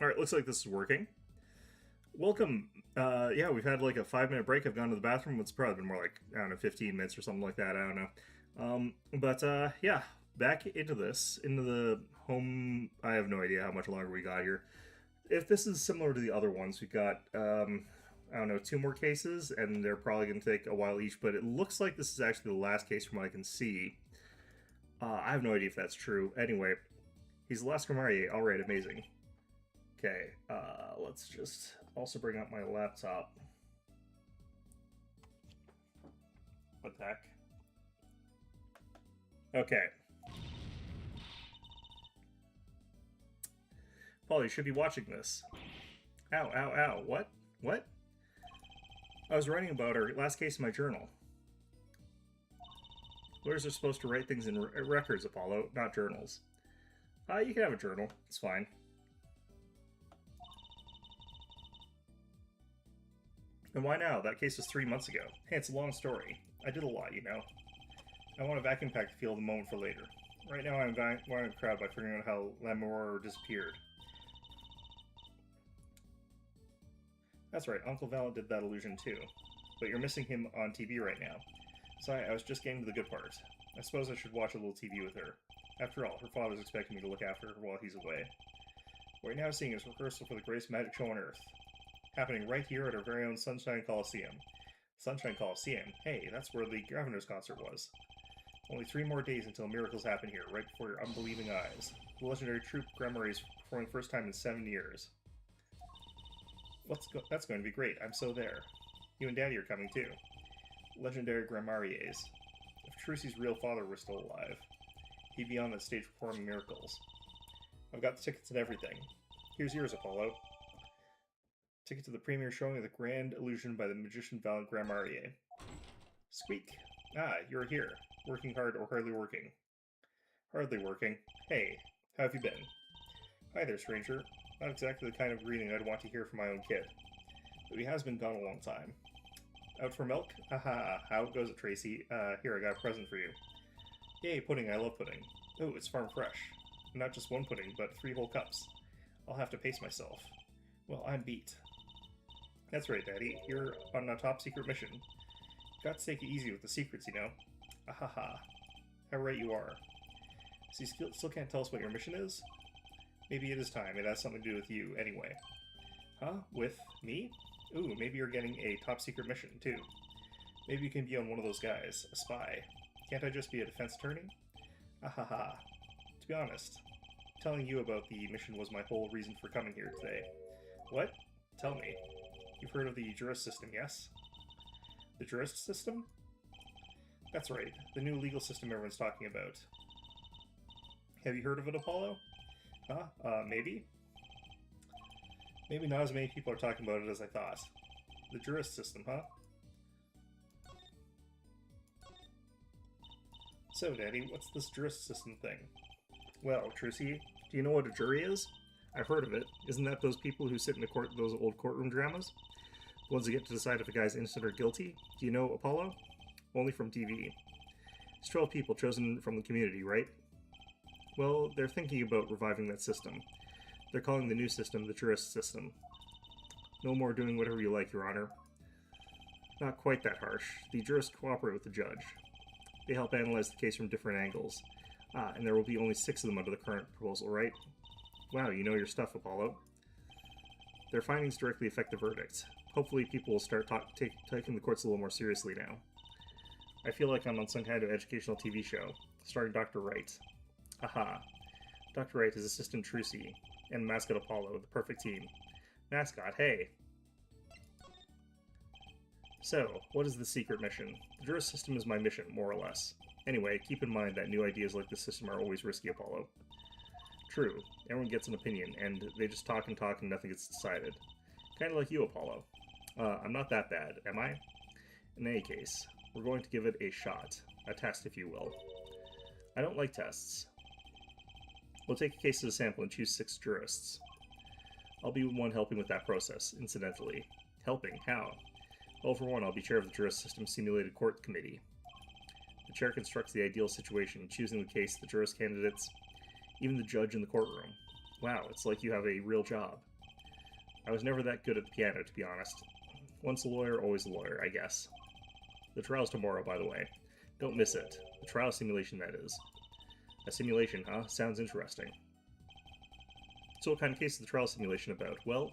Alright, looks like this is working. Welcome. Yeah, we've had like a 5 minute break. I've gone to the bathroom. It's probably been more like, I don't know, 15 minutes or something like that. I don't know. Yeah, back into this, into the home. I have no idea how much longer we got here. If this is similar to the other ones, we've got, I don't know, two more cases, and they're probably going to take a while each, but it looks like this is actually the last case from what I can see. I have no idea if that's true. Anyway, he's the last Grammarier. All right, amazing. Okay, let's just also bring up my laptop. What the heck? Okay. Paul, you should be watching this. Ow, ow, ow. What? What? I was writing about our last case in my journal. Lawyers are supposed to write things in records, Apollo, not journals. You can have a journal. It's fine. And why now? That case was 3 months ago. Hey, it's a long story. I did a lot, you know. I want a vacuum pack to feel the moment for later. Right now, I'm wiring the crowd by figuring out how Lamour disappeared. That's right, Uncle Val did that illusion too. But you're missing him on TV right now. Sorry, I was just getting to the good part. I suppose I should watch a little TV with her. After all, her father's expecting me to look after her while he's away. What you're now seeing is rehearsal for the greatest magic show on Earth. Happening right here at our very own Sunshine Coliseum. Sunshine Coliseum? Hey, that's where the Governor's concert was. Only 3 more days until miracles happen here, right before your unbelieving eyes. The legendary troupe Grammar is performing first time in 7 years. That's going to be great. I'm so there. You and Daddy are coming too. Legendary Grammariers. If Trucy's real father were still alive, he'd be on that stage performing miracles. I've got the tickets and everything. Here's yours, Apollo. Ticket to the premiere showing of The Grand Illusion by the magician Val Grammarier. Squeak. Ah, you're here. Working hard or hardly working? Hardly working. Hey, how have you been? Hi there, stranger. Not exactly the kind of greeting I'd want to hear from my own kid. But he has been gone a long time. Out for milk? Haha, how goes it, Tracy? Here, I got a present for you. Yay, pudding, I love pudding. Oh, it's farm fresh. Not just one pudding, but 3 whole cups. I'll have to pace myself. Well, I'm beat. That's right, Daddy. You're on a top secret mission. Got to take it easy with the secrets, you know. Ahaha. How right you are. So you still can't tell us what your mission is? Maybe it is time. It has something to do with you, anyway. Huh? With me? Ooh, maybe you're getting a top secret mission, too. Maybe you can be on one of those guys, a spy. Can't I just be a defense attorney? Ahaha. To be honest, telling you about the mission was my whole reason for coming here today. What? Tell me. You've heard of the jurist system, yes? The jurist system? That's right, the new legal system everyone's talking about. Have you heard of it, Apollo? Huh? Maybe? Maybe not as many people are talking about it as I thought. The jurist system, huh? So, Daddy, what's this jurist system thing? Well, Trucy, do you know what a jury is? I've heard of it. Isn't that those people who sit in those old courtroom dramas? The ones that get to decide if a guy's innocent or guilty? Do you know Apollo? Only from TV. It's 12 people chosen from the community, right? Well, they're thinking about reviving that system. They're calling the new system the jurist system. No more doing whatever you like, Your Honor. Not quite that harsh. The jurists cooperate with the judge. They help analyze the case from different angles. And there will be only 6 of them under the current proposal, right? Wow, you know your stuff, Apollo. Their findings directly affect the verdict. Hopefully people will start taking the courts a little more seriously now. I feel like I'm on some kind of educational TV show, starring Dr. Wright. Aha. Dr. Wright is Assistant Trucy, and Mascot Apollo, the perfect team. Mascot, hey! So, what is the secret mission? The jurist system is my mission, more or less. Anyway, keep in mind that new ideas like this system are always risky, Apollo. True, everyone gets an opinion, and they just talk and nothing gets decided. Kinda like you, Apollo. I'm not that bad, am I? In any case, we're going to give it a shot. A test, if you will. I don't like tests. We'll take a case as a sample and choose 6 jurists. I'll be one helping with that process, incidentally. Helping? How? Well, for one, I'll be chair of the Jurist System Simulated Court Committee. The chair constructs the ideal situation, choosing the case, the jurist candidates, even the judge in the courtroom. Wow, it's like you have a real job. I was never that good at the piano, to be honest. Once a lawyer, always a lawyer, I guess. The trial's tomorrow, by the way. Don't miss it. The trial simulation, that is. A simulation, huh? Sounds interesting. So what kind of case is the trial simulation about? Well,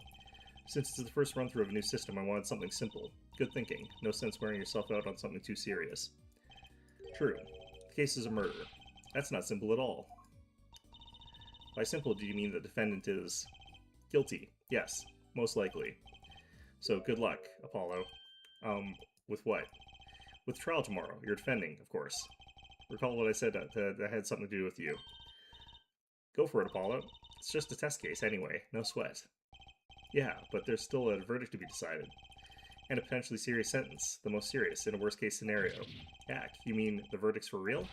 since it's the first run-through of a new system, I wanted something simple. Good thinking. No sense wearing yourself out on something too serious. True. The case is a murder. That's not simple at all. By simple, do you mean the defendant is guilty? Yes, most likely. So good luck, Apollo. With what? With trial tomorrow. You're defending, of course. Recall what I said that had something to do with you. Go for it, Apollo. It's just a test case anyway, no sweat. Yeah, but there's still a verdict to be decided. And a potentially serious sentence, the most serious in a worst-case scenario. Yak, you mean the verdict's for real?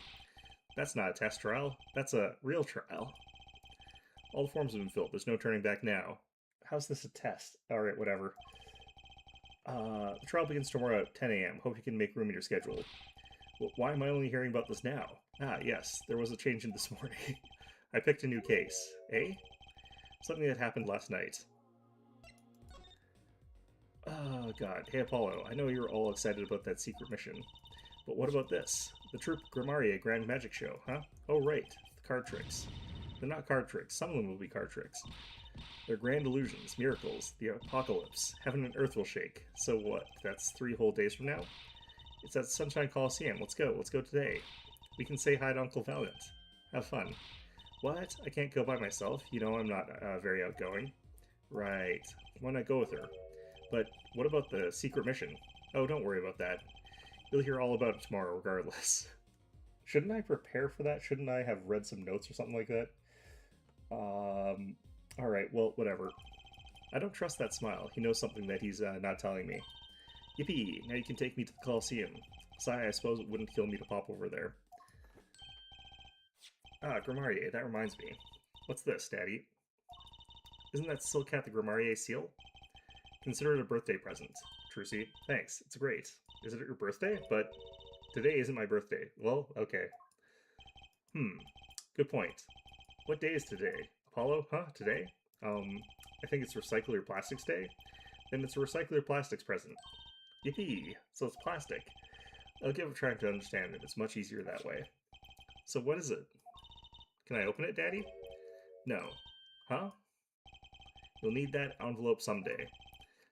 That's not a test trial, that's a real trial. All the forms have been filled, there's no turning back now. How's this a test? Alright, whatever. The trial begins tomorrow at 10 a.m. Hope you can make room in your schedule. Well, why am I only hearing about this now? Ah, yes, there was a change in this morning. I picked a new case. Eh? Something that happened last night. Oh, God. Hey, Apollo, I know you're all excited about that secret mission. But what about this? The Troupe Grimaria Grand Magic Show, huh? Oh, right. The card tricks. They're not card tricks. Some of them will be card tricks. They're grand illusions, miracles, the apocalypse. Heaven and earth will shake. So what? That's 3 whole days from now? It's at Sunshine Coliseum. Let's go. Let's go today. We can say hi to Uncle Valiant. Have fun. What? I can't go by myself. You know I'm not very outgoing. Right. Why not go with her? But what about the secret mission? Oh, don't worry about that. You'll hear all about it tomorrow regardless. Shouldn't I prepare for that? Shouldn't I have read some notes or something like that? Alright, well, whatever. I don't trust that smile. He knows something that he's not telling me. Yippee! Now you can take me to the Coliseum. Sigh, I suppose it wouldn't kill me to pop over there. Ah, Grimarie, that reminds me. What's this, Daddy? Isn't that Silcat the Grimarie seal? Consider it a birthday present. Trucy, thanks. It's great. Is it your birthday? But today isn't my birthday. Well, okay. Good point. What day is today? Apollo? Huh? Today? I think it's Recycle Your Plastics Day? Then it's a Recycle Your Plastics present. Yippee! So it's plastic. I'll give it a try to understand it. It's much easier that way. So what is it? Can I open it, Daddy? No. Huh? You'll need that envelope someday.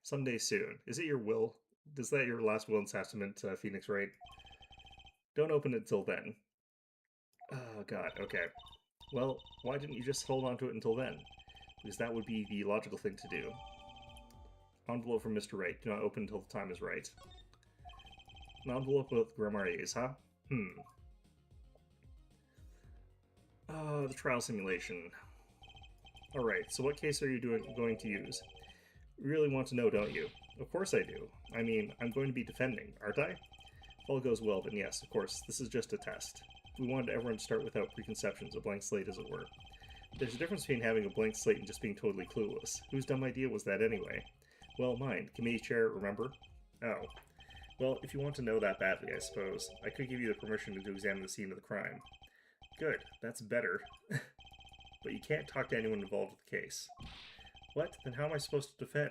Someday soon. Is it your will? Is that your last will and testament, Phoenix Wright? Don't open it till then. Oh, God, okay. Well, why didn't you just hold on to it until then? Because that would be the logical thing to do. Envelope from Mr. Wright. Do not open until the time is right. An envelope with Grimaries, huh? The trial simulation. Alright, so what case are you going to use? You really want to know, don't you? Of course I do. I mean, I'm going to be defending, aren't I? If all goes well, then yes, of course, this is just a test. We wanted everyone to start without preconceptions, a blank slate as it were. There's a difference between having a blank slate and just being totally clueless. Whose dumb idea was that anyway? Well, mine. Committee chair, remember? Oh. Well, if you want to know that badly, I suppose, I could give you the permission to examine the scene of the crime. Good. That's better. But you can't talk to anyone involved with the case. What? Then how am I supposed to defend?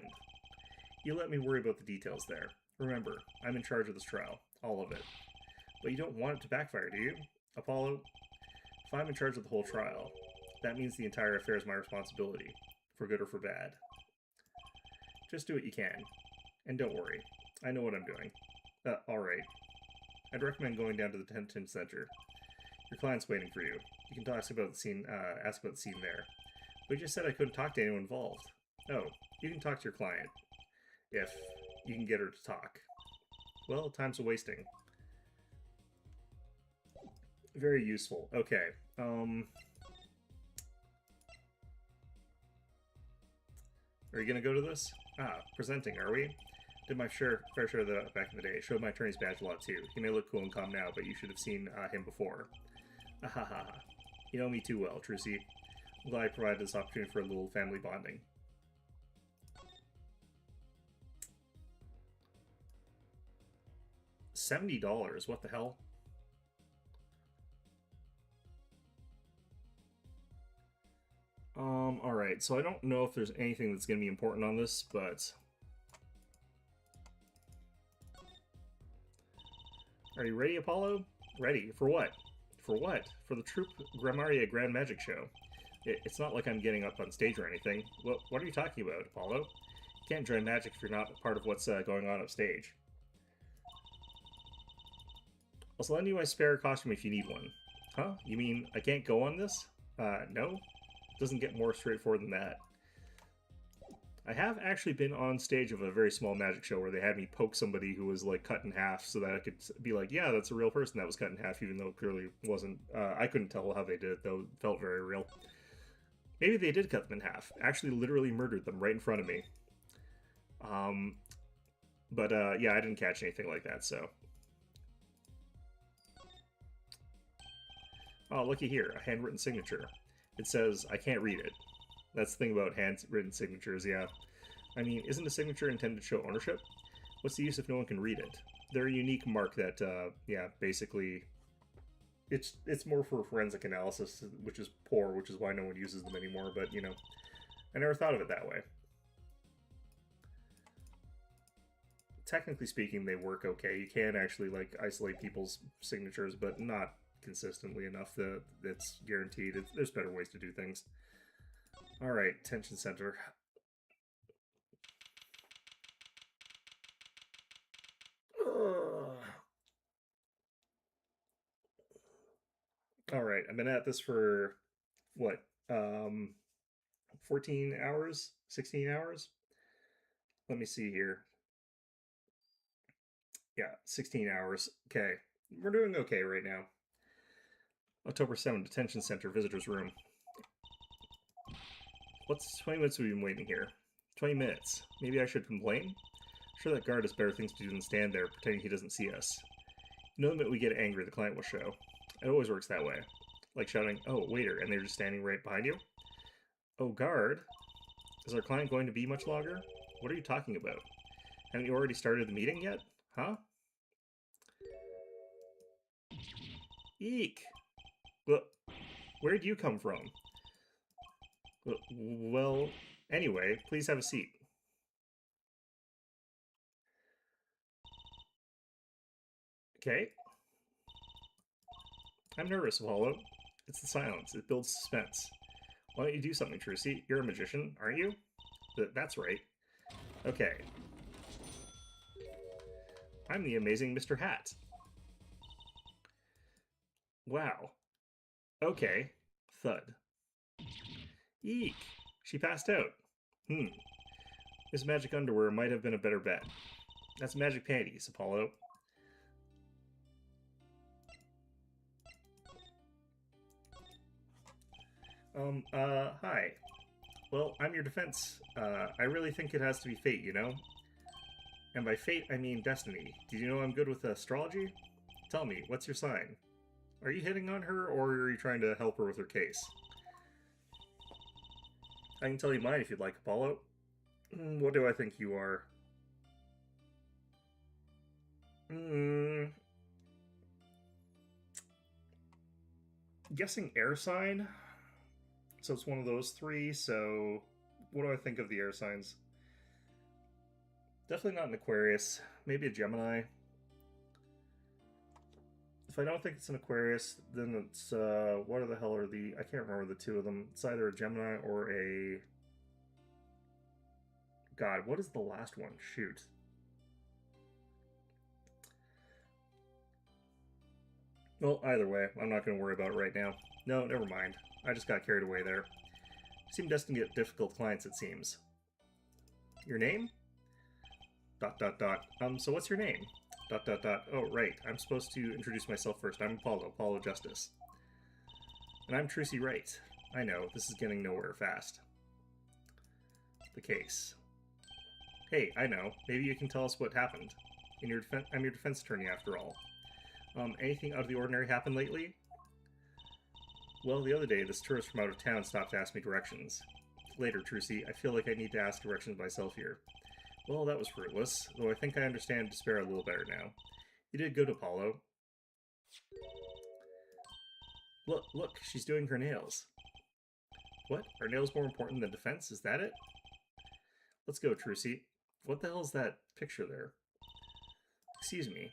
You let me worry about the details there. Remember, I'm in charge of this trial. All of it. But you don't want it to backfire, do you? Apollo? If I'm in charge of the whole trial, that means the entire affair is my responsibility. For good or for bad. Just do what you can. And don't worry. I know what I'm doing. Alright. I'd recommend going down to the detention center. Your client's waiting for you. You can ask about the scene there. But you just said I couldn't talk to anyone involved. Oh, you can talk to your client. If you can get her to talk. Well, time's a wasting. Very useful. Okay. Are you gonna go to this? Ah, presenting, are we? Did my fair share of that back in the day. Showed my attorney's badge a lot too. He may look cool and calm now, but you should have seen him before. Ahaha. You know me too well, Trucy. I'm glad I provided this opportunity for a little family bonding. $70? What the hell? Alright. Alright, so I don't know if there's anything that's going to be important on this, but... Are you ready, Apollo? Ready. For what? For what? For the Troupe Grammaria Grand Magic Show. It's not like I'm getting up on stage or anything. What are you talking about, Apollo? You can't join magic if you're not part of what's going on upstage. I'll lend you my spare costume if you need one. Huh? You mean I can't go on this? No. Doesn't get more straightforward than that. I have actually been on stage of a very small magic show where they had me poke somebody who was like cut in half so that I could be like, yeah, that's a real person that was cut in half, even though it clearly wasn't. I couldn't tell how they did it, though. It felt very real. Maybe they did cut them in half. Actually, literally murdered them right in front of me. Yeah, I didn't catch anything like that, so. Oh, looky here, a handwritten signature. It says, I can't read it. That's the thing about handwritten signatures, yeah. I mean, isn't a signature intended to show ownership? What's the use if no one can read it? They're a unique mark that, yeah, basically... It's more for forensic analysis, which is poor, which is why no one uses them anymore, but, you know, I never thought of it that way. Technically speaking, they work okay. You can actually, like, isolate people's signatures, but not consistently enough that it's guaranteed. There's better ways to do things. Alright, tension center. Alright, I've been at this for, what, 14 hours? 16 hours? Let me see here. Yeah, 16 hours. Okay, we're doing okay right now. October 7th, detention center, visitor's room. What's 20 minutes we've been waiting here? 20 minutes. Maybe I should complain? I'm sure that guard has better things to do than stand there, pretending he doesn't see us. You know, the minute we get angry, the client will show. It always works that way. Like shouting, oh, waiter, and they're just standing right behind you? Oh, guard? Is our client going to be much longer? What are you talking about? Haven't you already started the meeting yet? Huh? Eek! Where'd you come from? Well, anyway, please have a seat. Okay. I'm nervous, Apollo. It's the silence. It builds suspense. Why don't you do something, Trucy? You're a magician, aren't you? That's right. Okay. I'm the amazing Mr. Hat. Wow. Okay. Thud. Eek. She passed out. This magic underwear might have been a better bet. That's magic panties, Apollo. Hi. Well, I'm your defense. I really think it has to be fate, you know? And by fate, I mean destiny. Did you know I'm good with astrology? Tell me, what's your sign? Are you hitting on her, or are you trying to help her with her case? I can tell you mine if you'd like, Apollo. What do I think you are? Guessing air sign? So it's one of those three, so what do I think of the air signs? Definitely not an Aquarius. Maybe a Gemini. If I don't think it's an Aquarius, then it's, what the hell are the... I can't remember the two of them. It's either a Gemini or a... God, what is the last one? Shoot. Well, either way, I'm not going to worry about it right now. No, never mind. I just got carried away there. I seem destined to get difficult clients, it seems. Your name? ... So what's your name? ... Oh, right. I'm supposed to introduce myself first. I'm Apollo Justice. And I'm Trucy Wright. I know, this is getting nowhere fast. The case. Hey, I know. Maybe you can tell us what happened. I'm your defense attorney, after all. Anything out of the ordinary happened lately? Well, the other day, this tourist from out of town stopped to ask me directions. Later, Trucy, I feel like I need to ask directions myself here. Well, that was fruitless, though I think I understand despair a little better now. You did good, Apollo. Look, she's doing her nails. What? Are nails more important than defense? Is that it? Let's go, Trucy. What the hell is that picture there? Excuse me.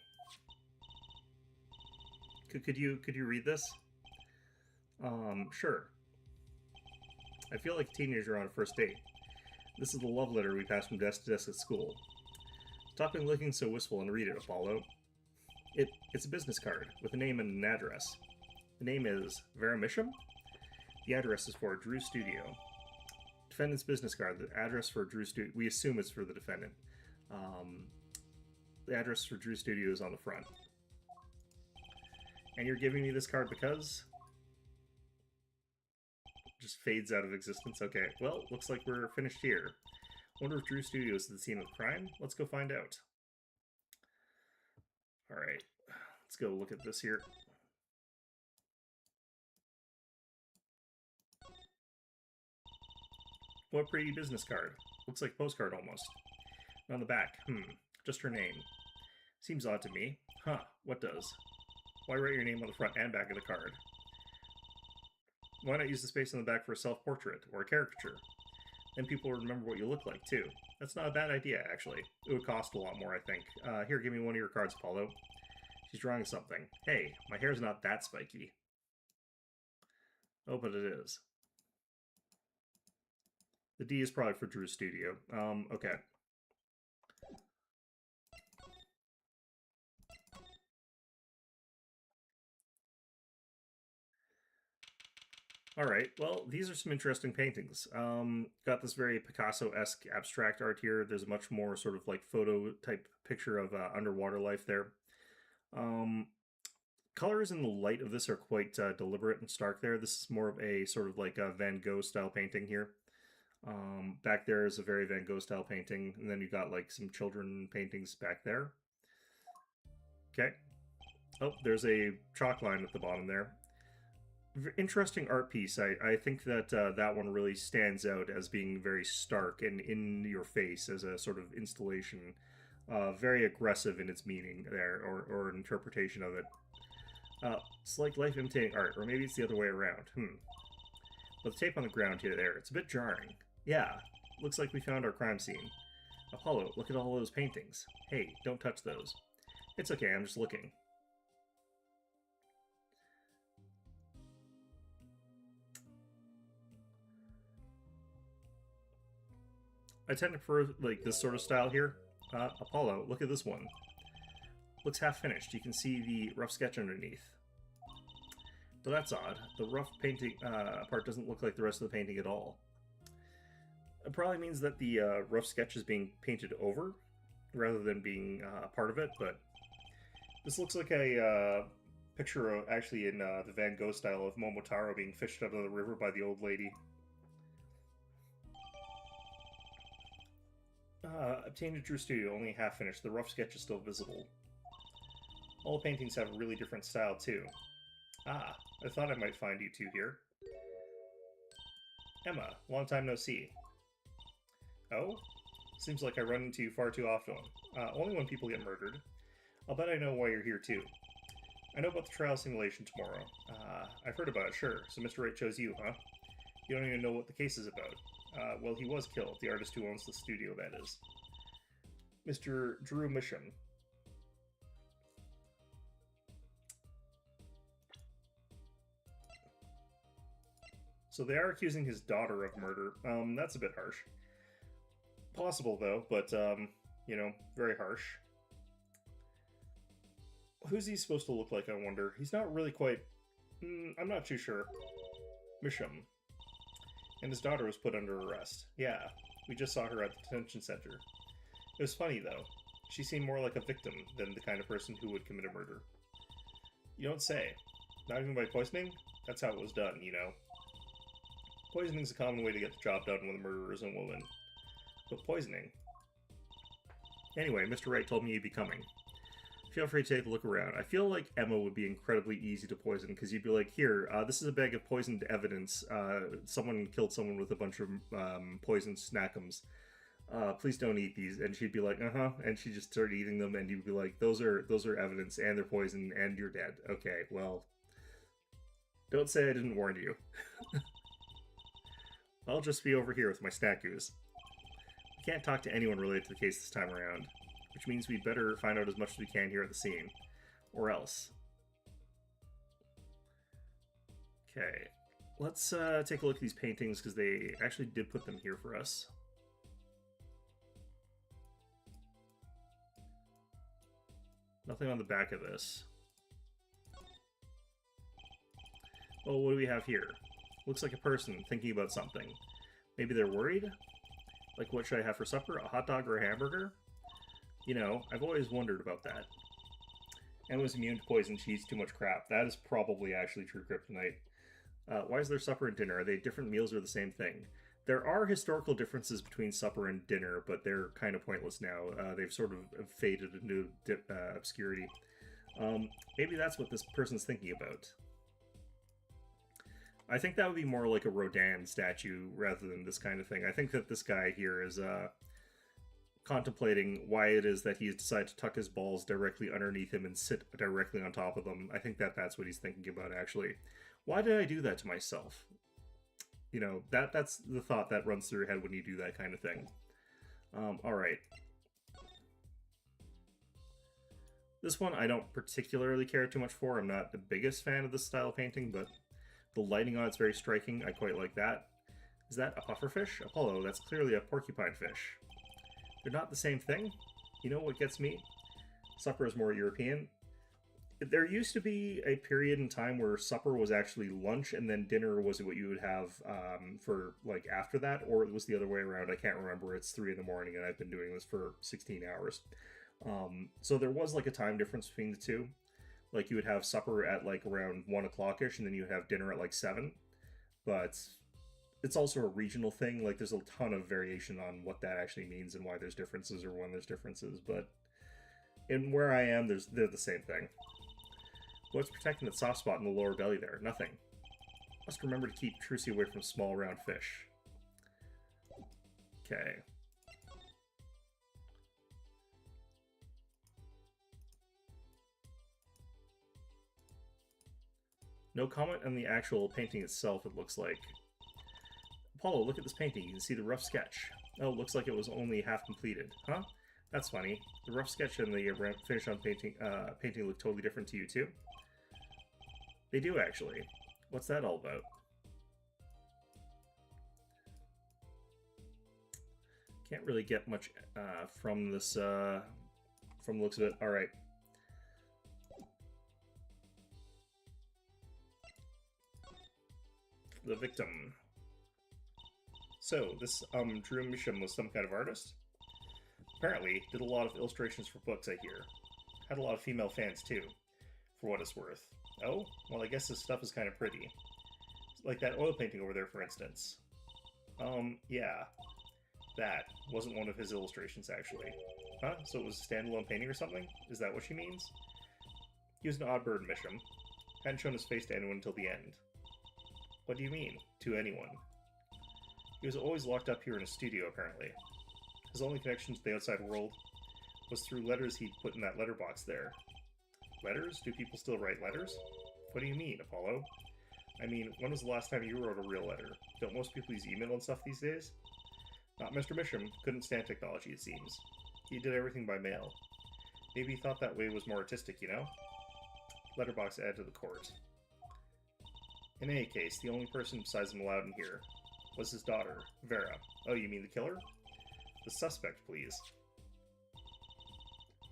Could you read this? Sure. I feel like a teenager on a first date. This is the love letter we passed from desk to desk at school. Stop looking so wistful and read it, Apollo. It's a business card with a name and an address. The name is Veramisham. The address is for Drew Studio. Defendant's business card. The address for Drew Studio. We assume it's for the defendant. The address for Drew Studio is on the front. And you're giving me this card because? Just fades out of existence. Okay, well, looks like we're finished here. Wonder if Drew Studios is the scene of the crime? Let's go find out. Alright, let's go look at this here. What pretty business card. Looks like a postcard almost. And on the back, just her name. Seems odd to me. Huh, what does? Why write your name on the front and back of the card? Why not use the space on the back for a self-portrait or a caricature? Then people will remember what you look like, too. That's not a bad idea, actually. It would cost a lot more, I think. Here, give me one of your cards, Apollo. She's drawing something. Hey, my hair's not that spiky. Oh, but it is. The D is probably for Drew's Studio. Okay. Alright, well, these are some interesting paintings. Got this very Picasso-esque abstract art here. There's a much more sort of like photo-type picture of underwater life there. Colors in the light of this are quite deliberate and stark there. This is more of a sort of like a Van Gogh style painting here. Back there is a very Van Gogh style painting, and then you got like some children paintings back there. Okay. Oh, there's a chalk line at the bottom there. Interesting art piece. I think that that one really stands out as being very stark and in your face as a sort of installation. Very aggressive in its meaning there, or an interpretation of it. It's like life imitating art, or maybe it's the other way around. But the tape on the ground here there, it's a bit jarring. Yeah, looks like we found our crime scene. Apollo, look at all those paintings. Hey, don't touch those. It's okay, I'm just looking. I tend to prefer like this sort of style here. Apollo, look at this one. Looks half finished. You can see the rough sketch underneath. But that's odd. The rough painting part doesn't look like the rest of the painting at all. It probably means that the rough sketch is being painted over rather than being part of it, but this looks like a picture of, actually in the Van Gogh style of Momotaro being fished out of the river by the old lady. Obtained at Drew Studio, only half finished. The rough sketch is still visible. All the paintings have a really different style, too. Ah, I thought I might find you two here. Emma, long time no see. Oh? Seems like I run into you far too often. Only when people get murdered. I'll bet I know why you're here, too. I know about the trial simulation tomorrow. I've heard about it, sure. So Mr. Wright chose you, huh? You don't even know what the case is about. Well, he was killed, the artist who owns the studio, that is. Mr. Drew Misham. So they are accusing his daughter of murder. That's a bit harsh. Possible, though, but, you know, very harsh. Who's he supposed to look like, I wonder? He's not really quite... I'm not too sure. Misham. And his daughter was put under arrest. Yeah, we just saw her at the detention center. It was funny, though. She seemed more like a victim than the kind of person who would commit a murder. You don't say. Not even by poisoning? That's how it was done, you know. Poisoning's a common way to get the job done when the murderer is a woman. But poisoning... Anyway, Mr. Wright told me you'd be coming. Feel free to take a look around. I feel like Emma would be incredibly easy to poison, because you'd be like, here, this is a bag of poisoned evidence. Someone killed someone with a bunch of poisoned snackums. Please don't eat these. And she'd be like, uh-huh. And she'd just start eating them, and you'd be like, those are evidence, and they're poison, and you're dead. Okay, well, don't say I didn't warn you. I'll just be over here with my statues. We can't talk to anyone related to the case this time around, which means we'd better find out as much as we can here at the scene. Or else. Okay, let's take a look at these paintings, because they actually did put them here for us. Nothing on the back of this. Oh, what do we have here? Looks like a person thinking about something. Maybe they're worried? Like, what should I have for supper? A hot dog or a hamburger? You know, I've always wondered about that. Emma's immune to poison. She eats too much crap. That is probably actually true kryptonite. Why is there supper and dinner? Are they different meals or the same thing? There are historical differences between supper and dinner, but they're kind of pointless now. They've sort of faded into obscurity. Maybe that's what this person's thinking about. I think that would be more like a Rodin statue rather than this kind of thing. I think that this guy here is contemplating why it is that he's decided to tuck his balls directly underneath him and sit directly on top of them. I think that that's what he's thinking about, actually. Why did I do that to myself? You know, that's the thought that runs through your head when you do that kind of thing. Alright. This one I don't particularly care too much for. I'm not the biggest fan of this style of painting, but the lighting on it's very striking. I quite like that. Is that a pufferfish? Apollo, that's clearly a porcupine fish. They're not the same thing? You know what gets me? Supper is more European. There used to be a period in time where supper was actually lunch and then dinner was what you would have for like after that, or it was the other way around. I can't remember. It's 3 in the morning and I've been doing this for 16 hours. So there was like a time difference between the two. Like you would have supper at like around 1 o'clock-ish and then you would have dinner at like 7. But it's also a regional thing. Like there's a ton of variation on what that actually means and why there's differences or when there's differences. But in where I am, they're the same thing. What's protecting that soft spot in the lower belly there? Nothing. Must remember to keep Trucy away from small round fish. Okay. No comment on the actual painting itself, it looks like. Apollo, look at this painting. You can see the rough sketch. Oh, it looks like it was only half completed. Huh? That's funny. The rough sketch and the finish on painting look totally different to you, too? They do, actually. What's that all about? Can't really get much from this, from the looks of it. Alright. The victim. So, this Drew Misham was some kind of artist? Apparently, did a lot of illustrations for books, I hear. Had a lot of female fans, too, for what it's worth. Oh? Well, I guess this stuff is kind of pretty. Like that oil painting over there, for instance. Yeah. That wasn't one of his illustrations, actually. Huh? So it was a standalone painting or something? Is that what she means? He was an odd bird, Misham. Hadn't shown his face to anyone until the end. What do you mean, to anyone? He was always locked up here in a studio, apparently. His only connection to the outside world was through letters he'd put in that letterbox there. Letters? Do people still write letters? What do you mean, Apollo? I mean, when was the last time you wrote a real letter? Don't most people use email and stuff these days? Not Mr. Misham. Couldn't stand technology, it seems. He did everything by mail. Maybe he thought that way was more artistic, you know? Letterbox added to the court. In any case, the only person besides him allowed in here was his daughter, Vera. Oh, you mean the killer? The suspect, please.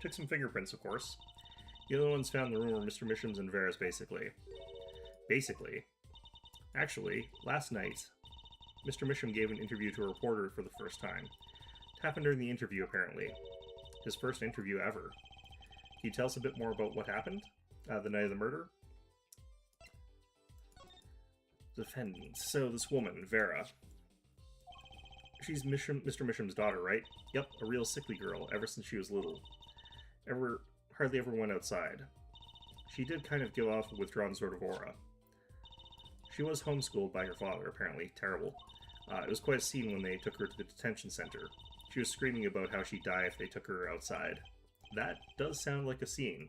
Took some fingerprints, of course. The other ones found in the room were Mr. Misham's and Vera's, basically. Actually, last night, Mr. Misham gave an interview to a reporter for the first time. It happened during the interview, apparently. His first interview ever. Can you tell us a bit more about what happened? The night of the murder? Defendant. So, this woman, Vera. She's Mr. Misham's daughter, right? Yep, a real sickly girl, ever since she was little. Hardly ever went outside. She did kind of give off a withdrawn sort of aura. She was homeschooled by her father, apparently. Terrible. It was quite a scene when they took her to the detention center. She was screaming about how she'd die if they took her outside. That does sound like a scene.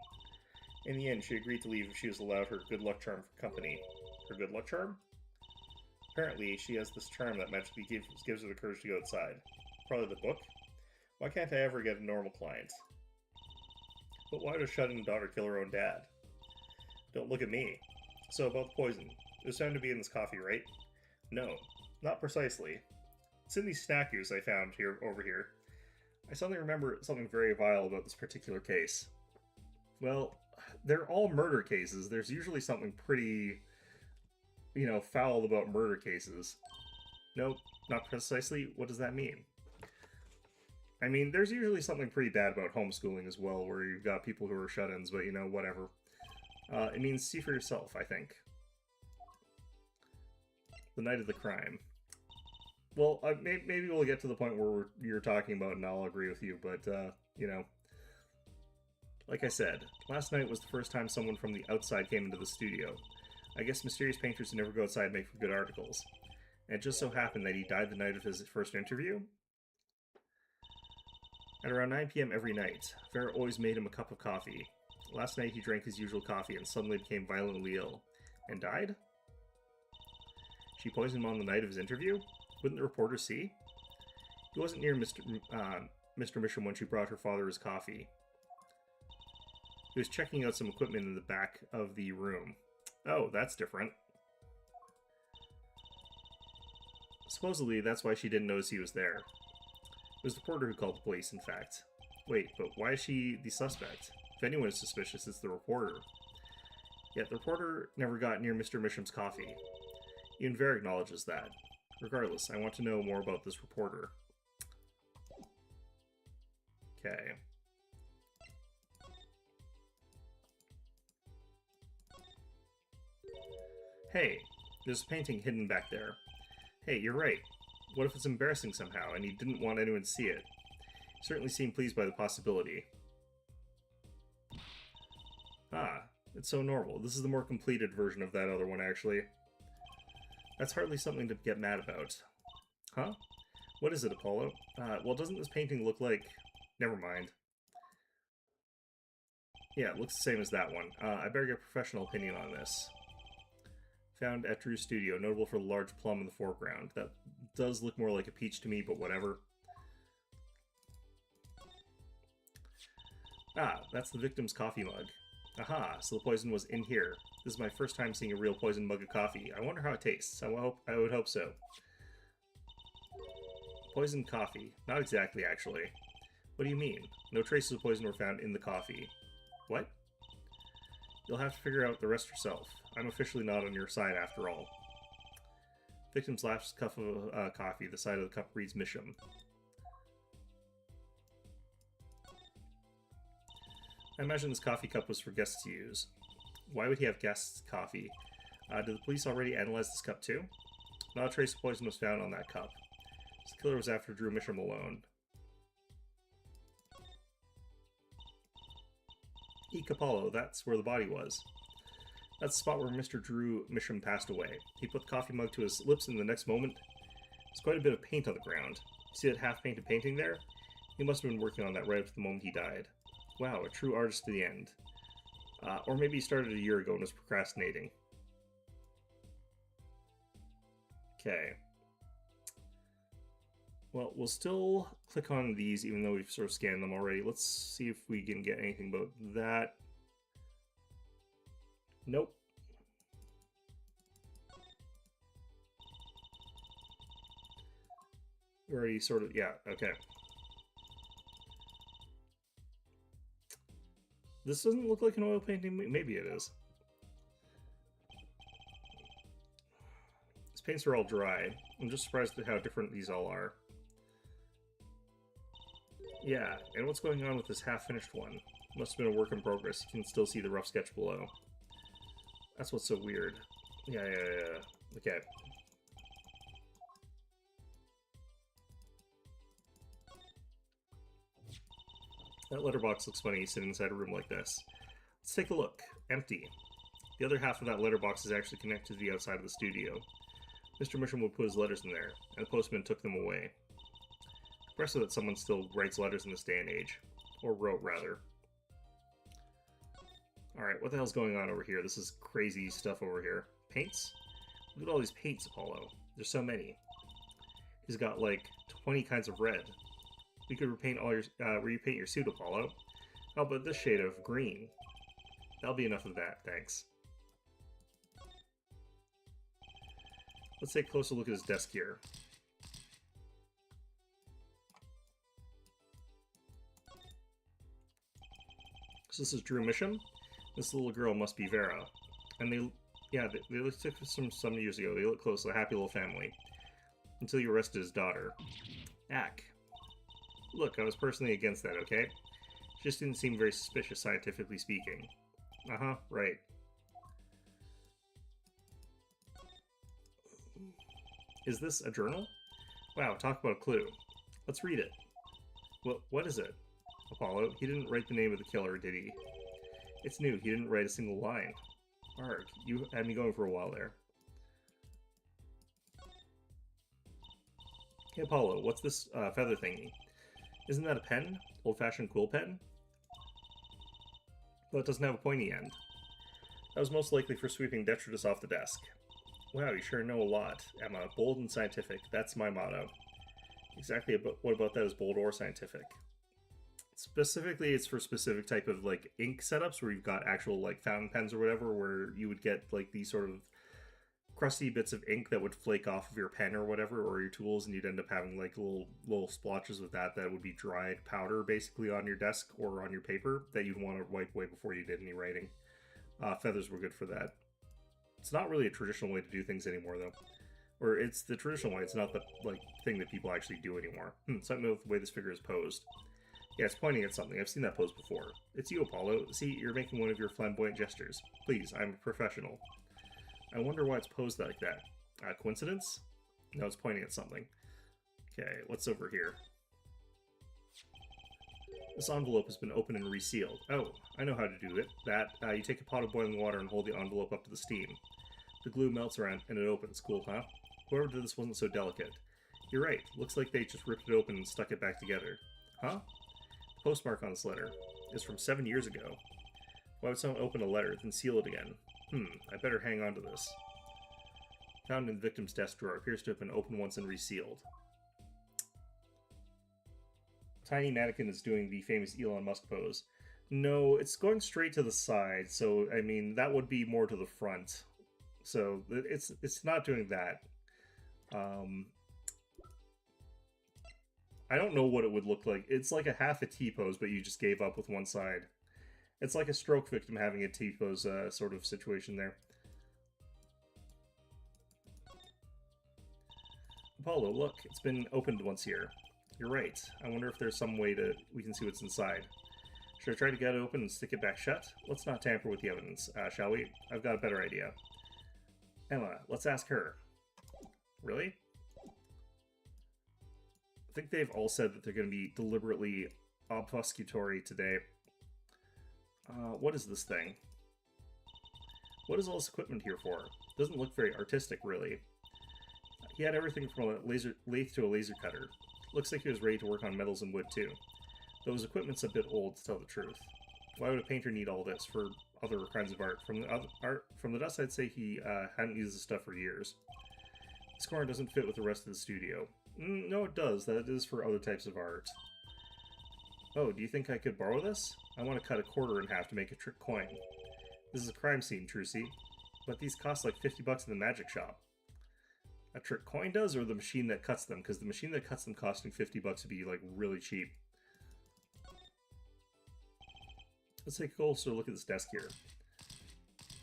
In the end, she agreed to leave if she was allowed her good luck charm for company. Her good luck charm? Apparently, she has this charm that magically gives her the courage to go outside. Probably the book? Why can't I ever get a normal client? But why would a shut-in daughter kill her own dad? Don't look at me. So, about the poison. It was found to be in this coffee, right? No, not precisely. It's in these snackus I found over here. I suddenly remember something very vile about this particular case. Well, they're all murder cases. There's usually something pretty, foul about murder cases. Nope, not precisely. What does that mean? I mean, there's usually something pretty bad about homeschooling as well, where you've got people who are shut-ins, but, whatever. It means see for yourself, I think. The night of the crime. Well, maybe we'll get to the point where you're talking about it and I'll agree with you, but, like I said, last night was the first time someone from the outside came into the studio. I guess mysterious painters who never go outside make for good articles. And it just so happened that he died the night of his first interview. At around 9 p.m. every night, Vera always made him a cup of coffee. Last night he drank his usual coffee and suddenly became violently ill. And died? She poisoned him on the night of his interview? Wouldn't the reporter see? He wasn't near Mr. Misham when she brought her father his coffee. He was checking out some equipment in the back of the room. Oh, that's different. Supposedly, that's why she didn't notice he was there. It was the reporter who called the police, in fact. Wait, but why is she the suspect? If anyone is suspicious, it's the reporter. Yet the reporter never got near Mr. Misham's coffee. Even Vera acknowledges that. Regardless, I want to know more about this reporter. Okay. Hey, there's a painting hidden back there. Hey, you're right. What if it's embarrassing somehow, and he didn't want anyone to see it? He certainly seemed pleased by the possibility. Ah, it's so normal. This is the more completed version of that other one, actually. That's hardly something to get mad about. Huh? What is it, Apollo? Well, doesn't this painting look like... Never mind. Yeah, it looks the same as that one. I better get a professional opinion on this. Found at Drew's studio, notable for the large plum in the foreground. That does look more like a peach to me, but whatever. Ah, that's the victim's coffee mug. Aha, so the poison was in here. This is my first time seeing a real poisoned mug of coffee. I wonder how it tastes. I would hope so. Poisoned coffee. Not exactly, actually. What do you mean? No traces of poison were found in the coffee. What? You'll have to figure out the rest yourself. I'm officially not on your side after all. Victim's last cup of coffee. The side of the cup reads Misham. I imagine this coffee cup was for guests to use. Why would he have guests' coffee? Did the police already analyze this cup too? Not a trace of poison was found on that cup. This killer was after Drew Misham alone. Eek Apollo, that's where the body was. That's the spot where Mr. Drew Misham passed away. He put the coffee mug to his lips and the next moment, there's quite a bit of paint on the ground. See that half-painted painting there? He must have been working on that right up to the moment he died. Wow, a true artist to the end. Or maybe he started a year ago and was procrastinating. Okay. Well, we'll still click on these even though we've sort of scanned them already. Let's see if we can get anything about that. Nope. We already sort of, yeah, okay. This doesn't look like an oil painting. Maybe it is. These paints are all dry. I'm just surprised at how different these all are. Yeah, and what's going on with this half-finished one? Must have been a work in progress. You can still see the rough sketch below. That's what's so weird. Yeah. Okay. That letterbox looks funny sitting inside a room like this. Let's take a look. Empty. The other half of that letterbox is actually connected to the outside of the studio. Mr. Misham would put his letters in there, and the postman took them away. Impressive that someone still writes letters in this day and age. Or wrote, rather. Alright, what the hell's going on over here? This is crazy stuff over here. Paints? Look at all these paints, Apollo. There's so many. He's got like 20 kinds of red. We could repaint repaint your suit, Apollo. How about this shade of green? That'll be enough of that, thanks. Let's take a closer look at his desk here. So this is Drew Misham. This little girl must be Vera. And they took some years ago. They look close, a happy little family. Until you arrested his daughter. Ack. Look, I was personally against that, okay? Just didn't seem very suspicious, scientifically speaking. Uh-huh, right. Is this a journal? Wow, talk about a clue. Let's read it. What is it? Apollo, he didn't write the name of the killer, did he? It's new, he didn't write a single line. Arg, you had me going for a while there. Hey Apollo, what's this feather thingy? Isn't that a pen? Old-fashioned quill pen? Well, it doesn't have a pointy end. That was most likely for sweeping detritus off the desk. Wow, you sure know a lot, Emma. Bold and scientific, that's my motto. Exactly, but what about that is bold or scientific? Specifically, it's for specific type of like ink setups where you've got actual like fountain pens or whatever, where you would get like these sort of crusty bits of ink that would flake off of your pen or whatever, or your tools, and you'd end up having like little splotches of that would be dried powder basically on your desk or on your paper that you'd want to wipe away before you did any writing. Feathers were good for that. It's not really a traditional way to do things anymore, though. Or it's the traditional way, it's not the like thing that people actually do anymore. Something with the way this figure is posed. Yeah, it's pointing at something. I've seen that pose before. It's you, Apollo. See, you're making one of your flamboyant gestures. Please, I'm a professional. I wonder why it's posed like that. Coincidence? No, it's pointing at something. Okay, what's over here? This envelope has been opened and resealed. Oh, I know how to do it. You take a pot of boiling water and hold the envelope up to the steam. The glue melts around and it opens. Cool, huh? Whoever did this wasn't so delicate. You're right. Looks like they just ripped it open and stuck it back together. Huh? The postmark on this letter is from 7 years ago. Why would someone open a letter, then seal it again? I better hang on to this. Found in the victim's desk drawer. Appears to have been opened once and resealed. Tiny mannequin is doing the famous Elon Musk pose. No, it's going straight to the side, so, I mean, that would be more to the front. So, it's not doing that. I don't know what it would look like. It's like a half a T-pose, but you just gave up with one side. It's like a stroke victim having a T-pose sort of situation there. Apollo, look, it's been opened once here. You're right. I wonder if there's some way we can see what's inside. Should I try to get it open and stick it back shut? Let's not tamper with the evidence, shall we? I've got a better idea. Emma, let's ask her. Really? I think they've all said that they're going to be deliberately obfuscatory today. What is this thing? What is all this equipment here for? Doesn't look very artistic, really. He had everything from a lathe to a laser cutter. Looks like he was ready to work on metals and wood, too. Though his equipment's a bit old, to tell the truth. Why would a painter need all this for other kinds of art? From the dust, I'd say he hadn't used this stuff for years. This corner doesn't fit with the rest of the studio. No, it does. That is for other types of art. Oh, do you think I could borrow this? I want to cut a quarter in half to make a trick coin. This is a crime scene, Trucy. But these cost like 50 bucks in the magic shop. A trick coin does, or the machine that cuts them? Because the machine that cuts them costing 50 bucks would be like really cheap. Let's take a closer look at this desk here.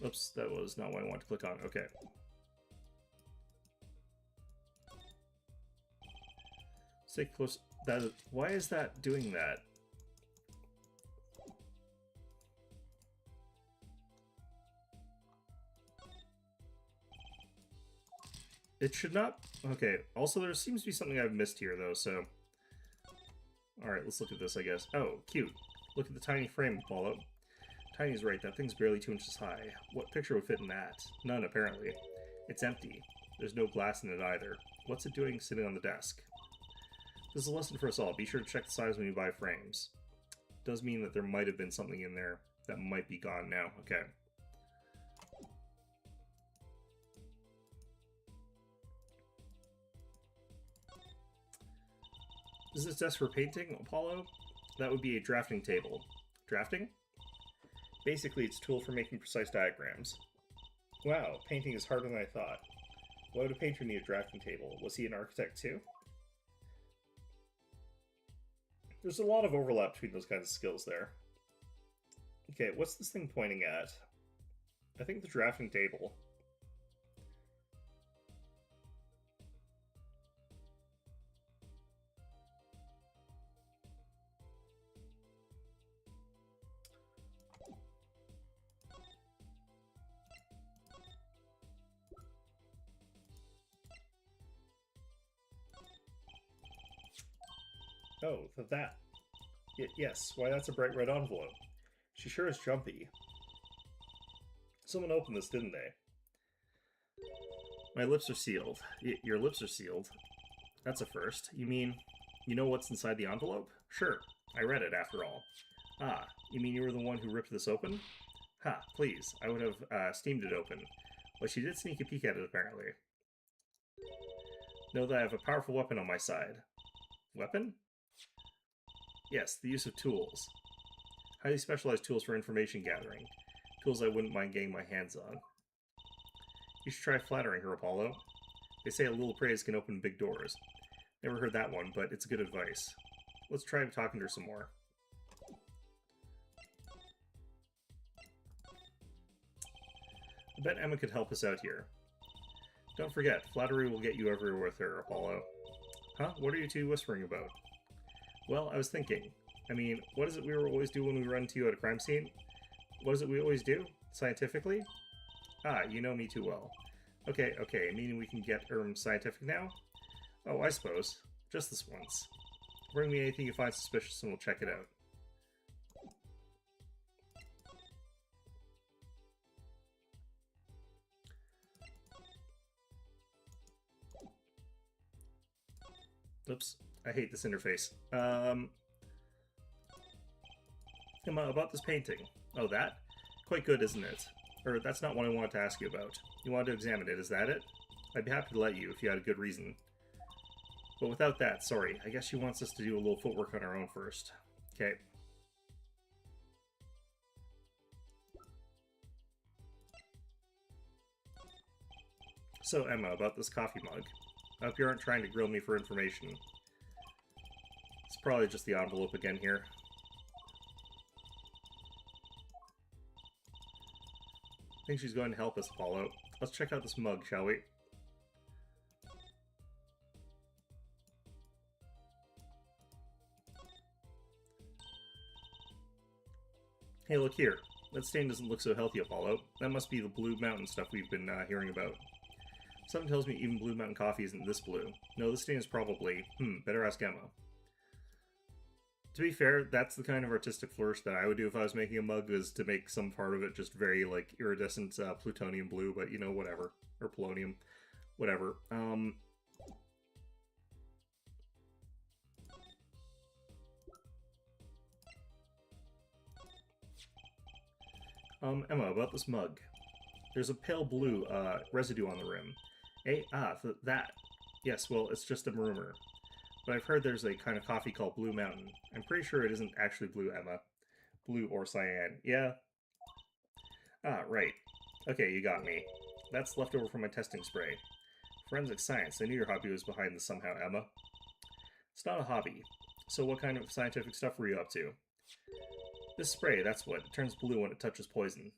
Oops, that was not what I wanted to click on. Okay. Let's take a close. Why is that doing that? It should not... Okay, also there seems to be something I've missed here, though, so... Alright, let's look at this, I guess. Oh, cute. Look at the tiny frame, Apollo. Tiny's right, that thing's barely 2 inches high. What picture would fit in that? None, apparently. It's empty. There's no glass in it either. What's it doing sitting on the desk? This is a lesson for us all. Be sure to check the size when you buy frames. It does mean that there might have been something in there that might be gone now. Okay. Is this desk for painting, Apollo? That would be a drafting table. Drafting? Basically, it's a tool for making precise diagrams. Wow, painting is harder than I thought. Why would a painter need a drafting table? Was he an architect too? There's a lot of overlap between those kinds of skills there. Okay, what's this thing pointing at? I think the drafting table. Oh, that. Yes, why that's a bright red envelope. She sure is jumpy. Someone opened this, didn't they? My lips are sealed. Your lips are sealed? That's a first. You mean, you know what's inside the envelope? Sure, I read it after all. Ah, you mean you were the one who ripped this open? Ha, please, I would have steamed it open. But she did sneak a peek at it, apparently. Know that I have a powerful weapon on my side. Weapon? Yes, the use of tools. Highly specialized tools for information gathering. Tools I wouldn't mind getting my hands on. You should try flattering her, Apollo. They say a little praise can open big doors. Never heard that one, but it's good advice. Let's try talking to her some more. I bet Emma could help us out here. Don't forget, flattery will get you everywhere with her, Apollo. Huh? What are you two whispering about? Well, I was thinking. I mean, what is it we always do when we run into you at a crime scene? What is it we always do? Scientifically? Ah, you know me too well. Okay, meaning we can get scientific now? Oh, I suppose. Just this once. Bring me anything you find suspicious and we'll check it out. Oops, I hate this interface. Emma, about this painting. Oh, that? Quite good, isn't it? Or, that's not what I wanted to ask you about. You wanted to examine it, is that it? I'd be happy to let you, if you had a good reason. But without that, sorry, I guess she wants us to do a little footwork on our own first. Okay. So, Emma, about this coffee mug. I hope you aren't trying to grill me for information. It's probably just the envelope again here. I think she's going to help us, Apollo. Let's check out this mug, shall we? Hey, look here. That stain doesn't look so healthy, Apollo. That must be the Blue Mountain stuff we've been hearing about. Something tells me even Blue Mountain coffee isn't this blue. No, this stain is probably... better ask Emma. To be fair, that's the kind of artistic flourish that I would do if I was making a mug, is to make some part of it just very, like, iridescent plutonium blue, but, you know, whatever. Or polonium. Whatever. Emma, about this mug. There's a pale blue, residue on the rim. That. Yes, well, it's just a rumor. But I've heard there's a kind of coffee called Blue Mountain. I'm pretty sure it isn't actually blue, Emma. Blue or cyan. Yeah? Ah, right. Okay, you got me. That's left over from my testing spray. Forensic science. I knew your hobby was behind this somehow, Emma. It's not a hobby. So what kind of scientific stuff were you up to? This spray, that's what. It turns blue when it touches poison.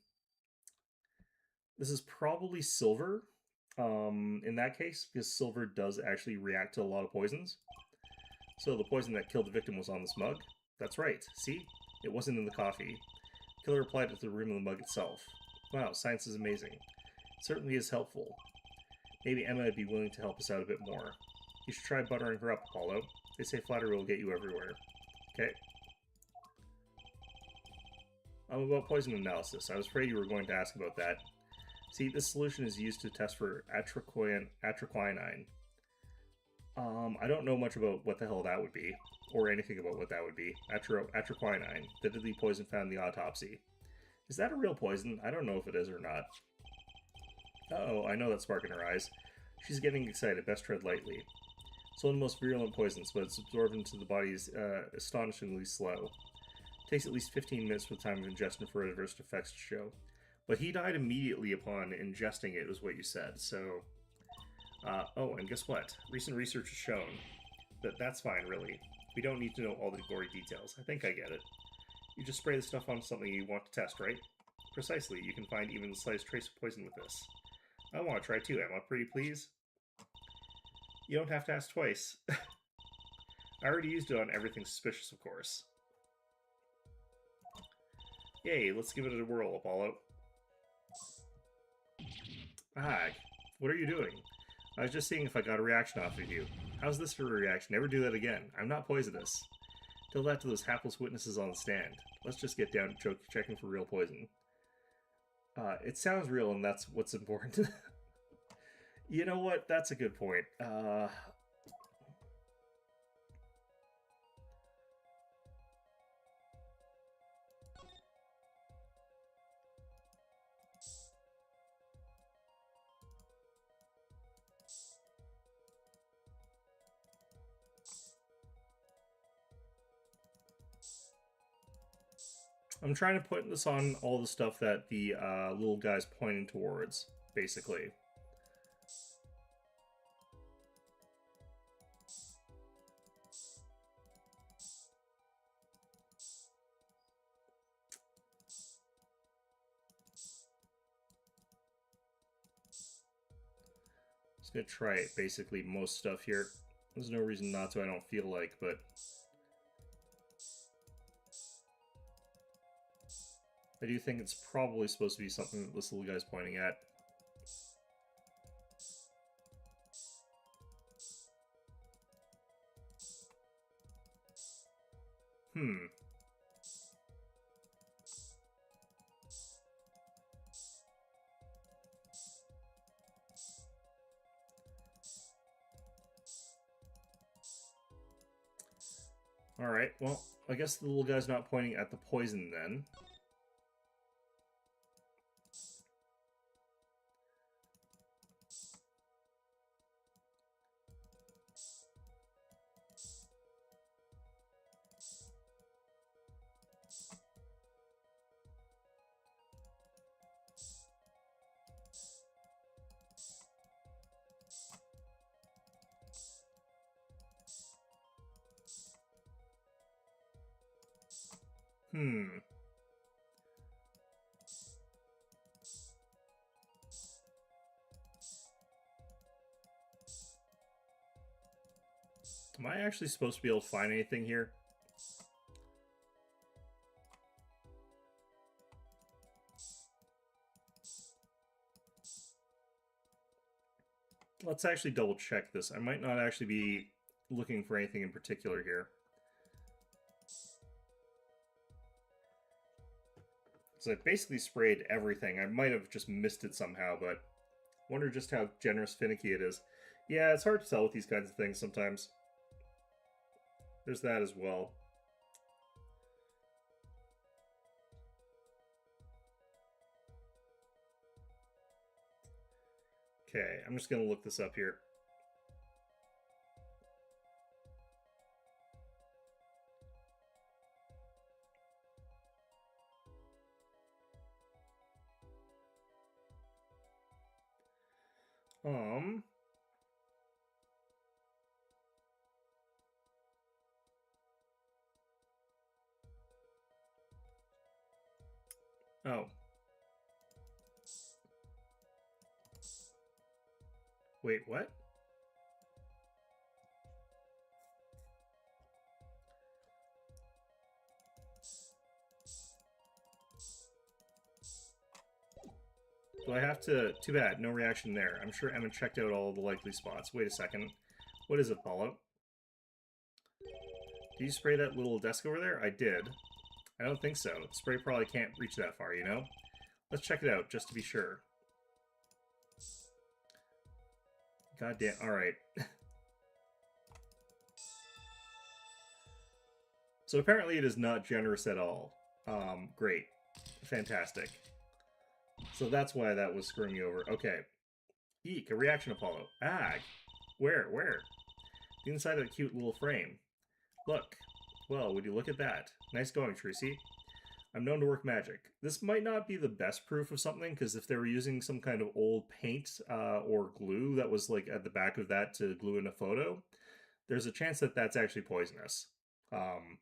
This is probably silver, in that case, because silver does actually react to a lot of poisons. So the poison that killed the victim was on this mug? That's right. See? It wasn't in the coffee. The killer applied it to the rim of the mug itself. Wow, science is amazing. It certainly is helpful. Maybe Emma would be willing to help us out a bit more. You should try buttering her up, Apollo. They say flattery will get you everywhere. Okay. About poison analysis. I was afraid you were going to ask about that. See, this solution is used to test for atroquinine. I don't know much about what the hell that would be, or anything about what that would be. Atroquinine, the deadly poison found in the autopsy. Is that a real poison? I don't know if it is or not. Uh-oh, I know that spark in her eyes. She's getting excited. Best tread lightly. It's one of the most virulent poisons, but its absorption into the body is astonishingly slow. It takes at least 15 minutes from the time of ingestion for adverse effects to show. But he died immediately upon ingesting it, was what you said. So, oh, and guess what? Recent research has shown that that's fine, really. We don't need to know all the gory details. I think I get it. You just spray the stuff on something you want to test, right? Precisely. You can find even the slightest trace of poison with this. I want to try too, Emma. Pretty please? You don't have to ask twice. I already used it on everything suspicious, of course. Yay, let's give it a whirl, Apollo. Ah, what are you doing? I was just seeing if I got a reaction off of you. How's this for a reaction? Never do that again. I'm not poisonous. Tell that to those hapless witnesses on the stand. Let's just get down to checking for real poison. It sounds real, and that's what's important. You know what? That's a good point. I'm trying to put this on all the stuff that the little guy's pointing towards, basically. Just gonna try it, basically, most stuff here. There's no reason not to, I don't feel like, but... I do think it's probably supposed to be something that this little guy's pointing at. Alright, well, I guess the little guy's not pointing at the poison then. Am I actually supposed to be able to find anything here? Let's actually double check this. I might not actually be looking for anything in particular here. So I basically sprayed everything. I might have just missed it somehow, but wonder just how generous finicky it is. Yeah, it's hard to tell with these kinds of things sometimes. There's that as well. Okay, I'm just going to look this up here. Oh. Wait, what? Do I have to... Too bad, no reaction there. I'm sure Emma checked out all the likely spots. Wait a second. What is it, Apollo? Did you spray that little desk over there? I did. I don't think so. The spray probably can't reach that far, you know? Let's check it out, just to be sure. God damn. Alright. So apparently it is not generous at all. Great. Fantastic. So that's why that was screwing me over. Okay. Eek, a reaction, Apollo. Ag. Where? The inside of that cute little frame. Look. Well, would you look at that? Nice going, Trucy. I'm known to work magic. This might not be the best proof of something, because if they were using some kind of old paint or glue that was like at the back of that to glue in a photo, there's a chance that that's actually poisonous. Um,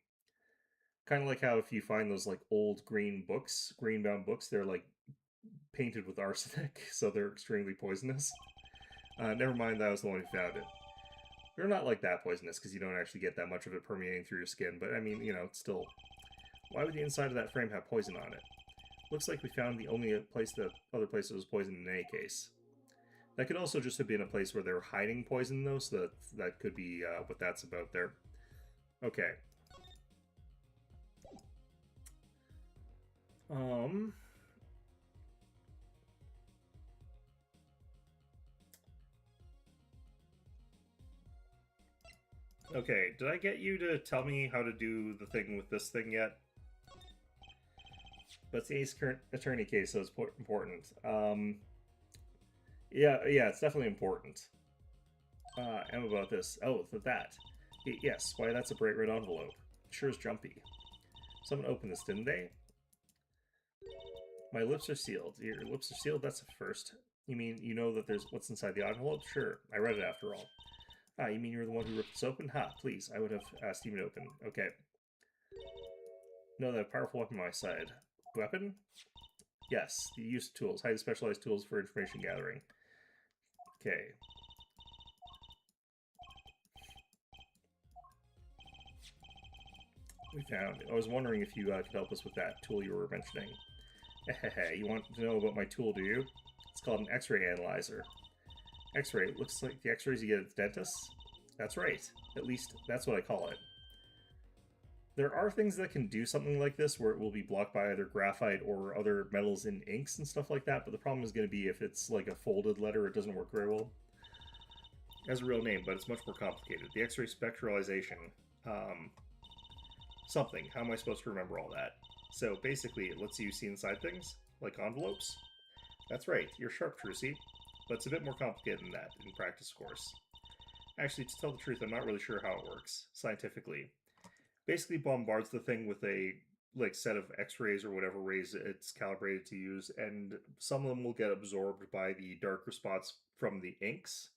Kind of like how if you find those like old green books, green bound books, they're like painted with arsenic, so they're extremely poisonous. Never mind, that was the one who found it. They're not like that poisonous because you don't actually get that much of it permeating through your skin, but I mean, it's still. Why would the inside of that frame have poison on it? Looks like we found the only place that other place that was poisoned in any case. That could also just have been a place where they were hiding poison, though, so that could be what that's about there. Okay. Okay, did I get you to tell me how to do the thing with this thing yet? But it's the Ace Attorney case, so it's important. Yeah, it's definitely important. And about this. Oh, that. Yes, why that's a bright red envelope. Sure is jumpy. Someone opened this, didn't they? My lips are sealed. Your lips are sealed? That's a first. You mean you know that there's what's inside the envelope? Sure, I read it after all. Ah, you mean you're the one who ripped this open? Ha, please, I would have asked you to open. Okay. No, that powerful weapon on my side. Weapon? Yes, the use of tools. Highly specialized tools for information gathering. Okay. We found it. I was wondering if you could help us with that tool you were mentioning. You want to know about my tool, do you? It's called an X-ray analyzer. X-ray? Looks like the X-rays you get at the dentist? That's right. At least, that's what I call it. There are things that can do something like this where it will be blocked by either graphite or other metals in inks and stuff like that, but the problem is going to be if it's like a folded letter, it doesn't work very well. It has a real name, but it's much more complicated. The X-ray spectralization. Something. How am I supposed to remember all that? So basically, it lets you see inside things, like envelopes. That's right, you're sharp, Trucy. But it's a bit more complicated than that, in practice, of course. Actually, to tell the truth, I'm not really sure how it works, scientifically. Basically bombards the thing with a set of x-rays or whatever rays it's calibrated to use, and some of them will get absorbed by the darker spots from the inks.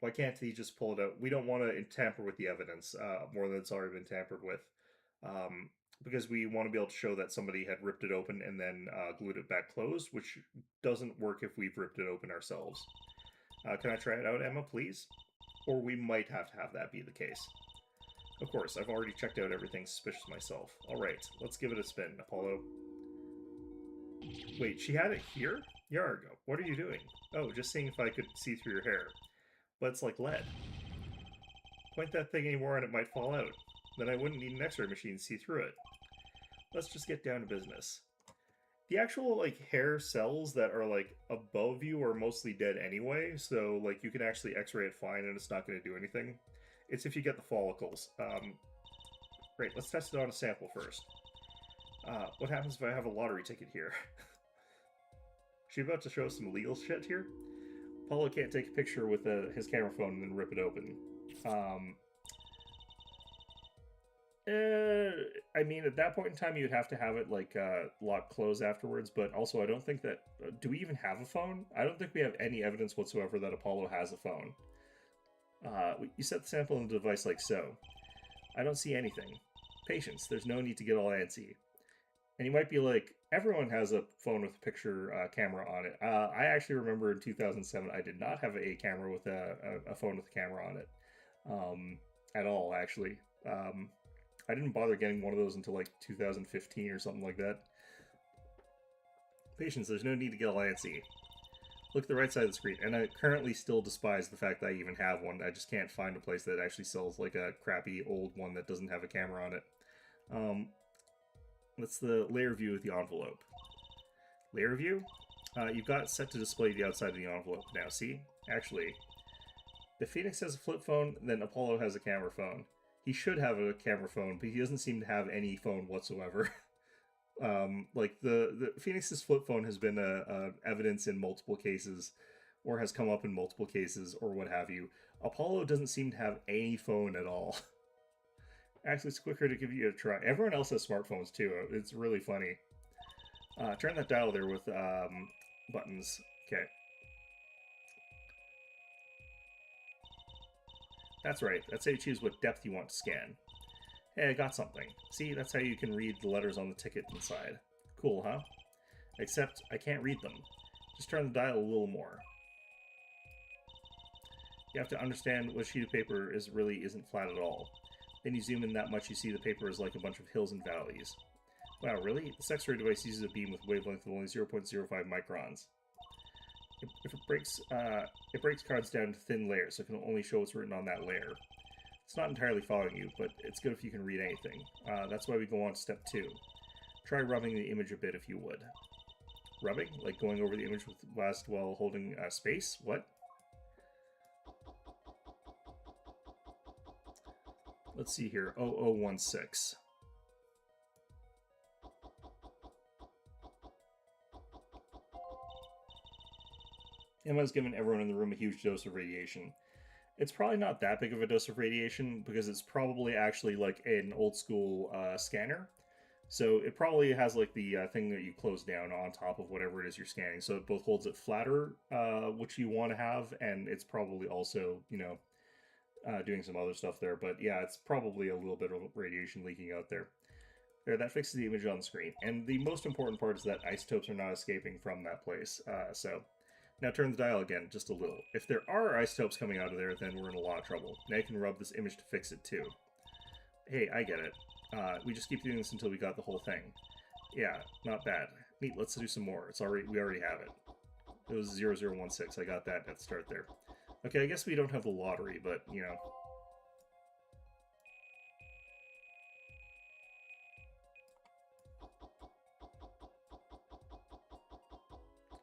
Why can't he just pull it out? We don't want to tamper with the evidence more than it's already been tampered with, because we want to be able to show that somebody had ripped it open and then glued it back closed, which doesn't work if we've ripped it open ourselves. Can I try it out, Emma, please? Or we might have to have that be the case. Of course, I've already checked out everything suspicious myself. Alright, let's give it a spin, Apollo. Wait, she had it here? Yargo, what are you doing? Oh, just seeing if I could see through your hair. But it's like lead. Point that thing anymore and it might fall out. Then I wouldn't need an x-ray machine to see through it. Let's just get down to business. The actual, hair cells that are, above you are mostly dead anyway, so, you can actually x-ray it fine and it's not going to do anything. It's if you get the follicles. Great, let's test it on a sample first. What happens if I have a lottery ticket here? She about to show us some legal shit here? Apollo can't take a picture with his camera phone and then rip it open. I mean, at that point in time, you'd have to have it, locked closed afterwards, but also I don't think that... do we even have a phone? I don't think we have any evidence whatsoever that Apollo has a phone. You set the sample in the device like so. I don't see anything. Patience, there's no need to get all antsy. And you might be like, everyone has a phone with a picture camera on it. I actually remember in 2007, I did not have a camera with a phone with a camera on it. At all, actually. I didn't bother getting one of those until 2015 or something like that. Patience, there's no need to get all antsy. Look at the right side of the screen, and I currently still despise the fact that I even have one. I just can't find a place that actually sells a crappy old one that doesn't have a camera on it. That's the layer view with the envelope. Layer view? You've got it set to display the outside of the envelope now, see? Actually, if Phoenix has a flip phone, then Apollo has a camera phone. He should have a camera phone, but he doesn't seem to have any phone whatsoever. The Phoenix's flip phone has been evidence in multiple cases, or has come up in multiple cases, or what have you, Apollo doesn't seem to have any phone at all. Actually, it's quicker to give you a try. Everyone else has smartphones too. It's really funny. Turn that dial there with buttons. Okay. That's right. That's how you choose what depth you want to scan. Hey, I got something. See, that's how you can read the letters on the ticket inside. Cool, huh? Except I can't read them. Just turn the dial a little more. You have to understand what a sheet of paper really isn't flat at all. Then you zoom in that much, you see the paper is like a bunch of hills and valleys. Wow, really? This X-ray device uses a beam with a wavelength of only 0.05 microns. If it breaks cards down into thin layers, so it can only show what's written on that layer. It's not entirely following you, but it's good if you can read anything. That's why we go on to step 2. Try rubbing the image a bit if you would. Rubbing? Like going over the image with last while holding space? What? Let's see here. 0016. Emma's given everyone in the room a huge dose of radiation. It's probably not that big of a dose of radiation because it's probably actually like an old school scanner. So it probably has like the thing that you close down on top of whatever it is you're scanning. So it both holds it flatter, which you want to have, and it's probably also, doing some other stuff there. But yeah, it's probably a little bit of radiation leaking out there. There, that fixes the image on the screen. And the most important part is that isotopes are not escaping from that place. So now turn the dial again, just a little. If there are isotopes coming out of there, then we're in a lot of trouble. Now you can rub this image to fix it too. Hey, I get it. We just keep doing this until we got the whole thing. Yeah, not bad. Neat, let's do some more. We already have it. It was 0016. I got that at the start there. Okay, I guess we don't have the lottery, but,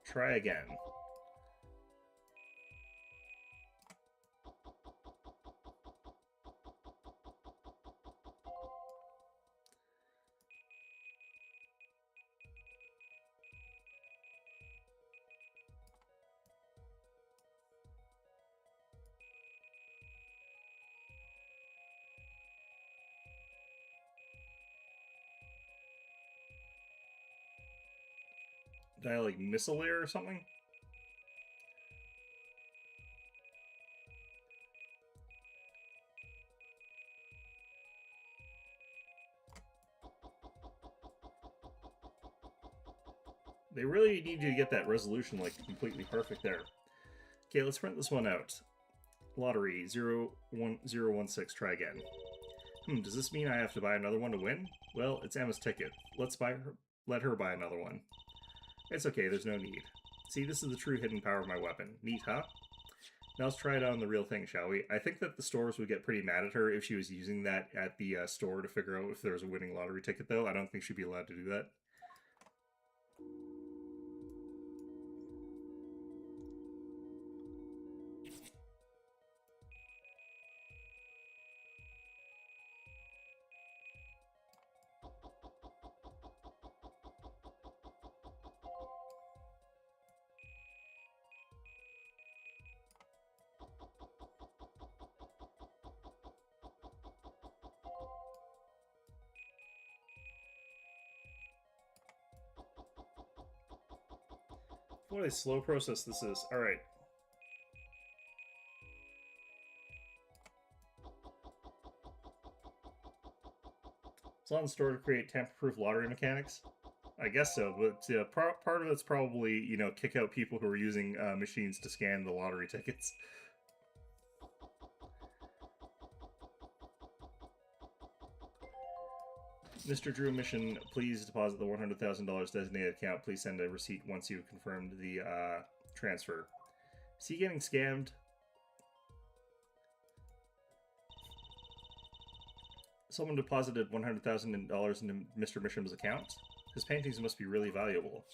Try again. Did I, like, miss a layer or something? They really need you to get that resolution, like, completely perfect there. Okay, let's print this one out. Lottery 01016, try again. Does this mean I have to buy another one to win? Well, it's Emma's ticket. Let her buy another one. It's okay, there's no need. See, this is the true hidden power of my weapon. Neat, huh? Now let's try it on the real thing, shall we? I think that the stores would get pretty mad at her if she was using that at the store to figure out if there was a winning lottery ticket, though. I don't think she'd be allowed to do that. What a slow process this is. Alright. It's on the store to create tamper-proof lottery mechanics. I guess so, but part of it's probably, kick out people who are using machines to scan the lottery tickets. Mr. Drew Mission, please deposit the $100,000 designated account. Please send a receipt once you've confirmed the transfer. Is he getting scammed? Someone deposited $100,000 into Mr. Misham's account. His paintings must be really valuable.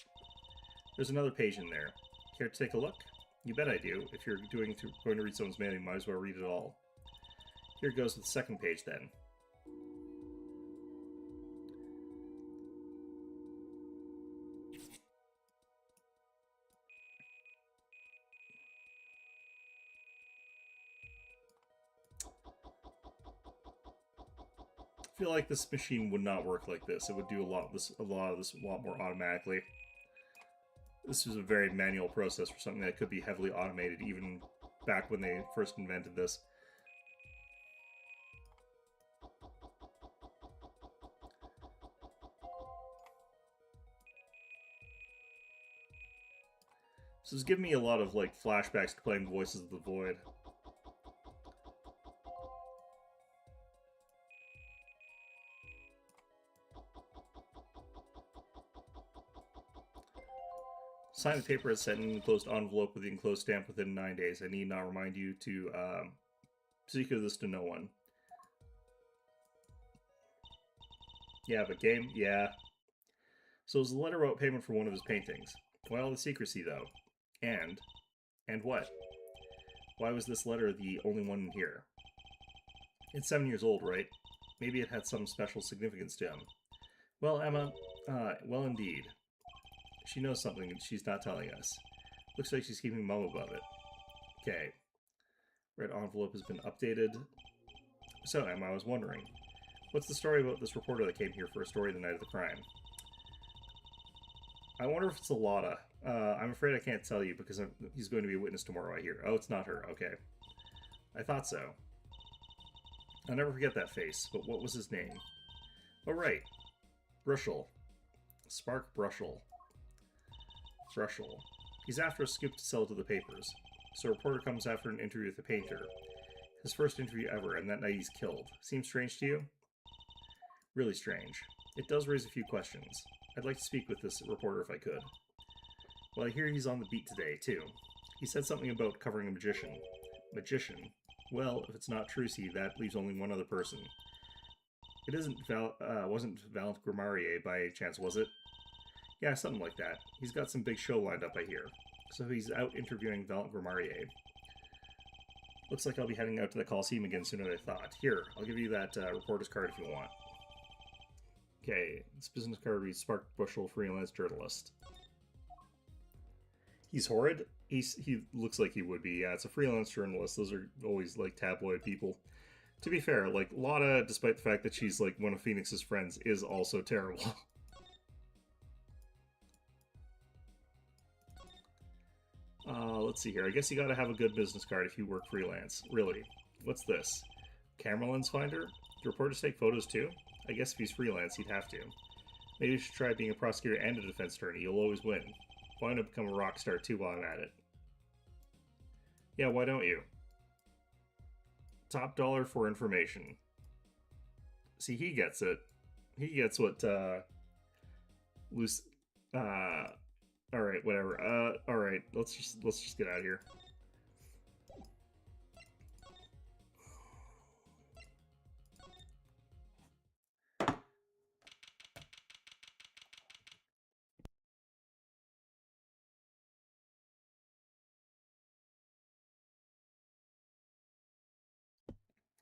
There's another page in there. Care to take a look? You bet I do. If you're going to read someone's mail, you might as well read it all. Here goes with the second page then. feel like this machine would not work like this. It would do a lot of this a lot more automatically. This was a very manual process for something that could be heavily automated even back when they first invented this. This is giving me a lot of like flashbacks to playing Voices of the Void. Sign the paper as sent in an enclosed envelope with the enclosed stamp within 9 days. I need not remind you to secret this to no one. Yeah, but game? Yeah. So it was the letter about payment for one of his paintings. Why all the secrecy, though? And what? Why was this letter the only one in here? It's 7 years old, right? Maybe it had some special significance to him. Well, Emma, well indeed. She knows something that she's not telling us. Looks like she's keeping mum above it. Okay. Red envelope has been updated. So, Emma, I was wondering, what's the story about this reporter that came here for a story the night of the crime? I wonder if it's a Lotta. I'm afraid I can't tell you because he's going to be a witness tomorrow, I hear. Oh, it's not her. Okay. I thought so. I'll never forget that face, but what was his name? Oh, right. Brushel. Spark Brushel. Brushel. He's after a scoop to sell to the papers. So a reporter comes after an interview with a painter. His first interview ever, and that night he's killed. Seems strange to you? Really strange. It does raise a few questions. I'd like to speak with this reporter if I could. Well, I hear he's on the beat today, too. He said something about covering a magician. Magician? Well, if it's not Trucy, that leaves only one other person. It wasn't Valant Grimarier by chance, was it? Yeah, something like that. He's got some big show lined up, I hear. So he's out interviewing Valant Grimarier. Looks like I'll be heading out to the Coliseum again sooner than I thought. Here, I'll give you that reporter's card if you want. Okay, this business card reads Spark Bushel, freelance journalist. He's horrid? He looks like he would be. Yeah, it's a freelance journalist. Those are always, like, tabloid people. To be fair, like, Lotta, despite the fact that she's, like, one of Phoenix's friends, is also terrible. Let's see here. I guess you gotta have a good business card if you work freelance. Really. What's this? Camera lens finder? Do reporters take photos too? I guess if he's freelance, he'd have to. Maybe you should try being a prosecutor and a defense attorney. You'll always win. Why not become a rock star too while I'm at it? Yeah, why don't you? Top dollar for information. See, he gets it. He gets what, alright, whatever. Alright, let's just get out of here.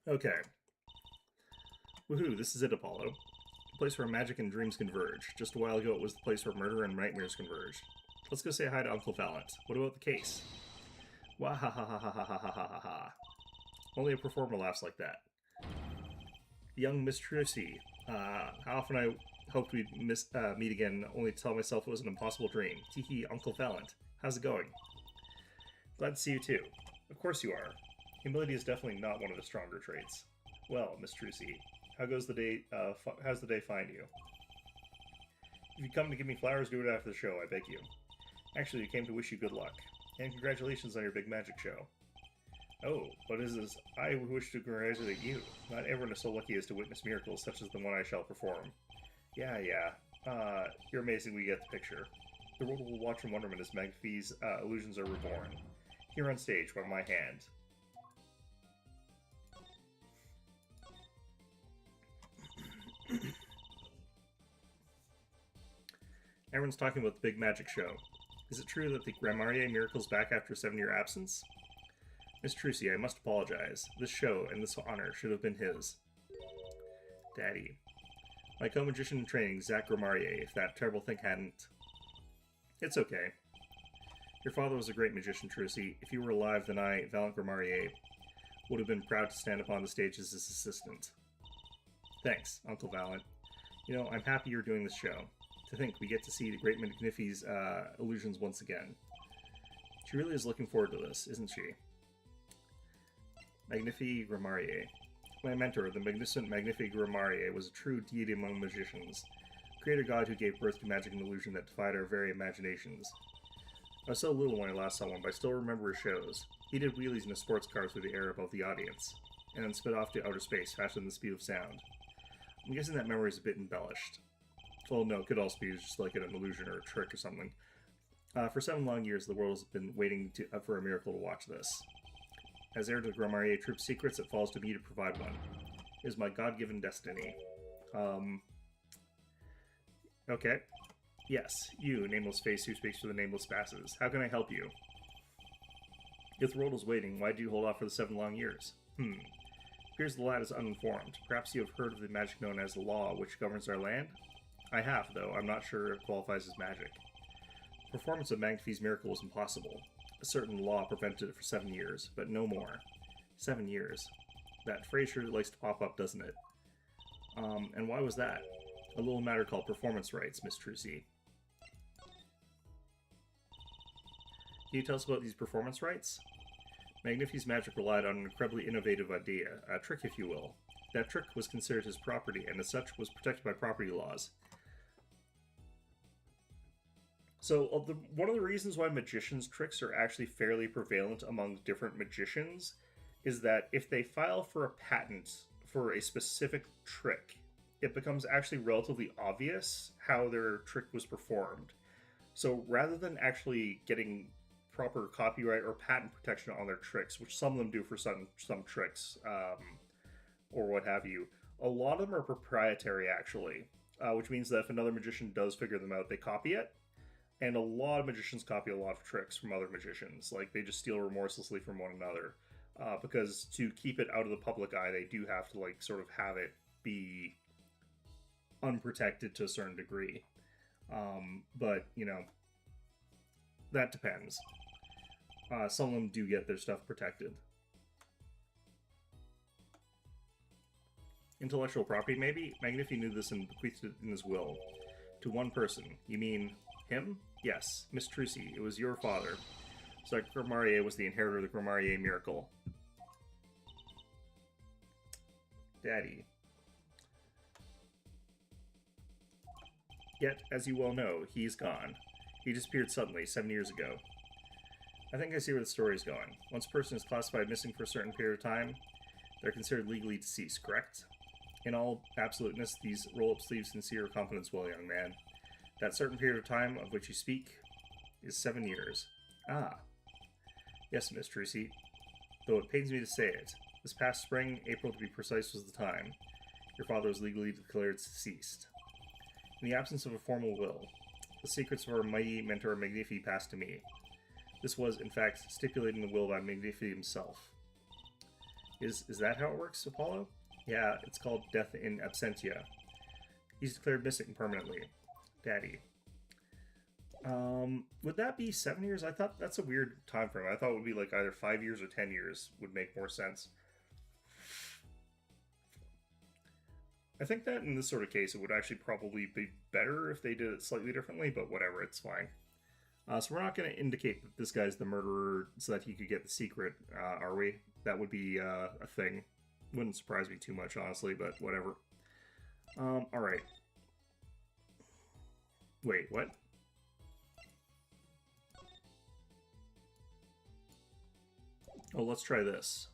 Okay. Woohoo, this is it, Apollo. The place where magic and dreams converge. Just a while ago it was the place where murder and nightmares converge. Let's go say hi to Uncle Valant. What about the case? Wah ha ha ha ha ha ha ha ha ha. Only a performer laughs like that. Young Miss Trucy. How often I hoped we'd meet again, only to tell myself it was an impossible dream. Teehee, Uncle Valant. How's it going? Glad to see you too. Of course you are. Humility is definitely not one of the stronger traits. Well, Miss Trucy, how's the day find you? If you come to give me flowers, do it after the show, I beg you. Actually, we came to wish you good luck. And congratulations on your big magic show. Oh, but I wish to congratulate you. Not everyone is so lucky as to witness miracles such as the one I shall perform. Yeah. You're amazing, we get the picture. The world will watch in wonderment as Magfie's illusions are reborn. Here on stage, by my hand. Everyone's talking about the big magic show. Is it true that the Grimarier miracle's back after a 7-year absence? Miss Trucy, I must apologize. This show and this honor should have been his. Daddy. My co-magician in training, Zach Grimarier, if that terrible thing hadn't... It's okay. Your father was a great magician, Trucy. If you were alive, then I, Valant Grimarier, would have been proud to stand upon the stage as his assistant. Thanks, Uncle Valent. You know, I'm happy you're doing this show. To think we get to see the great Magnifi's illusions once again. She really is looking forward to this, isn't she? Magnifi Grammarier. My mentor, the magnificent Magnifi Grammarier, was a true deity among magicians. A creator god who gave birth to magic and illusion that defied our very imaginations. I was so little when I last saw one, but I still remember his shows. He did wheelies in a sports car through the air above the audience, and then sped off to outer space faster than the speed of sound. I'm guessing that memory is a bit embellished. Well, no, it could also be just like an illusion or a trick or something. For 7 long years, the world has been waiting for a miracle to watch this. As heir to the Grammarier Troop's secrets, it falls to me to provide one. It is my god-given destiny. Okay. Yes, you, nameless face who speaks for the nameless masses. How can I help you? If the world is waiting, why do you hold off for the 7 long years? Appears the lad is uninformed. Perhaps you have heard of the magic known as the law, which governs our land? I have, though. I'm not sure it qualifies as magic. Performance of Magnifi's miracle was impossible. A certain law prevented it for 7 years, but no more. 7 years. That phrase sure likes to pop up, doesn't it? And why was that? A little matter called performance rights, Miss Trucy. Can you tell us about these performance rights? Magnifi's magic relied on an incredibly innovative idea, a trick if you will. That trick was considered his property, and as such was protected by property laws. So, one of the reasons why magicians' tricks are actually fairly prevalent among different magicians is that if they file for a patent for a specific trick, it becomes actually relatively obvious how their trick was performed. So, rather than actually getting proper copyright or patent protection on their tricks, which some of them do for some tricks, or what have you, a lot of them are proprietary, actually, which means that if another magician does figure them out, they copy it. And a lot of magicians copy a lot of tricks from other magicians. Like, they just steal remorselessly from one another. Because to keep it out of the public eye, they do have to, like, sort of have it be unprotected to a certain degree. But, you know, that depends. Some of them do get their stuff protected. Intellectual property, maybe? Magnifi knew this and bequeathed it in his will. To one person. You mean him? Yes, Miss Trucy, it was your father. So that Grammarier was the inheritor of the Grammarier miracle. Daddy. Yet, as you well know, he's gone. He disappeared suddenly, 7 years ago. I think I see where the story is going. Once a person is classified missing for a certain period of time, they're considered legally deceased, correct? In all absoluteness, these roll-up-sleeves sincere confidence will, young man. That certain period of time of which you speak is 7 years. Ah. Yes, Miss Trucy. Though it pains me to say it. This past spring, April to be precise, was the time. Your father was legally declared deceased. In the absence of a formal will, the secrets of our mighty mentor Magnifi passed to me. This was, in fact, stipulated in the will by Magnifi himself. Is that how it works, Apollo? Yeah, it's called death in absentia. He's declared missing permanently. Daddy. Would that be 7 years? I thought that's a weird time frame. I thought it would be like either 5 years or 10 years would make more sense. I think that in this sort of case, it would actually probably be better if they did it slightly differently, but whatever, it's fine. So we're not going to indicate that this guy's the murderer so that he could get the secret, are we? That would be a thing. Wouldn't surprise me too much, honestly, but whatever. Alright. Wait, what? Oh, let's try this.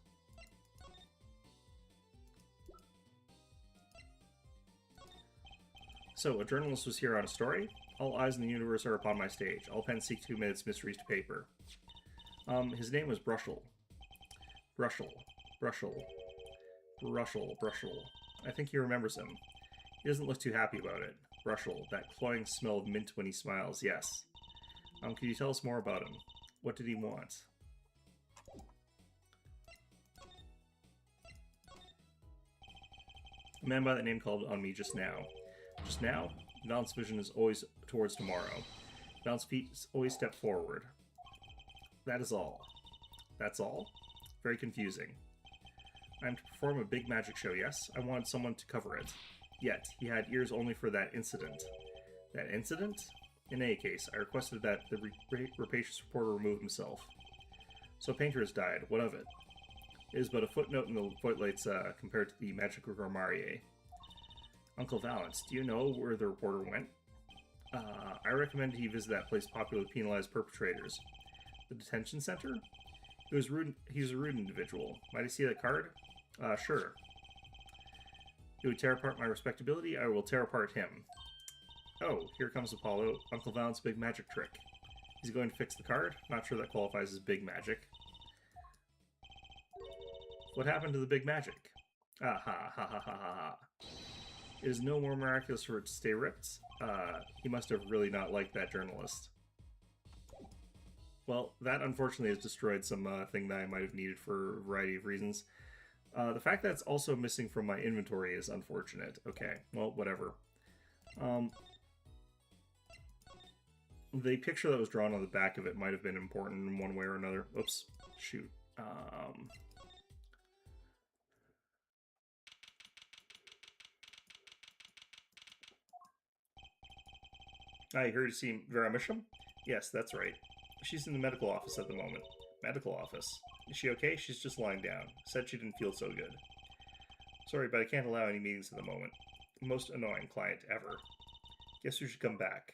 So, a journalist was here on a story? All eyes in the universe are upon my stage. All pens seek to commit its mysteries to paper. His name was Brushel. Brushel. I think he remembers him. He doesn't look too happy about it. Brushel, that cloying smell of mint when he smiles, yes. Can you tell us more about him? What did he want? A man by that name called on me just now. Just now? Valent's vision is always towards tomorrow. Valent's feet always step forward. That is all. That's all? Very confusing. I'm to perform a big magic show, yes? I wanted someone to cover it. Yet, he had ears only for that incident. That incident? In any case, I requested that the rapacious reporter remove himself. So Painter has died. What of it? It is but a footnote in the footlights compared to the magic of Marmarie. Uncle Valence, do you know where the reporter went? I recommend he visit that place popular to penalize perpetrators. The detention center? He's a rude individual. Might I see that card? Sure. He would tear apart my respectability, I will tear apart him. Oh, here comes Apollo, Uncle Valence's big magic trick. He's going to fix the card? Not sure that qualifies as big magic. What happened to the big magic? Ah ha ha ha ha ha. It is no more miraculous for it to stay ripped. He must have really not liked that journalist. Well, that unfortunately has destroyed some thing that I might have needed for a variety of reasons. The fact that it's also missing from my inventory is unfortunate. Okay, well, whatever. The picture that was drawn on the back of it might have been important in one way or another. Oops, shoot. I heard you see Vera Misham? Yes, that's right. She's in the medical office at the moment. Medical office? Is she okay? She's just lying down. Said she didn't feel so good. Sorry, but I can't allow any meetings at the moment. Most annoying client ever. Guess you should come back.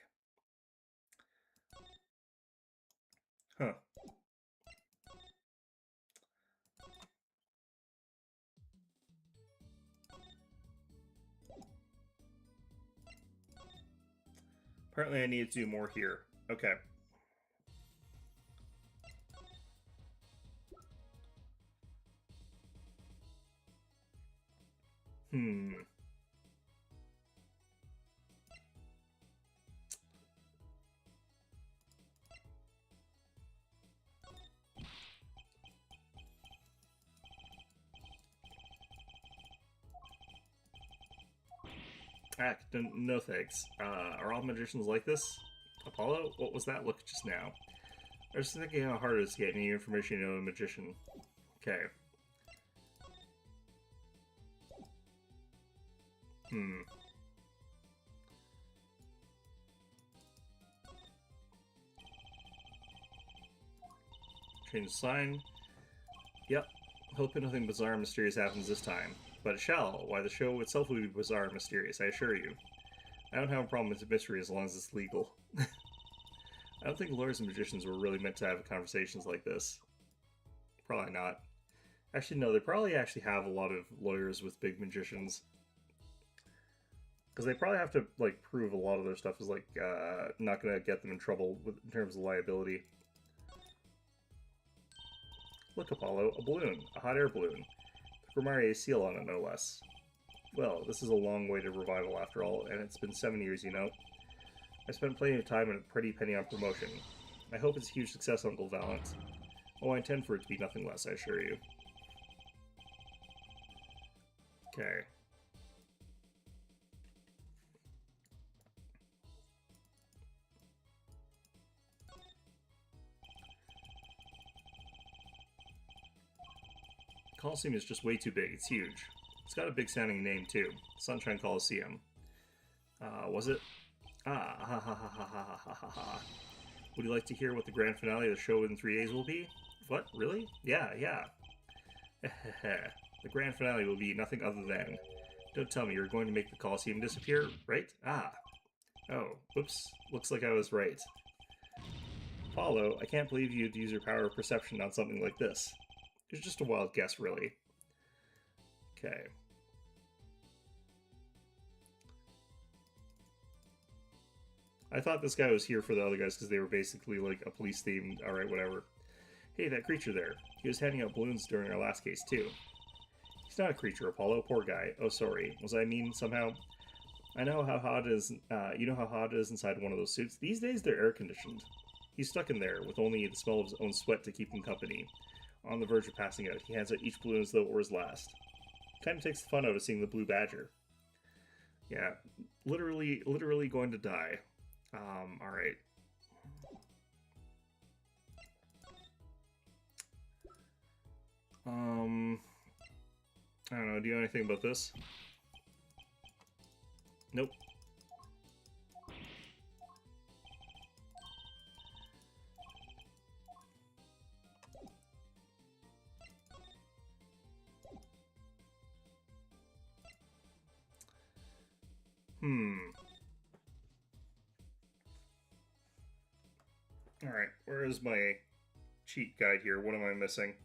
Huh. Apparently I need to do more here. Okay. No thanks. Are all magicians like this? Apollo? What was that look just now? I was thinking how hard it is to get any information you know a magician. Okay. Change the sign. Yep. Hoping nothing bizarre and mysterious happens this time. But it shall. Why, the show itself will be bizarre and mysterious, I assure you. I don't have a problem with mystery as long as it's legal. I don't think lawyers and magicians were really meant to have conversations like this. Probably not. Actually, no, they probably actually have a lot of lawyers with big magicians. Because they probably have to, like, prove a lot of their stuff is, like, not going to get them in trouble in terms of liability. Look, Apollo, a balloon. A hot air balloon. The Gramarye seal on it, no less. Well, this is a long way to revival after all, and it's been 7 years, you know. I spent plenty of time and a pretty penny on promotion. I hope it's a huge success, Uncle Valence. Oh, I intend for it to be nothing less, I assure you. Okay. Coliseum is just way too big. It's huge. It's got a big sounding name, too. Sunshine Coliseum. Was it? Ah, ha ha ha ha ha ha ha ha. Would you like to hear what the grand finale of the show in 3 days will be? What? Really? Yeah. The grand finale will be nothing other than... Don't tell me you're going to make the Coliseum disappear, right? Ah. Oh, whoops. Looks like I was right. Apollo, I can't believe you'd use your power of perception on something like this. It was just a wild guess, really. Okay. I thought this guy was here for the other guys because they were basically like a police themed, alright, whatever. Hey, that creature there. He was handing out balloons during our last case, too. He's not a creature, Apollo. Poor guy. Oh, sorry. Was I mean somehow? I know how hot it is. You know how hot it is inside one of those suits? These days, they're air-conditioned. He's stuck in there with only the smell of his own sweat to keep him company. On the verge of passing out, he hands out each balloon as though it were his last. Kind of takes the fun out of seeing the blue badger. Yeah, literally going to die. Alright. I don't know, do you know anything about this? Nope. Alright, where is my cheat guide here? What am I missing?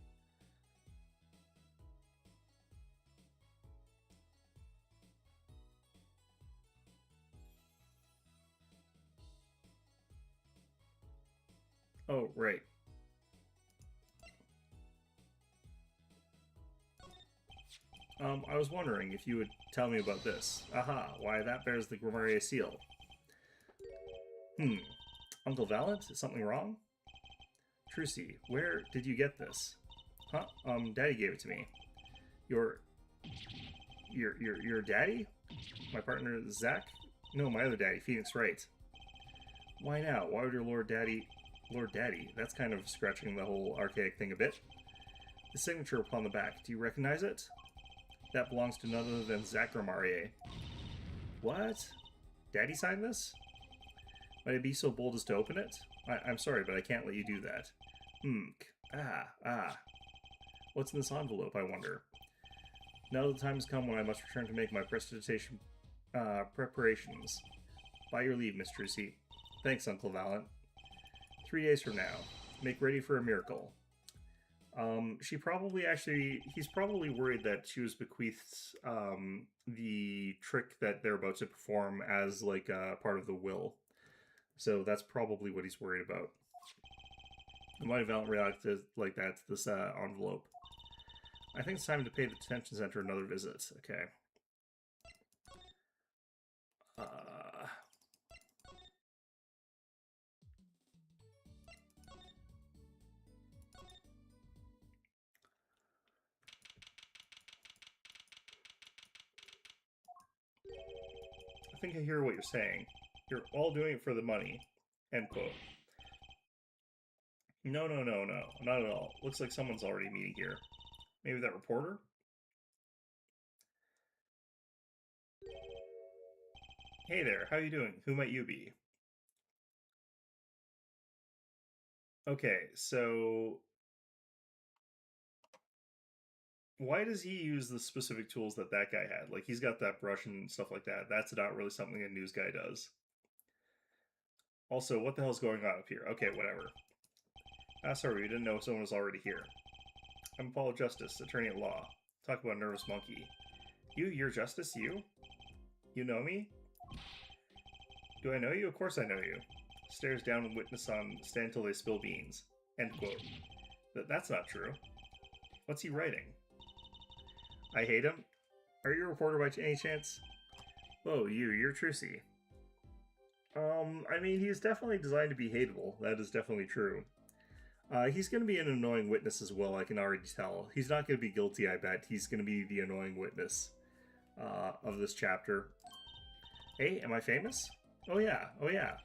Oh, right. I was wondering if you would tell me about this. Aha, why that bears the Grimoire seal. Uncle Valent, is something wrong? Trucy, where did you get this? Huh? Daddy gave it to me. Your daddy? My partner, Zach? No, my other daddy, Phoenix Wright. Why now? Why would your Lord Daddy... That's kind of scratching the whole archaic thing a bit. The signature upon the back, do you recognize it? That belongs to none other than Zach Grimoire. What? Daddy signed this? Might I be so bold as to open it? I'm sorry, but I can't let you do that. What's in this envelope, I wonder? Now the time has come when I must return to make my prestidigitation preparations. By your leave, Miss Trucy. Thanks, Uncle Valent. 3 days from now. Make ready for a miracle. He's probably worried that she was bequeathed the trick that they're about to perform as like part of the will. So that's probably what he's worried about. Why did Valent react like that to this envelope? I think it's time to pay the detention center another visit. Okay. I think I hear what you're saying. You're all doing it for the money. End quote. No, not at all. Looks like someone's already meeting here. Maybe that reporter? Hey there, how you doing? Who might you be? Okay, so why does he use the specific tools that that guy had? Like, he's got that brush and stuff like that. That's not really something a news guy does. Also, what the hell's going on up here? Okay, whatever. Sorry, we didn't know someone was already here. I'm Paul Justice, attorney at law. Talk about a nervous monkey. You're Justice, you? You know me? Do I know you? Of course I know you. Stares down and witness on stand till they spill beans. End quote. That's not true. What's he writing? I hate him. Are you a reporter by any chance? Whoa, you're Trucy. I mean, he's definitely designed to be hateable. That is definitely true. He's going to be an annoying witness as well, I can already tell. He's not going to be guilty, I bet. He's going to be the annoying witness of this chapter. Hey, am I famous? Oh yeah.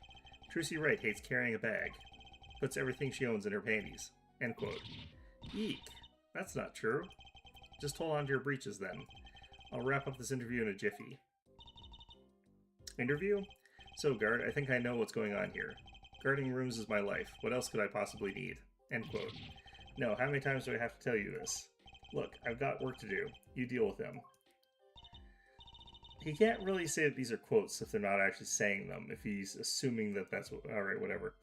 Trucy Wright hates carrying a bag. Puts everything she owns in her panties. End quote. Eek. That's not true. Just hold on to your breeches then. I'll wrap up this interview in a jiffy. Interview? So, guard, I think I know what's going on here. Guarding rooms is my life. What else could I possibly need? End quote. No, how many times do I have to tell you this? Look, I've got work to do. You deal with him. He can't really say that these are quotes if they're not actually saying them, if he's assuming that that's what... Alright, whatever.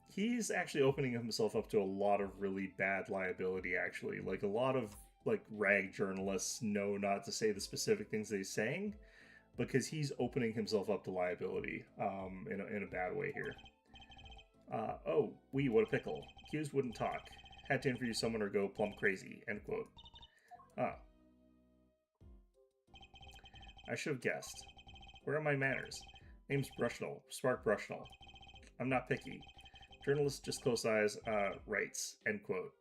He's actually opening himself up to a lot of really bad liability, actually. Like, a lot of, like, rag journalists know not to say the specific things that he's saying, because he's opening himself up to liability in a bad way here. Oh, what a pickle. Accused wouldn't talk. Had to interview someone or go plumb crazy. End quote. I should have guessed. Where are my manners? Name's Brushnell. Spark Brushnell. I'm not picky. Journalist just close eyes, writes. End quote.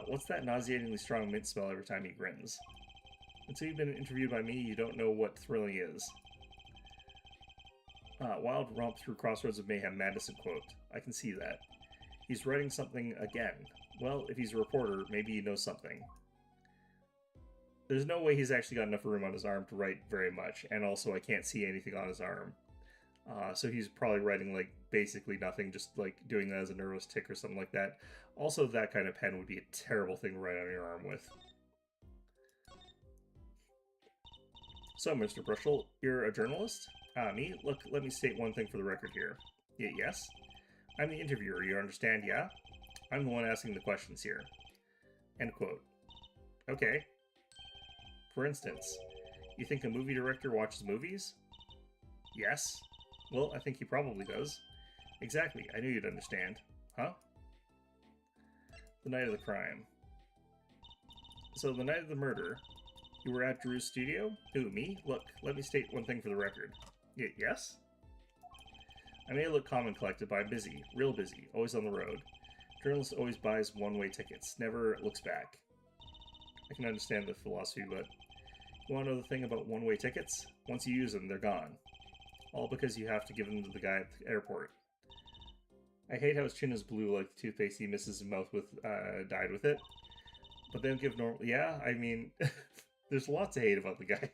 What's that nauseatingly strong mint smell every time he grins? Until you've been interviewed by me, you don't know what thrilling is. Wild romp through crossroads of mayhem, Madison quote. I can see that. He's writing something again. Well, if he's a reporter, maybe he knows something. There's no way he's actually got enough room on his arm to write very much, and also I can't see anything on his arm. So he's probably writing like basically nothing, just like doing that as a nervous tick or something like that. Also, that kind of pen would be a terrible thing to write on your arm with. So, Mr. Brushel, you're a journalist? Me? Look, let me state one thing for the record here. Yes? I'm the interviewer, you understand, yeah? I'm the one asking the questions here. End quote. Okay. For instance, you think a movie director watches movies? Yes. Well, I think he probably does. Exactly, I knew you'd understand. Huh? The night of the crime. So, the night of the murder, you were at Drew's studio? Who, me? Look, let me state one thing for the record. Yes? I may look calm and collected, but I'm busy. Real busy. Always on the road. Journalist always buys one-way tickets. Never looks back. I can understand the philosophy, but you want to know the thing about one-way tickets? Once you use them, they're gone. All because you have to give them to the guy at the airport. I hate how his chin is blue like the toothpaste he misses his mouth with, dyed with it. But they don't give normal... Yeah, I mean, there's lots of hate about the guy.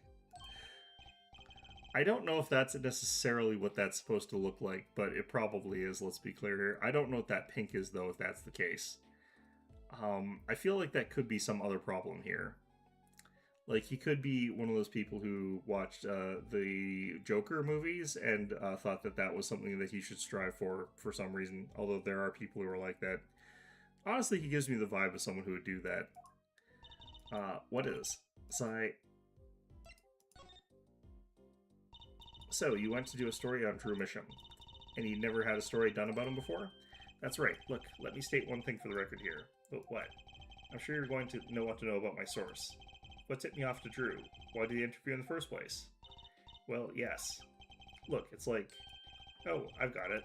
I don't know if that's necessarily what that's supposed to look like, but it probably is, let's be clear here. I don't know what that pink is, though, if that's the case. I feel like that could be some other problem here. Like, he could be one of those people who watched the Joker movies and thought that that was something that he should strive for some reason, although there are people who are like that. Honestly, he gives me the vibe of someone who would do that. What is? So, you went to do a story on Drew Misham, and you never had a story done about him before? That's right. Look, let me state one thing for the record here. But what? I'm sure you're going to want to know about my source. What tipped me off to Drew? Why did he interview in the first place? Well, yes. Look, it's like... Oh, I've got it.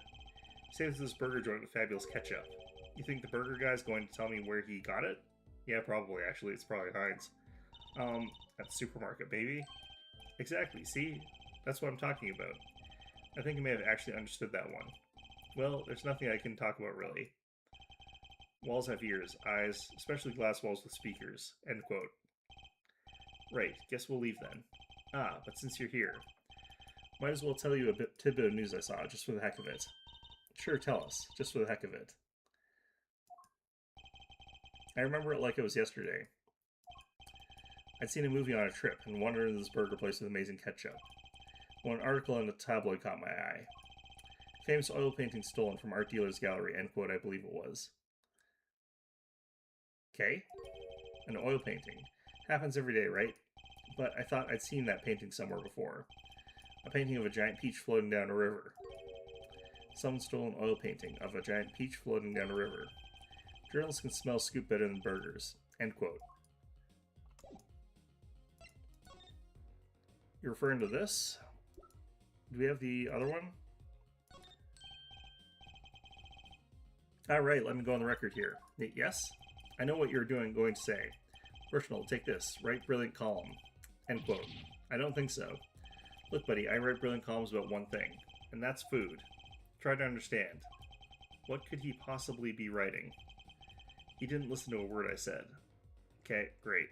Say there's this burger joint with fabulous ketchup. You think the burger guy's going to tell me where he got it? Yeah, probably, actually. It's probably Heinz. At the supermarket, baby. Exactly, see? That's what I'm talking about. I think I may have actually understood that one. Well, there's nothing I can talk about, really. Walls have ears, eyes, especially glass walls with speakers. End quote. Right, guess we'll leave then. Ah, but since you're here, might as well tell you a tidbit of news I saw, just for the heck of it. Sure, tell us, just for the heck of it. I remember it like it was yesterday. I'd seen a movie on a trip and wandered into this burger place with amazing ketchup. When an article in the tabloid caught my eye. Famous oil painting stolen from art dealer's gallery, end quote, I believe it was. Okay. An oil painting. Happens every day, right? But I thought I'd seen that painting somewhere before. A painting of a giant peach floating down a river. Someone stole an oil painting of a giant peach floating down a river. Journalists can smell scoop better than burgers. End quote. You're referring to this? Do we have the other one? Alright, let me go on the record here. Yes? I know what you're going to say. Personal, take this. Write brilliant column. End quote. I don't think so. Look, buddy, I write brilliant columns about one thing, and that's food. Try to understand. What could he possibly be writing? He didn't listen to a word I said. Okay, great.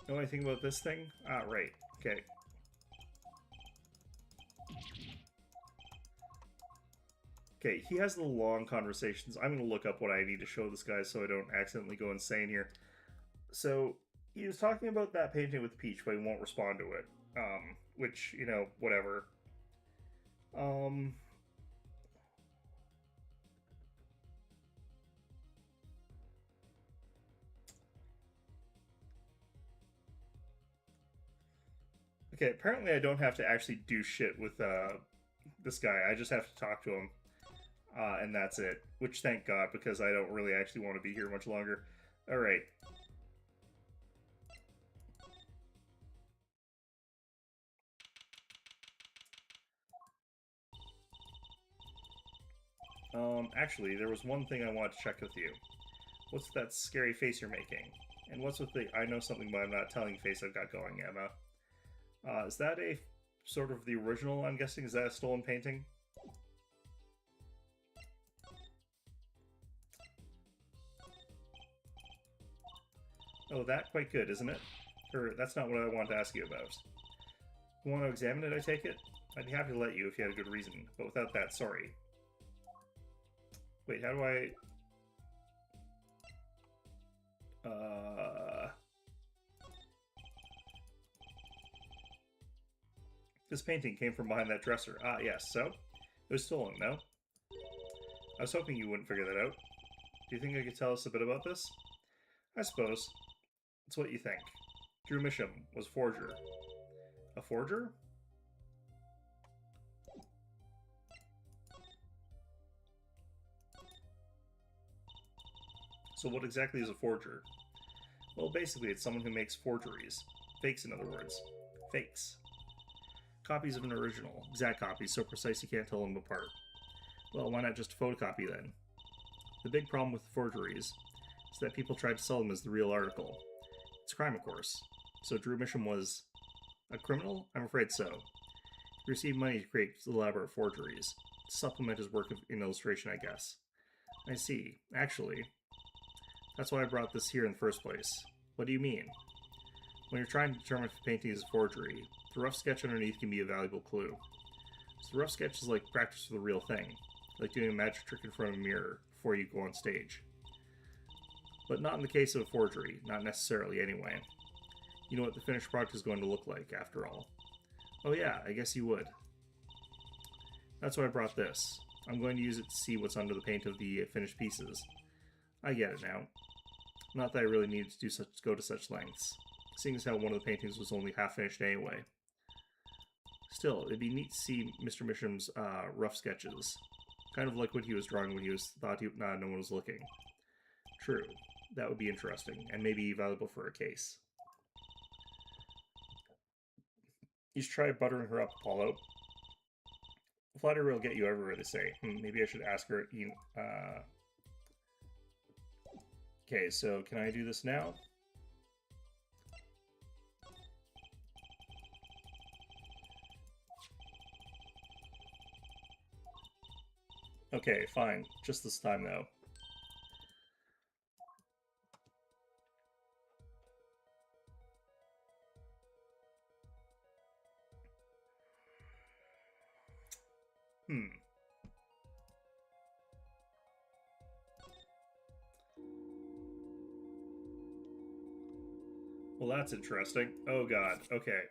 Know anything about this thing? Ah, right. Okay. Okay, he has the long conversations. I'm going to look up what I need to show this guy so I don't accidentally go insane here. So, he was talking about that painting with Peach, but he won't respond to it. Which, you know, whatever. Okay, apparently I don't have to actually do shit with, this guy. I just have to talk to him. And that's it. Which, thank God, because I don't really actually want to be here much longer. Alright. Actually, there was one thing I wanted to check with you. What's that scary face you're making? And what's with the I know something but I'm not telling face I've got going, Emma? Is that a sort of the original, I'm guessing? Is that a stolen painting? Oh, that quite good, isn't it? Or that's not what I wanted to ask you about. You want to examine it, I take it? I'd be happy to let you if you had a good reason, but without that, sorry. Wait, how do I... This painting came from behind that dresser. Ah, yes, so? It was stolen, no? I was hoping you wouldn't figure that out. Do you think I could tell us a bit about this? I suppose. It's what you think. Drew Misham was a forger. A forger? So what exactly is a forger? Well, basically it's someone who makes forgeries. Fakes, in other words. Fakes. Copies of an original. Exact copies, so precise you can't tell them apart. Well, why not just a photocopy then? The big problem with forgeries is that people tried to sell them as the real article. It's a crime, of course. So Drew Misham was a criminal? I'm afraid so. He received money to create elaborate forgeries, to supplement his work in illustration, I guess. I see. Actually, that's why I brought this here in the first place. What do you mean? When you're trying to determine if a painting is a forgery, the rough sketch underneath can be a valuable clue. So the rough sketch is like practice for the real thing, like doing a magic trick in front of a mirror before you go on stage. But not in the case of a forgery, not necessarily anyway. You know what the finished product is going to look like, after all. Oh yeah, I guess you would. That's why I brought this. I'm going to use it to see what's under the paint of the finished pieces. I get it now. Not that I really needed to go to such lengths, seeing as how one of the paintings was only half finished anyway. Still, it'd be neat to see Mr. Misham's rough sketches. Kind of like what he was drawing when he thought no one was looking. True, that would be interesting, and maybe valuable for a case. You should try buttering her up, Apollo. Flattery will get you everywhere, they say. Maybe I should ask her. Okay, so can I do this now? Okay, fine. Just this time, though. Well, that's interesting. Oh, God. Okay.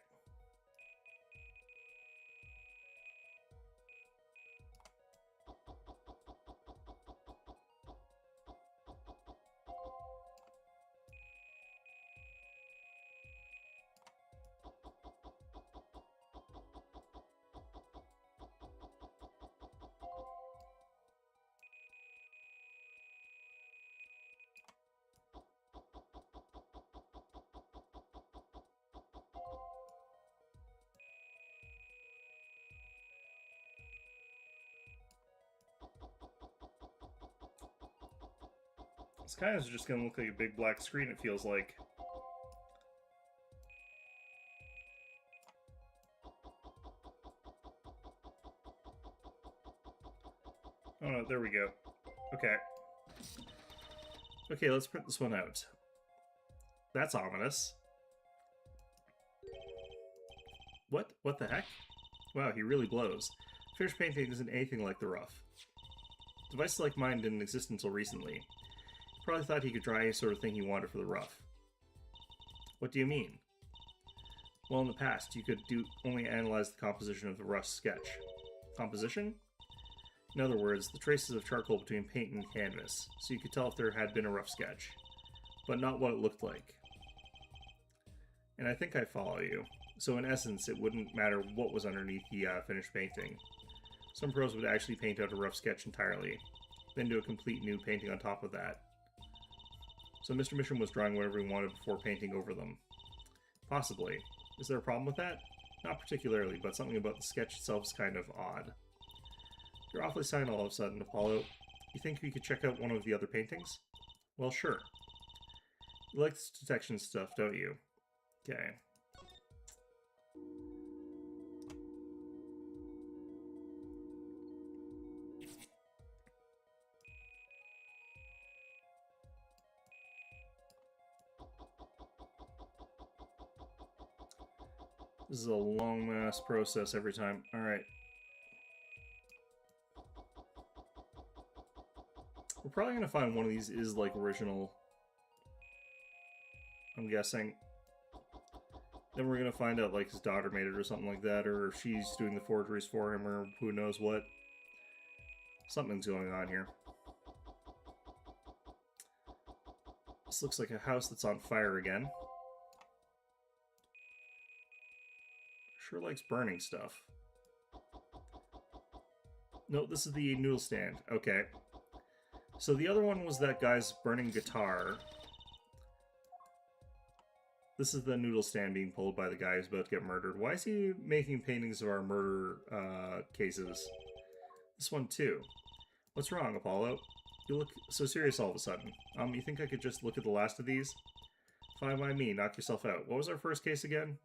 It's kind of just going to look like a big black screen, it feels like. Oh no, there we go. Okay. Okay, let's print this one out. That's ominous. What? What the heck? Wow, he really blows. Finished painting isn't anything like the rough. Devices like mine didn't exist until recently. He probably thought he could draw any sort of thing he wanted for the rough. What do you mean? Well, in the past, you could only analyze the composition of the rough sketch. Composition? In other words, the traces of charcoal between paint and canvas, so you could tell if there had been a rough sketch, but not what it looked like. And I think I follow you. So in essence, it wouldn't matter what was underneath the finished painting. Some pros would actually paint out a rough sketch entirely, then do a complete new painting on top of that. So Mr. Misham was drawing whatever he wanted before painting over them. Possibly. Is there a problem with that? Not particularly, but something about the sketch itself is kind of odd. You're awfully silent all of a sudden, Apollo. You think we could check out one of the other paintings? Well, sure. You like this detection stuff, don't you? Okay. This is a long ass process every time. Alright. We're probably gonna find one of these is like original. I'm guessing. Then we're gonna find out like his daughter made it or something like that, or she's doing the forgeries for him, or who knows what. Something's going on here. This looks like a house that's on fire again. Sure likes burning stuff. No, this is the noodle stand. Okay. So the other one was that guy's burning guitar. This is the noodle stand being pulled by the guy who's about to get murdered. Why is he making paintings of our murder cases? This one too. What's wrong, Apollo? You look so serious all of a sudden. You think I could just look at the last of these? Fine by me, knock yourself out. What was our first case again?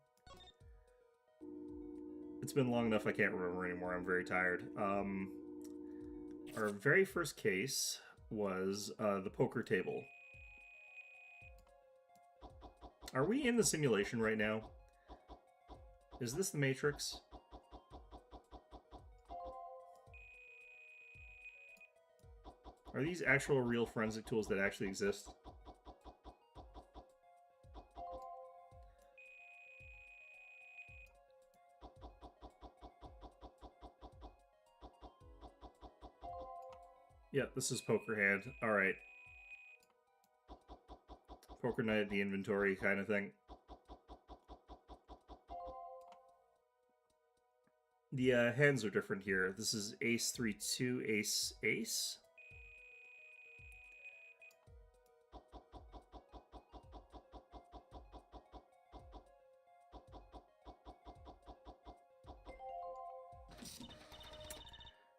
It's been long enough I can't remember anymore. I'm very tired. Our very first case was the poker table. Are we in the simulation right now? Is this the Matrix? Are these actual real forensic tools that actually exist? Yeah, this is poker hand. Alright. Poker night at the inventory kind of thing. The hands are different here. This is ace 3-2, ace ace.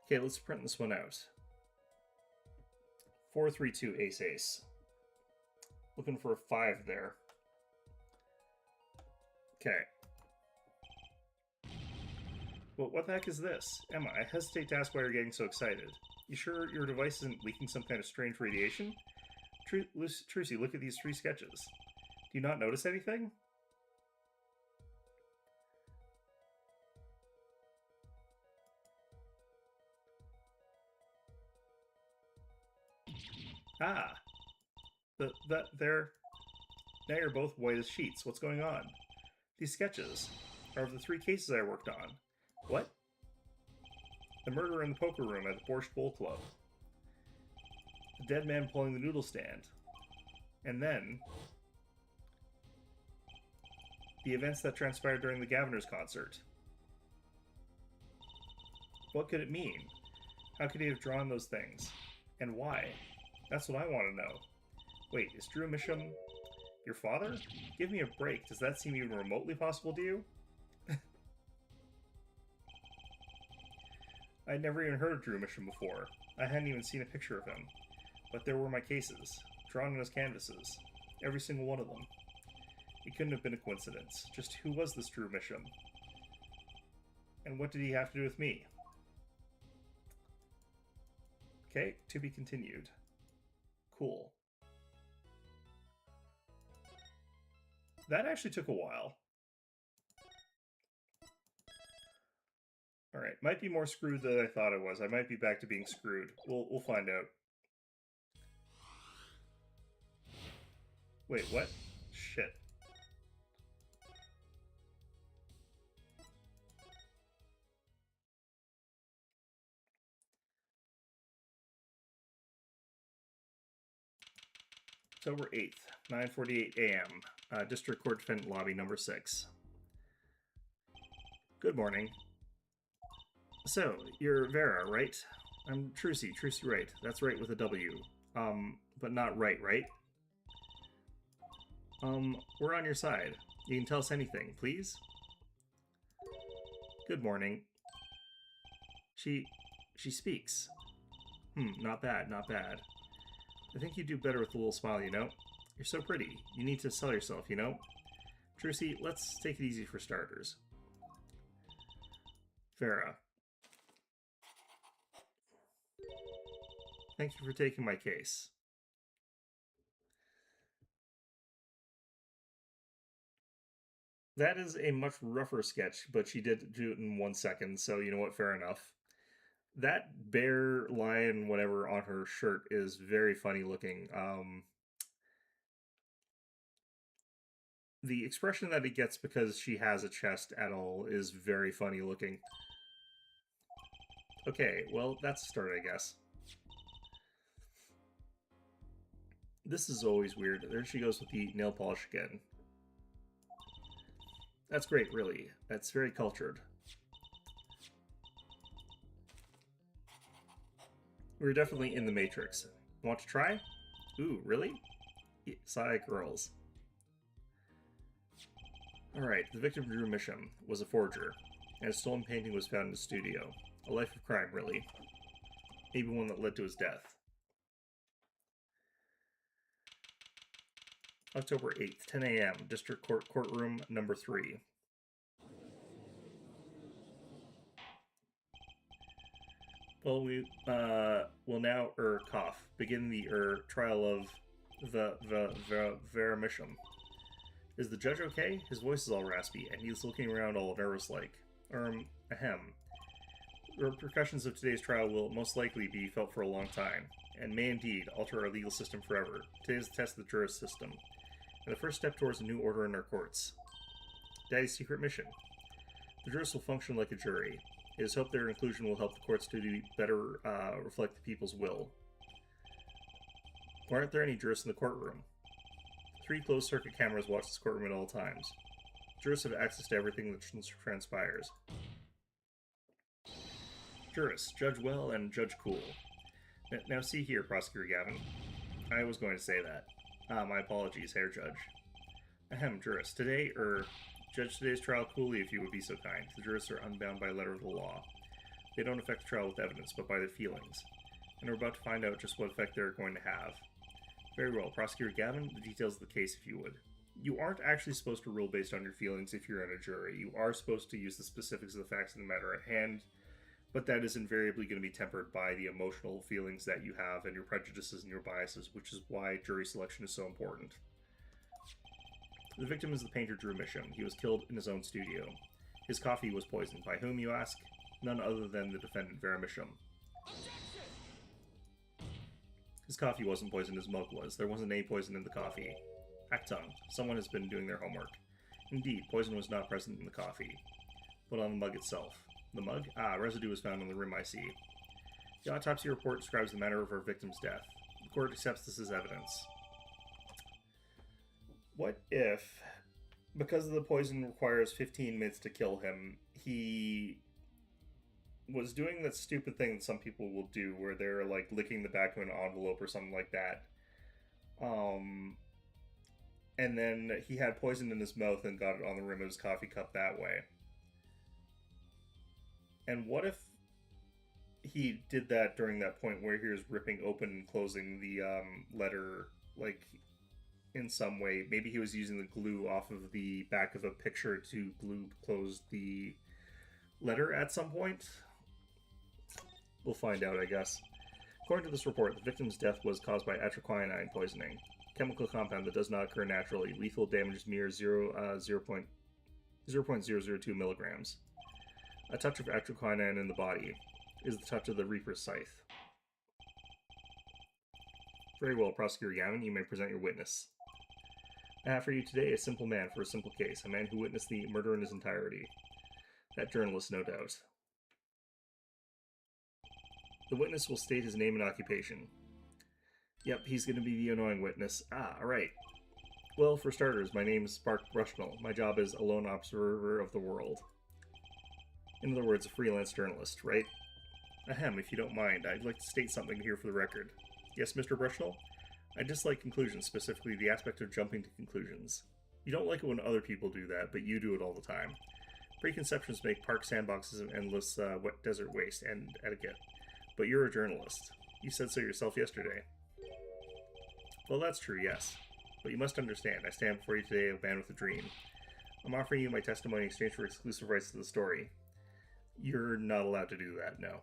Okay, let's print this one out. 4-3-2, ace ace. Looking for a 5 there. Okay. Well, what the heck is this? Emma, I hesitate to ask why you're getting so excited. You sure your device isn't leaking some kind of strange radiation? Trucy, look at these 3 sketches. Do you not notice anything? Ah. They're... Now you're both white as sheets. What's going on? These sketches are of the 3 cases I worked on. What? The murder in the poker room at the Borscht Bowl Club. The dead man pulling the noodle stand. And then... the events that transpired during the Governor's concert. What could it mean? How could he have drawn those things? And why? That's what I want to know. Wait, is Drew Misham your father? Give me a break. Does that seem even remotely possible to you? I'd never even heard of Drew Misham before. I hadn't even seen a picture of him. But there were my cases, drawn on his canvases. Every single one of them. It couldn't have been a coincidence. Just who was this Drew Misham? And what did he have to do with me? Okay, to be continued. Cool. That actually took a while. Alright, might be more screwed than I thought it was. I might be back to being screwed. We'll find out. Wait, what? Shit. October 8th, 9:48 a.m. District Court Defendant Lobby number 6. Good morning. So, you're Vera, right? I'm Trucy Wright. That's right with a W. But not right? We're on your side. You can tell us anything, please? Good morning. She speaks. Not bad. I think you do better with a little smile, you know? You're so pretty. You need to sell yourself, you know? Trucy, let's take it easy for starters. Vera. Thank you for taking my case. That is a much rougher sketch, but she did do it in 1 second, so you know what, fair enough. That bear, lion, whatever on her shirt is very funny looking. The expression that it gets because she has a chest at all is very funny looking. Okay, well, that's a start, I guess. This is always weird. There she goes with the nail polish again. That's great, really. That's very cultured. We're definitely in the Matrix. Want to try? Ooh, really? Sigh, girls. Alright, the victim Drew Misham was a forger, and a stolen painting was found in his studio. A life of crime, really. Maybe one that led to his death. October 8th, 10 a.m., District Court Courtroom Number 3. Well, we will now begin the trial of the Veramisham. Is the judge okay? His voice is all raspy, and he's looking around all nervous-like. Ahem. The repercussions of today's trial will most likely be felt for a long time, and may indeed alter our legal system forever. Today is the test of the jurist system, and the first step towards a new order in our courts. Daddy's secret mission. The jurists will function like a jury. It is hoped their inclusion will help the courts to better reflect the people's will. Why aren't there any jurists in the courtroom? 3 closed-circuit cameras watch this courtroom at all times. Jurists have access to everything that transpires. Jurists, Judge Well and Judge Cool. Now see here, Prosecutor Gavin. I was going to say that. My apologies, Herr Judge. Ahem, jurist. Judge today's trial coolly if you would be so kind. The jurists are unbound by letter of the law. They don't affect the trial with evidence, but by their feelings. And we're about to find out just what effect they're going to have. Very well, Prosecutor Gavin, the details of the case if you would. You aren't actually supposed to rule based on your feelings if you're in a jury. You are supposed to use the specifics of the facts of the matter at hand, but that is invariably going to be tempered by the emotional feelings that you have and your prejudices and your biases, which is why jury selection is so important. The victim is the painter Drew Misham. He was killed in his own studio. His coffee was poisoned. By whom, you ask? None other than the defendant, Vera Misham. His coffee wasn't poisoned, his milk was. There wasn't any poison in the coffee. Actung. Someone has been doing their homework. Indeed, poison was not present in the coffee, but on the mug itself. The mug? Ah, residue was found on the rim, I see. The autopsy report describes the manner of our victim's death. The court accepts this as evidence. What if, because the poison requires 15 minutes to kill him, he was doing that stupid thing that some people will do where they're like licking the back of an envelope or something like that. And then he had poison in his mouth and got it on the rim of his coffee cup that way. And what if he did that during that point where he was ripping open and closing the letter, like, in some way? Maybe he was using the glue off of the back of a picture to close the letter at some point? We'll find out, I guess. According to this report, the victim's death was caused by atroquinine poisoning, a chemical compound that does not occur naturally. Lethal damage is mere 0.002 milligrams. A touch of atroquinine in the body is the touch of the Reaper's scythe. Very well, Prosecutor Gavin, you may present your witness. I have for you today a simple man for a simple case, a man who witnessed the murder in his entirety. That journalist, no doubt. The witness will state his name and occupation. Yep, he's going to be the annoying witness. Ah, alright. Well, for starters, my name is Spark Rushnell. My job is a lone observer of the world. In other words, a freelance journalist, right? Ahem, if you don't mind, I'd like to state something here for the record. Yes, Mr. Bushnell? I dislike conclusions, specifically the aspect of jumping to conclusions. You don't like it when other people do that, but you do it all the time. Preconceptions make park sandboxes an endless wet desert waste and etiquette. But you're a journalist. You said so yourself yesterday. Well, that's true, yes. But you must understand, I stand before you today a man with a dream. I'm offering you my testimony in exchange for exclusive rights to the story. You're not allowed to do that, no.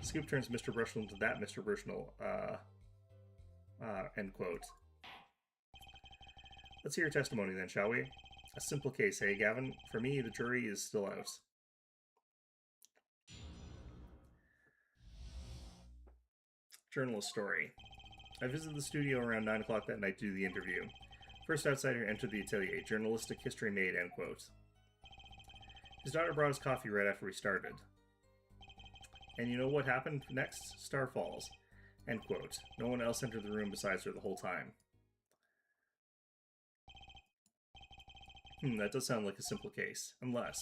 Scoop turns Mr. Bushnell into that Mr. Bushnell, end quote. Let's hear your testimony then, shall we? A simple case, hey, Gavin? For me, the jury is still out. Journalist story. I visited the studio around 9 o'clock that night to do the interview. First outsider entered the atelier. Journalistic history made, end quote. His daughter brought us coffee right after we started. And you know what happened next? Star falls. End quote. No one else entered the room besides her the whole time. That does sound like a simple case. Unless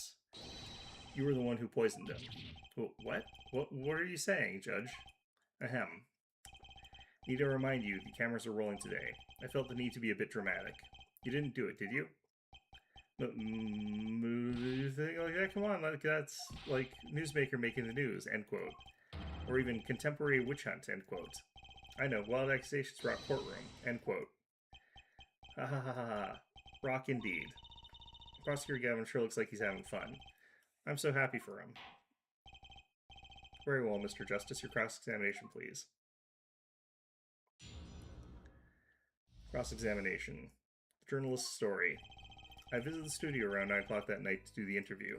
you were the one who poisoned him. What? What are you saying, Judge? Ahem. Need to remind you, the cameras are rolling today. I felt the need to be a bit dramatic. You didn't do it, did you? Thing like that? Come on, that's like newsmaker making the news, end quote. Or even contemporary witch hunt, end quote. I know, wild accusations rock courtroom, end quote. Ha ha ha ha ha. Rock indeed. Prosecutor Gavin sure looks like he's having fun. I'm so happy for him. Very well, Mr. Justice. Your cross-examination, please. Cross-examination. Journalist's story. I visited the studio around 9 o'clock that night to do the interview.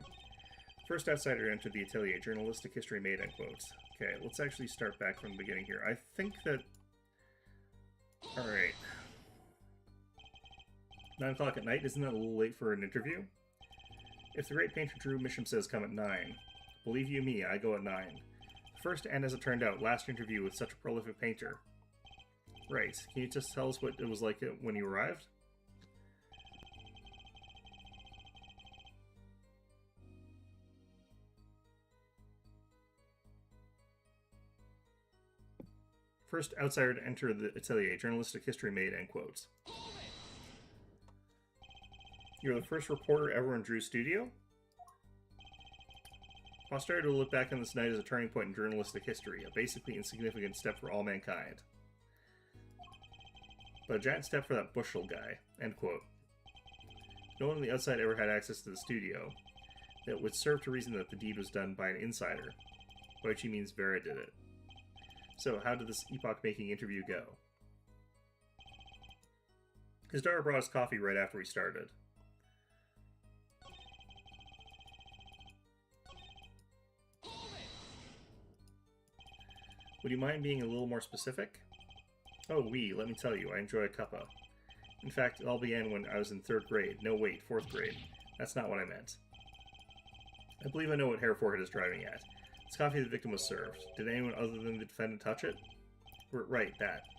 First outsider entered the atelier. Journalistic history made, end quote. Okay, let's actually start back from the beginning here. I think that... Alright. 9 o'clock at night? Isn't that a little late for an interview? If the great painter Drew Misham says come at 9, believe you me, I go at 9. The first and, as it turned out, last interview with such a prolific painter. Right. Can you just tell us what it was like when you arrived? First outsider to enter the atelier. Journalistic history made, end quotes. You're the first reporter ever in Drew's studio? Posterity will look back on this night as a turning point in journalistic history, a basically insignificant step for all mankind. But a giant step for that Bushel guy, end quote. No one on the outside ever had access to the studio. That would serve to reason that the deed was done by an insider. By which he means Vera did it. So, how did this epoch-making interview go? His daughter brought us coffee right after we started. Would you mind being a little more specific? Oh, let me tell you, I enjoy a cuppa. In fact, it all began when I was in 3rd grade. No, wait, 4th grade. That's not what I meant. I believe I know what Hereford is driving at. It's coffee the victim was served. Did anyone other than the defendant touch it? Right,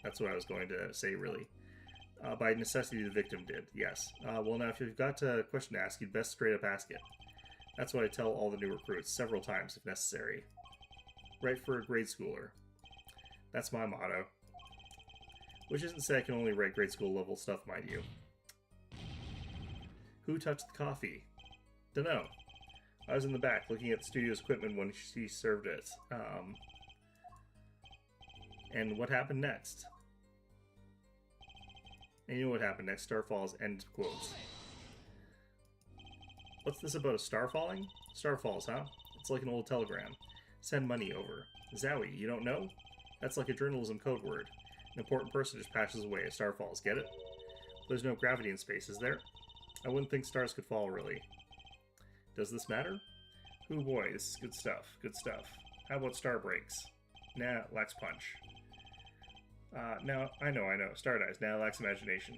that's what I was going to say, really. By necessity, the victim did, yes. Well, now, if you've got a question to ask, you'd best straight up ask it. That's what I tell all the new recruits, several times, if necessary. Right for a grade schooler. That's my motto. Which isn't to say I can only write grade school level stuff, mind you. Who touched the coffee? Dunno. I was in the back looking at the studio's equipment when she served it. And what happened next? And you know what happened next. Star falls, end quotes. What's this about a star falling? Star falls, huh? It's like an old telegram. Send money over. Zowie, you don't know? That's like a journalism code word. An important person just passes away as star falls, get it? There's no gravity in space, is there? I wouldn't think stars could fall, really. Does this matter? Ooh boy, this is good stuff, good stuff. How about star breaks? Nah, lacks punch. Now, I know, star dies, now lacks imagination.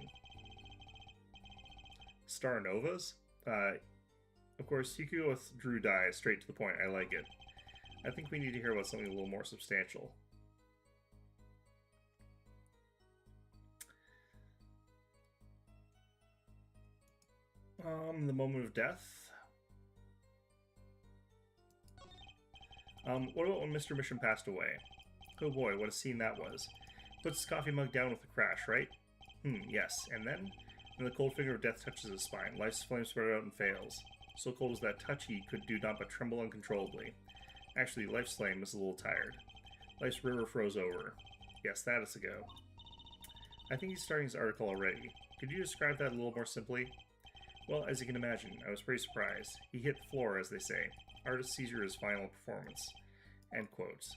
Star novas? Of course, you could go with Drew dies, straight to the point, I like it. I think we need to hear about something a little more substantial. The moment of death. What about when Mr. Mission passed away? Oh boy, what a scene that was. Puts his coffee mug down with a crash, right? Yes. And then? When the cold finger of death touches his spine, life's flame spread out and fails. So cold as that touch he could do not but tremble uncontrollably. Actually, life's flame is a little tired. Life's river froze over. Yes, that is a go. I think he's starting his article already. Could you describe that a little more simply? Well, as you can imagine, I was pretty surprised. He hit the floor, as they say. Artist seizure his final performance. End quotes.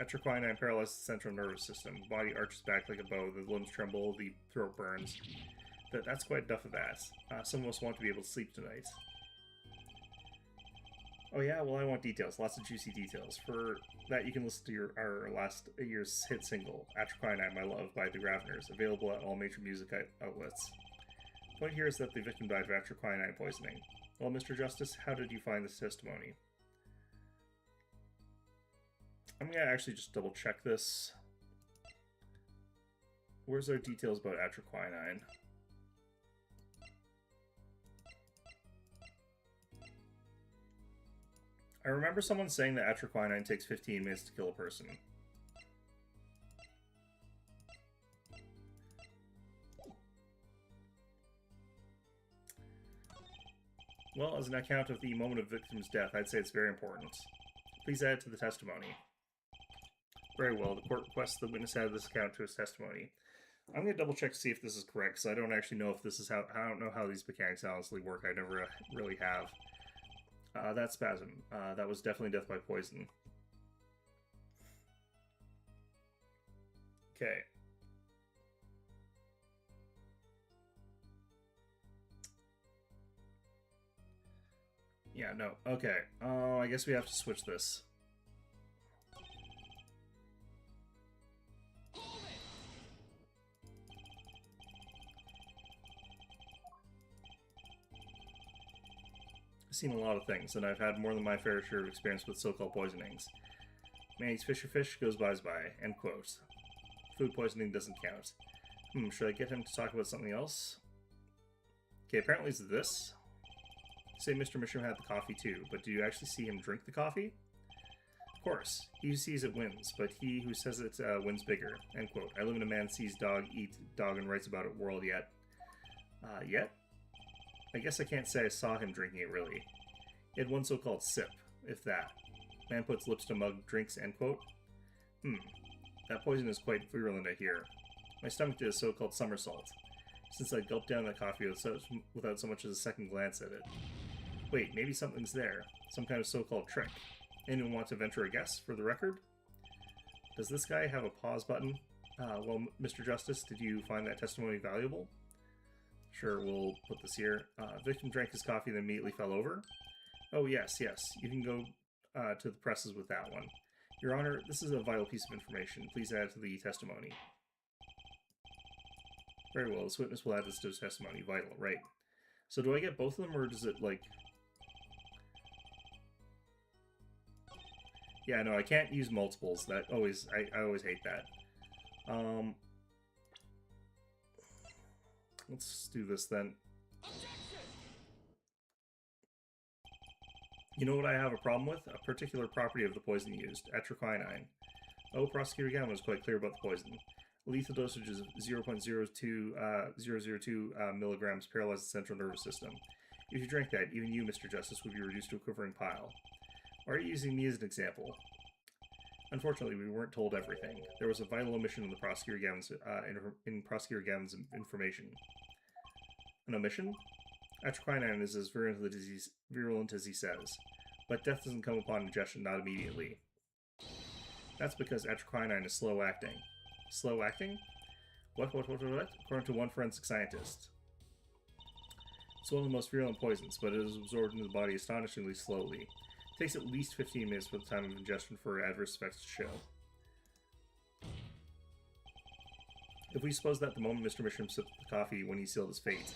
Etroquinine paralyzes the central nervous system. Body arches back like a bow. The limbs tremble. The throat burns. That's quite enough of that. Some of us want to be able to sleep tonight. Oh yeah, well I want details, lots of juicy details. For that you can listen to our last year's hit single, Atroquinine My Love by the Graveners, available at all major music outlets. The point here is that the victim died of atroquinine poisoning. Well, Mr. Justice, how did you find this testimony? I'm gonna actually just double check this. Where's our details about atroquinine? I remember someone saying that atroquinine takes 15 minutes to kill a person. Well, as an account of the moment of the victim's death, I'd say it's very important. Please add it to the testimony. Very well, the court requests the witness add this account to his testimony. I'm going to double check to see if this is correct, because I don't actually know if this is how... I don't know how these mechanics honestly work. I never really have. That spasm. That was definitely death by poison. Okay. Yeah, no. Okay. Oh, I guess we have to switch this. I've seen a lot of things, and I've had more than my fair share of experience with so-called poisonings. Man eats fish or fish, goes by. End quote. Food poisoning doesn't count. Should I get him to talk about something else? Okay, apparently it's this. Say Mr. Mishram had the coffee too, but do you actually see him drink the coffee? Of course. He who sees it wins, but he who says it wins bigger. End quote. I live in a man sees dog eat dog and writes about it world yet. Yet? I guess I can't say I saw him drinking it, really. He had one so-called sip, if that. Man puts lips to mug, drinks, end quote. That poison is quite virulent, I hear. My stomach did a so-called somersault, since I gulped down the coffee without so much as a second glance at it. Wait, maybe something's there. Some kind of so-called trick. Anyone want to venture a guess, for the record? Does this guy have a pause button? Well, Mr. Justice, did you find that testimony valuable? Sure, we'll put this here. Victim drank his coffee and immediately fell over. Oh, yes. You can go to the presses with that one. Your Honor, this is a vital piece of information. Please add it to the testimony. Very well, this witness will add this to his testimony. Vital, right. So do I get both of them, or does it, like... Yeah, no, I can't use multiples. That always... I always hate that. Let's do this then. You know what I have a problem with? A particular property of the poison used, atroquinine. Oh, Prosecutor Gavin was quite clear about the poison. Lethal dosage is 0.002 milligrams paralyzes the central nervous system. If you drank that, even you, Mr. Justice, would be reduced to a quivering pile. Why are you using me as an example? Unfortunately, we weren't told everything. There was a vital omission in the Prosecutor Gavin's information. An omission? Atroquinine is as virulent as he says, but death doesn't come upon ingestion, not immediately. That's because atroquinine is slow-acting. Slow-acting? What? According to one forensic scientist. It's one of the most virulent poisons, but it is absorbed into the body astonishingly slowly. It takes at least 15 minutes for the time of ingestion for adverse effects to show. If we suppose that the moment Mr. Mishram sipped the coffee when he sealed his fate,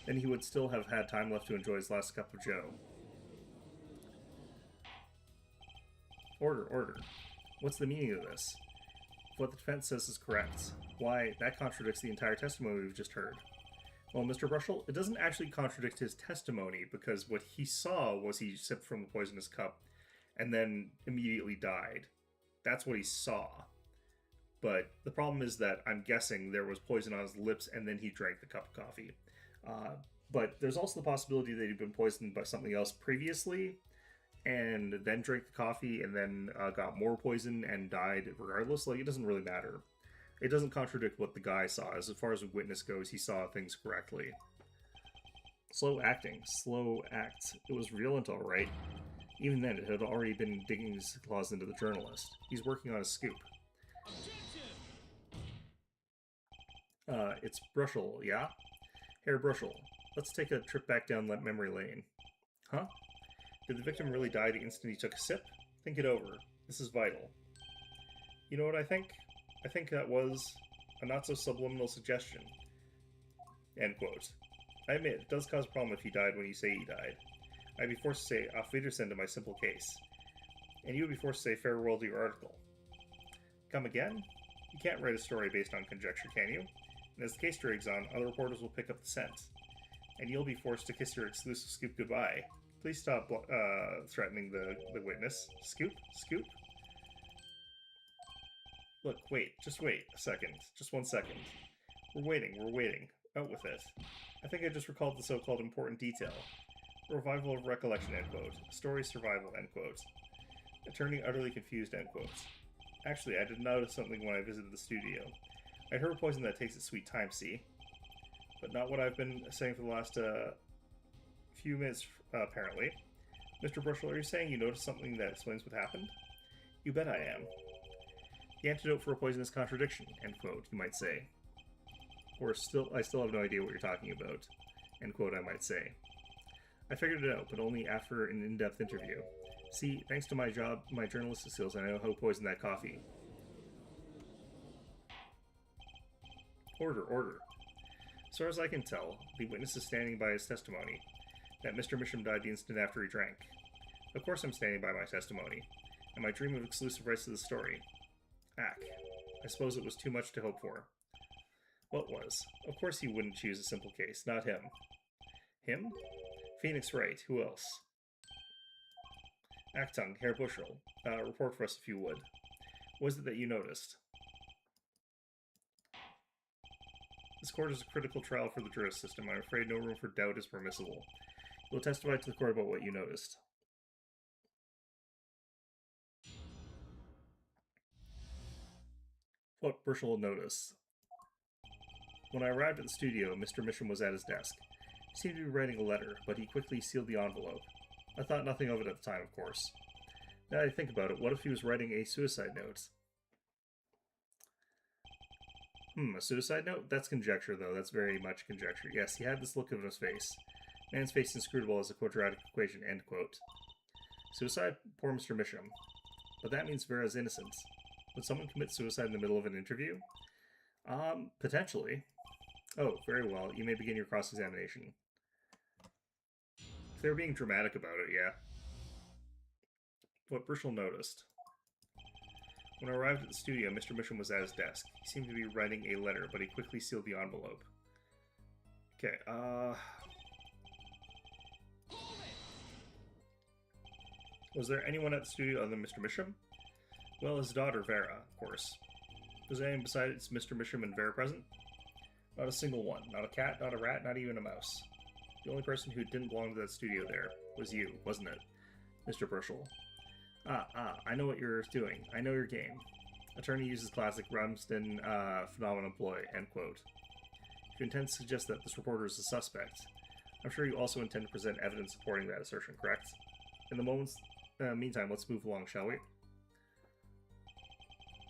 then he would still have had time left to enjoy his last cup of joe. Order. What's the meaning of this? If what the defense says is correct, why, that contradicts the entire testimony we've just heard. Well, Mr. Brushel, it doesn't actually contradict his testimony, because what he saw was he sipped from the poisonous cup and then immediately died. That's what he saw. But the problem is that I'm guessing there was poison on his lips and then he drank the cup of coffee. But there's also the possibility that he'd been poisoned by something else previously and then drank the coffee and then got more poison and died regardless. Like, it doesn't really matter. It doesn't contradict what the guy saw. As far as a witness goes, he saw things correctly. Slow acting. Slow act. It was virulent, all right. Even then, it had already been digging his claws into the journalist. He's working on a scoop. It's Brushel, yeah? Herr Bruschel, let's take a trip back down memory lane. Huh? Did the victim really die the instant he took a sip? Think it over. This is vital. You know what I think? I think that was a not-so-subliminal suggestion. End quote. I admit, it does cause a problem if he died when you say he died. I'd be forced to say Auf Wiedersehen to my simple case. And you would be forced to say farewell to your article. Come again? You can't write a story based on conjecture, can you? And as the case drags on, other reporters will pick up the scent. And you'll be forced to kiss your exclusive scoop goodbye. Please stop threatening the witness. Scoop? Scoop? Look, just wait a second. Just 1 second. We're waiting. Out with it. I think I just recalled the so-called important detail. A revival of recollection, end quote. Story survival, end quote. Attorney utterly confused, end quote. Actually, I did notice something when I visited the studio. I heard poison that takes its sweet time, see? But not what I've been saying for the last few minutes, apparently. Mr. Bruschel, are you saying you noticed something that explains what happened? You bet I am. The antidote for a poisonous contradiction, end quote, you might say. Or I still have no idea what you're talking about, end quote, I might say. I figured it out, but only after an in-depth interview. See, thanks to my job, my journalistic skills, I know how to poison that coffee. Order. As far as I can tell, the witness is standing by his testimony, that Mr. Misham died the instant after he drank. Of course I'm standing by my testimony, and my dream of exclusive rights to the story. Ack. I suppose it was too much to hope for. What was? Of course he wouldn't choose a simple case, not him. Him? Phoenix Wright, who else? Achtung, Herr Bushel. Report for us if you would. What is it that you noticed? This court is a critical trial for the justice system. I'm afraid no room for doubt is permissible. You will testify to the court about what you noticed. What Bushel noticed? When I arrived at the studio, Mr. Misham was at his desk. He seemed to be writing a letter, but he quickly sealed the envelope. I thought nothing of it at the time, of course. Now that I think about it, what if he was writing a suicide note? A suicide note? That's conjecture, though. That's very much conjecture. Yes, he had this look on his face. Man's face inscrutable as a quadratic equation, end quote. Suicide? Poor Mr. Misham. But that means Vera's innocent. Would someone commit suicide in the middle of an interview? Potentially. Oh, very well. You may begin your cross-examination. If they were being dramatic about it, yeah. What Burchell noticed. When I arrived at the studio, Mr. Misham was at his desk. He seemed to be writing a letter, but he quickly sealed the envelope. Okay, Was there anyone at the studio other than Mr. Misham? Well, his daughter, Vera, of course. Was anyone besides Mr. Misham and Vera present? Not a single one. Not a cat, not a rat, not even a mouse. The only person who didn't belong to that studio there was you, wasn't it, Mr. Burchell? I know what you're doing. I know your game. Attorney uses classic Ramsden phenomenon ploy, end quote. If you intend to suggest that this reporter is a suspect, I'm sure you also intend to present evidence supporting that assertion, correct? In the meantime, let's move along, shall we?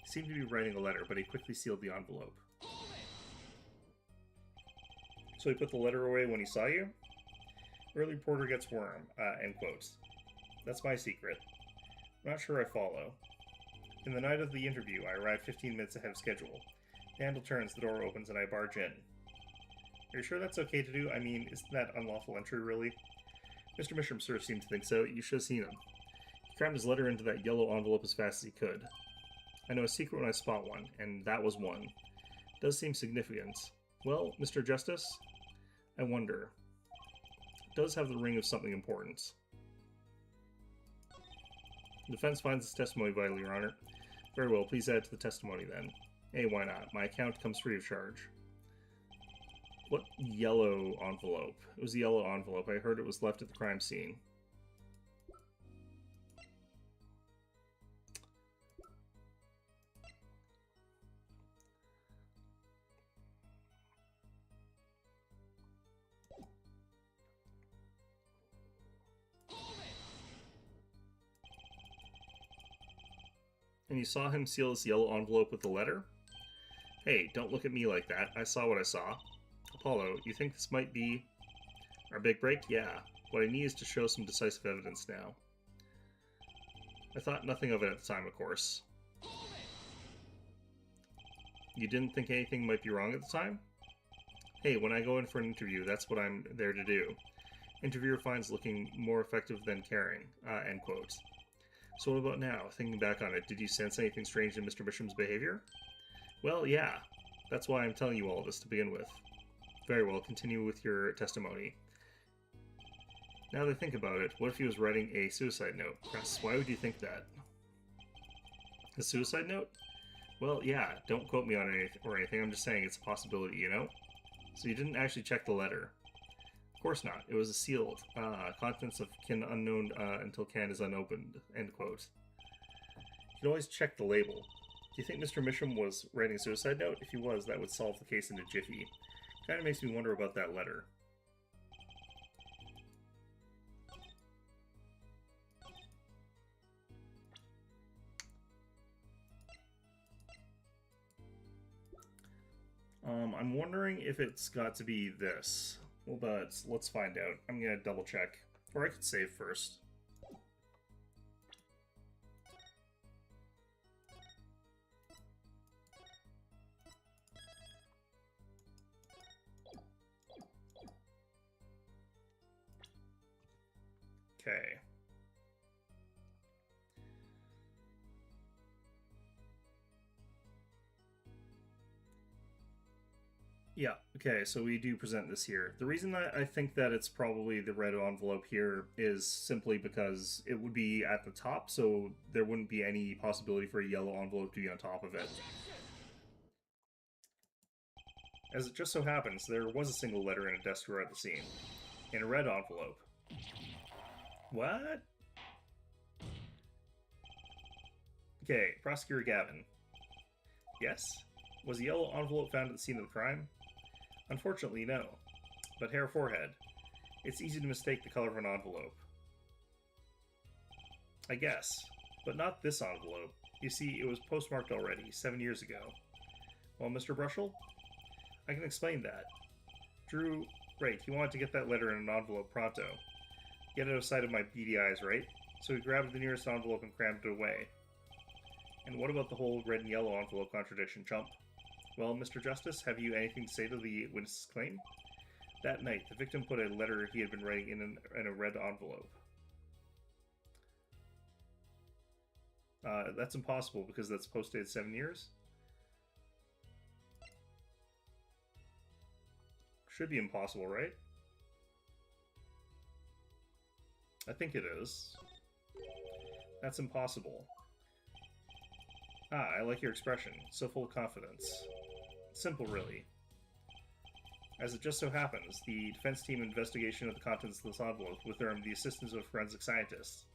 He seemed to be writing a letter, but he quickly sealed the envelope. So he put the letter away when he saw you? Early reporter gets worm, end quote. That's my secret. I'm not sure I follow. In the night of the interview, I arrived 15 minutes ahead of schedule. The handle turns, the door opens, and I barge in. Are you sure that's okay to do? I mean, isn't that unlawful entry, really? Mr. Misham sort of seemed to think so. You should have seen him. He crammed his letter into that yellow envelope as fast as he could. I know a secret when I spot one, and that was one. It does seem significant. Well, Mr. Justice, I wonder. It does have the ring of something important. The defense finds this testimony vital, Your Honor. Very well, please add it to the testimony then. Hey, why not? My account comes free of charge. What yellow envelope? It was a yellow envelope. I heard it was left at the crime scene. And you saw him seal this yellow envelope with the letter? Hey, don't look at me like that. I saw what I saw. Apollo, you think this might be our big break? Yeah. What I need is to show some decisive evidence now. I thought nothing of it at the time, of course. You didn't think anything might be wrong at the time? Hey, when I go in for an interview, that's what I'm there to do. Interviewer finds looking more effective than caring. End quote. So what about now? Thinking back on it, did you sense anything strange in Mr. Misham's behavior? Well, yeah. That's why I'm telling you all this to begin with. Very well, continue with your testimony. Now that I think about it, what if he was writing a suicide note? Press, why would you think that? A suicide note? Well, yeah, don't quote me on anything, I'm just saying it's a possibility, you know? So you didn't actually check the letter? Of course not. It was a sealed. Contents of can unknown until can is unopened. End quote. You can always check the label. Do you think Mr. Misham was writing a suicide note? If he was, that would solve the case in a jiffy. Kind of makes me wonder about that letter. I'm wondering if it's got to be this. Well, but let's find out. I'm gonna double check. Or I could save first. Okay. Yeah, okay, so we do present this here. The reason that I think that it's probably the red envelope here is simply because it would be at the top, so there wouldn't be any possibility for a yellow envelope to be on top of it. As it just so happens, there was a single letter in a desk drawer at the scene. In a red envelope. What? Okay, Prosecutor Gavin. Yes? Was the yellow envelope found at the scene of the crime? Unfortunately, no. But hair forehead. It's easy to mistake the color of an envelope. I guess. But not this envelope. You see, it was postmarked already, 7 years ago. Well, Mr. Brushel? I can explain that. Drew, right, he wanted to get that letter in an envelope pronto. Get it out of sight of my beady eyes, right? So he grabbed the nearest envelope and crammed it away. And what about the whole red and yellow envelope contradiction, chump? Well, Mr. Justice, have you anything to say to the witness's claim? That night, the victim put a letter he had been writing in a red envelope. That's impossible because that's post-dated 7 years? Should be impossible, right? I think it is. That's impossible. Ah, I like your expression. So full of confidence. Simple, really. As it just so happens, the defense team investigation of the contents of this envelope with the assistance of forensic scientists.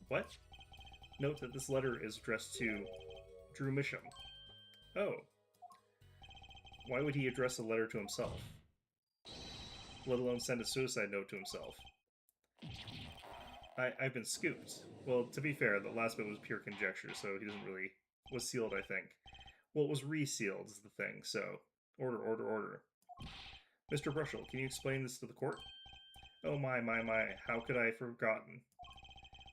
What? Note that this letter is addressed to Drew Misham. Oh. Why would he address a letter to himself? Let alone send a suicide note to himself. I've been scooped. Well, to be fair, the last bit was pure conjecture, so he doesn't really... was sealed, I think. Well, it was resealed is the thing, so... Order, order, order. Mr. Brushel, can you explain this to the court? Oh my, how could I have forgotten?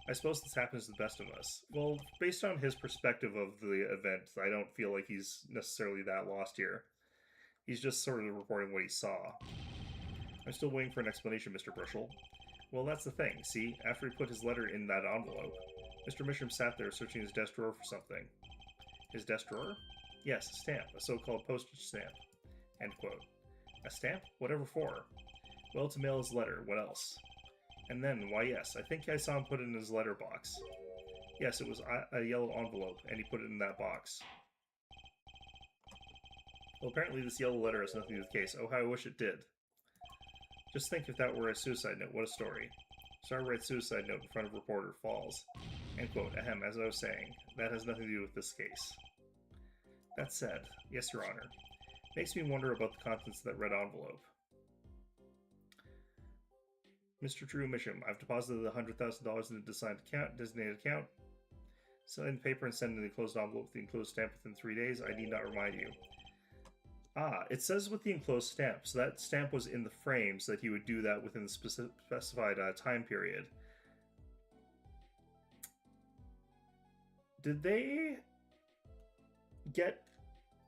I suppose this happens to the best of us. Well, based on his perspective of the event, I don't feel like he's necessarily that lost here. He's just sort of reporting what he saw. I'm still waiting for an explanation, Mr. Brushel. Well, that's the thing, see? After he put his letter in that envelope, Mr. Misham sat there searching his desk drawer for something. His desk drawer? Yes, a stamp, a so-called postage stamp. End quote. A stamp? Whatever for? Well, to mail his letter, what else? And then, why yes, I think I saw him put it in his letterbox. Yes, it was a yellow envelope, and he put it in that box. Well, apparently this yellow letter has nothing to do with the case. Oh, how I wish it did. Just think if that were a suicide note, what a story. Star writes suicide note in front of reporter, falls. End quote. Ahem, as I was saying, that has nothing to do with this case. That said, yes, Your Honor. Makes me wonder about the contents of that red envelope. Mr. Drew Misham, I've deposited the $100,000 in a designated account. Sign the paper and send in the enclosed envelope with the enclosed stamp within 3 days. I need not remind you. Ah, it says with the enclosed stamp. So that stamp was in the frame so that he would do that within the specified time period. Did they get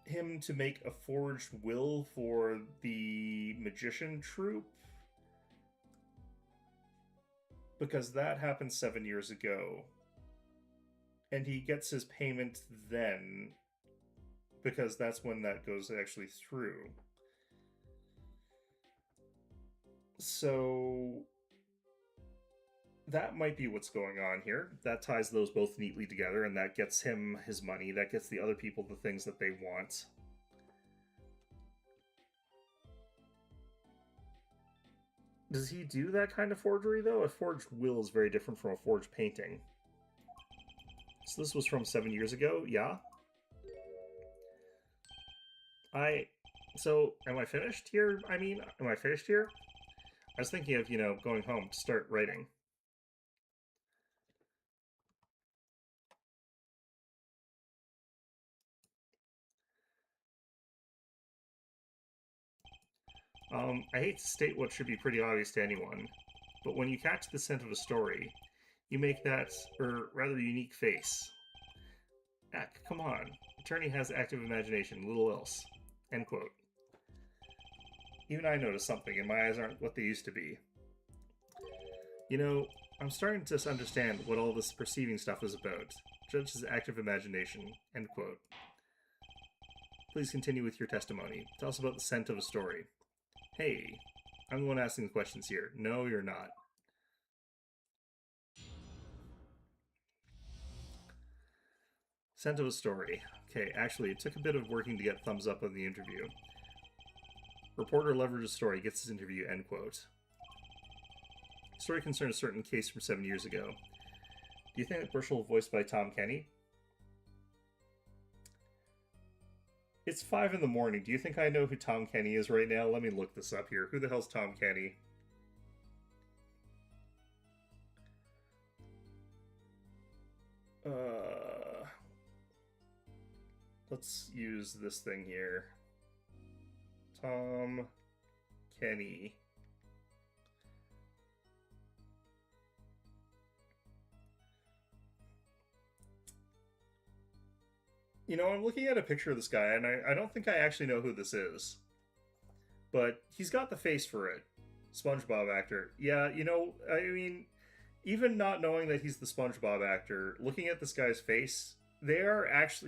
him to make a forged will for the magician troupe? Because that happened 7 years ago. And he gets his payment then, because that's when that goes actually through. So that might be what's going on here. That ties those both neatly together, and that gets him his money. That gets the other people the things that they want. Does he do that kind of forgery, though? A forged will is very different from a forged painting. So this was from 7 years ago? Yeah? So, am I finished here? I mean, am I finished here? I was thinking of, going home to start writing. I hate to state what should be pretty obvious to anyone, but when you catch the scent of a story, you make that, or rather unique face. Come on. Attorney has active imagination, little else. End quote. Even I noticed something, and my eyes aren't what they used to be. I'm starting to understand what all this perceiving stuff is about. Judge's active imagination. End quote. Please continue with your testimony. Tell us about the scent of a story. Hey, I'm the one asking the questions here. No, you're not. Scent of a story. Okay, actually, it took a bit of working to get thumbs up on the interview. Reporter leverages story, gets his interview, end quote. Story concerns a certain case from 7 years ago. Do you think that Burchell voiced by Tom Kenny? It's 5 in the morning. Do you think I know who Tom Kenny is right now? Let me look this up here. Who the hell's Tom Kenny? Let's use this thing here. Tom Kenny. I'm looking at a picture of this guy, and I don't think I actually know who this is. But he's got the face for it. SpongeBob actor. Yeah, I mean, even not knowing that he's the SpongeBob actor, looking at this guy's face,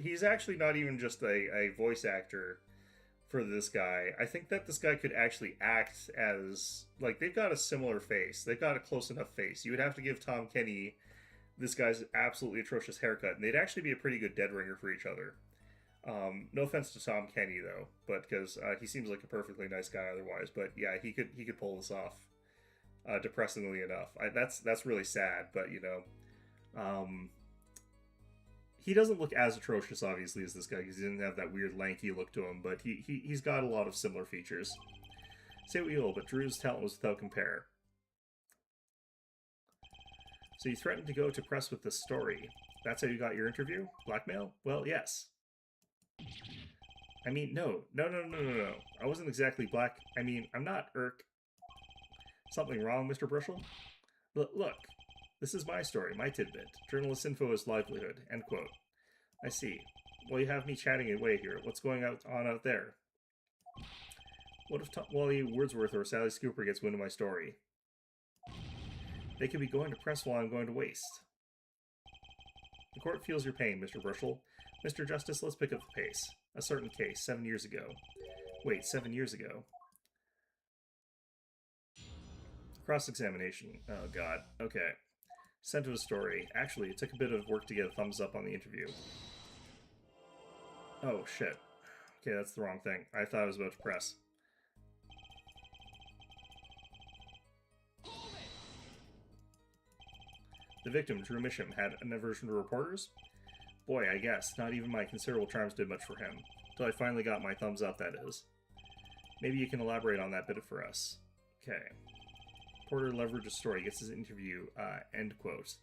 he's actually not even just a voice actor for this guy. I think that this guy could actually act as, like, they've got a similar face. They've got a close enough face. You would have to give Tom Kenny this guy's absolutely atrocious haircut, and they'd actually be a pretty good dead ringer for each other. No offense to Tom Kenny though, but because he seems like a perfectly nice guy otherwise. But yeah, he could pull this off. Depressingly enough, that's really sad. But he doesn't look as atrocious, obviously, as this guy because he didn't have that weird lanky look to him. But he's got a lot of similar features. Say what you will, but Drew's talent was without compare. So you threatened to go to press with this story. That's how you got your interview? Blackmail? Well, yes. I mean, no. I wasn't exactly black. I mean, I'm not Irk. Something wrong, Mr. Brushel? Look, this is my story, my tidbit. Journalist info is livelihood. End quote. I see. Well, you have me chatting away here. What's going on out there? What if Wally Wordsworth or Sally Scooper gets wind of my story? They could be going to press while I'm going to waste. The court feels your pain, Mr. Brushel. Mr. Justice, let's pick up the pace. A certain case, 7 years ago. Wait, 7 years ago? Cross-examination. Oh, God. Okay. Scent of a story. Actually, it took a bit of work to get a thumbs up on the interview. Oh, shit. Okay, that's the wrong thing. I thought I was about to press. The victim, Drew Misham, had an aversion to reporters? Boy, I guess. Not even my considerable charms did much for him. Till I finally got my thumbs up, that is. Maybe you can elaborate on that bit for us. Okay. Porter leverages story, gets his interview, end quote.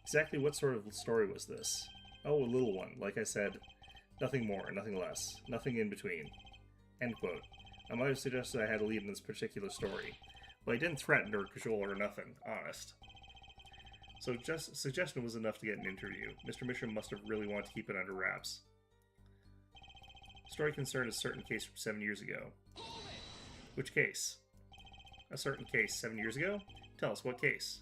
Exactly what sort of story was this? Oh, a little one. Like I said, Nothing more, nothing less, nothing in between. End quote. I might have suggested I had a lead in this particular story, but I didn't threaten or cajole or nothing, honest. So just suggestion was enough to get an interview. Mr. Misham must have really wanted to keep it under wraps. Story concerned a certain case from 7 years ago. Which case? A certain case 7 years ago? Tell us, what case?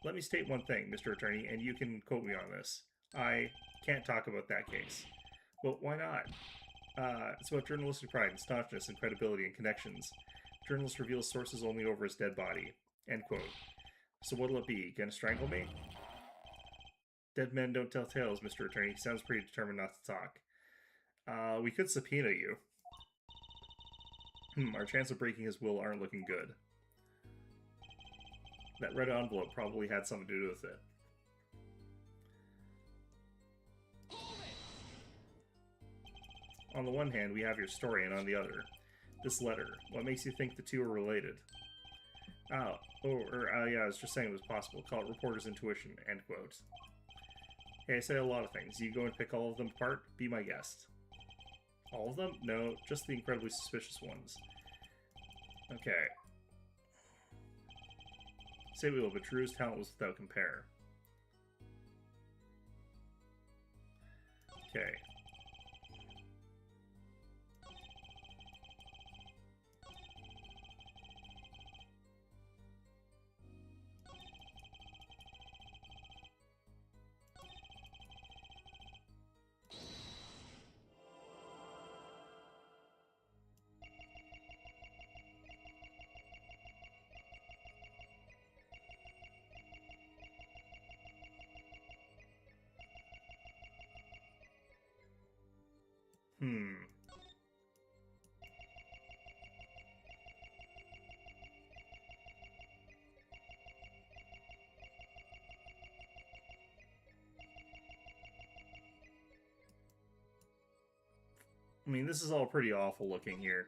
Let me state one thing, Mr. Attorney, and you can quote me on this. I can't talk about that case. Well, why not? It's about journalistic pride and staunchness and credibility and connections. Journalist reveals sources only over his dead body. End quote. So what'll it be? Gonna strangle me? Dead men don't tell tales, Mr. Attorney. Sounds pretty determined not to talk. We could subpoena you. Our chance of breaking his will aren't looking good. That red envelope probably had something to do with it. On the one hand, we have your story, and on the other, this letter. What makes you think the two are related? Yeah, I was just saying it was possible. Call it reporter's intuition, end quote. Hey, I say a lot of things. You go and pick all of them apart? Be my guest. All of them? No, just the incredibly suspicious ones. Okay. Say we will, but Drew's talent was without compare. Okay. I mean, this is all pretty awful looking here.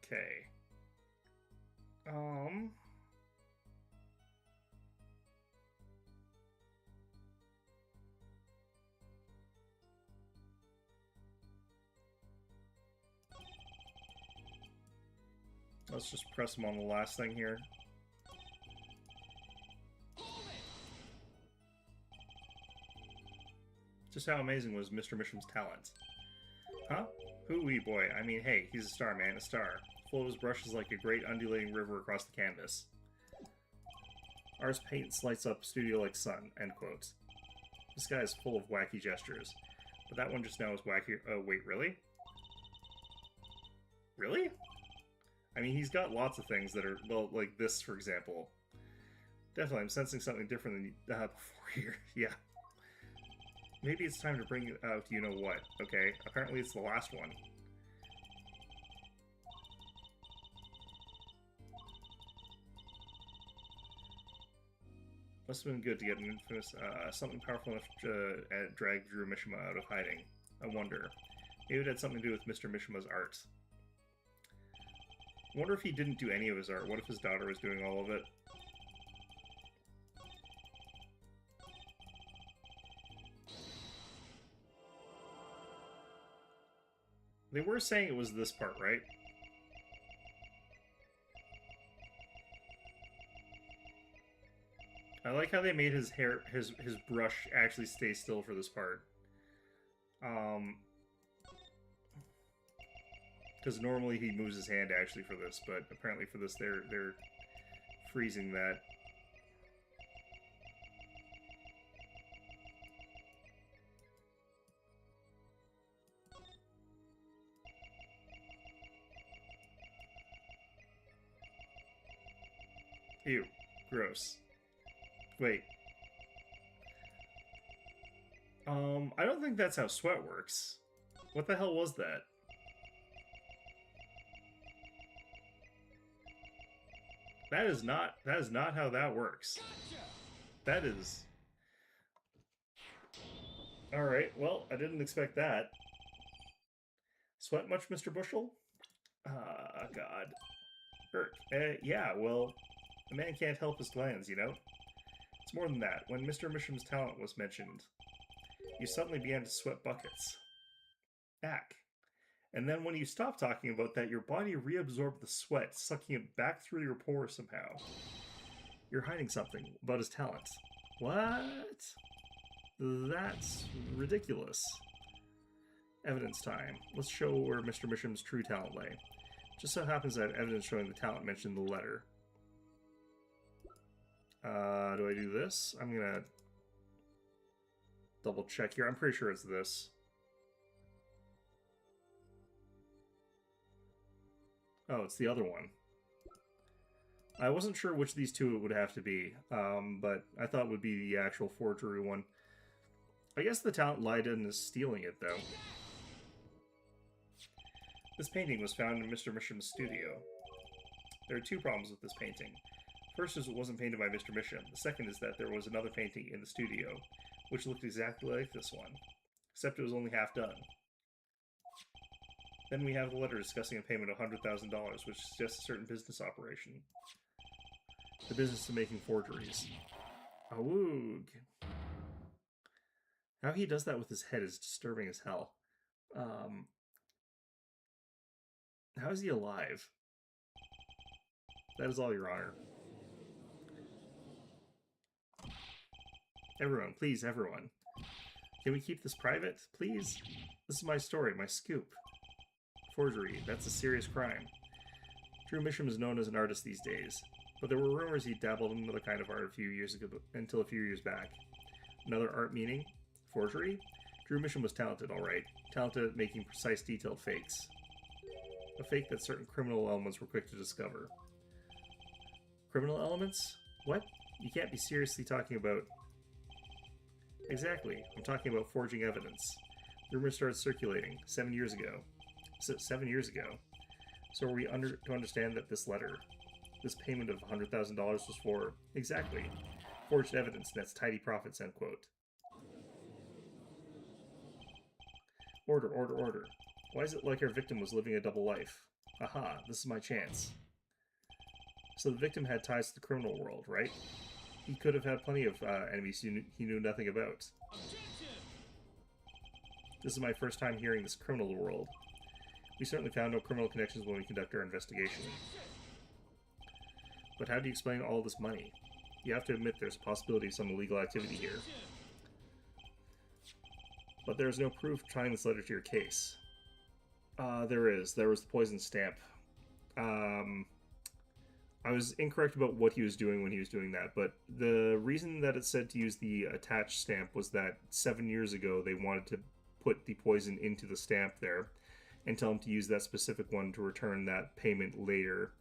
Okay. Let's just press him on the last thing here. Just how amazing was Mr. Misham's talent? Huh? Hoo-wee boy. I mean, hey, he's a star, man, a star. Full of his brushes like a great undulating river across the canvas. Ours paints lights up studio like sun, end quotes. This guy is full of wacky gestures. But that one just now is wacky. Oh, wait, really? Really? I mean, he's got lots of things that are, well, like this, for example. Definitely, I'm sensing something different than before here. Yeah. Maybe it's time to bring out you-know-what, okay? Apparently it's the last one. Must have been good to get an infamous, something powerful enough to drag Drew Mishima out of hiding. I wonder. Maybe it had something to do with Mr. Mishima's art. I wonder if he didn't do any of his art. What if his daughter was doing all of it? They were saying it was this part, right? I like how they made his hair, his brush actually stay still for this part. Because normally he moves his hand actually for this, but apparently for this they're freezing that. Ew, gross. Wait. I don't think that's how sweat works. What the hell was that? That is not how that works. That is... Alright, well, I didn't expect that. Sweat much, Mr. Bushel? God. Yeah, well, a man can't help his glands, you know? It's more than that. When Mr. Misham's talent was mentioned, you suddenly began to sweat buckets. Ack. And then when you stopped talking about that, your body reabsorbed the sweat, sucking it back through your pores somehow. You're hiding something about his talent. What? That's ridiculous. Evidence time. Let's show where Mr. Misham's true talent lay. Just so happens that evidence showing the talent mentioned in the letter. Do I do this? I'm gonna double check here. I'm pretty sure it's this. Oh, it's the other one. I wasn't sure which of these two it would have to be, but I thought it would be the actual forgery one. I guess the talent lied in is stealing it, though. This painting was found in Mr. Misham's studio. There are two problems with this painting. First is it wasn't painted by Mr. Misham. The second is that there was another painting in the studio, which looked exactly like this one, except it was only half done. Then we have the letter discussing a payment of $100,000, which suggests a certain business operation. The business of making forgeries. Awoog. How he does that with his head is disturbing as hell. How is he alive? That is all, Your Honor. Everyone, please, everyone. Can we keep this private, please? This is my story, my scoop. Forgery, that's a serious crime. Drew Misham is known as an artist these days, but there were rumors he dabbled in another kind of art a few years ago, until a few years back. Another art meaning? Forgery? Drew Misham was talented, alright. Talented at making precise, detailed fakes. A fake that certain criminal elements were quick to discover. Criminal elements? What? You can't be seriously talking about... Exactly. I'm talking about forging evidence. Rumors started circulating 7 years ago. 7 years ago. So are we to understand that this letter, this payment of $100,000 was for... Exactly. Forged evidence, that's tidy profits, end quote. Order, order, order. Why is it like our victim was living a double life? Aha, this is my chance. So the victim had ties to the criminal world, right? He could have had plenty of enemies he knew nothing about. This is my first time hearing this criminal world. We certainly found no criminal connections when we conduct our investigation. But how do you explain all this money? You have to admit there's a possibility of some illegal activity here. But there is no proof tying this letter to your case. There is. There was the poison stamp. I was incorrect about what he was doing when he was doing that, but the reason that it said to use the attached stamp was that 7 years ago they wanted to put the poison into the stamp there and tell him to use that specific one to return that payment later,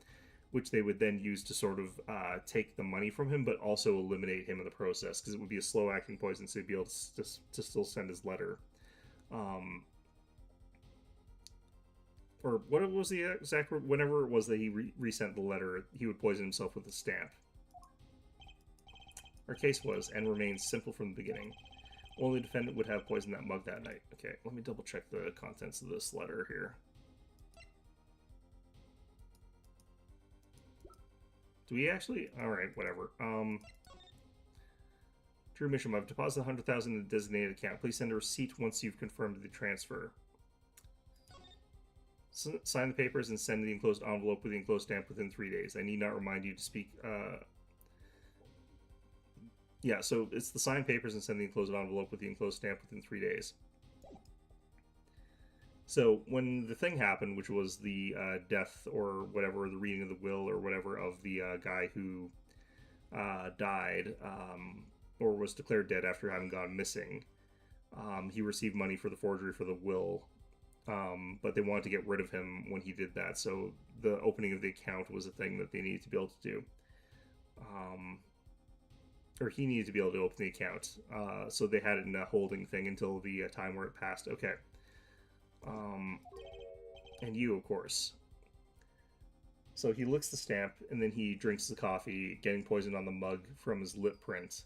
which they would then use to sort of take the money from him, but also eliminate him in the process, because it would be a slow-acting poison, so he'd be able to still send his letter. Or what was the exact word? Whenever it was that he resent the letter, he would poison himself with a stamp. Our case was, and remains, simple from the beginning. Only the defendant would have poisoned that mug that night. Okay, let me double check the contents of this letter here. Do we actually? Alright, whatever. Drew Misham, I've deposited $100,000 in the designated account. Please send a receipt once you've confirmed the transfer. Sign the papers and send the enclosed envelope with the enclosed stamp within 3 days. I need not remind you to speak... Yeah, so it's the signed papers and send the enclosed envelope with the enclosed stamp within 3 days. So when the thing happened, which was the death or whatever, the reading of the will or whatever of the guy who died or was declared dead after having gone missing, he received money for the forgery for the will. But they wanted to get rid of him when he did that, so the opening of the account was a thing that they needed to be able to do. Or he needed to be able to open the account, so they had it in a holding thing until the time where it passed. Okay. And you, of course. So he licks the stamp, and then he drinks the coffee, getting poisoned on the mug from his lip print,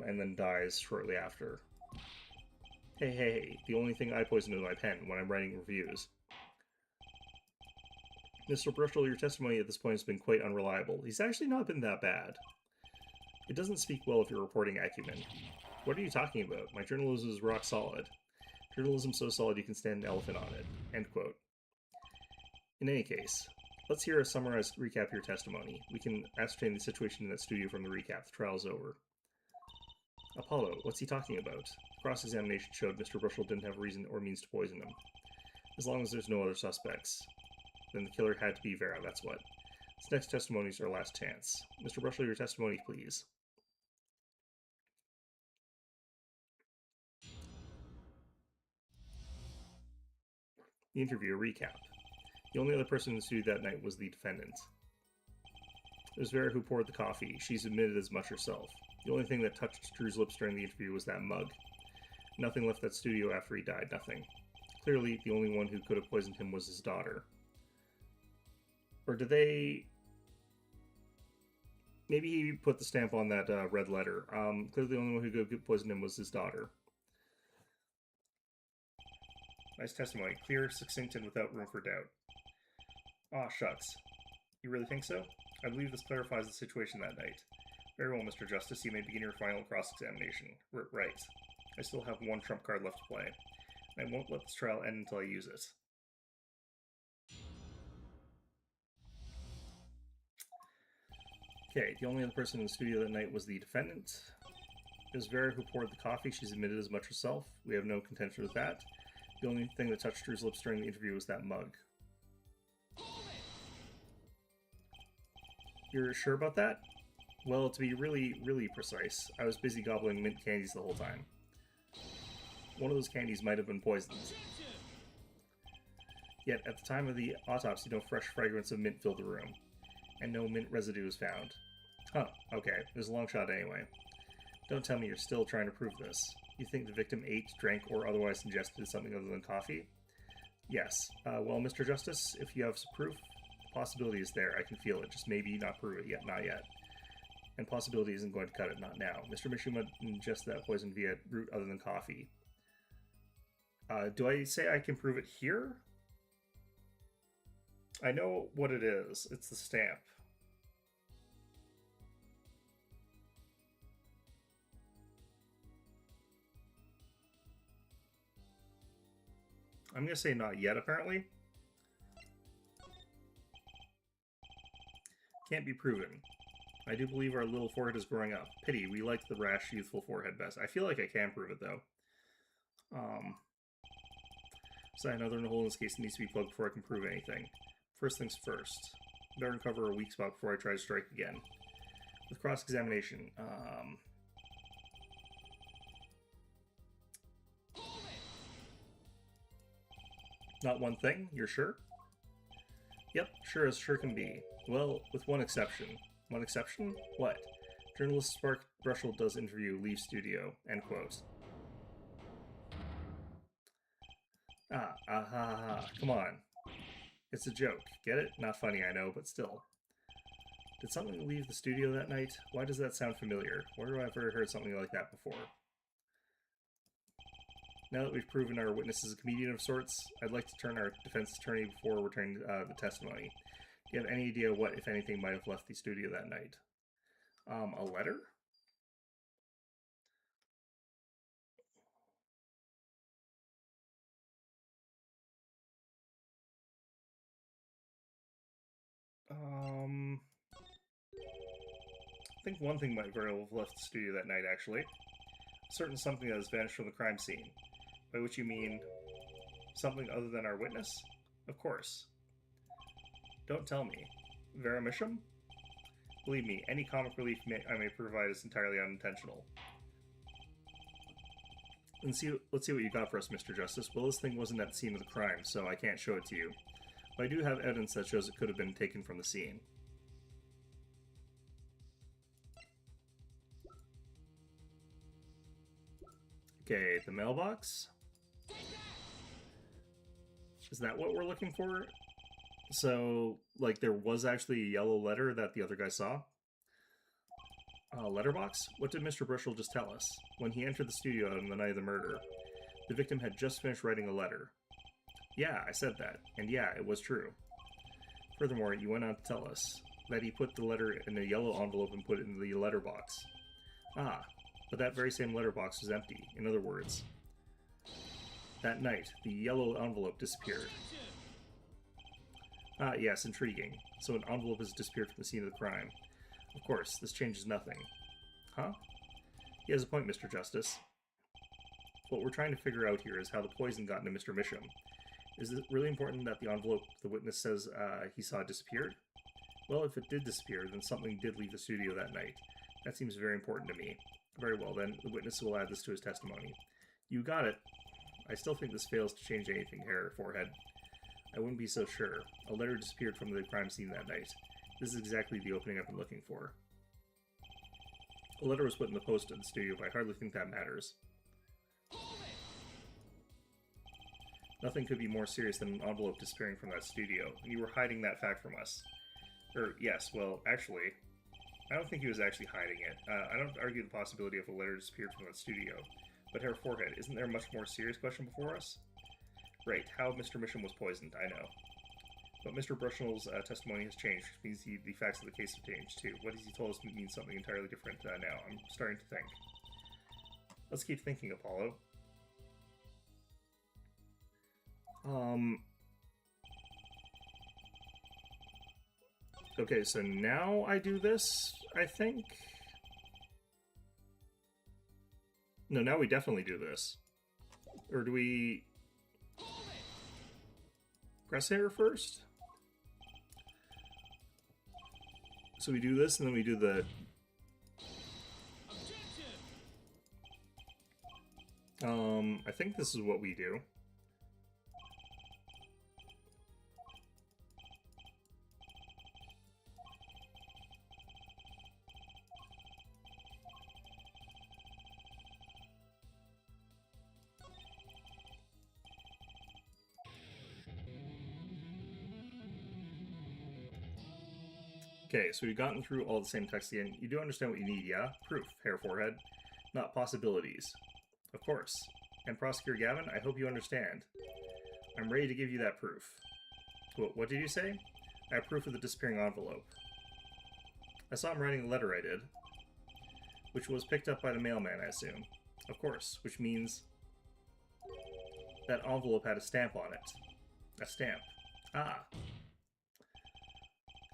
and then dies shortly after. Hey, the only thing I poison is my pen when I'm writing reviews. Mr. Brushel, your testimony at this point has been quite unreliable. He's actually not been that bad. It doesn't speak well of your reporting acumen. What are you talking about? My journalism is rock solid. Journalism so solid you can stand an elephant on it. End quote. In any case, let's hear a summarized recap of your testimony. We can ascertain the situation in that studio from the recap. The trial's over. Apollo, what's he talking about? Cross-examination showed Mr. Brushel didn't have reason or means to poison him. As long as there's no other suspects. Then the killer had to be Vera, that's what. This next testimony is our last chance. Mr. Brushel, your testimony, please. The interview, recap. The only other person in the studio that night was the defendant. It was Vera who poured the coffee. She's admitted as much herself. The only thing that touched Drew's lips during the interview was that mug. Nothing left that studio after he died, nothing. Clearly, the only one who could have poisoned him was his daughter. Or did they... Maybe he put the stamp on that red letter. Clearly the only one who could have poisoned him was his daughter. Nice testimony. Clear, succinct, and without room for doubt. Aw, shucks. You really think so? I believe this clarifies the situation that night. Very well, Mr. Justice. You may begin your final cross-examination. Right. I still have one trump card left to play. I won't let this trial end until I use it. Okay, the only other person in the studio that night was the defendant. It was Vera who poured the coffee. She's admitted as much herself. We have no contention with that. The only thing that touched Drew's lips during the interview was that mug. You're sure about that? Well, to be really precise, I was busy gobbling mint candies the whole time. One of those candies might have been poisoned. Yet, at the time of the autopsy, no fresh fragrance of mint filled the room, and no mint residue was found. Huh, okay, it was a long shot anyway. Don't tell me you're still trying to prove this. You think the victim ate, drank, or otherwise ingested something other than coffee? Yes. Well, Mr. Justice, if you have some proof, the possibility is there. I can feel it. Just maybe not prove it yet. Not yet. And possibility isn't going to cut it. Not now. Mr. Mishima ingested that poison via route other than coffee. Do I say I can prove it here? I know what it is. It's the stamp. I'm going to say not yet, apparently. Can't be proven. I do believe our little forehead is growing up. Pity, we like the rash, youthful forehead best. I feel like I can prove it, though. So another hole in this case that needs to be plugged before I can prove anything. First things first. Better uncover a weak spot before I try to strike again. With cross-examination, not one thing? You're sure? Yep, sure as sure can be. Well, with one exception. One exception? What? Journalist Spark Brushel does interview, leave studio. End quote. Come on. It's a joke. Get it? Not funny, I know, but still. Did something leave the studio that night? Why does that sound familiar? Where do I ever heard something like that before? Now that we've proven our witness is a comedian of sorts, I'd like to turn our defense attorney before returning the testimony. Do you have any idea what, if anything, might have left the studio that night? A letter? I think one thing might very well have left the studio that night, actually. A certain something that has vanished from the crime scene. By which you mean something other than our witness? Of course. Don't tell me. Vera Misham? Believe me, any comic relief I may provide is entirely unintentional. Let's see what you got for us, Mr. Justice. Well, this thing wasn't at the scene of the crime, so I can't show it to you. But I do have evidence that shows it could have been taken from the scene. Okay, the mailbox? Is that what we're looking for? So, like, there was actually a yellow letter that the other guy saw? Letterbox? What did Mr. Brushel just tell us? When he entered the studio on the night of the murder, The victim had just finished writing a letter. Yeah, I said that, and yeah, it was true. Furthermore, you went on to tell us that he put the letter in a yellow envelope and put it in the letterbox. Ah, but that very same letterbox was empty. In other words, that night, the yellow envelope disappeared. Ah, yes, intriguing. So an envelope has disappeared from the scene of the crime. Of course, this changes nothing. Huh? He has a point, Mr. Justice. What we're trying to figure out here is how the poison got into Mr. Misham. Is it really important that the envelope the witness says he saw disappeared? Well, if it did disappear, then something did leave the studio that night. That seems very important to me. Very well, then, the witness will add this to his testimony. You got it. I still think this fails to change anything, Hair Forehead. I wouldn't be so sure. A letter disappeared from the crime scene that night. This is exactly the opening I've been looking for. A letter was put in the post at the studio, but I hardly think that matters. Nothing could be more serious than an envelope disappearing from that studio, and you were hiding that fact from us. Yes, well, actually, I don't think he was actually hiding it. I don't argue the possibility of a letter disappeared from that studio. But Hair Forehead, isn't there a much more serious question before us? Right, how Mr. Misham was poisoned, I know. But Mr. Bushnell's testimony has changed, which means the facts of the case have changed too. What has he told us means something entirely different now. I'm starting to think. Let's keep thinking, Apollo. Okay, so now I do this, I think? No, now we definitely do this. Or do we... press hair first? So we do this, and then we do the... I think this is what we do. Okay, so we've gotten through all the same text again. You do understand what you need, yeah? Proof, Hair Forehead. Not possibilities. Of course. And Prosecutor Gavin, I hope you understand. I'm ready to give you that proof. What did you say? I have proof of the disappearing envelope. I saw him writing a letter, I did. Which was picked up by the mailman, I assume. Of course, which means that envelope had a stamp on it. A stamp. Ah.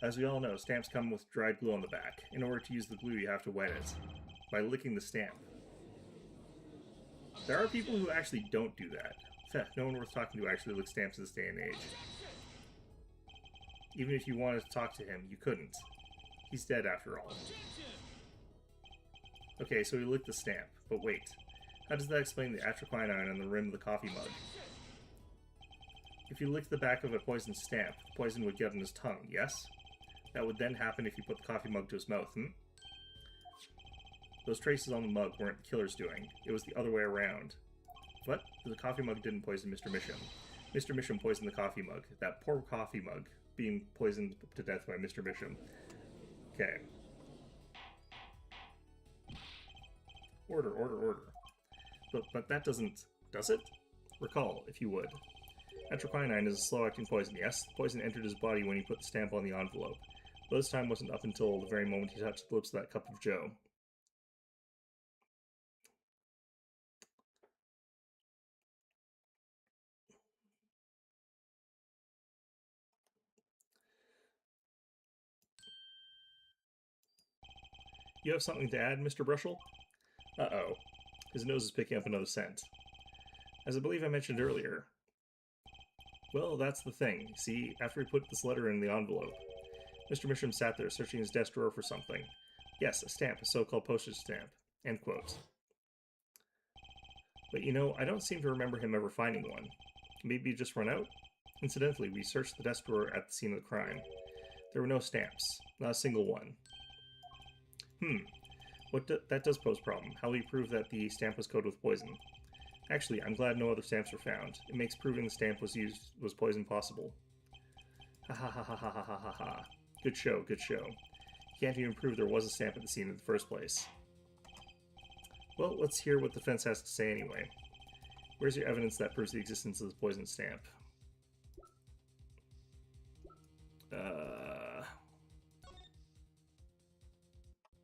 As we all know, stamps come with dried glue on the back. In order to use the glue, you have to wet it by licking the stamp. There are people who actually don't do that. No one worth talking to actually licks stamps in this day and age. Even if you wanted to talk to him, you couldn't. He's dead after all. Okay, so he licked the stamp. But wait. How does that explain the atroquinine on the rim of the coffee mug? If you licked the back of a poisoned stamp, the poison would get on his tongue, yes? That would then happen if you put the coffee mug to his mouth, Those traces on the mug weren't the killer's doing. It was the other way around. What? The coffee mug didn't poison Mr. Misham. Mr. Misham poisoned the coffee mug. That poor coffee mug being poisoned to death by Mr. Misham. Okay. Order, order, order. But that doesn't... Does it? Recall, if you would. Atroquinine is a slow-acting poison, yes? The poison entered his body when he put the stamp on the envelope. But this time wasn't up until the very moment he touched the lips of that cup of joe. You have something to add, Mr. Brushel? Uh-oh. His nose is picking up another scent. As I believe I mentioned earlier. Well, that's the thing. See, after he put this letter in the envelope, Mr. Misham sat there searching his desk drawer for something. Yes, a stamp, a so-called postage stamp. End quote. But you know, I don't seem to remember him ever finding one. Maybe he just run out? Incidentally, we searched the desk drawer at the scene of the crime. There were no stamps. Not a single one. That does pose a problem. How will you prove that the stamp was coated with poison? Actually, I'm glad no other stamps were found. It makes proving the stamp was poison possible. Ha ha ha ha ha ha ha ha ha. Good show, good show. You can't even prove there was a stamp at the scene in the first place. Well, let's hear what the defense has to say anyway. Where's your evidence that proves the existence of the poison stamp?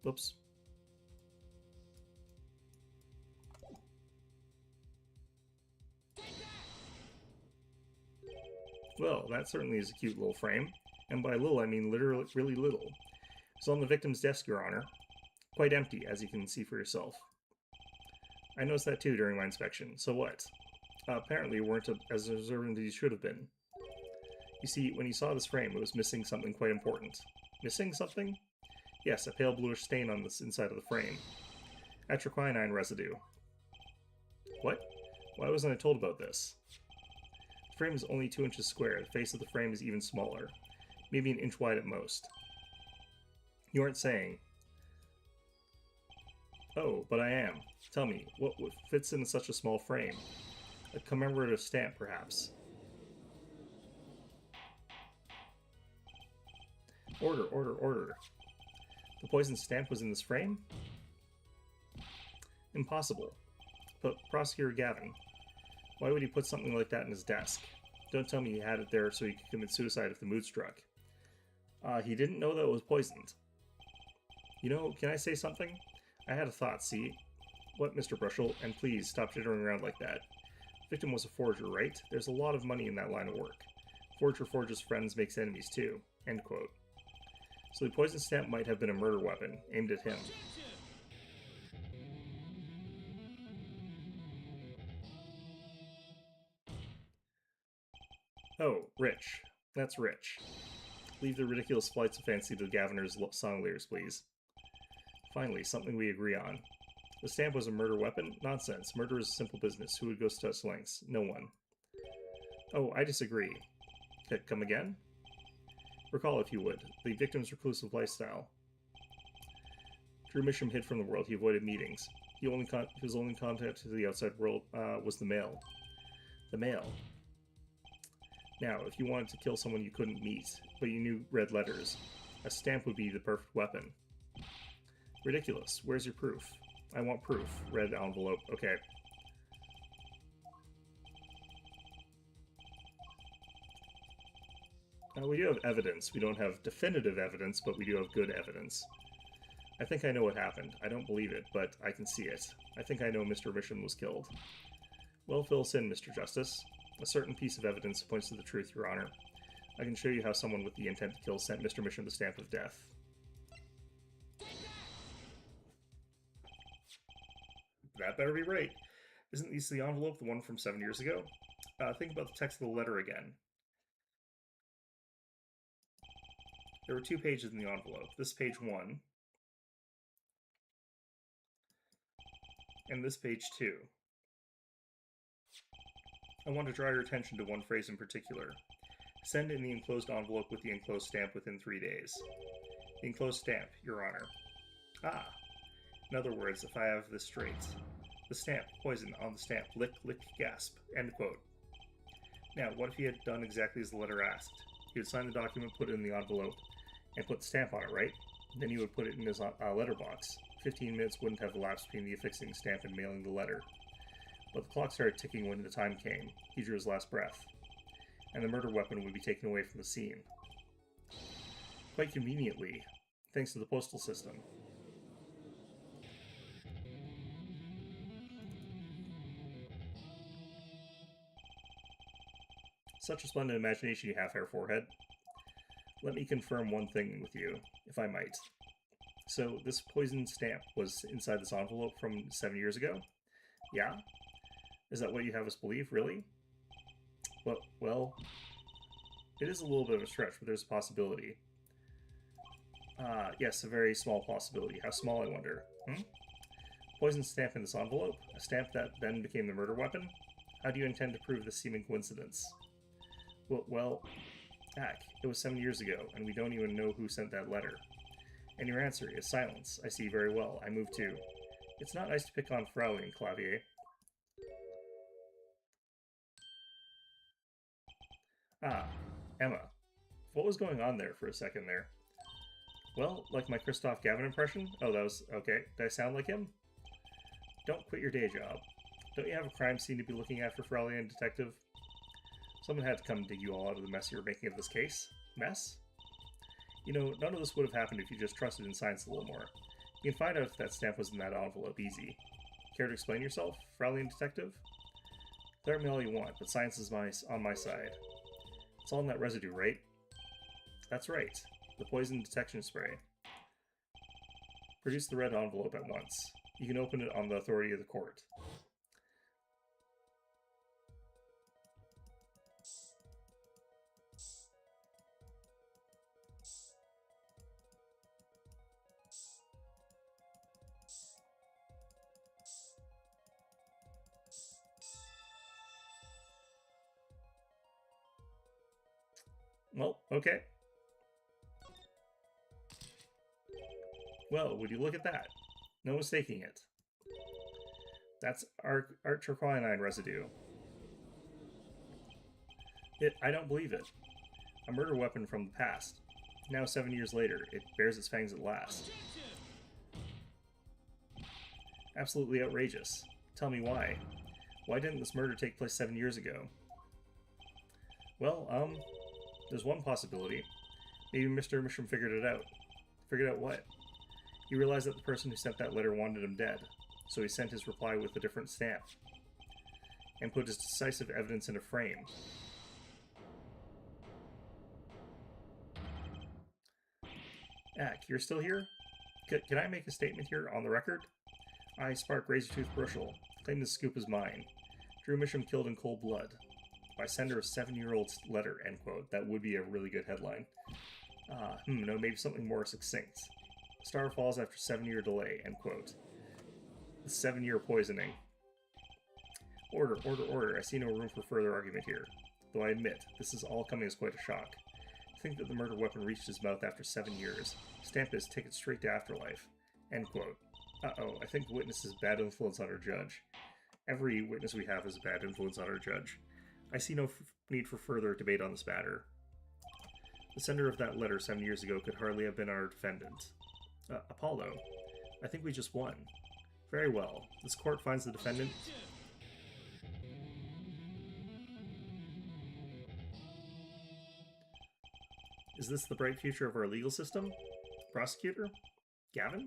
Whoops. Well, that certainly is a cute little frame. And by little, I mean literally really little. It's on the victim's desk, Your Honor. Quite empty, as you can see for yourself. I noticed that too during my inspection. So what? Apparently you weren't as observant as you should have been. You see, when you saw this frame, it was missing something quite important. Missing something? Yes, a pale bluish stain on the inside of the frame. Atroquinine residue. What? Why wasn't I told about this? The frame is only 2 inches square. The face of the frame is even smaller. Maybe an inch wide at most. You aren't saying... Oh, but I am. Tell me, what fits in such a small frame? A commemorative stamp, perhaps. Order, order, order. The poison stamp was in this frame? Impossible. But Prosecutor Gavin, why would he put something like that in his desk? Don't tell me he had it there so he could commit suicide if the mood struck. He didn't know that it was poisoned. You know, can I say something? I had a thought, see? What, Mr. Brushel? And please, stop jittering around like that. The victim was a forger, right? There's a lot of money in that line of work. Forger forges friends, makes enemies too. End quote. So the poison stamp might have been a murder weapon, aimed at him. Oh, rich. That's rich. Leave the ridiculous flights of fancy to Gaviner's song lyrics, please. Finally, something we agree on. The stamp was a murder weapon? Nonsense. Murder is a simple business. Who would go to such lengths? No one. Oh, I disagree. Come again? Recall, if you would, the victim's reclusive lifestyle. Drew Misham hid from the world. He avoided meetings. His only contact to the outside world was the mail. The mail. Now, if you wanted to kill someone you couldn't meet, but you knew red letters, a stamp would be the perfect weapon. Ridiculous. Where's your proof? I want proof. Red envelope. Okay. We do have evidence. We don't have definitive evidence, but we do have good evidence. I think I know what happened. I don't believe it, but I can see it. I think I know Mr. Misham was killed. Well, fill us in, Mr. Justice. A certain piece of evidence points to the truth, Your Honor. I can show you how someone with the intent to kill sent Mr. Misham the stamp of death. That better be right. Isn't this the envelope, the one from 7 years ago? Think about the text of the letter again. There were 2 pages in the envelope. This page 1. And this page 2. I want to draw your attention to one phrase in particular. Send in the enclosed envelope with the enclosed stamp within 3 days. The enclosed stamp, Your Honor. Ah. In other words, if I have this straight. The stamp, poison, on the stamp, lick, lick, gasp. End quote. Now, what if he had done exactly as the letter asked? He would sign the document, put it in the envelope, and put the stamp on it, right? Then he would put it in his letterbox. 15 minutes wouldn't have elapsed between the affixing the stamp and mailing the letter. But the clock started ticking when the time came. He drew his last breath. And the murder weapon would be taken away from the scene. Quite conveniently, thanks to the postal system. Such a splendid imagination you have, Hair Forehead. Let me confirm one thing with you, if I might. So, this poison stamp was inside this envelope from 7 years ago? Yeah? Is that what you have us believe, really? Well, it is a little bit of a stretch, but there's a possibility. Yes, a very small possibility. How small, I wonder? Poison stamp in this envelope? A stamp that then became the murder weapon? How do you intend to prove this seeming coincidence? Well, heck, it was 7 years ago, and we don't even know who sent that letter. And your answer is silence. I see very well. I move too. It's not nice to pick on Fraulein, Clavier. Ah, Emma. What was going on there for a second there? Well, like my Christoph Gavin impression? Oh, that was... okay. Did I sound like him? Don't quit your day job. Don't you have a crime scene to be looking after, Fraulein Detective? Someone had to come and dig you all out of the mess you were making of this case. Mess? You know, none of this would have happened if you just trusted in science a little more. You can find out if that stamp was in that envelope easy. Care to explain yourself, Fraulein Detective? Glare me all you want, but science is on my side. It's all in that residue, right? That's right. The poison detection spray. Produce the red envelope at once. You can open it on the authority of the court. Well, okay. Well, would you look at that? No mistaking it. That's artrocyanine residue. I don't believe it. A murder weapon from the past. Now, 7 years later, it bears its fangs at last. Absolutely outrageous. Tell me why. Why didn't this murder take place 7 years ago? Well, there's one possibility. Maybe Mr. Mishram figured it out. Figured out what? He realized that the person who sent that letter wanted him dead, so he sent his reply with a different stamp, and put his decisive evidence in a frame. Ack, you're still here? Can I make a statement here on the record? I, Spark Razortooth Brushel, claim this scoop is mine. Drew Mishram killed in cold blood. By sender of 7-year-old letter, end quote. That would be a really good headline. No, maybe something more succinct. Star falls after 7-year delay, end quote. The 7-year poisoning. Order, order, order. I see no room for further argument here. Though I admit, this is all coming as quite a shock. To think that the murder weapon reached his mouth after 7 years. Stamped his ticket straight to afterlife. End quote. Uh-oh, I think the witness is bad influence on our judge. Every witness we have is a bad influence on our judge. I see no need for further debate on this matter. The sender of that letter 7 years ago could hardly have been our defendant. Apollo, I think we just won. Very well. This court finds the defendant... Is this the bright future of our legal system? Prosecutor? Gavin?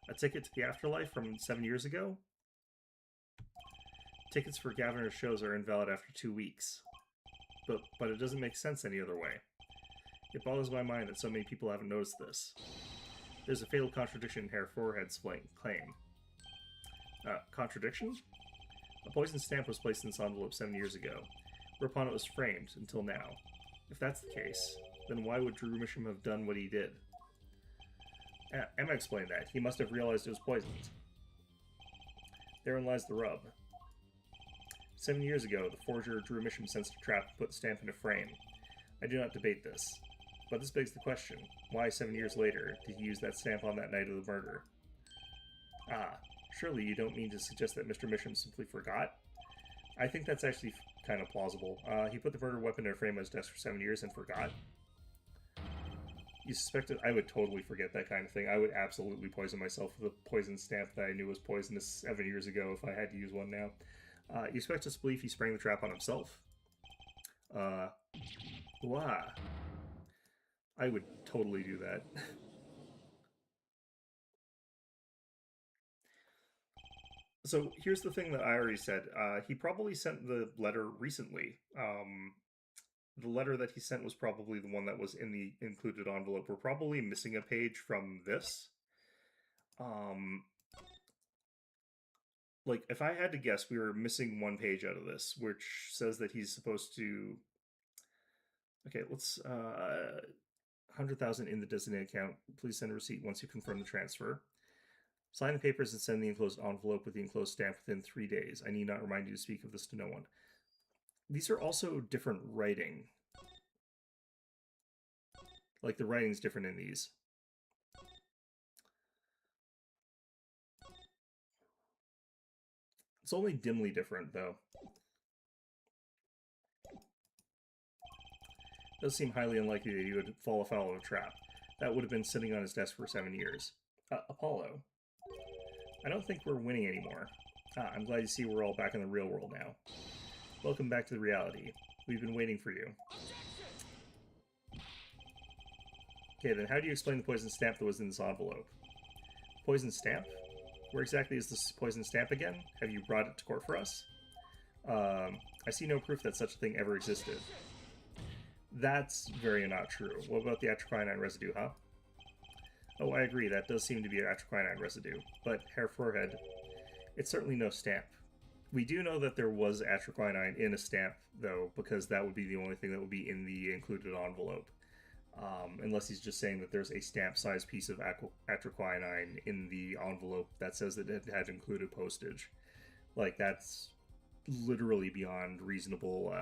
A ticket to the afterlife from 7 years ago? Tickets for Gaviner's shows are invalid after 2 weeks. But it doesn't make sense any other way. It boggles my mind that so many people haven't noticed this. There's a fatal contradiction in Herr Forehead's claim. Contradiction? A poison stamp was placed in this envelope 7 years ago, whereupon it was framed until now. If that's the case, then why would Drew Mishram have done what he did? Emma explained that. He must have realized it was poisoned. Therein lies the rub. 7 years ago, the forger Drew Mishram sensed a trap and put the stamp in a frame. I do not debate this. But this begs the question, why 7 years later did he use that stamp on that night of the murder? Surely you don't mean to suggest that Mr. Mishram simply forgot? I think that's actually kind of plausible. He put the murder weapon in a frame on his desk for 7 years and forgot. You suspected I would totally forget that kind of thing. I would absolutely poison myself with a poison stamp that I knew was poisonous 7 years ago if I had to use one now. You expect us to believe he sprang the trap on himself? Wow. I would totally do that. So here's the thing that I already said. He probably sent the letter recently. The letter that he sent was probably the one that was in the included envelope. We're probably missing a page from this. Like, if I had to guess, we were missing one page out of this, which says that he's supposed to... Okay, let's... 100,000 in the designated account. Please send a receipt once you confirm the transfer. Sign the papers and send the enclosed envelope with the enclosed stamp within 3 days. I need not remind you to speak of this to no one. These are also different writing. Like, the writing's different in these. It's only dimly different, though. It does seem highly unlikely that he would fall afoul of a trap. That would have been sitting on his desk for 7 years. Apollo. I don't think we're winning anymore. Ah, I'm glad to see we're all back in the real world now. Welcome back to the reality. We've been waiting for you. Okay, then how do you explain the poison stamp that was in this envelope? Poison stamp? Where exactly is this poison stamp again? Have you brought it to court for us? I see no proof that such a thing ever existed. That's very not true. What about the atroquinine residue, huh? Oh, I agree, that does seem to be atroquinine residue. But, Herr Forehead, it's certainly no stamp. We do know that there was atroquinine in a stamp, though, because that would be the only thing that would be in the included envelope. Unless he's just saying that there's a stamp-sized piece of atroquinine in the envelope that says that it had included postage. Like, that's literally beyond reasonable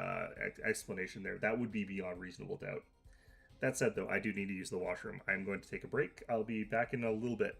explanation there. That would be beyond reasonable doubt. That said, though, I do need to use the washroom. I'm going to take a break. I'll be back in a little bit.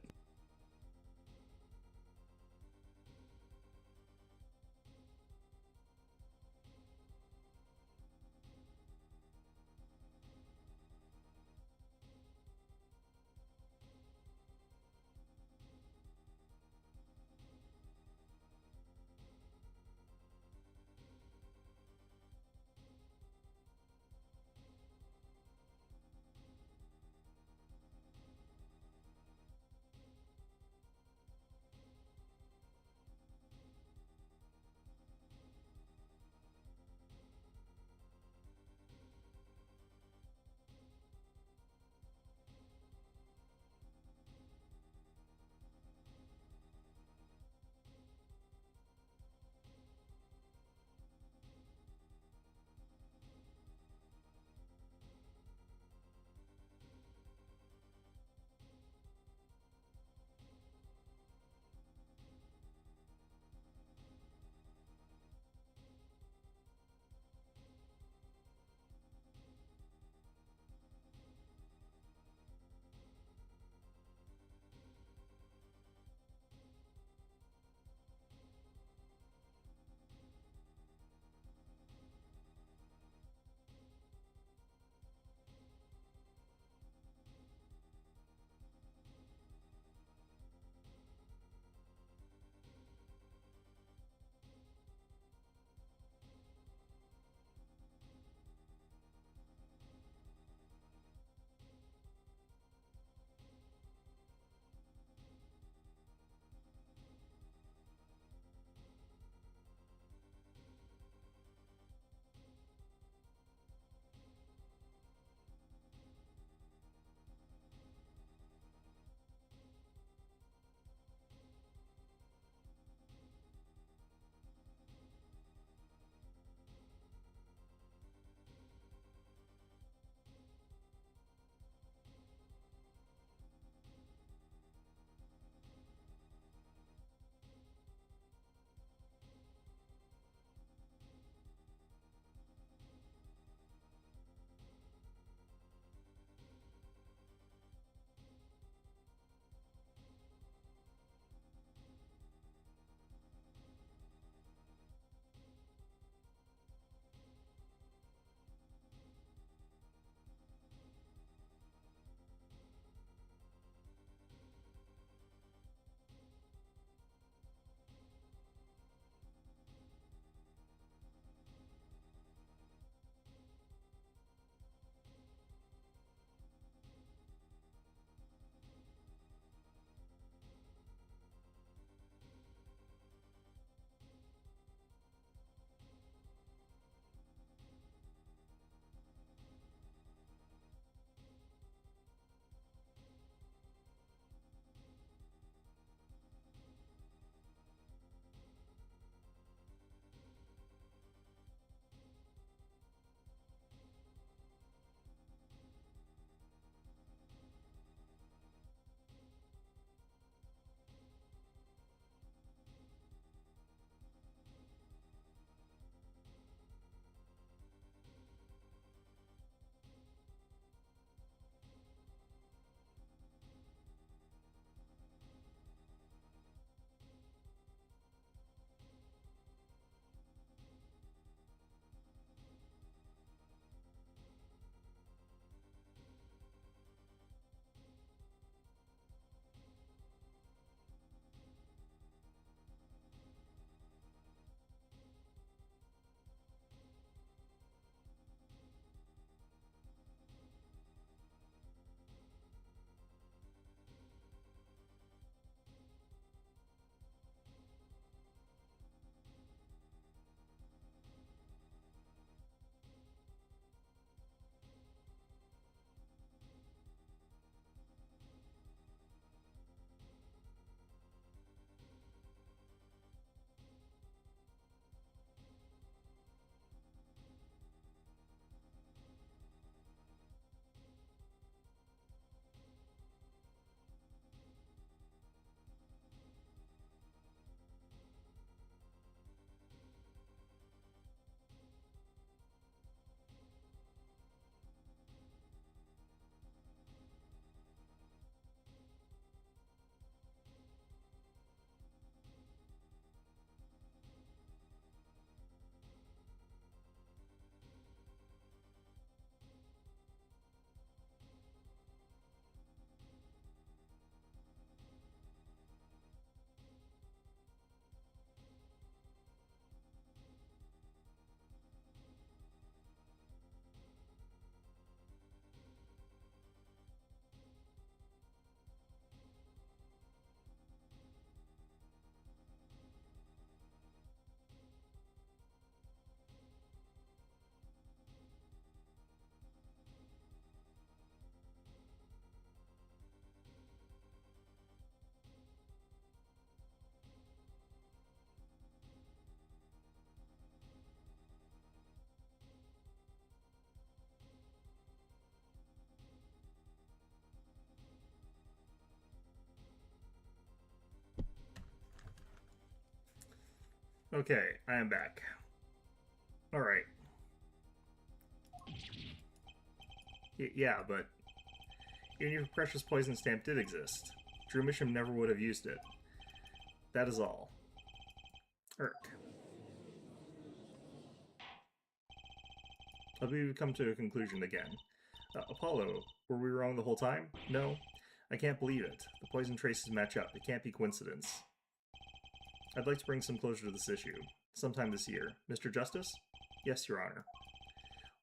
Okay, I am back. Alright. Yeah, but even your precious poison stamp did exist. Drew Misham never would have used it. That is all. Irk. But we've come to a conclusion again. Apollo, were we wrong the whole time? No. I can't believe it. The poison traces match up. It can't be coincidence. I'd like to bring some closure to this issue. Sometime this year. Mr. Justice? Yes, Your Honor.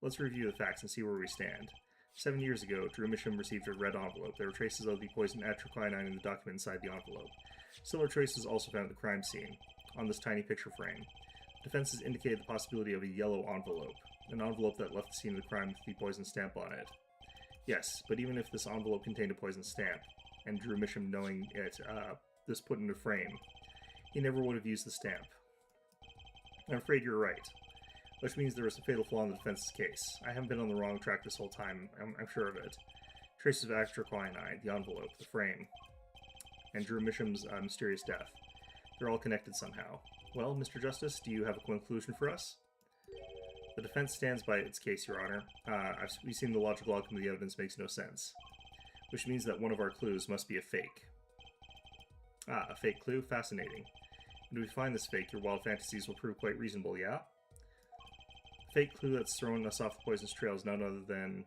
Let's review the facts and see where we stand. 7 years ago, Drew Misham received a red envelope. There were traces of the poison atrocyanine in the document inside the envelope. Similar traces also found at the crime scene, on this tiny picture frame. Defenses indicated the possibility of a yellow envelope, an envelope that left the scene of the crime with the poison stamp on it. Yes, but even if this envelope contained a poison stamp, and Drew Misham knowing it, this put in a frame, he never would have used the stamp. I'm afraid you're right. Which means there was a fatal flaw in the defense's case. I haven't been on the wrong track this whole time, I'm sure of it. Traces of atrocyanine, the envelope, the frame, and Drew Misham's mysterious death. They're all connected somehow. Well, Mr. Justice, do you have a conclusion for us? The defense stands by its case, Your Honor. We've seen the logical outcome of the evidence makes no sense. Which means that one of our clues must be a fake. Ah, a fake clue? Fascinating. When we find this fake, your wild fantasies will prove quite reasonable, yeah? Fake clue that's thrown us off the poison's trail is none other than...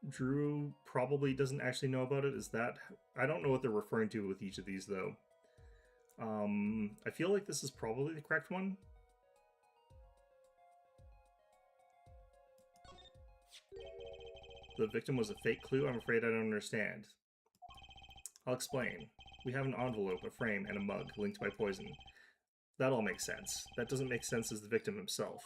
Drew probably doesn't actually know about it. Is that... I don't know what they're referring to with each of these, though. I feel like this is probably the correct one. The victim was a fake clue? I'm afraid I don't understand. I'll explain. We have an envelope, a frame, and a mug linked by poison. That all makes sense. That doesn't make sense as the victim himself.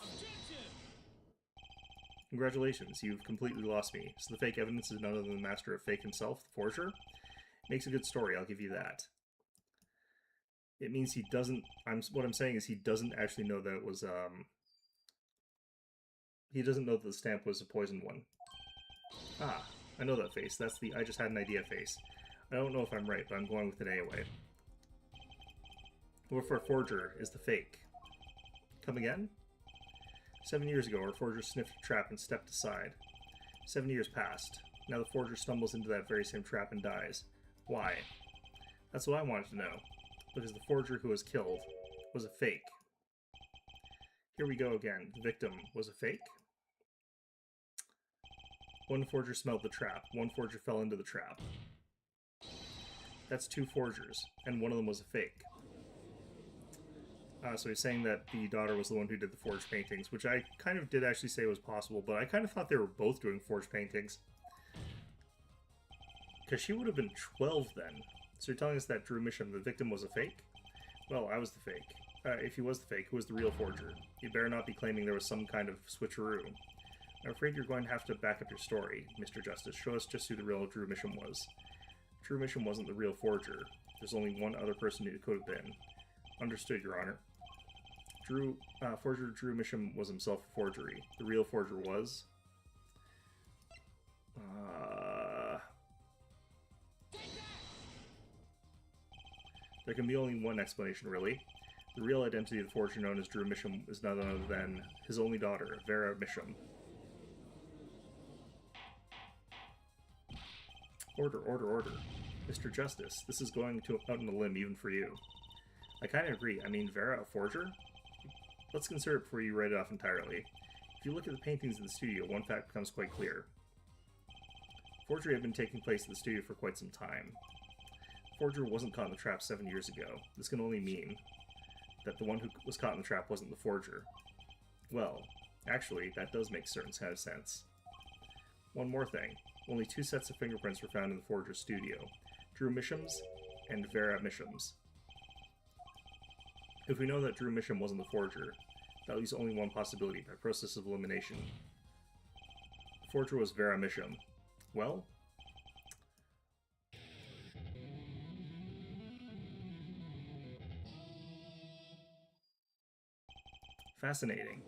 Congratulations, you've completely lost me. So the fake evidence is none other than the master of fake himself, the forger? Makes a good story, I'll give you that. It means he doesn't... what I'm saying is he doesn't actually know that it was, he doesn't know that the stamp was a poisoned one. Ah, I know that face. That's the I just had an idea face. I don't know if I'm right, but I'm going with it anyway. What if our forger is the fake? Come again? 7 years ago, our forger sniffed a trap and stepped aside. 7 years passed. Now the forger stumbles into that very same trap and dies. Why? That's what I wanted to know. Because the forger who was killed was a fake. Here we go again. The victim was a fake? One forger smelled the trap. One forger fell into the trap. That's 2 forgers, and one of them was a fake. So he's saying that the daughter was the one who did the forged paintings, which I kind of did actually say was possible, but I kind of thought they were both doing forged paintings. Because she would have been 12 then. So you're telling us that Drew Misham, the victim, was a fake? Well, I was the fake. If he was the fake, who was the real forger? You better not be claiming there was some kind of switcheroo. I'm afraid you're going to have to back up your story, Mr. Justice. Show us just who the real Drew Misham was. Drew Misham wasn't the real forger. There's only one other person who could have been. Understood, Your Honor. Forger Drew Misham was himself a forgery. The real forger was... There can be only one explanation, really. The real identity of the forger known as Drew Misham is none other than his only daughter, Vera Misham. Order, order, order. Mr. Justice, this is going out on a limb even for you. I kind of agree. I mean, Vera, a forger? Let's consider it before you write it off entirely. If you look at the paintings in the studio, one fact becomes quite clear. Forgery had been taking place in the studio for quite some time. The forger wasn't caught in the trap 7 years ago. This can only mean that the one who was caught in the trap wasn't the forger. Well, actually, that does make certain kind of sense. One more thing. Only 2 sets of fingerprints were found in the forger's studio. Drew Misham's and Vera Misham's. If we know that Drew Misham wasn't the forger, that leaves only one possibility by process of elimination. The forger was Vera Misham. Well? Fascinating.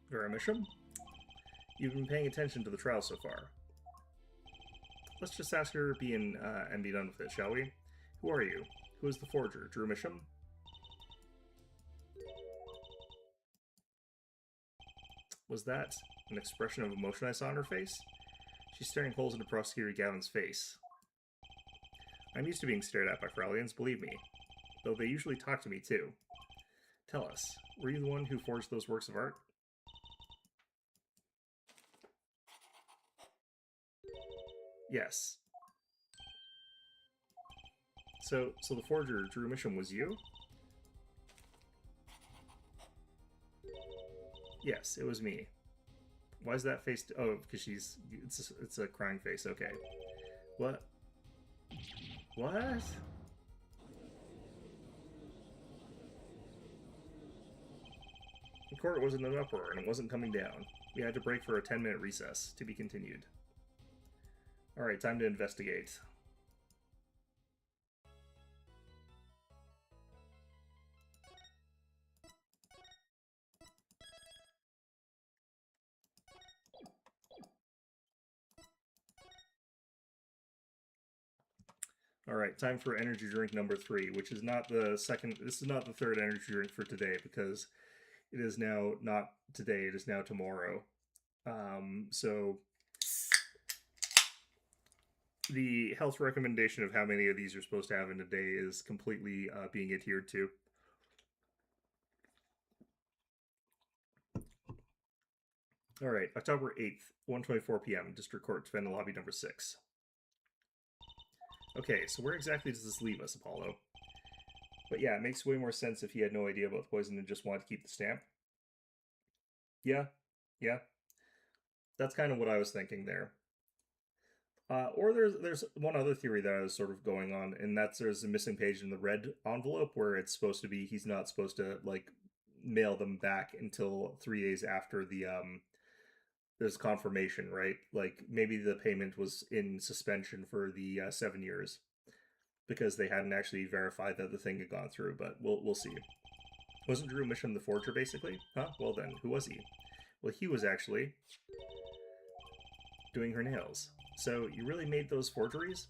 Vera Misham? You've been paying attention to the trial so far. Let's just ask her and be done with it, shall we? Who are you? Who is the forger? Drew Misham? Was that an expression of emotion I saw on her face? She's staring holes into Prosecutor Gavin's face. I'm used to being stared at by Fralians, believe me. Though they usually talk to me, too. Tell us, were you the one who forged those works of art? Yes. So the forger, Drew Misham, was you? Yes, it was me. Why is that face... Oh, because it's a crying face, okay. What? What? The court was in an uproar, and it wasn't coming down. We had to break for a 10-minute recess. To be continued. Alright, time to investigate. Alright, time for energy drink number 3, which is not the second... This is not the third energy drink for today, because it is now not today, it is now tomorrow. So the health recommendation of how many of these you're supposed to have in a day is completely being adhered to. Alright, October 8th, 1:24 p.m., District Court, Defendant Lobby number 6. Okay, so where exactly does this leave us, Apollo? But yeah, it makes way more sense if he had no idea about the poison and just wanted to keep the stamp. Yeah. That's kind of what I was thinking there. Or there's one other theory that I was sort of going on, and that's there's a missing page in the red envelope where it's supposed to be he's not supposed to, like, mail them back until 3 days after the, there's confirmation, right? Like, maybe the payment was in suspension for the 7 years because they hadn't actually verified that the thing had gone through, but we'll see. Wasn't Drew Misham the forger, basically? Huh? Well then, who was he? Well, he was actually doing her nails. So, you really made those forgeries?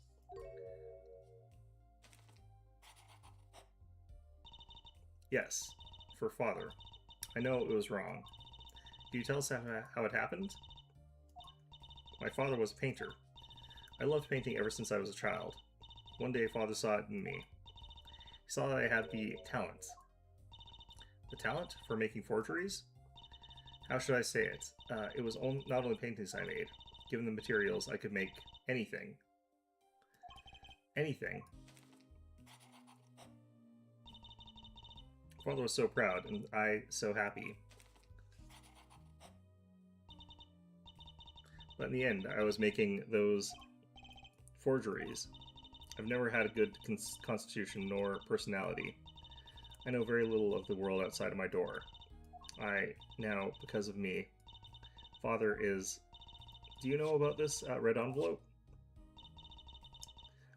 Yes, for father. I know it was wrong. Can you tell us how it happened? My father was a painter. I loved painting ever since I was a child. One day, father saw it in me. He saw that I had the talent. The talent for making forgeries? How should I say it? It was not only paintings I made. Given the materials, I could make anything. Anything. Father was so proud, and I so happy. But in the end, I was making those forgeries. I've never had a good constitution nor personality. I know very little of the world outside of my door. Now, because of me, father is... Do you know about this red envelope?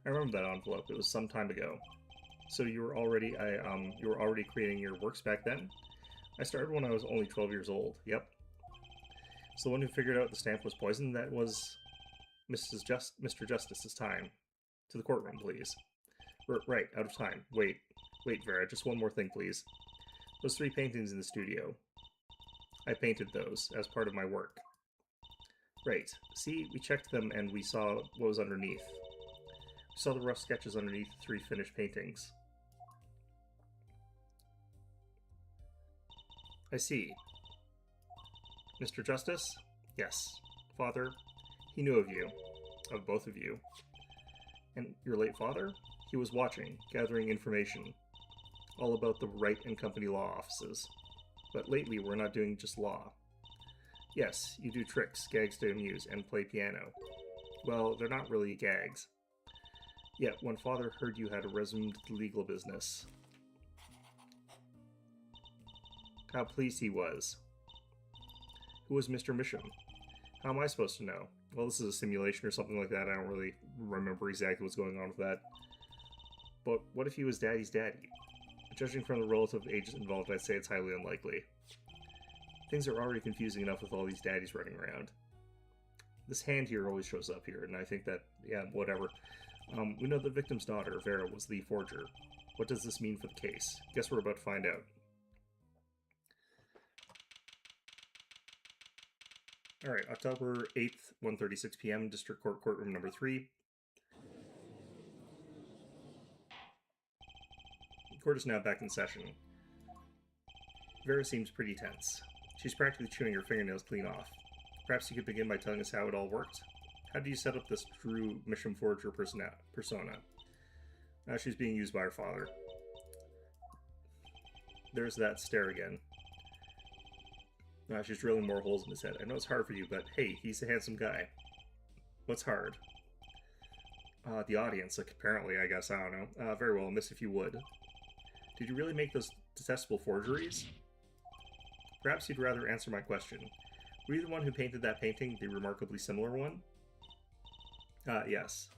I remember that envelope. It was some time ago. So you were already creating your works back then? I started when I was only 12 years old. Yep. So the one who figured out the stamp was poison, that was Mr. Justice's time. To the courtroom, please. Right, out of time. Wait, Vera, just one more thing, please. Those 3 paintings in the studio. I painted those as part of my work. Right. See, we checked them and we saw what was underneath. We saw the rough sketches underneath the 3 finished paintings. I see. Mr. Justice? Yes. Father, he knew of you. Of both of you. And your late father? He was watching, gathering information. All about the Wright and Company law offices. But lately we're not doing just law. Yes, you do tricks, gags to amuse, and play piano. Well, they're not really gags. Yet, when father heard you had resumed the legal business, how pleased he was. Who was Mr. Misham? How am I supposed to know? Well, this is a simulation or something like that. I don't really remember exactly what's going on with that. But what if he was Daddy's daddy? Judging from the relative ages involved, I'd say it's highly unlikely. Things are already confusing enough with all these daddies running around. This hand here always shows up here, and I think that, yeah, whatever. We know the victim's daughter, Vera, was the forger. What does this mean for the case? Guess we're about to find out. Alright, October 8th, 1:36 p.m., District Court, Courtroom number 3. The court is now back in session. Vera seems pretty tense. She's practically chewing her fingernails clean off. Perhaps you could begin by telling us how it all worked? How did you set up this Drew Mission Forger persona? Now she's being used by her father. There's that stare again. She's drilling more holes in his head. I know it's hard for you, but hey, he's a handsome guy. What's hard? The audience, like, apparently, I guess, I don't know. Very well, miss, if you would. Did you really make those detestable forgeries? Perhaps you'd rather answer my question. Were you the one who painted that painting, the remarkably similar one? Yes.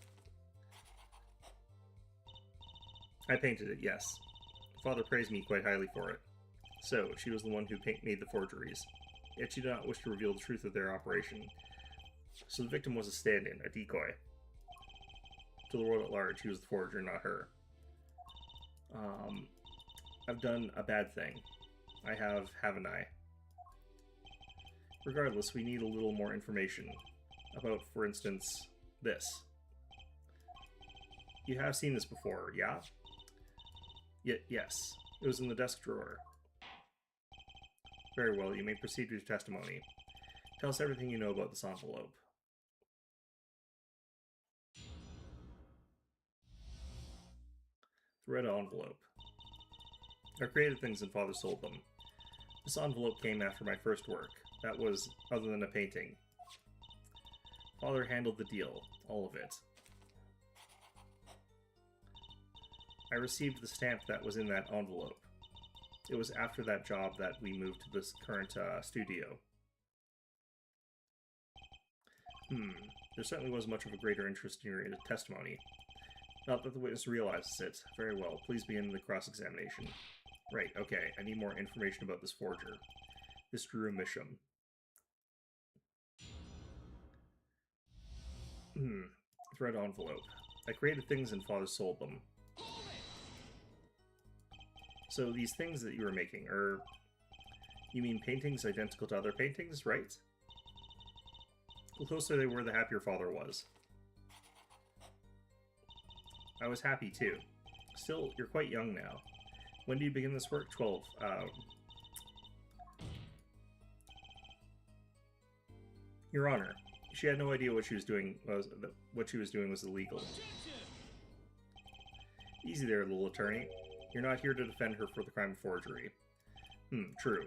I painted it, yes. Father praised me quite highly for it. So, she was the one who made the forgeries. Yet she did not wish to reveal the truth of their operation. So the victim was a stand-in, a decoy. To the world at large, he was the forger, not her. I've done a bad thing. I have, haven't I? Regardless, we need a little more information. About, for instance, this. You have seen this before, yeah? Yes. It was in the desk drawer. Very well, you may proceed with your testimony. Tell us everything you know about this envelope. The red envelope. I created things and Father sold them. This envelope came after my first work. That was other than a painting. Father handled the deal, all of it. I received the stamp that was in that envelope. It was after that job that we moved to this current studio. There certainly was much of a greater interest in your testimony. Not that the witness realizes it. Very well, please begin the cross-examination. Right, okay, I need more information about this forger. This Drew Misham. Red envelope. I created things and Father sold them. So these things that you were making are... You mean paintings identical to other paintings, right? The closer they were, the happier Father was. I was happy too. Still, you're quite young now. When do you begin this work? 12. Your Honor, she had no idea what she was doing. What she was doing was illegal. Easy there, little attorney. You're not here to defend her for the crime of forgery. True.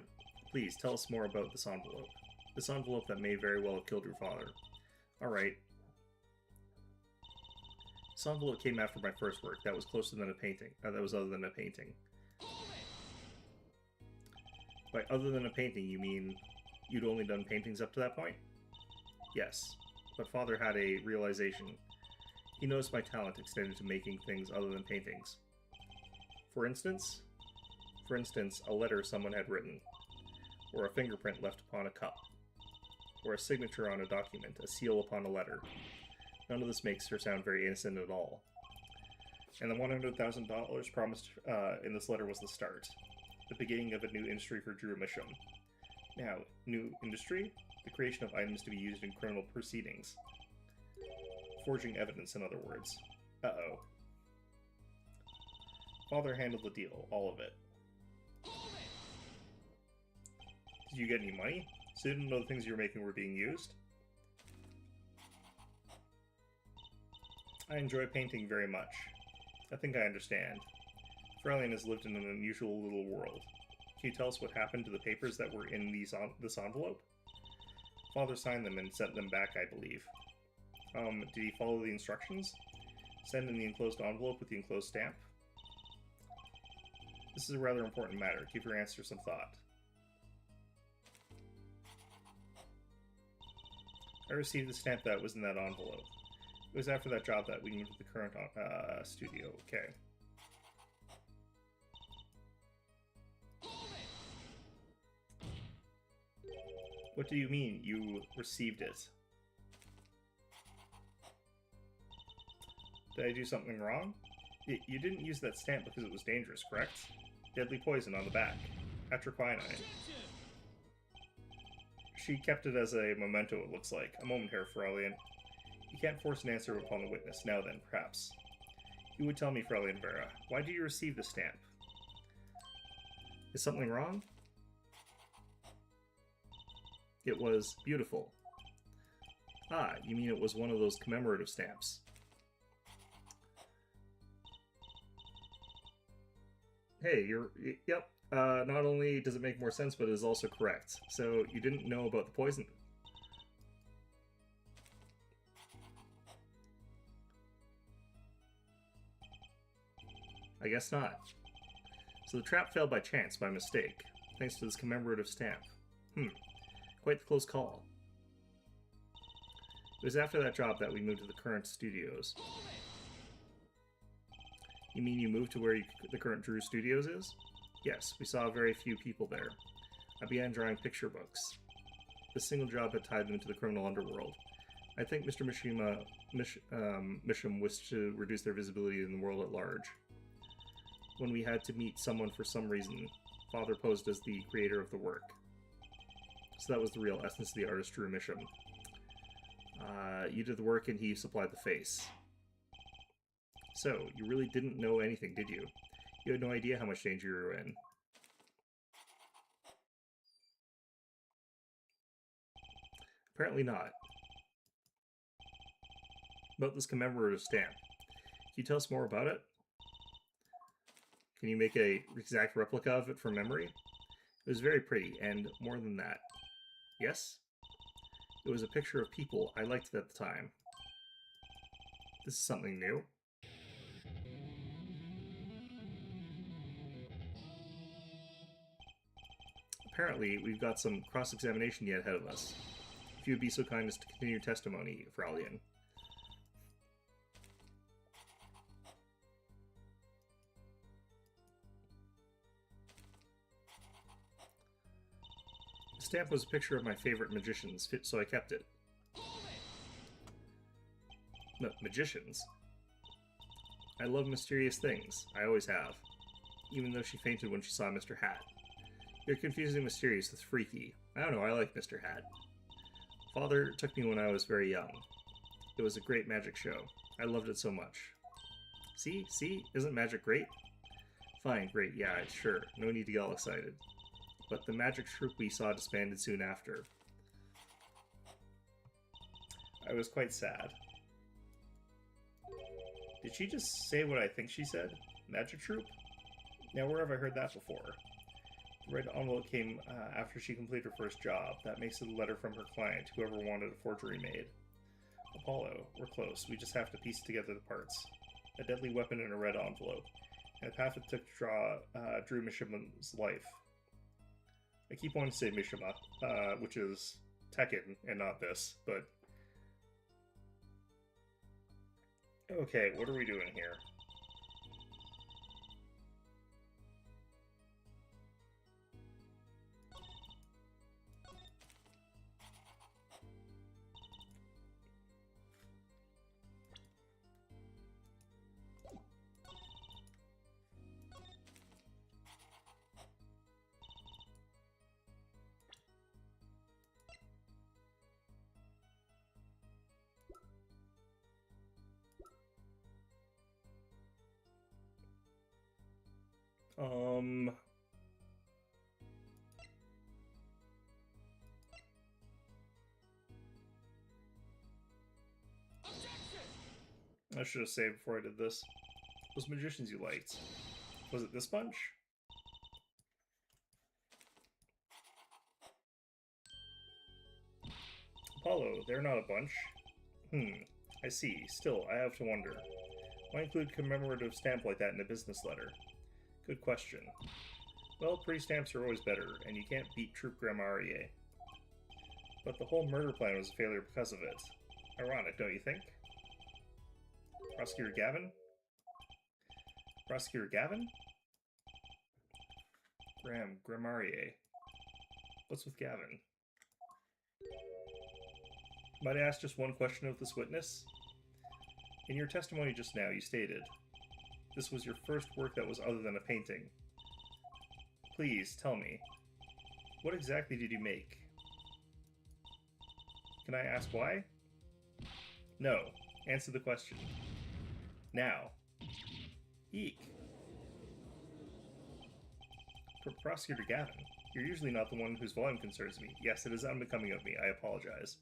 Please, tell us more about this envelope. This envelope that may very well have killed your father. Alright. This envelope came after my first work. That was closer than a painting. That was other than a painting. By other than a painting, you mean you'd only done paintings up to that point? Yes. But Father had a realization. He noticed my talent extended to making things other than paintings. For instance, a letter someone had written, or a fingerprint left upon a cup, or a signature on a document, a seal upon a letter. None of this makes her sound very innocent at all. And the $100,000 promised in this letter was the start, the beginning of a new industry for Drew Misham. Now, new industry? The creation of items to be used in criminal proceedings. Forging evidence, in other words. Uh-oh. Father handled the deal, all of it. Did you get any money? So you didn't know the things you were making were being used? I enjoy painting very much. I think I understand. Frelian has lived in an unusual little world. Can you tell us what happened to the papers that were in this envelope? Father signed them and sent them back, I believe. Did he follow the instructions? Send in the enclosed envelope with the enclosed stamp? This is a rather important matter. Give your answer some thought. I received the stamp that was in that envelope. It was after that job that we moved to the current studio. Okay. What do you mean, you received it? Did I do something wrong? You didn't use that stamp because it was dangerous, correct? Deadly poison on the back. Atroquinine. She kept it as a memento, it looks like. A moment here, Feralian. You can't force an answer upon the witness. Now then, perhaps. You would tell me, Feralian Vera. Why did you receive the stamp? Is something wrong? It was beautiful. Ah, you mean it was one of those commemorative stamps. Hey, yep. Not only does it make more sense, but it is also correct. So, you didn't know about the poison. I guess not. So the trap failed by chance, by mistake, thanks to this commemorative stamp. Quite the close call. It was after that job that we moved to the current studios. You mean you moved to where the current Drew Studios is? Yes, we saw very few people there. I began drawing picture books. This single job had tied them into the criminal underworld. I think Mr. Misham wished to reduce their visibility in the world at large. When we had to meet someone for some reason, Father posed as the creator of the work. So that was the real essence of the artist Drew Misham. You did the work and he supplied the face. So, you really didn't know anything, did you? You had no idea how much danger you were in. Apparently not. About this commemorative stamp. Can you tell us more about it? Can you make an exact replica of it from memory? It was very pretty, and more than that. Yes? It was a picture of people I liked at the time. This is something new. Apparently, we've got some cross-examination yet ahead of us. If you would be so kind as to continue your testimony, Feralian. The stamp was a picture of my favorite magicians, so I kept it. No, magicians? I love mysterious things. I always have. Even though she fainted when she saw Mr. Hat. You're confusing mysterious with freaky. I don't know, I like Mr. Hat. Father took me when I was very young. It was a great magic show. I loved it so much. See? Isn't magic great? Fine, great, yeah, sure. No need to get all excited. But the magic troupe we saw disbanded soon after. I was quite sad. Did she just say what I think she said? Magic troupe? Now, where have I heard that before? The red envelope came after she completed her first job. That makes it a letter from her client, whoever wanted a forgery made. Apollo, we're close. We just have to piece together the parts. A deadly weapon in a red envelope. And the path it took to draw Drew Mishima's life. I keep wanting to say Mishima, which is Tekken and not this, but... Okay, what are we doing here? I should have saved before I did this. Those magicians you liked. Was it this bunch? Apollo, they're not a bunch. I see. Still, I have to wonder. Why include a commemorative stamp like that in a business letter? Good question. Well, pretty stamps are always better, and you can't beat Troop Grammarier. But the whole murder plan was a failure because of it. Ironic, don't you think? Prosecutor Gavin? Prosecutor Gavin? Grammarier. What's with Gavin? Might I ask just one question of this witness? In your testimony just now, you stated this was your first work that was other than a painting. Please, tell me, what exactly did you make? Can I ask why? No. Answer the question. Now. Eek. Prosecutor Gavin, you're usually not the one whose volume concerns me. Yes, it is unbecoming of me. I apologize.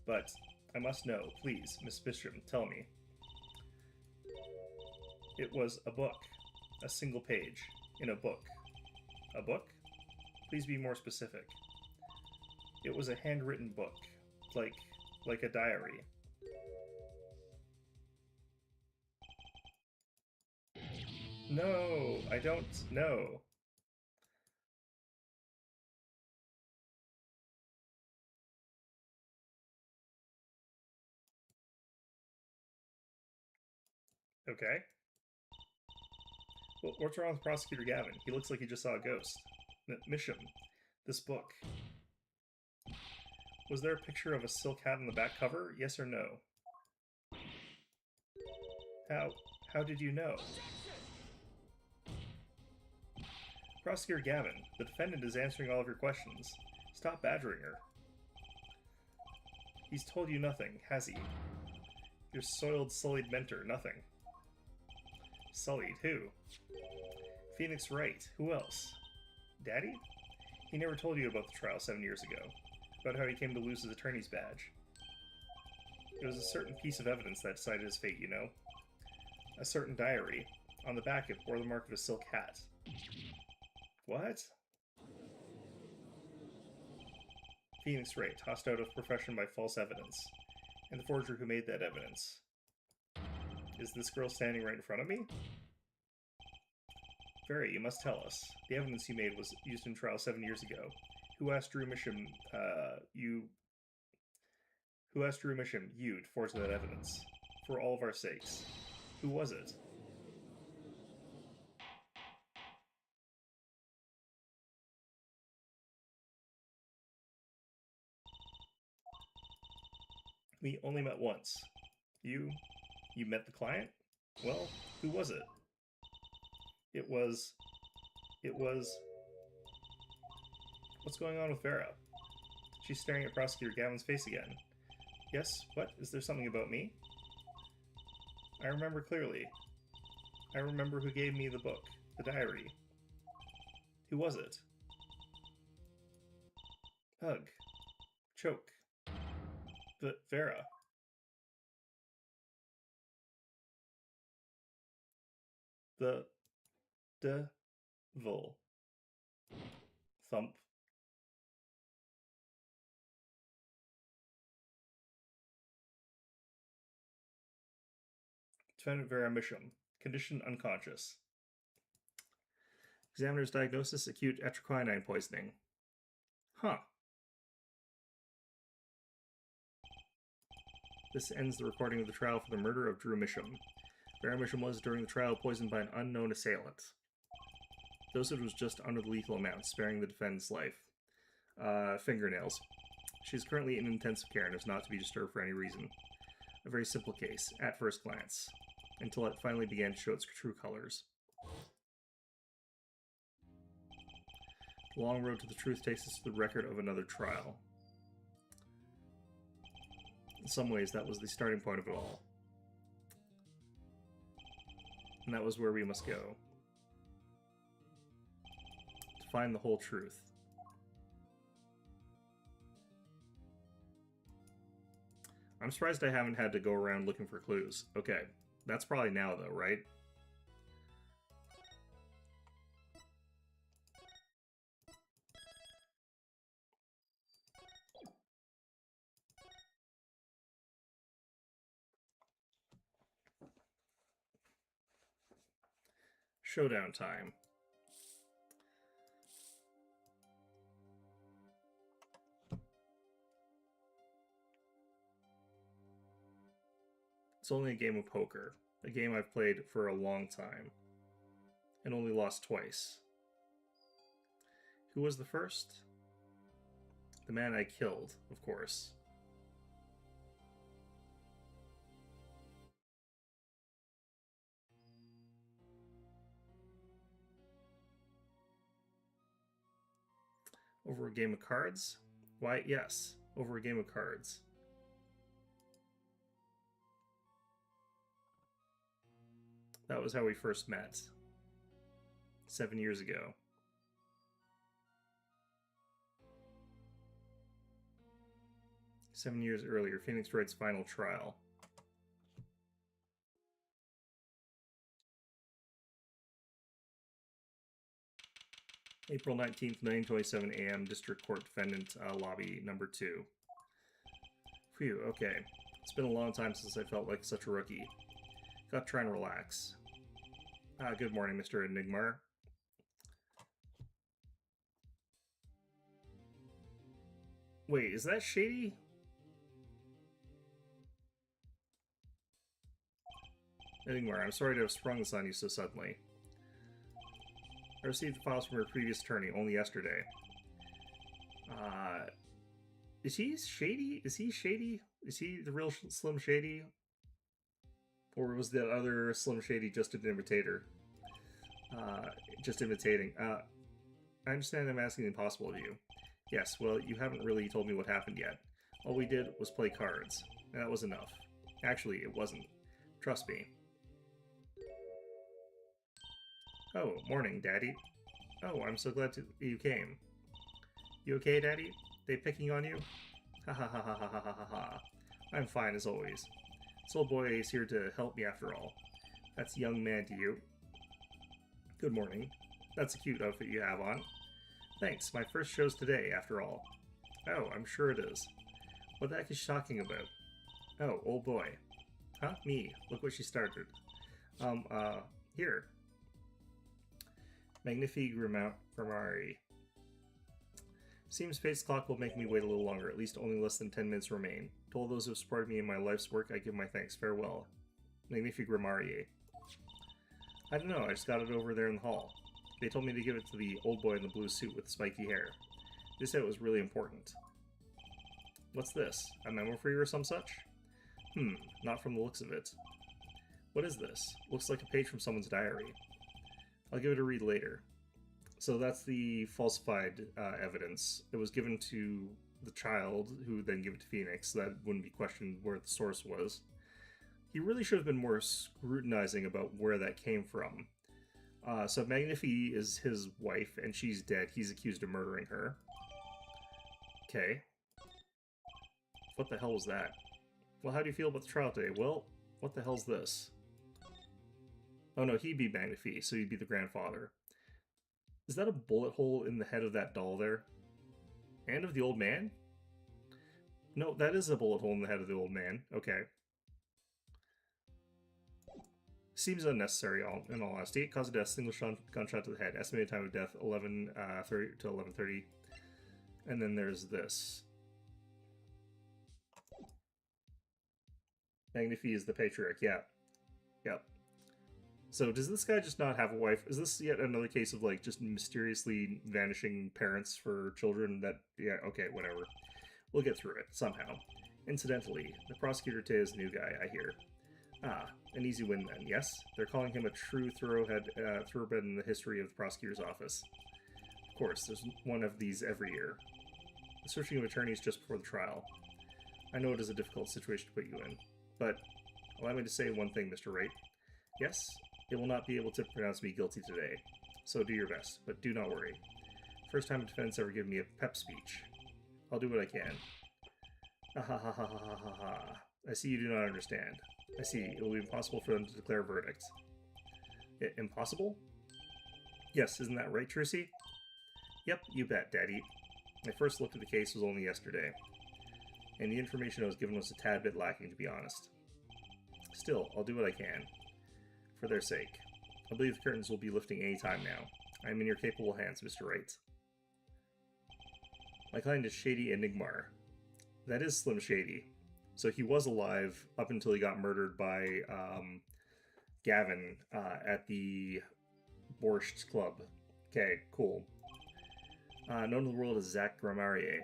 But I must know, please, Miss Bishop, tell me. It was a book. A single page. In a book. A book? Please be more specific. It was a handwritten book. Like a diary. No, I don't know. Okay. Well, what's wrong with Prosecutor Gavin? He looks like he just saw a ghost. Misham, this book. Was there a picture of a silk hat on the back cover? Yes or no? How did you know? Prosecutor Gavin, the defendant is answering all of your questions. Stop badgering her. He's told you nothing, has he? Your soiled, sullied mentor, nothing. Sullied, who? Phoenix Wright, who else? Daddy? He never told you about the trial 7 years ago, about how he came to lose his attorney's badge. It was a certain piece of evidence that decided his fate, you know? A certain diary. On the back it bore the mark of a silk hat. What? Phoenix Wright, tossed out of profession by false evidence. And the forger who made that evidence. Is this girl standing right in front of me? Very, you must tell us. The evidence you made was used in trial 7 years ago. Who asked Drew Misham, Who asked Drew Misham, you, to forge that evidence? For all of our sakes. Who was it? We only met once. You met the client? Well, who was it? It was... What's going on with Vera? She's staring at Prosecutor Gavin's face again. Yes, what? Is there something about me? I remember clearly. I remember who gave me the book, the diary. Who was it? Hug. Choke. Vera. The devil. Thump. Defendant Vera Misham. Condition unconscious. Examiner's diagnosis, acute etroquinine poisoning. Huh. This ends the recording of the trial for the murder of Drew Misham. Vera Misham was, during the trial, poisoned by an unknown assailant. Dosage was just under the lethal amount, sparing the defendant's life. Fingernails. She is currently in intensive care and is not to be disturbed for any reason. A very simple case, at first glance, until it finally began to show its true colors. The long road to the truth takes us to the record of another trial. In some ways, that was the starting point of it all. And that was where we must go. To find the whole truth. I'm surprised I haven't had to go around looking for clues. Okay, that's probably now though, right? Showdown time. It's only a game of poker, a game I've played for a long time, and only lost twice. Who was the first? The man I killed, of course. Over a game of cards? Why, yes, over a game of cards. That was how we first met. 7 years ago. Seven years earlier, Phoenix Wright's final trial. April 19th, 9:27 a.m., District Court Defendant Lobby number 2. Phew, okay. It's been a long time since I felt like such a rookie. Gotta try and relax. Good morning, Mr. Enigmar. Wait, is that Shady? Enigmar, I'm sorry to have sprung this on you so suddenly. I received the files from your previous attorney only yesterday. Is he Shady? Is he Shady? Is he the real Slim Shady? Or was that other Slim Shady just an imitator? Just imitating. I understand I'm asking the impossible of you. Yes, well, you haven't really told me what happened yet. All we did was play cards. And that was enough. Actually, it wasn't. Trust me. Oh, morning, Daddy. Oh, I'm so glad you came. You okay, Daddy? They picking on you? Ha ha ha ha ha ha ha ha. I'm fine as always. This old boy is here to help me after all. That's young man to you. Good morning. That's a cute outfit you have on. Thanks, my first show's today, after all. Oh, I'm sure it is. What the heck is she talking about? Oh, old boy. Huh? Me. Look what she started. Here. Magnifique Grammari. Seems fate's clock will make me wait a little longer, at least only less than 10 minutes remain. To all those who have supported me in my life's work, I give my thanks. Farewell. Magnifique Grammari. I don't know, I just got it over there in the hall. They told me to give it to the old boy in the blue suit with the spiky hair. They said it was really important. What's this? A memo for you or some such? Not from the looks of it. What is this? Looks like a page from someone's diary. I'll give it a read later. So that's the falsified evidence. It was given to the child, who then gave it to Phoenix. So that wouldn't be questioned where the source was. He really should have been more scrutinizing about where that came from. So Magnifi is his wife, and she's dead. He's accused of murdering her. Okay. What the hell was that? Well, how do you feel about the trial today? Well, what the hell's this? Oh no, he'd be Magnifi, so he'd be the grandfather. Is that a bullet hole in the head of that doll there? And of the old man? No, that is a bullet hole in the head of the old man. Okay. Seems unnecessary, in all honesty. Cause of death, single gunshot to the head. Estimated time of death, 11:30 to 11:30. And then there's this. Magnifi is the patriarch, yeah. Yep. So does this guy just not have a wife? Is this yet another case of, like, just mysteriously vanishing parents for children that... Yeah, okay, whatever. We'll get through it, somehow. Incidentally, the prosecutor today is a new guy, I hear. Ah, an easy win then, yes? They're calling him a true thoroughbred in the history of the prosecutor's office. Of course, there's one of these every year. The searching of attorneys just before the trial. I know it is a difficult situation to put you in, but allow me to say one thing, Mr. Wright. Yes, it will not be able to pronounce me guilty today, so do your best, but do not worry. First time a defense ever given me a pep speech. I'll do what I can. Ah ha ha ha ha ha ha. I see you do not understand. I see. It will be impossible for them to declare a verdict. Impossible? Yes, isn't that right, Trucy? Yep, you bet, Daddy. My first look at the case was only yesterday, and the information I was given was a tad bit lacking, to be honest. Still, I'll do what I can. For their sake. I believe the curtains will be lifting any time now. I am in your capable hands, Mr. Wright. My client is Shady Enigmar. That is Slim Shady. So he was alive up until he got murdered by Gavin at the Borscht Club. Okay, cool. Known to the world as Zach Grammarier,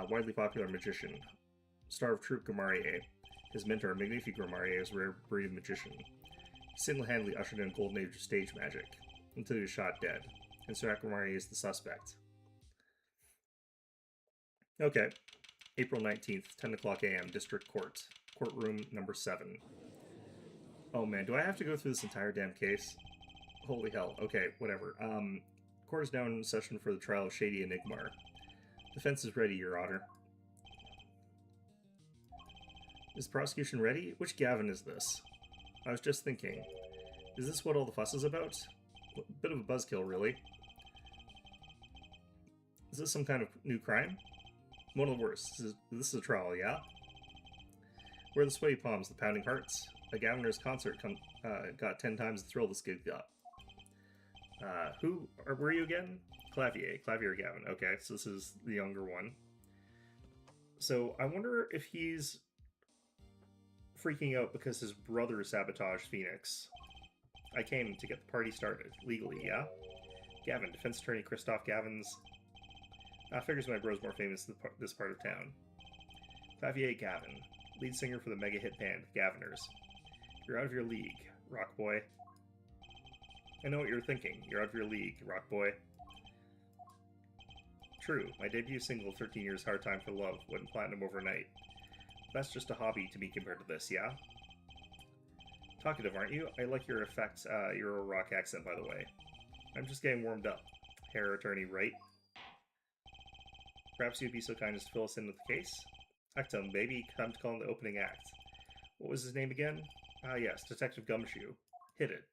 widely popular magician. Star of Troupe Grammarier. His mentor, Magnifique Grammarier, is a rare breed of magician. He single-handedly ushered in a golden age of stage magic, until he was shot dead, and Sir Grammarier is the suspect. Okay. April 19th, 10 o'clock a.m., District Court. Courtroom number 7. Oh man, do I have to go through this entire damn case? Holy hell. Okay, whatever. Court is now in session for the trial of Shady Enigmar. Defense is ready, Your Honor. Is the prosecution ready? Which Gavin is this? I was just thinking. Is this what all the fuss is about? A bit of a buzzkill, really. Is this some kind of new crime? One of the worst. This is a trial, yeah? Where are the sweaty palms, the pounding hearts? A Gaviner's concert got 10 times the thrill this gig got. Who were you again? Clavier Gavin. Okay, so this is the younger one. So I wonder if he's freaking out because his brother sabotaged Phoenix. I came to get the party started, legally, yeah? Gavin, defense attorney Christoph Gavin's... figures my bro's more famous than this part of town. Clavier Gavin, lead singer for the mega hit band, Gaviners. You're out of your league, rock boy. I know what you're thinking. You're out of your league, rock boy. True, my debut single, 13 Years Hard Time for Love, went platinum overnight. That's just a hobby to me compared to this, yeah? Talkative, aren't you? I like your effects, your rock accent, by the way. I'm just getting warmed up. Hair attorney, right? Perhaps you'd be so kind as to fill us in with the case? Actum, baby, come to call in the opening act. What was his name again? Ah, yes, Detective Gumshoe. Hit it.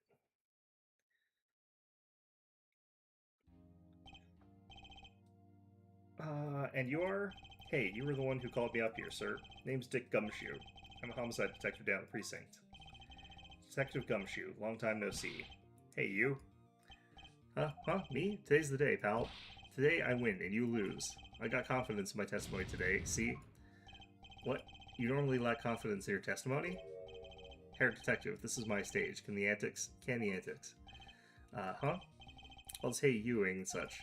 And you're? Hey, you were the one who called me up here, sir. Name's Dick Gumshoe. I'm a homicide detective down the precinct. Detective Gumshoe, long time no see. Hey, you. Huh? Me? Today's the day, pal. Today I win and you lose. I got confidence in my testimony today, see? What? You normally lack confidence in your testimony? Herr Detective, this is my stage. Can the antics? Huh? I'll just hate you and such.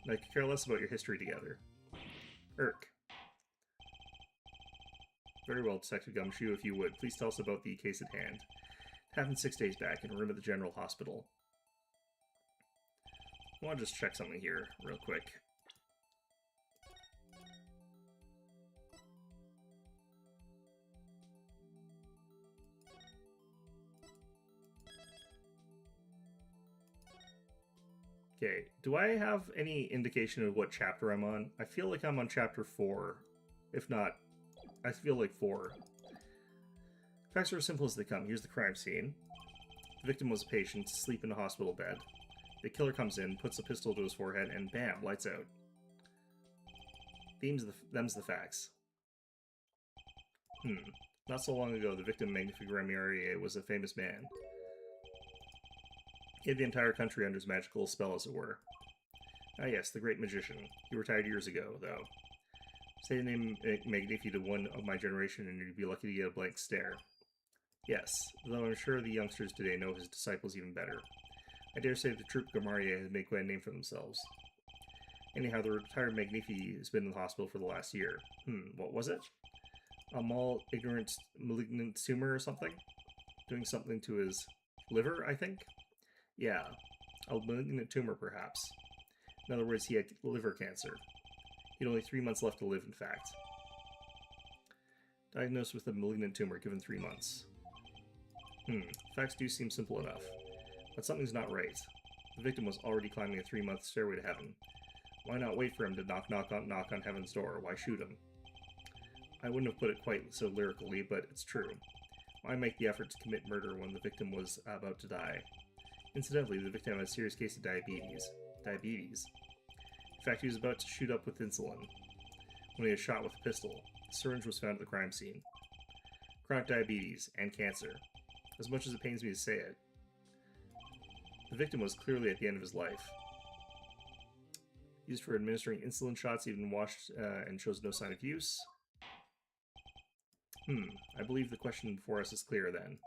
And I could care less about your history together. Irk. Very well, Detective Gumshoe, if you would. Please tell us about the case at hand. It happened 6 days back in a room at the General Hospital. I want to just check something here real quick. Okay, do I have any indication of what chapter I'm on? I feel like I'm on chapter 4. If not, I feel like 4. Facts are as simple as they come. Here's the crime scene. The victim was a patient, asleep in a hospital bed. The killer comes in, puts a pistol to his forehead, and bam, lights out. Them's the facts. Not so long ago, the victim, Magnifique Ramier, was a famous man. He had the entire country under his magical spell, as it were. Ah yes, the great magician. He retired years ago, though. Say the name Magnifique to one of my generation and you'd be lucky to get a blank stare. Yes, though I'm sure the youngsters today know his disciples even better. I dare say the troupe Gamarier has made quite a name for themselves. Anyhow, the retired Magnifique has been in the hospital for the last year. What was it? A ignorant, malignant tumor or something? Doing something to his liver, I think? Yeah, a malignant tumor, perhaps. In other words, he had liver cancer. He had only 3 months left to live, in fact. Diagnosed with a malignant tumor, given 3 months. Facts do seem simple enough. But something's not right. The victim was already climbing a 3-month stairway to heaven. Why not wait for him to knock on heaven's door? Why shoot him? I wouldn't have put it quite so lyrically, but it's true. Why make the effort to commit murder when the victim was about to die? Incidentally, the victim had a serious case of diabetes. In fact, he was about to shoot up with insulin when he was shot with a pistol. The syringe was found at the crime scene. Chronic diabetes and cancer. As much as it pains me to say it, the victim was clearly at the end of his life. Used for administering insulin shots, even washed and shows no sign of use. I believe the question before us is clear then.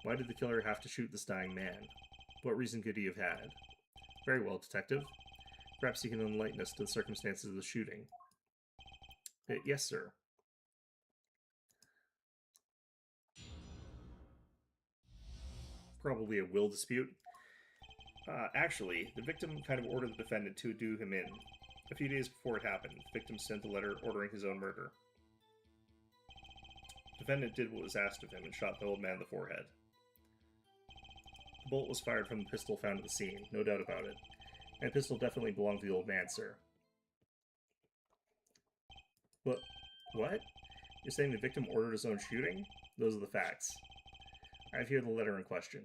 Why did the killer have to shoot this dying man? What reason could he have had? Very well, Detective. Perhaps you can enlighten us to the circumstances of the shooting. Yes, sir. Probably a will dispute. Actually, the victim kind of ordered the defendant to do him in. A few days before it happened, the victim sent a letter ordering his own murder. The defendant did what was asked of him and shot the old man in the forehead. The bullet was fired from the pistol found at the scene, no doubt about it. And the pistol definitely belonged to the old man, sir. What? You're saying the victim ordered his own shooting? Those are the facts. I have here the letter in question.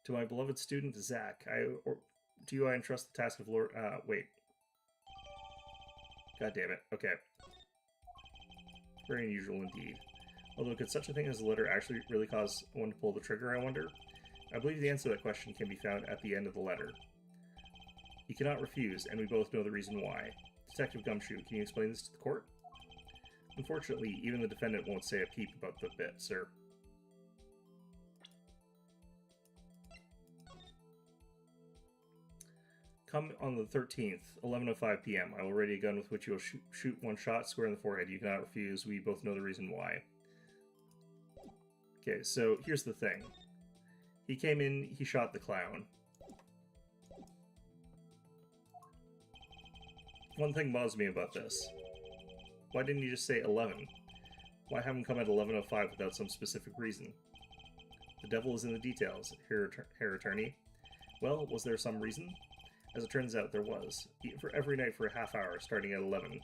To my beloved student, Zach, to you I entrust the task of wait. God damn it. Okay. Very unusual indeed. Although, could such a thing as a letter actually really cause one to pull the trigger, I wonder? I believe the answer to that question can be found at the end of the letter. You cannot refuse, and we both know the reason why. Detective Gumshoe, can you explain this to the court? Unfortunately, even the defendant won't say a peep about the bit, sir. Come on the 13th, 11:05 p.m. I will ready a gun with which you will shoot one shot square in the forehead. You cannot refuse. We both know the reason why. Okay, so here's the thing. He came in, he shot the clown. One thing bothers me about this. Why didn't you just say 11? Why have him come at 11:05 without some specific reason? The devil is in the details, Herr Attorney. Well, was there some reason? As it turns out, there was. For every night for a half hour, starting at 11.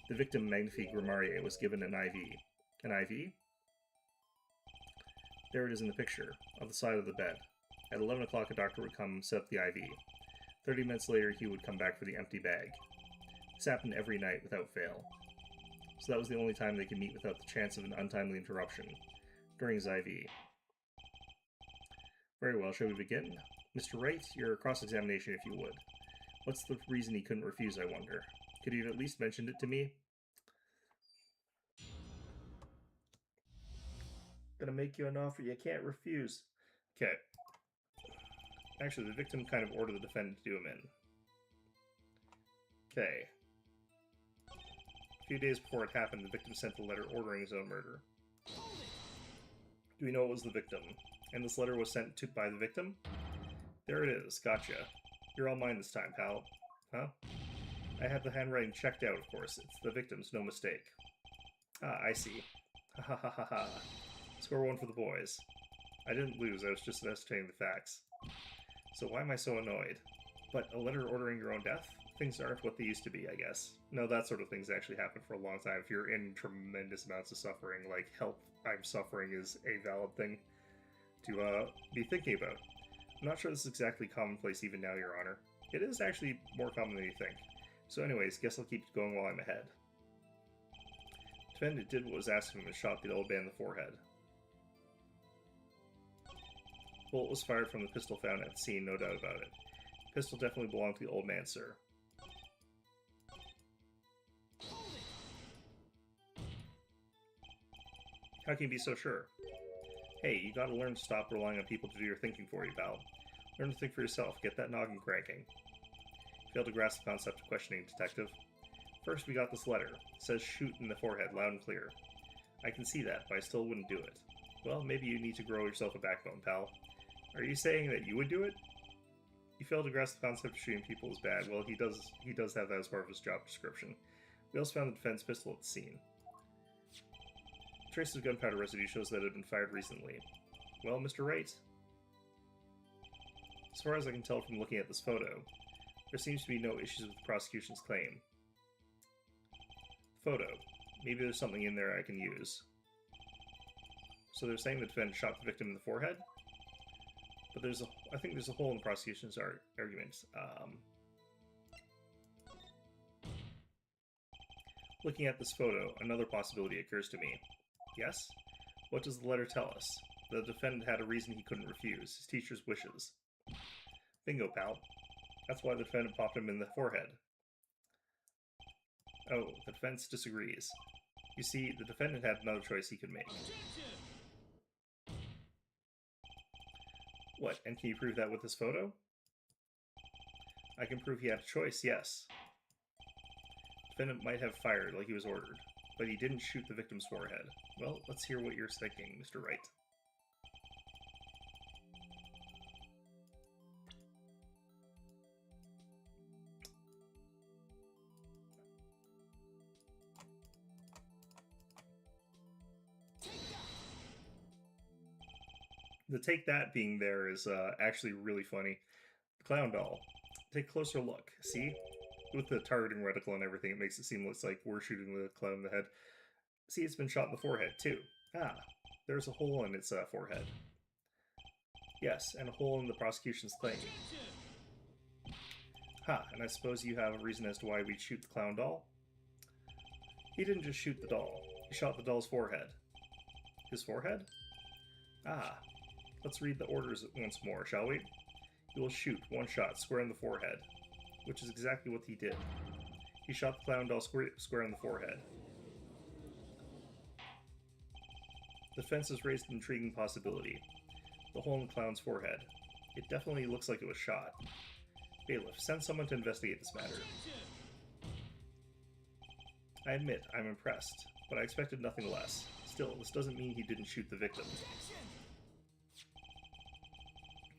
The victim, Magnifique Grimarier, was given an IV. An IV? There it is in the picture, of the side of the bed. At 11 o'clock, a doctor would come set up the IV. 30 minutes later, he would come back for the empty bag. This happened every night without fail. So that was the only time they could meet without the chance of an untimely interruption, during his IV. Very well, shall we begin? Mr. Wright, your cross-examination, if you would. What's the reason he couldn't refuse, I wonder? Could he have at least mentioned it to me? Gonna make you an offer you can't refuse. Okay. Actually, the victim kind of ordered the defendant to do him in. Okay. A few days before it happened, the victim sent a letter ordering his own murder. Do we know it was the victim? And this letter was sent by the victim? There it is. Gotcha. You're all mine this time, pal. Huh? I had the handwriting checked out, of course. It's the victim's, no mistake. Ah, I see. Ha ha ha ha ha. Score one for the boys. I didn't lose, I was just ascertaining the facts. So why am I so annoyed? But a letter ordering your own death? Things aren't what they used to be, I guess. No, that sort of thing's actually happened for a long time. If you're in tremendous amounts of suffering, like, help, I'm suffering is a valid thing to be thinking about. I'm not sure this is exactly commonplace even now, Your Honor. It is actually more common than you think. So anyways, guess I'll keep going while I'm ahead. The defendant did what was asked of him and shot the old man in the forehead. The bullet was fired from the pistol found at the scene, no doubt about it. The pistol definitely belonged to the old man, sir. How can you be so sure? Hey, you gotta learn to stop relying on people to do your thinking for you, pal. Learn to think for yourself. Get that noggin cranking. Failed to grasp the concept of questioning, detective. First, we got this letter. It says shoot in the forehead, loud and clear. I can see that, but I still wouldn't do it. Well, maybe you need to grow yourself a backbone, pal. Are you saying that you would do it? You failed to grasp the concept of shooting people is bad. Well, he does have that as part of his job description. We also found the defense pistol at the scene. Traces of gunpowder residue shows that it had been fired recently. Well, Mr. Wright? As far as I can tell from looking at this photo, there seems to be no issues with the prosecution's claim. Photo. Maybe there's something in there I can use. So they're saying the defendant shot the victim in the forehead? But I think there's a hole in the prosecution's argument. Looking at this photo, another possibility occurs to me. Yes? What does the letter tell us? The defendant had a reason he couldn't refuse, his teacher's wishes. Bingo, pal. That's why the defendant popped him in the forehead. Oh, the defense disagrees. You see, the defendant had another choice he could make. What, and can you prove that with this photo? I can prove he had a choice, yes. The defendant might have fired like he was ordered, but he didn't shoot the victim's forehead. Well, let's hear what you're thinking, Mr. Wright. The take that being there is actually really funny. The clown doll. Take a closer look. See? With the targeting reticle and everything, it makes it seem like we're shooting the clown in the head. See, it's been shot in the forehead, too. Ah, there's a hole in its forehead. Yes, and a hole in the prosecution's claim. Ha, and I suppose you have a reason as to why we'd shoot the clown doll? He didn't just shoot the doll. He shot the doll's forehead. His forehead? Ah, let's read the orders once more, shall we? He will shoot one shot square in the forehead, which is exactly what he did. He shot the clown doll square in the forehead. The defense has raised an intriguing possibility. The hole in the clown's forehead. It definitely looks like it was shot. Bailiff, send someone to investigate this matter. I admit, I'm impressed, but I expected nothing less. Still, this doesn't mean he didn't shoot the victim.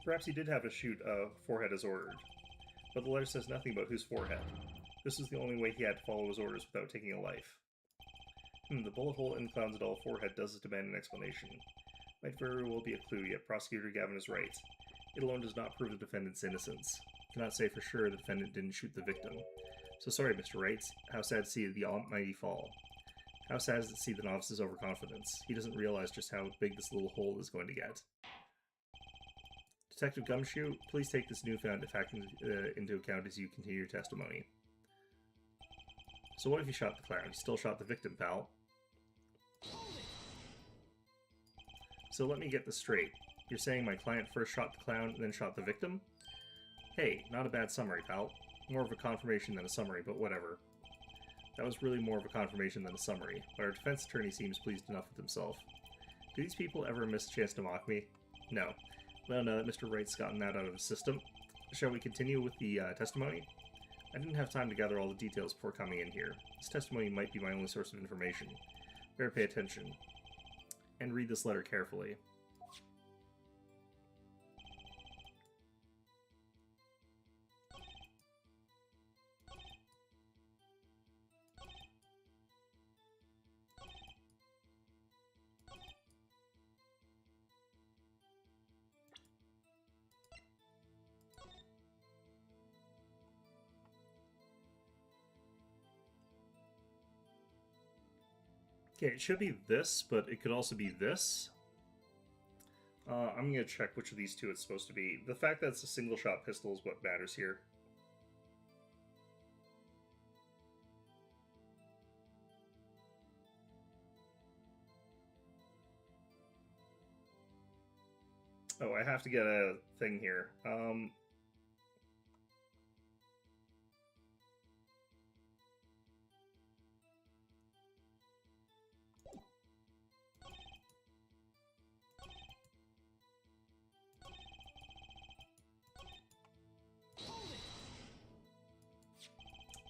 Perhaps he did have a shoot a forehead as ordered, but the letter says nothing about whose forehead. This was the only way he had to follow his orders without taking a life. The bullet hole in the clown's doll forehead does demand an explanation. Might very well be a clue, yet Prosecutor Gavin is right. It alone does not prove the defendant's innocence. Cannot say for sure the defendant didn't shoot the victim. So sorry, Mr. Wright. How sad to see the almighty fall. How sad is it to see the novice's overconfidence. He doesn't realize just how big this little hole is going to get. Detective Gumshoe, please take this newfound fact into account as you continue your testimony. So what if you shot the clown? You still shot the victim, pal. So let me get this straight. You're saying my client first shot the clown and then shot the victim? Hey, not a bad summary, pal. More of a confirmation than a summary, but whatever. That was really more of a confirmation than a summary, but our defense attorney seems pleased enough with himself. Do these people ever miss a chance to mock me? No. Well, now that Mr. Wright's gotten that out of his system, shall we continue with the testimony? I didn't have time to gather all the details before coming in here. This testimony might be my only source of information. Better pay attention. And read this letter carefully. Okay, it should be this, but it could also be this. I'm going to check which of these two it's supposed to be. The fact that it's a single-shot pistol is what matters here. Oh, I have to get a thing here.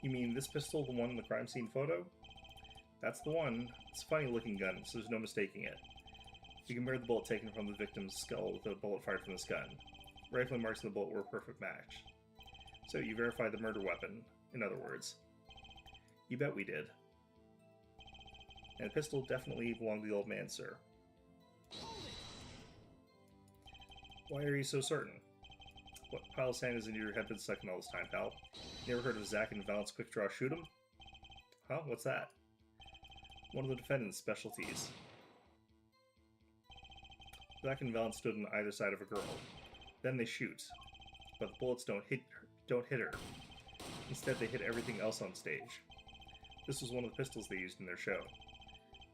You mean this pistol, the one in the crime scene photo? That's the one. It's a funny looking gun, so there's no mistaking it. You can mirror the bullet taken from the victim's skull with a bullet fired from this gun. Rifling marks on the bullet were a perfect match. So you verified the murder weapon, in other words. You bet we did. And the pistol definitely belonged to the old man, sir. Why are you so certain? What pile of sand is in your head been stuck in all this time, pal? You ever heard of Zack and Val's quick draw shoot 'em? Huh? What's that? One of the defendant's specialties. Zack and Val stood on either side of a girl. Then they shoot, but the bullets don't hit her. Instead, they hit everything else on stage. This was one of the pistols they used in their show.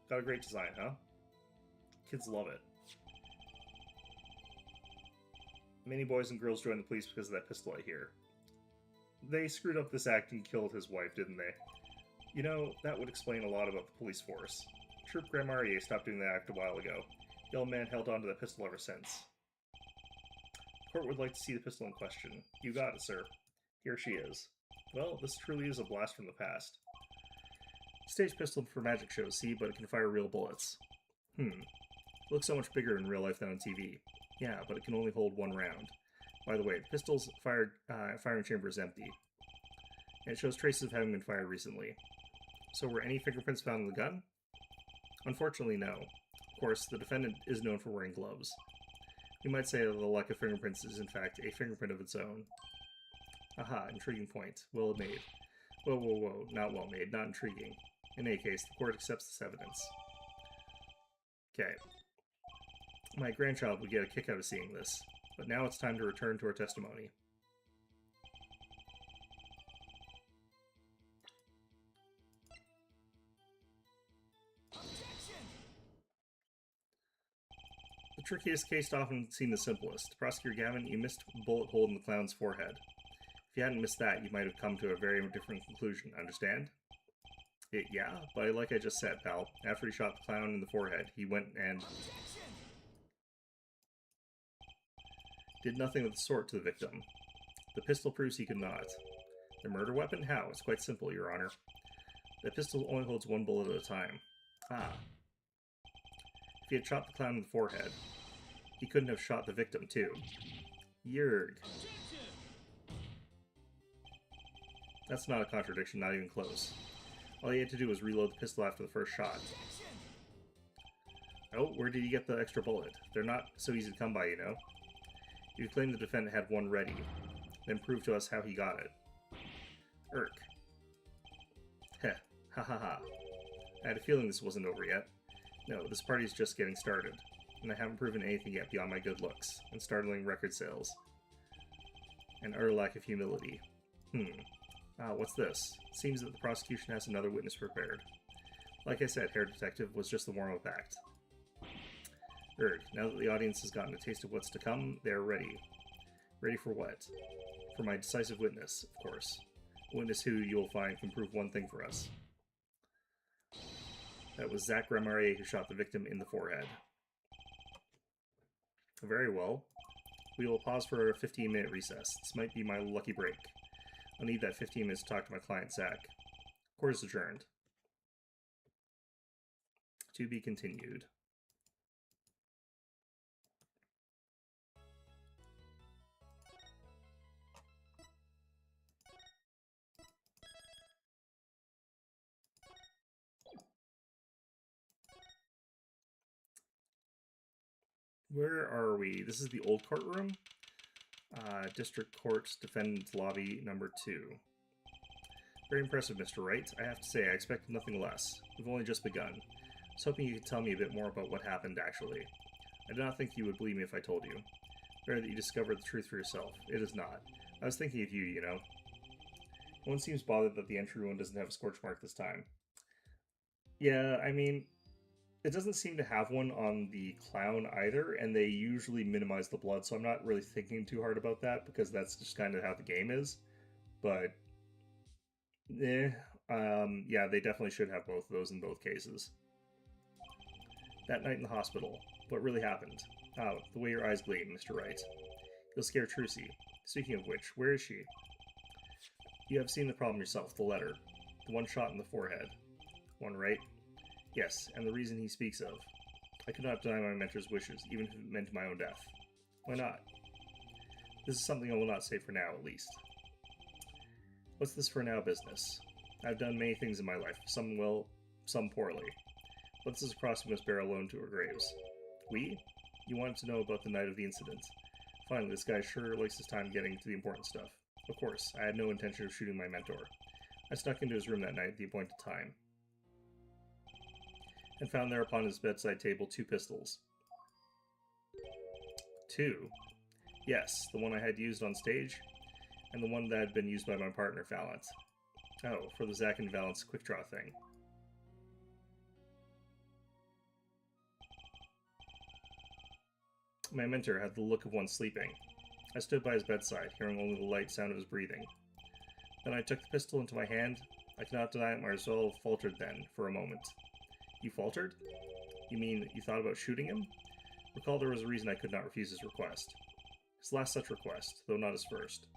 Got a great design, huh? Kids love it. Many boys and girls joined the police because of that pistol, I hear. They screwed up this act and killed his wife, didn't they? You know, that would explain a lot about the police force. Troop Grammarier stopped doing that act a while ago. The old man held on to the pistol ever since. The court would like to see the pistol in question. You got it, sir. Here she is. Well, this truly is a blast from the past. Stage pistol for magic shows, see, but it can fire real bullets. It looks so much bigger in real life than on TV. Yeah, but it can only hold one round. By the way, the pistol's firing chamber is empty. And it shows traces of having been fired recently. So were any fingerprints found in the gun? Unfortunately, no. Of course, the defendant is known for wearing gloves. We might say that the lack of fingerprints is in fact a fingerprint of its own. Aha, intriguing point. Well made. Whoa, whoa, whoa. Not well made, not intriguing. In any case, the court accepts this evidence. Okay. My grandchild would get a kick out of seeing this, but now it's time to return to our testimony. The trickiest case often seemed the simplest. Prosecutor Gavin, you missed a bullet hole in the clown's forehead. If you hadn't missed that, you might have come to a very different conclusion, understand? Yeah, but like I just said, pal, after he shot the clown in the forehead, he went and did nothing of the sort to the victim. The pistol proves he could not. The murder weapon? How? It's quite simple, Your Honor. The pistol only holds one bullet at a time. Ah. If he had shot the clown in the forehead, he couldn't have shot the victim, too. Yerg. That's not a contradiction, not even close. All he had to do was reload the pistol after the first shot. Oh, where did he get the extra bullet? They're not so easy to come by, you know. You claim the defendant had one ready, then prove to us how he got it. Irk. Heh. Ha ha ha. I had a feeling this wasn't over yet. No, this party's just getting started, and I haven't proven anything yet beyond my good looks, and startling record sales. And utter lack of humility. Ah, what's this? It seems that the prosecution has another witness prepared. Like I said, Hair Detective was just the warm-up act. Now that the audience has gotten a taste of what's to come, they are ready. Ready for what? For my decisive witness, of course. A witness who, you will find, can prove one thing for us. That was Zach Remarier who shot the victim in the forehead. Very well. We will pause for a 15-minute recess. This might be my lucky break. I'll need that 15 minutes to talk to my client, Zach. Court is adjourned. To be continued. Where are we? This is the old courtroom? District Court, Defendant's Lobby, number 2. Very impressive, Mr. Wright. I have to say, I expected nothing less. We've only just begun. I was hoping you could tell me a bit more about what happened, actually. I did not think you would believe me if I told you. Better that you discovered the truth for yourself. It is not. I was thinking of you, you know. No one seems bothered that the entry wound doesn't have a scorch mark this time. Yeah, I mean, it doesn't seem to have one on the clown either, and they usually minimize the blood, so I'm not really thinking too hard about that, because that's just kind of how the game is. But, yeah, they definitely should have both of those in both cases. That night in the hospital, what really happened? Oh, the way your eyes gleam, Mr. Wright. You'll scare Trucy. Speaking of which, where is she? You have seen the problem yourself, the letter. The one shot in the forehead. One, right? Yes, and the reason he speaks of. I could not deny my mentor's wishes, even if it meant my own death. Why not? This is something I will not say for now, at least. What's this for now business? I've done many things in my life, some well, some poorly. But this is a cross we must bear alone to our graves. We? You wanted to know about the night of the incident. Finally, this guy sure likes his time getting to the important stuff. Of course, I had no intention of shooting my mentor. I snuck into his room that night at the appointed time, and found there upon his bedside table 2 pistols. 2? Yes, the one I had used on stage, and the one that had been used by my partner, Valent. Oh, for the Zack and Valent's quick draw thing. My mentor had the look of one sleeping. I stood by his bedside, hearing only the light sound of his breathing. Then I took the pistol into my hand. I cannot deny that my resolve faltered then, for a moment. You faltered? You mean you thought about shooting him? Recall there was a reason I could not refuse his request. His last such request, though not his first.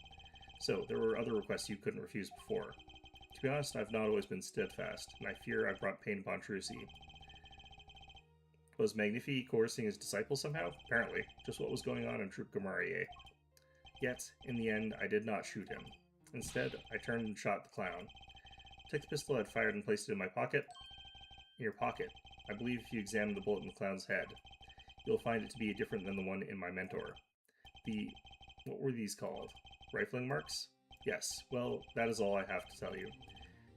So, there were other requests you couldn't refuse before. To be honest, I've not always been steadfast, and I fear I brought pain upon Trucy. Was Magnifi coercing his disciple somehow? Apparently. Just what was going on in Troop Gamarier. Yet, in the end, I did not shoot him. Instead, I turned and shot the clown. Took the pistol I had fired and placed it in my pocket. In your pocket. I believe if you examine the bullet in the clown's head, You'll find it to be different than the one in my mentor. What were these called? Rifling marks? Yes, well, that is all I have to tell you.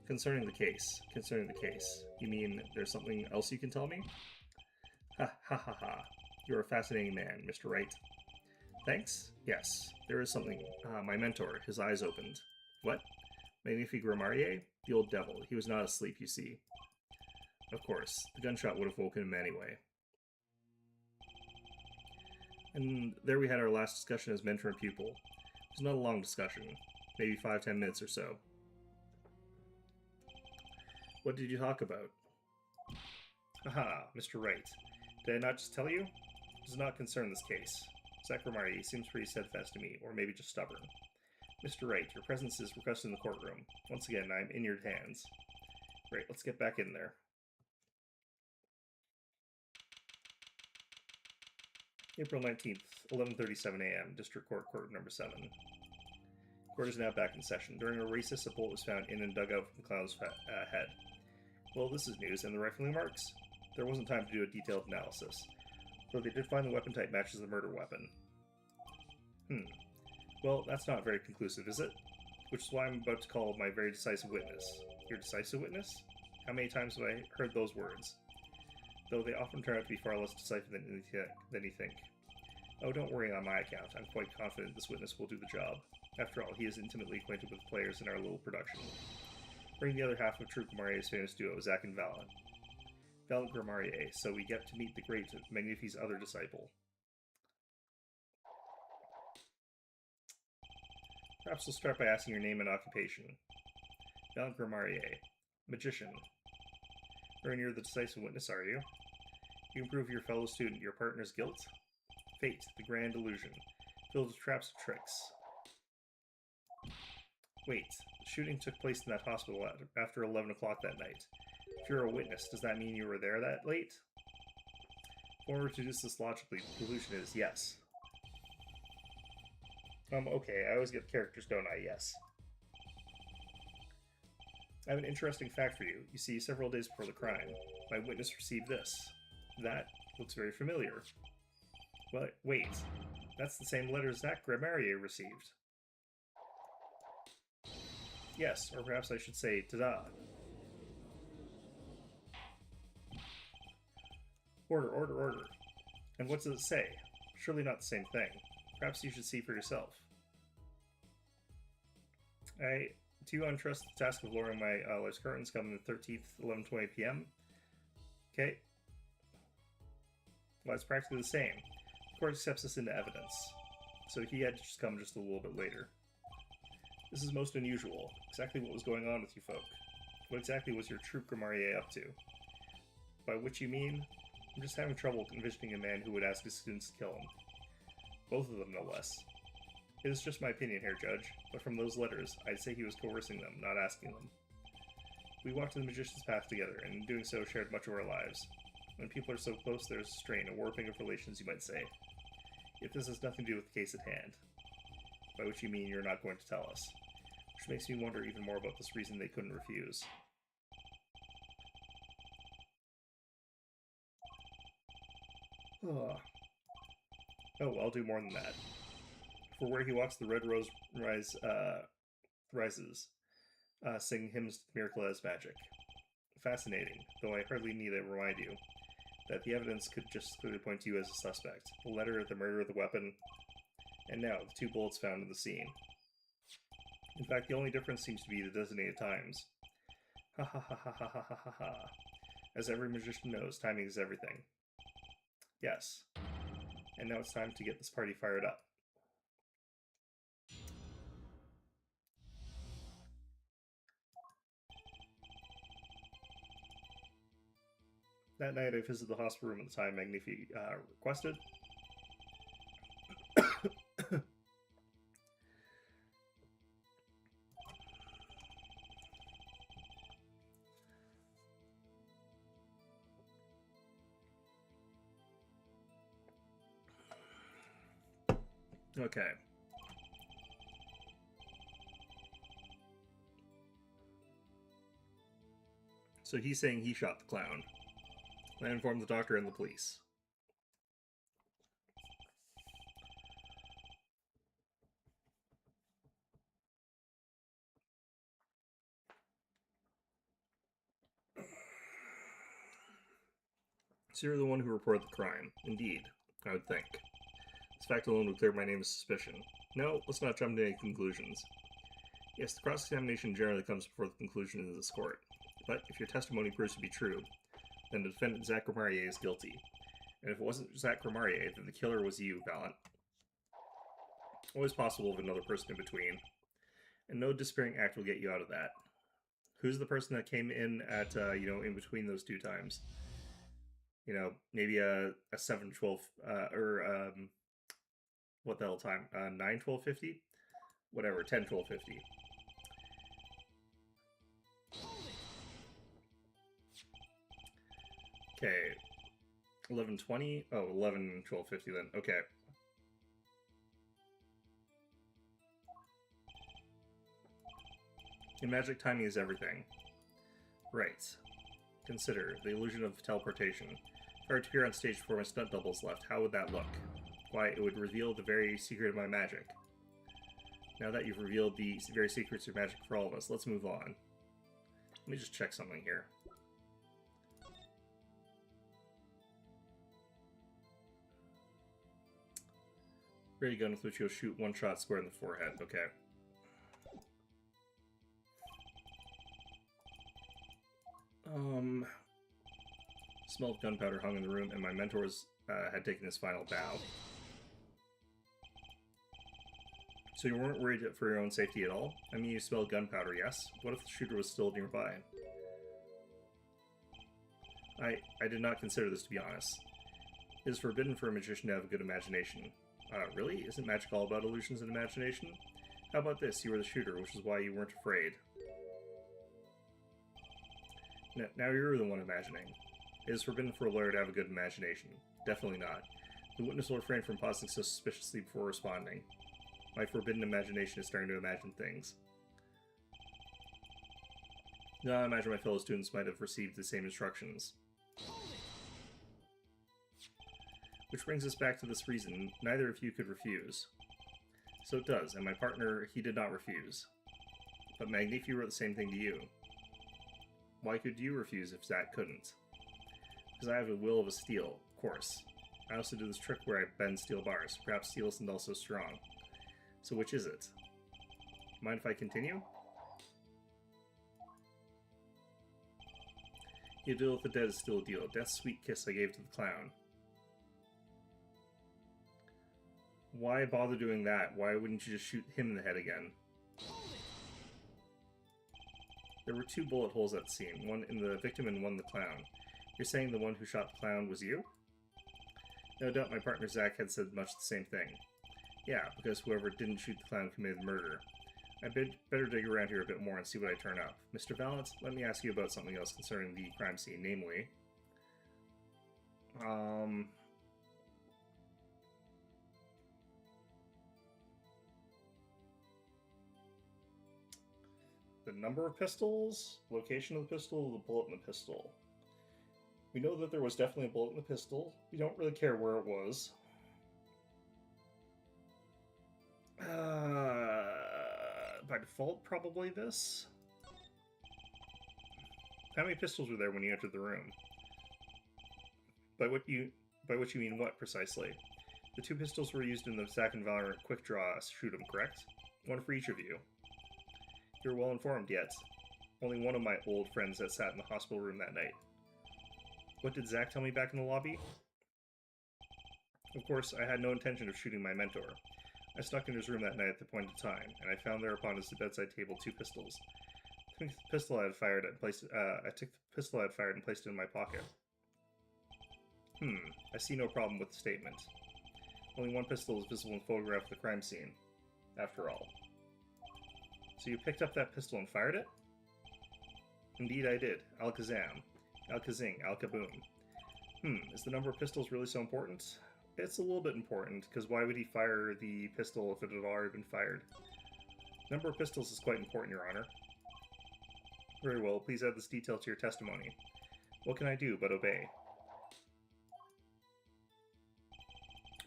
Concerning the case. You mean there's something else you can tell me? Ha ha ha ha. You're a fascinating man, Mr. Wright. Thanks? Yes, there is something. My mentor, his eyes opened. What? Magnifique Grimarier? The old devil. He was not asleep, you see. Of course, the gunshot would have woken him anyway. And there we had our last discussion as mentor and pupil. It was not a long discussion, maybe 5-10 minutes or so. What did you talk about? Aha, Mr. Wright. Did I not just tell you? It does not concern this case. Zachary seems pretty steadfast to me, or maybe just stubborn. Mr. Wright, your presence is requested in the courtroom. Once again, I am in your hands. Right, let's get back in there. April 19th, 11:37 a.m., District Court, Court Number 7. Court is now back in session. During a recess, a bullet was found in and dug out from the clown's head. Well, this is news. And the rifling marks? There wasn't time to do a detailed analysis, though they did find the weapon type matches the murder weapon. Well, that's not very conclusive, is it? Which is why I'm about to call my very decisive witness. Your decisive witness? How many times have I heard those words? Though they often turn out to be far less decisive than you think. Oh, don't worry on my account. I'm quite confident this witness will do the job. After all, he is intimately acquainted with the players in our little production. Bring the other half of True Grimarier's famous duo, Zach and Valant. Valant Grimarier, so we get to meet the great Magnifique's other disciple. Perhaps we'll start by asking your name and occupation. Valant Grimarier, magician. Ern, you're the decisive witness, are you? You can prove your fellow student your partner's guilt? Fate, the grand illusion, filled with traps and tricks. Wait, the shooting took place in that hospital after 11 o'clock that night. If you're a witness, does that mean you were there that late? If one were to deduce this logically, the conclusion is yes. Okay, I always get characters, don't I? Yes. I have an interesting fact for you. You see, several days before the crime, my witness received this. That looks very familiar. But wait, that's the same letter Zach Grimarier received. Yes, or perhaps I should say, ta-da. Order, order, order. And what does it say? Surely not the same thing. Perhaps you should see for yourself. I do untrust the task of lowering my life's curtains coming the 13th, 11:20 p.m. Okay. Well, it's practically the same. The court accepts this into evidence, so he had to just come just a little bit later. This is most unusual. Exactly what was going on with you folk? What exactly was your troop Grimarier up to? By which you mean? I'm just having trouble envisioning a man who would ask his students to kill him. Both of them, no less. It is just my opinion here, Judge, but from those letters, I'd say he was coercing them, not asking them. We walked the magician's path together, and in doing so shared much of our lives. When people are so close, there's a strain, a warping of relations, you might say. If this has nothing to do with the case at hand. By which you mean you're not going to tell us. Which makes me wonder even more about this reason they couldn't refuse. Oh, I'll do more than that. For where he walks, the red rose rises, singing hymns to the miracle as magic. Fascinating, though I hardly need to remind you that the evidence could just clearly point to you as a suspect. The letter, the murder, the weapon, and now the 2 bullets found in the scene. In fact, the only difference seems to be the designated times. Ha ha ha ha ha ha ha ha ha. As every magician knows, timing is everything. Yes. And now it's time to get this party fired up. That night I visited the hospital room at the time Magnifique requested. Okay. So he's saying he shot the clown. I informed the doctor and the police. So you're the one who reported the crime. Indeed, I would think. This fact alone would clear my name of suspicion. No, let's not jump to any conclusions. Yes, the cross-examination generally comes before the conclusion in this court. But if your testimony proves to be true, then the defendant Zach Gromarier is guilty. And if it wasn't Zach Gromarier, then the killer was you, Valant. Always possible with another person in between. And no despairing act will get you out of that. Who's the person that came in at, in between those two times? Maybe a 7-12, what the hell time? 9-12-50? Whatever, 10-12-50. Okay. 11-20? Oh, 11-12-50 then. Okay. In magic, timing is everything. Right. Consider the illusion of teleportation. If I were to appear on stage before my stunt doubles left, how would that look? Why, it would reveal the very secret of my magic. Now that you've revealed the very secrets of magic for all of us, let's move on. Let me just check something here. Ray gun with which you'll shoot one shot square in the forehead. Okay. Smell of gunpowder hung in the room, and my mentors had taken his final bow. So you weren't worried for your own safety at all? I mean, you smelled gunpowder, yes? What if the shooter was still nearby? I did not consider this, to be honest. It is forbidden for a magician to have a good imagination. Really? Isn't magic all about illusions and imagination? How about this? You were the shooter, which is why you weren't afraid. Now you're the one imagining. It is forbidden for a lawyer to have a good imagination. Definitely not. The witness will refrain from pausing so suspiciously before responding. My forbidden imagination is starting to imagine things. Now I imagine my fellow students might have received the same instructions. Which brings us back to this reason, neither of you could refuse. So it does, and my partner, he did not refuse. But Magnifi wrote the same thing to you. Why could you refuse if Zach couldn't? Because I have a will of a steel, of course. I also do this trick where I bend steel bars. Perhaps steel isn't also strong. So which is it? Mind if I continue? A deal with the dead is still a deal. Death's sweet kiss I gave to the clown. Why bother doing that? Why wouldn't you just shoot him in the head again? There were 2 bullet holes at the scene, one in the victim and one in the clown. You're saying the one who shot the clown was you? No doubt my partner Zach had said much the same thing. Yeah, because whoever didn't shoot the clown committed murder. I'd better dig around here a bit more and see what I turn up. Mr. Valant, let me ask you about something else concerning the crime scene, namely... the number of pistols, location of the pistol, the bullet in the pistol. We know that there was definitely a bullet in the pistol. We don't really care where it was. By default, probably this. How many pistols were there when you entered the room? By which you mean what, precisely? The 2 pistols were used in the Zach and Valorant quick draw shoot 'em, correct? One for each of you. You're well informed yet. Only one of my old friends that sat in the hospital room that night. What did Zach tell me back in the lobby? Of course, I had no intention of shooting my mentor. I snuck into his room that night at the point of time, and I found there upon his bedside table 2 pistols. I took the pistol I had fired and placed it in my pocket. I see no problem with the statement. Only one pistol is visible in the photograph of the crime scene, after all. So you picked up that pistol and fired it? Indeed I did. Al-Kazam. Al-Kazing. Al-Kaboom. Is the number of pistols really so important? It's a little bit important, because why would he fire the pistol if it had already been fired? Number of pistols is quite important, Your Honor. Very well, please add this detail to your testimony. What can I do but obey?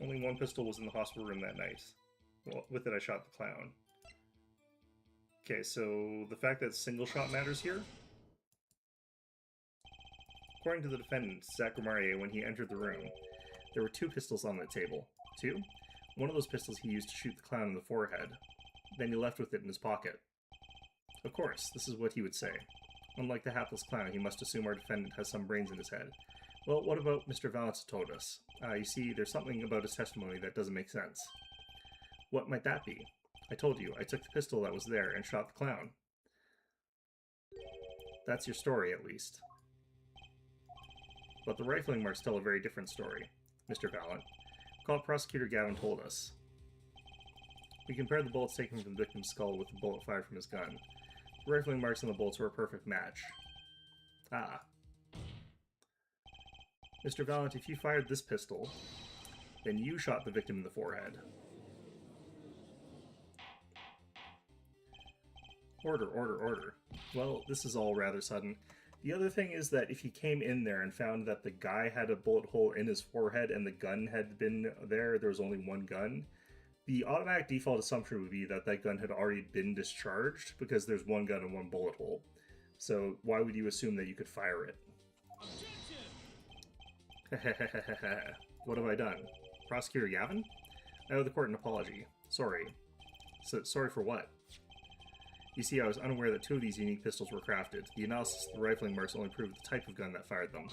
Only one pistol was in the hospital room that night. Well, with it I shot the clown. Okay, so the fact that single shot matters here? According to the defendant, Zach Gramarie, when he entered the room, there were 2 pistols on the table. 2? One of those pistols he used to shoot the clown in the forehead. Then he left with it in his pocket. Of course, this is what he would say. Unlike the hapless clown, he must assume our defendant has some brains in his head. Well, what about Mr. Valance told us? You see, there's something about his testimony that doesn't make sense. What might that be? I told you, I took the pistol that was there and shot the clown. That's your story, at least. But the rifling marks tell a very different story, Mr. Vallant. Call Prosecutor Gavin told us. We compared the bullets taken from the victim's skull with the bullet fired from his gun. The rifling marks on the bullets were a perfect match. Ah. Mr. Vallant, if you fired this pistol, then you shot the victim in the forehead. Order, order, order. Well, this is all rather sudden. The other thing is that if he came in there and found that the guy had a bullet hole in his forehead and the gun had been there was only one gun, the automatic default assumption would be that that gun had already been discharged because there's one gun and one bullet hole. So why would you assume that you could fire it? What have I done? Prosecutor Gavin? I owe the court an apology. Sorry. Sorry for what? You see, I was unaware that 2 of these unique pistols were crafted. The analysis of the rifling marks only proved the type of gun that fired them.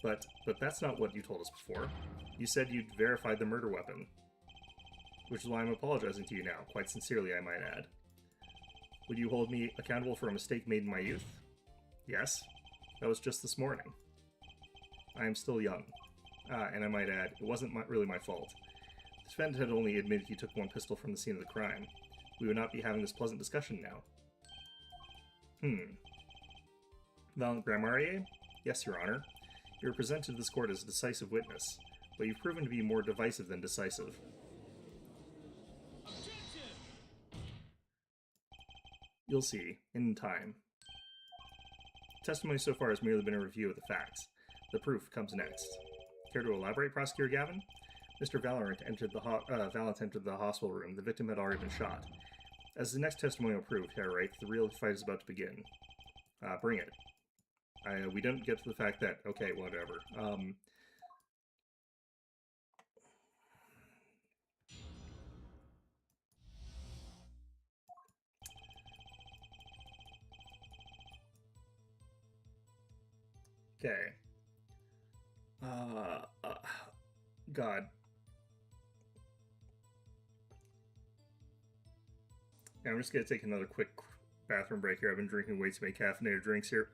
But that's not what you told us before. You said you'd verified the murder weapon. Which is why I'm apologizing to you now, quite sincerely, I might add. Would you hold me accountable for a mistake made in my youth? Yes. That was just this morning. I am still young. And I might add, it wasn't really my fault. The defendant had only admitted he took 1 pistol from the scene of the crime. We would not be having this pleasant discussion now. Valent Gramarie? Yes, Your Honor. You were presented to this court as a decisive witness, but you've proven to be more divisive than decisive. You'll see, in time. Testimony so far has merely been a review of the facts. The proof comes next. Care to elaborate, Prosecutor Gavin? Mr. Valorant entered the hospital room. The victim had already been shot. As the next testimony will prove, Herr Reich, the real fight is about to begin. Bring it. We don't get to the fact that... Okay, whatever. Okay. God. Yeah, I'm just gonna take another quick bathroom break here. I've been drinking way too many caffeinated drinks here.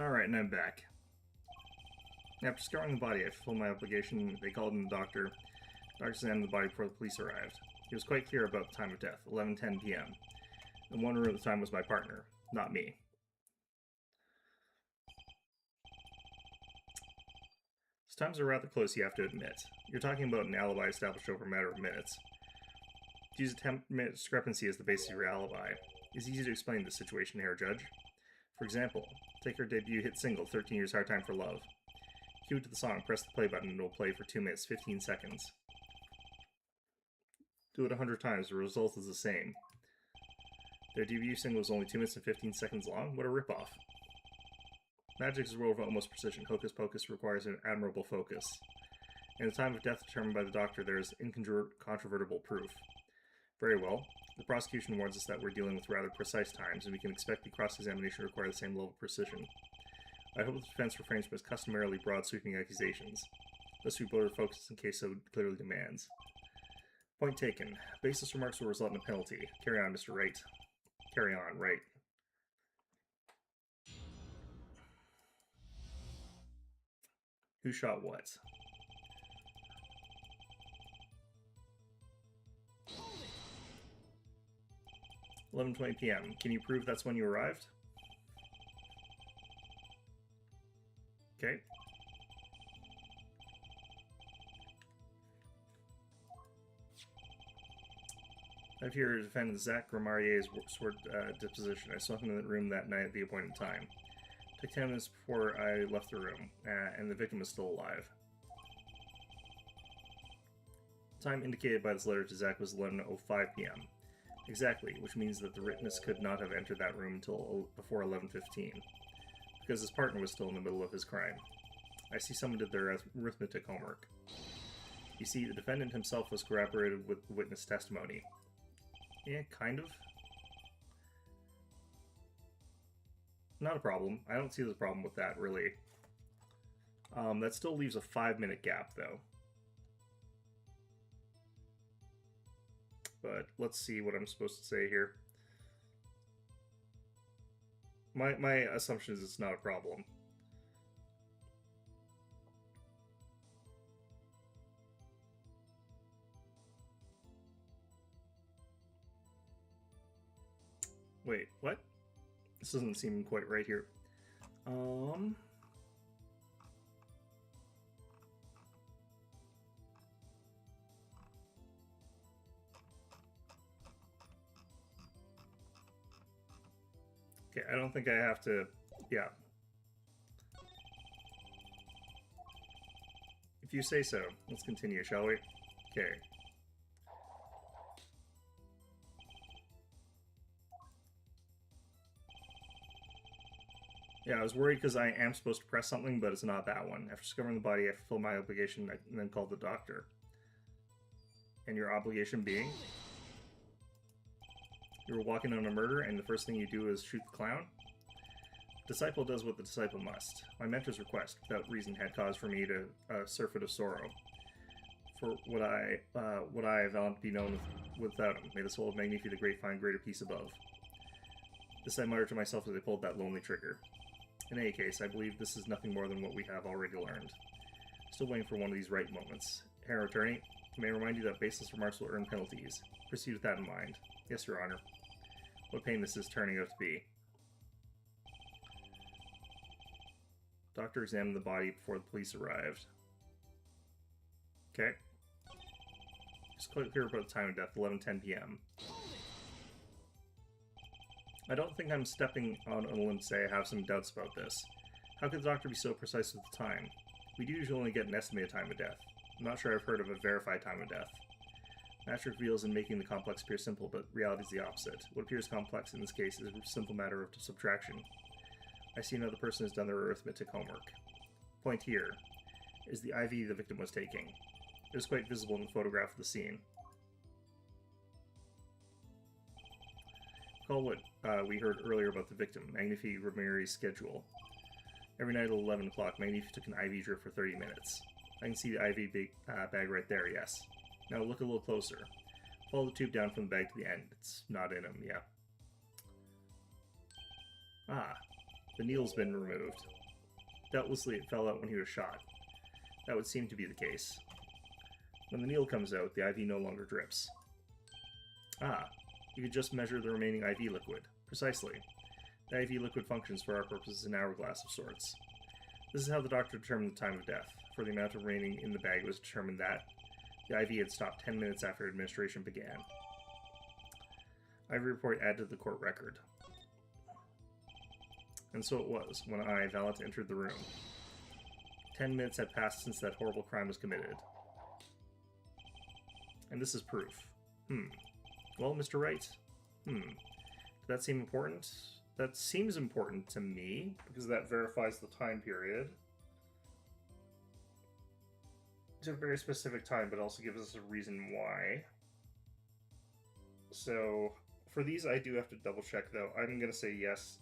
Alright, and I'm back. After scouring the body, I fulfilled my obligation. They called in the doctor. The doctor examined the body before the police arrived. He was quite clear about the time of death, 11:10 p.m. The one room at the time was my partner, not me. These times are rather close, you have to admit. You're talking about an alibi established over a matter of minutes. To use a 10-minute discrepancy as the basis of your alibi is easy to explain the situation here, Judge. For example, take your debut hit single, 13 Years Hard Time for Love. Cue it to the song, press the play button, and it will play for 2 minutes, 15 seconds. Do it 100 times, the result is the same. Their debut single was only 2 minutes and 15 seconds long? What a ripoff. Magic is a world of utmost precision. Hocus pocus requires an admirable focus. In the time of death determined by the doctor, there is incontrovertible proof. Very well. The prosecution warns us that we're dealing with rather precise times, and we can expect the cross-examination to require the same level of precision. I hope the defense refrains from its customarily broad sweeping accusations. Thus we blow our focus in case so clearly demands. Point taken. Baseless remarks will result in a penalty. Carry on, Mr. Wright. Carry on, Wright. Who shot what? 11:20 p.m. Can you prove that's when you arrived? Okay. I have here defendant Zach Gramarier's sword deposition. I saw him in the room that night at the appointed time. It took 10 minutes before I left the room, and the victim was still alive. The time indicated by this letter to Zach was 11:05 p.m. Exactly, which means that the witness could not have entered that room until before 11:15, because his partner was still in the middle of his crime. I see someone did their arithmetic homework. You see, the defendant himself was corroborated with the witness testimony. Yeah, kind of. Not a problem. I don't see the problem with that, really. That still leaves a 5-minute gap, though. But let's see what I'm supposed to say here. My assumption is it's not a problem. Wait, what? This doesn't seem quite right here. Okay, I don't think I have to... Yeah. If you say so, let's continue, shall we? Okay. Yeah, I was worried because I am supposed to press something, but it's not that one. After discovering the body, I fulfilled my obligation and then called the doctor. And your obligation being? You were walking on a murder, and the first thing you do is shoot the clown? The disciple does what the disciple must. My mentor's request, without reason, had cause for me to surfeit of sorrow. For what I vowed to be known without him. May the soul of Magnifi the Great find greater peace above. This I muttered to myself as I pulled that lonely trigger. In any case, I believe this is nothing more than what we have already learned. Still waiting for one of these right moments. Herr Attorney, may I remind you that baseless remarks will earn penalties. Proceed with that in mind. Yes, Your Honor. What pain this is turning out to be. Doctor examined the body before the police arrived. Okay. Just clear about the time of death, 11:10 p.m. I don't think I'm stepping on a limb to say I have some doubts about this. How could the doctor be so precise with the time? We do usually only get an estimated time of death. I'm not sure I've heard of a verified time of death. Magic reveals in making the complex appear simple, but reality is the opposite. What appears complex in this case is a simple matter of subtraction. I see another person has done their arithmetic homework. Point here is the IV the victim was taking. It was quite visible in the photograph of the scene. Recall what we heard earlier about the victim, Magnifi Ramirez's schedule. Every night at 11 o'clock, Magnifi took an IV drip for 30 minutes. I can see the IV bag right there, yes. Now look a little closer. Follow the tube down from the bag to the end. It's not in him, yeah. Ah, The needle's been removed. Doubtlessly it fell out when he was shot. That would seem to be the case. When the needle comes out, the IV no longer drips. Ah, you could just measure the remaining IV liquid. Precisely. The IV liquid functions for our purposes as an hourglass of sorts. This is how the doctor determined the time of death. For the amount of remaining in the bag, it was determined that the IV had stopped 10 minutes after administration began. IV report added to the court record. And so it was, when I, Valant, entered the room. 10 minutes had passed since that horrible crime was committed. And this is proof. Well, Mr. Wright? Does that seem important? That seems important to me, because that verifies the time period. It's a very specific time, but also gives us a reason why. So, for these I do have to double check, though. I'm going to say yes.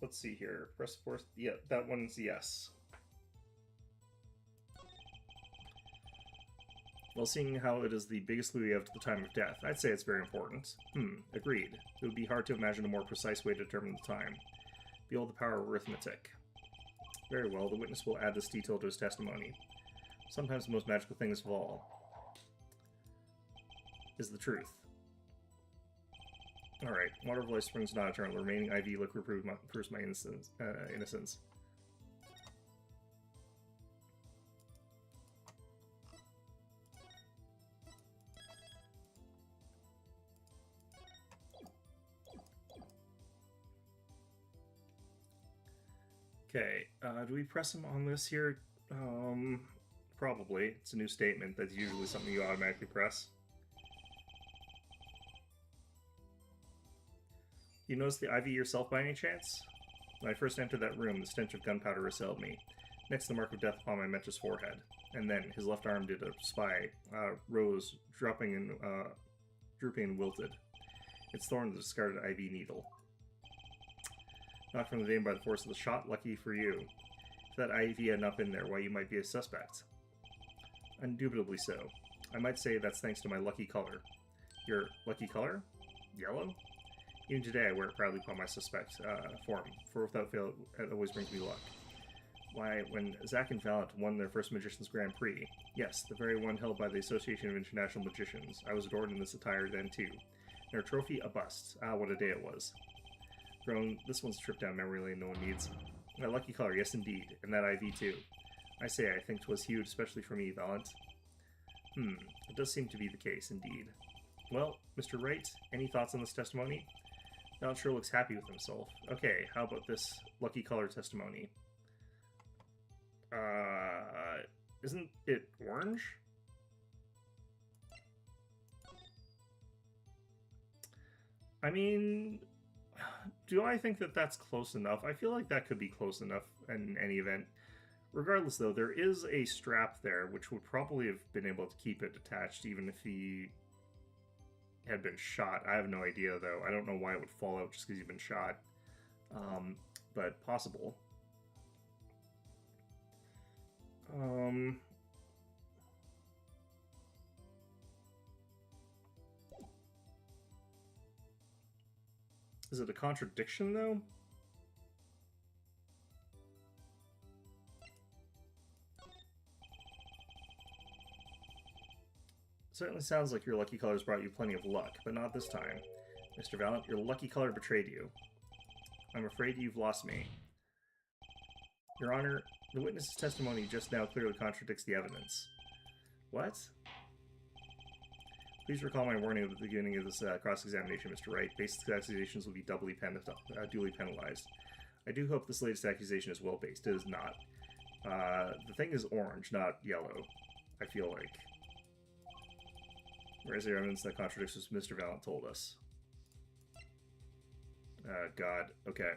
Let's see here. Press force. Yeah, that one's yes. Well, seeing how it is the biggest clue you have to the time of death, I'd say it's very important. Agreed. It would be hard to imagine a more precise way to determine the time. Behold the power of arithmetic. Very well, the witness will add this detail to his testimony. Sometimes the most magical things of all is the truth. Alright, water of life springs not eternal. The remaining IV liquid proves my innocence. Okay, do we press him on this here? Probably. It's a new statement. That's usually something you automatically press. You notice the IV yourself by any chance? When I first entered that room, the stench of gunpowder assailed me. Next, the mark of death upon my mentor's forehead. And then, his left arm did a spy, rose, drooping and wilted. Its thorn the discarded IV needle. Knocked from the vein by the force of the shot, lucky for you. If that IV had not been there, why, you might be a suspect. Indubitably so. I might say that's thanks to my lucky color. Your lucky color? Yellow? Even today I wear it proudly upon my suspect form, for without fail it always brings me luck. Why, when Zack and Valant won their first Magician's Grand Prix, yes, the very one held by the Association of International Magicians, I was adored in this attire then too. And our trophy, a bust. Ah, what a day it was. Grown, this one's a trip down memory lane no one needs. My lucky color, yes indeed, and that IV too. I say, I think 'twas huge, especially for me, Valant. It does seem to be the case, indeed. Well, Mr. Wright, any thoughts on this testimony? Valant sure looks happy with himself. Okay, how about this lucky color testimony? Isn't it orange? I mean, do I think that that's close enough? I feel like that could be close enough in any event. Regardless, though, there is a strap there, which would probably have been able to keep it attached, even if he had been shot. I have no idea, though. I don't know why it would fall out just because he's been shot. But possible. Is it a contradiction, though? Certainly sounds like your lucky colors brought you plenty of luck, but not this time. Mr. Valant, your lucky color betrayed you. I'm afraid you've lost me. Your Honor, the witness's testimony just now clearly contradicts the evidence. What? Please recall my warning at the beginning of this cross-examination, Mr. Wright. Baseless accusations will be duly penalized. I do hope this latest accusation is well-based. It is not. The thing is orange, not yellow, I feel like. Where is there evidence that contradicts what Mr. Valant told us? God. Okay.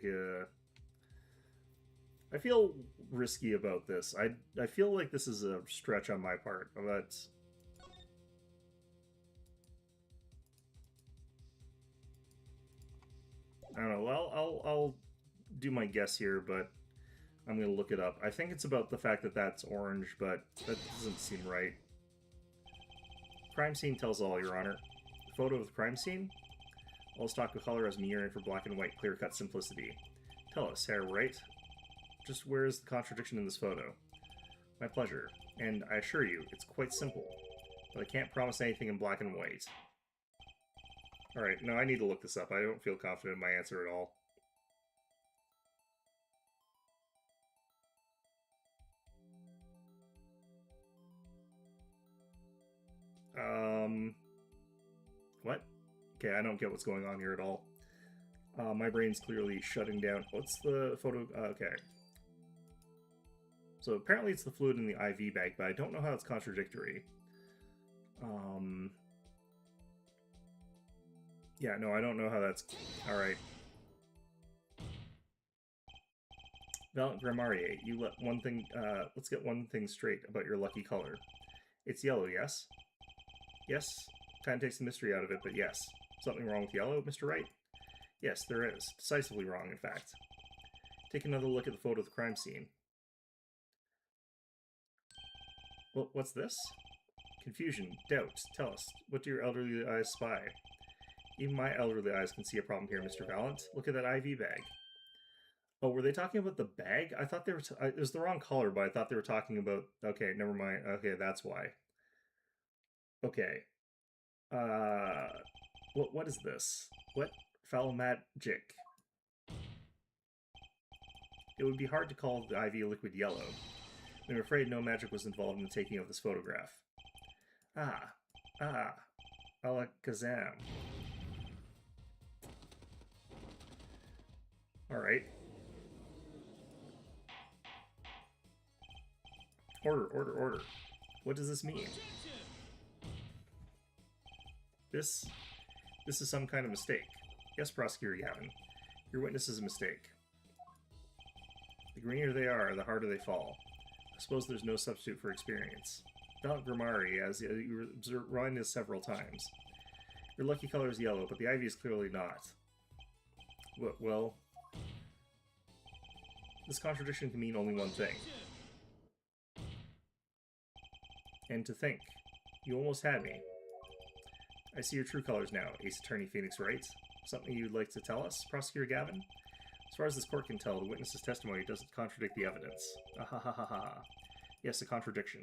Yeah. I feel risky about this. I feel like this is a stretch on my part, but I don't know. Well, I'll do my guess here, but I'm going to look it up. I think it's about the fact that that's orange, but that doesn't seem right. Crime scene tells all, Your Honor. Photo of the crime scene? All stock of color has me yearning for black and white, clear-cut simplicity. Tell us, Herr Wright. Just where is the contradiction in this photo? My pleasure. And I assure you, it's quite simple. But I can't promise anything in black and white. Alright, no, I need to look this up. I don't feel confident in my answer at all. What? Okay, I don't get what's going on here at all. My brain's clearly shutting down. What's the photo? Okay. So apparently it's the fluid in the IV bag, but I don't know how it's contradictory. Yeah, no, I don't know how that's... Alright. Valiant Grammarier, you let one thing... let's get one thing straight about your lucky color. It's yellow, yes? Yes? Kind of takes the mystery out of it, but yes. Something wrong with yellow, Mr. Wright? Yes, there is. Decisively wrong, in fact. Take another look at the photo of the crime scene. Well, what's this? Confusion, doubt. Tell us, what do your elderly eyes spy? Even my elderly eyes can see a problem here, Mr. Valiant. Look at that IV bag. Oh, were they talking about the bag? I thought they were... it was the wrong color, but I thought they were talking about... Okay, never mind. Okay, that's why. Okay. What is this? What foul magic? It would be hard to call the IV liquid yellow. I'm afraid no magic was involved in the taking of this photograph. Alakazam. Alright. Order. What does this mean? This is some kind of mistake. Yes, Prosecutor Gavin. Your witness is a mistake. The greener they are, the harder they fall. I suppose there's no substitute for experience. Valiant Grammari, as you run this several times. Your lucky color is yellow, but the ivy is clearly not. Well, this contradiction can mean only one thing. And to think, you almost had me. I see your true colors now, Ace Attorney Phoenix Wright. Something you'd like to tell us, Prosecutor Gavin? As far as this court can tell, the witness's testimony doesn't contradict the evidence. Ahahaha. Yes, a contradiction.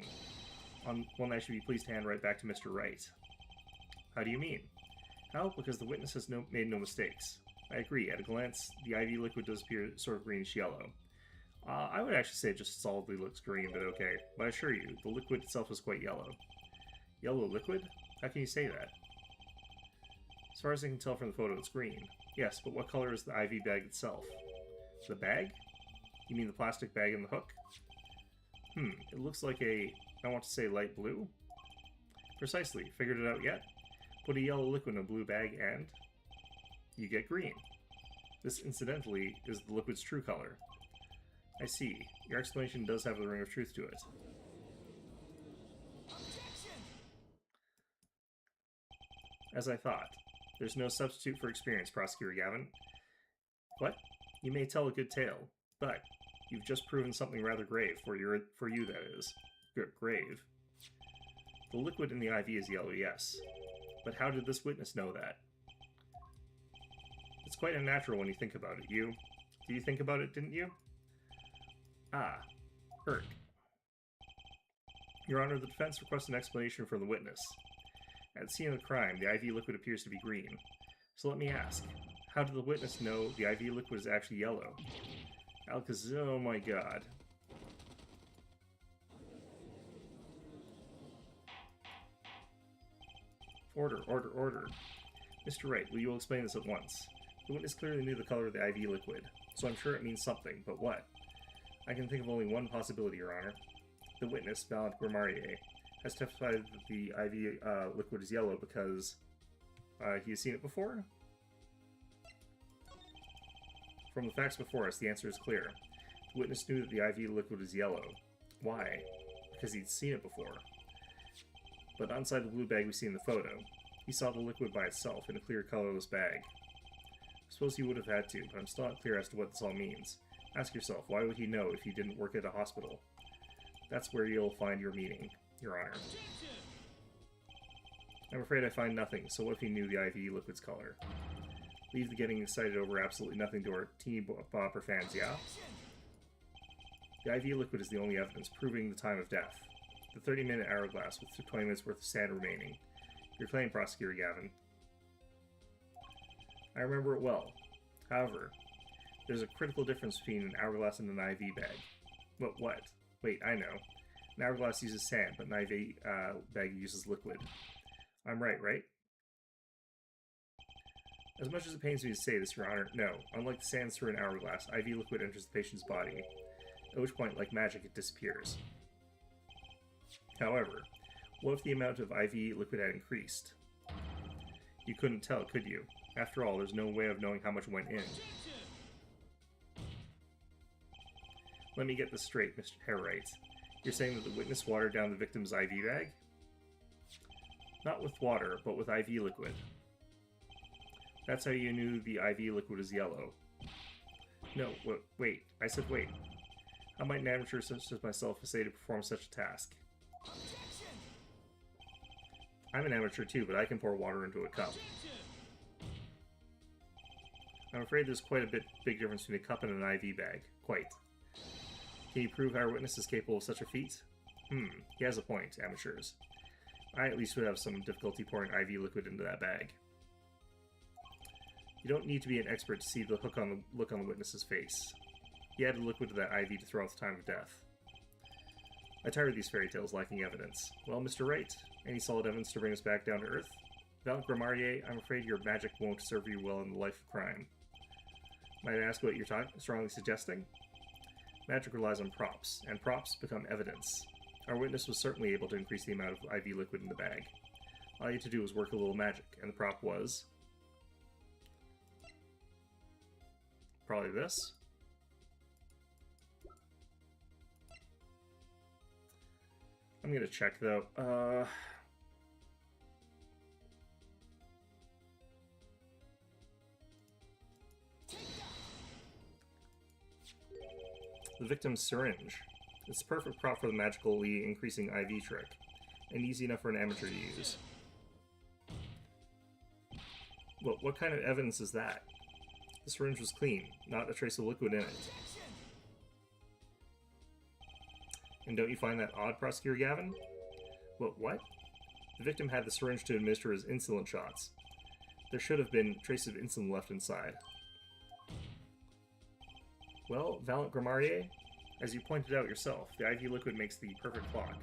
One I should be pleased to hand right back to Mr. Wright. How do you mean? How? Because the witness has made no mistakes. I agree. At a glance, the IV liquid does appear sort of greenish-yellow. I would actually say it just solidly looks green, but okay. But I assure you, the liquid itself is quite yellow. Yellow liquid? How can you say that? As far as I can tell from the photo, it's green. Yes, but what color is the IV bag itself? The bag? You mean the plastic bag and the hook? It looks like a, I want to say light blue? Precisely. Figured it out yet? Put a yellow liquid in a blue bag and you get green. This, incidentally, is the liquid's true color. I see. Your explanation does have a ring of truth to it. As I thought. There's no substitute for experience, Prosecutor Gavin. What? You may tell a good tale, but you've just proven something rather grave, for you that is. Grave. The liquid in the IV is yellow, yes. But how did this witness know that? It's quite unnatural when you think about it. Did you think about it, didn't you? Hurt. Your Honor, the defense requests an explanation from the witness. At the scene of the crime, the IV liquid appears to be green. So let me ask, how did the witness know the IV liquid is actually yellow? Alcazar, oh my god. Order. Mr. Wright, will you explain this at once? The witness clearly knew the color of the IV liquid, so I'm sure it means something, but what? I can think of only one possibility, Your Honor. The witness, Valiant Grammarier, has testified that the IV liquid is yellow because he has seen it before? From the facts before us, the answer is clear. The witness knew that the IV liquid is yellow. Why? Because he'd seen it before. But not inside the blue bag we see in the photo. He saw the liquid by itself in a clear, colorless bag. As Suppose he would have had to, but I'm still not clear as to what this all means. Ask yourself, why would he know if he didn't work at a hospital? That's where you'll find your meaning, Your Honor. I'm afraid I find nothing, so what if he knew the IV liquid's color? Leave the getting excited over absolutely nothing to our teeny bopper fans, yeah? The IV liquid is the only evidence proving the time of death. The 30-minute hourglass with 20 minutes worth of sand remaining. Your claim, Prosecutor Gavin. I remember it well. However, there's a critical difference between an hourglass and an IV bag. What? Wait, I know. An hourglass uses sand, but an IV bag uses liquid. I'm right? As much as it pains me to say this, Your Honor, no. Unlike the sands through an hourglass, IV liquid enters the patient's body, at which point, like magic, it disappears. However, what if the amount of IV liquid had increased? You couldn't tell, could you? After all, there's no way of knowing how much went in. Let me get this straight, Mr. Harright. You're saying that the witness watered down the victim's IV bag? Not with water, but with IV liquid. That's how you knew the IV liquid was yellow. No, wait. I said wait. How might an amateur such as myself essay to perform such a task? I'm an amateur too, but I can pour water into a cup. I'm afraid there's quite a big difference between a cup and an IV bag. Quite. Can you prove our witness is capable of such a feat? He has a point, amateurs. I at least would have some difficulty pouring IV liquid into that bag. You don't need to be an expert to see the look on the witness's face. He added liquid to that IV to throw out the time of death. I tire of these fairy tales lacking evidence. Well, Mr. Wright, any solid evidence to bring us back down to earth? Valant Grimarier, I'm afraid your magic won't serve you well in the life of crime. Might I ask what you're strongly suggesting? Magic relies on props, and props become evidence. Our witness was certainly able to increase the amount of IV liquid in the bag. All you had to do was work a little magic, and the prop was... probably this. I'm gonna check, though. The victim's syringe. It's the perfect prop for the magically increasing IV trick, and easy enough for an amateur to use. Well, what kind of evidence is that? The syringe was clean, not a trace of liquid in it. And don't you find that odd, Prosecutor Gavin? What? The victim had the syringe to administer his insulin shots. There should have been traces of insulin left inside. Well, Valant Grimarier, as you pointed out yourself, the IV liquid makes the perfect clock,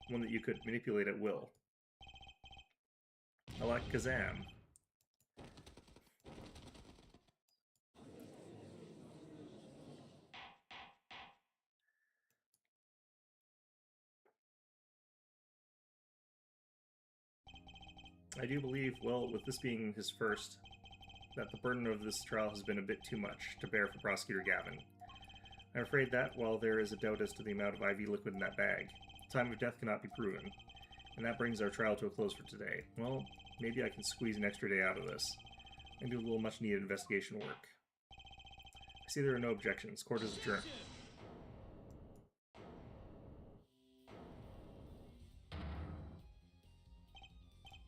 one that you could manipulate at will. Alakazam. I do believe, well, with this being his first, that the burden of this trial has been a bit too much to bear for Prosecutor Gavin. I'm afraid that, while there is a doubt as to the amount of IV liquid in that bag, the time of death cannot be proven, and that brings our trial to a close for today. Well, maybe I can squeeze an extra day out of this, and do a little much-needed investigation work. I see there are no objections. Court is adjourned.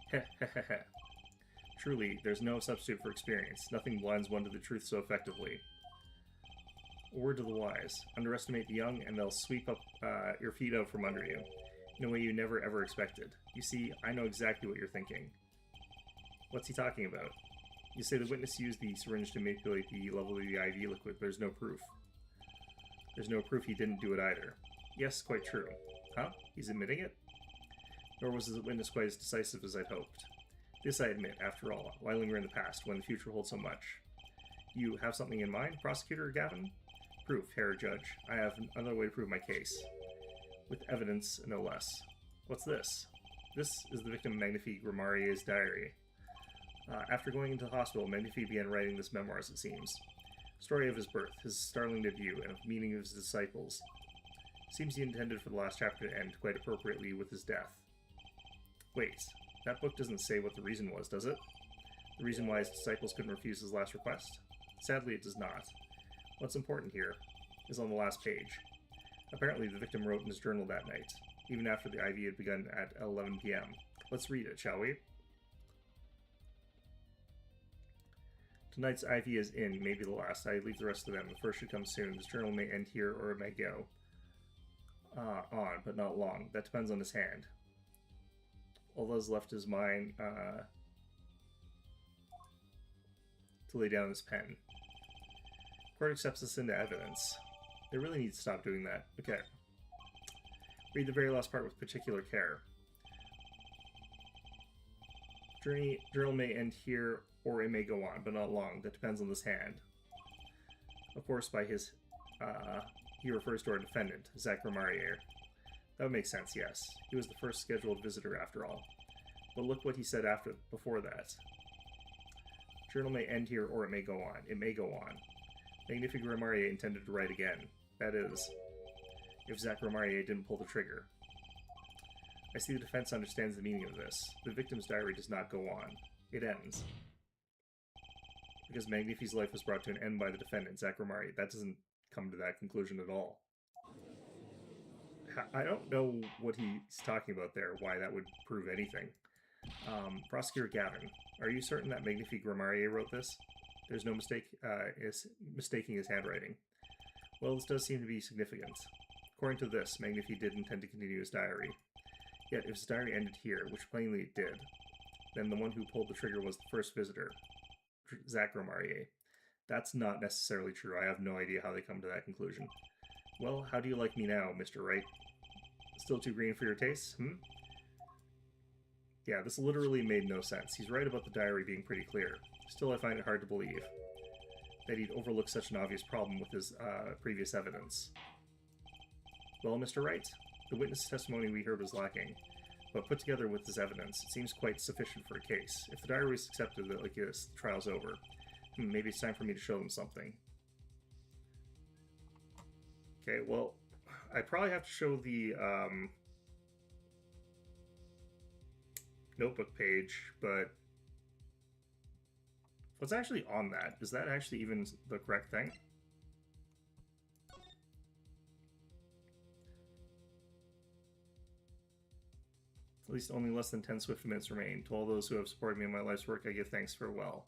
Heh. Truly, there's no substitute for experience. Nothing blinds one to the truth so effectively. A word to the wise. Underestimate the young, and they'll sweep up your feet out from under you, in a way you never ever expected. You see, I know exactly what you're thinking. What's he talking about? You say the witness used the syringe to manipulate the level of the IV liquid, but there's no proof. There's no proof he didn't do it either. Yes, quite true. Huh? He's admitting it? Nor was the witness quite as decisive as I'd hoped. This I admit, after all. Why linger in the past, when the future holds so much? You have something in mind, Prosecutor Gavin? Proof, Herr Judge. I have another way to prove my case. With evidence, no less. What's this? This is the victim Magnifique Grimarier's diary. After going into the hospital, Magnifique began writing this memoir, as it seems. Story of his birth, his startling debut, and of the meeting of his disciples. Seems he intended for the last chapter to end quite appropriately with his death. Wait, that book doesn't say what the reason was, does it? The reason why his disciples couldn't refuse his last request? Sadly, it does not. What's important here is on the last page. Apparently, the victim wrote in his journal that night, even after the IV had begun at 11 p.m. Let's read it, shall we? Tonight's IV is in, maybe the last. I leave the rest of them. The first should come soon. This journal may end here or it may go on, but not long. That depends on his hand. All those left is mine to lay down his pen. Court accepts this into evidence. They really need to stop doing that. Okay. Read the very last part with particular care. Journal may end here or it may go on, but not long. That depends on this hand. Of course, by his, he refers to our defendant, Zach Romarier. That would make sense, yes. He was the first scheduled visitor after all. But look what he said before that. Journal may end here or it may go on. It may go on. Magnifique Romarier intended to write again. That is, if Zach Romarier didn't pull the trigger. I see the defense understands the meaning of this. The victim's diary does not go on. It ends. Because Magnifique's life was brought to an end by the defendant, Zach Romarier. That doesn't come to that conclusion at all. I don't know what he's talking about there, why that would prove anything. Prosecutor Gavin, are you certain that Magnifique Romarier wrote this? There's no mistaking his handwriting. Well, this does seem to be significant. According to this, Magnifique did intend to continue his diary. Yet, if his diary ended here, which plainly it did, then the one who pulled the trigger was the first visitor, Zach Romarier. That's not necessarily true. I have no idea how they come to that conclusion. Well, how do you like me now, Mr. Wright? Still too green for your tastes, Yeah, this literally made no sense. He's right about the diary being pretty clear. Still, I find it hard to believe that he'd overlook such an obvious problem with his previous evidence. Well, Mr. Wright, the witness testimony we heard was lacking, but put together with this evidence, it seems quite sufficient for a case. If the diary is accepted like this, the trial's over. Maybe it's time for me to show them something. Okay, well, I probably have to show the notebook page, but what's actually on that? Is that actually even the correct thing? At least only less than 10 swift minutes remain. To all those who have supported me in my life's work, I give thanks. Farewell.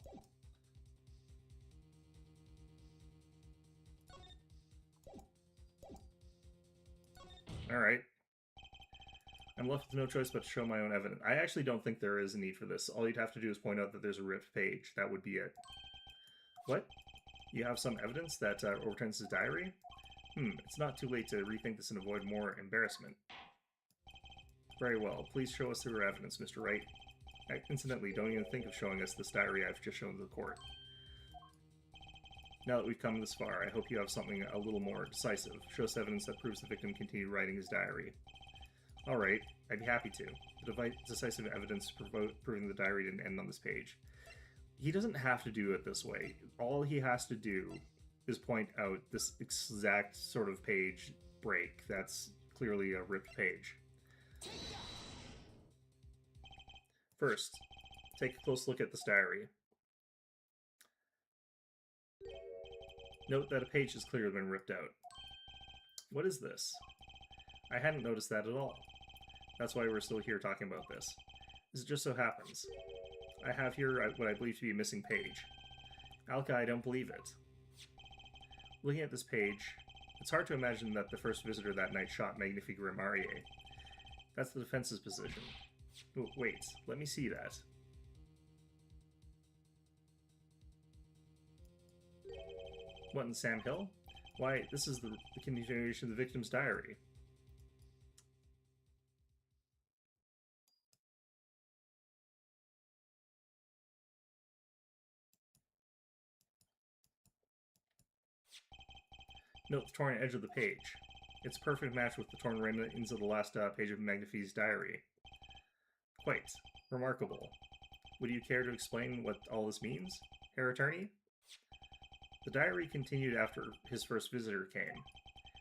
Alright. I'm left with no choice but to show my own evidence. I actually don't think there is a need for this. All you'd have to do is point out that there's a ripped page. That would be it. What? You have some evidence that overturns his diary? It's not too late to rethink this and avoid more embarrassment. Very well. Please show us your evidence, Mr. Wright. Incidentally, don't even think of showing us this diary I've just shown to the court. Now that we've come this far, I hope you have something a little more decisive. Show us evidence that proves the victim continued writing his diary. Alright, I'd be happy to. The decisive evidence proving the diary didn't end on this page. He doesn't have to do it this way. All he has to do is point out this exact sort of page break that's clearly a ripped page. First, take a close look at this diary. Note that a page has clearly been ripped out. What is this? I hadn't noticed that at all. That's why we're still here talking about this. As it just so happens, I have here what I believe to be a missing page. Alka, I don't believe it. Looking at this page, it's hard to imagine that the first visitor that night shot Magnifique Romarier. That's the defense's position. Oh, wait, let me see that. What, in Sam Hill? Why, this is the continuation of the victim's diary. Note the torn edge of the page. It's a perfect match with the torn remnants of the last page of Magnifique's diary. Quite remarkable. Would you care to explain what all this means, Herr Attorney? The diary continued after his first visitor came,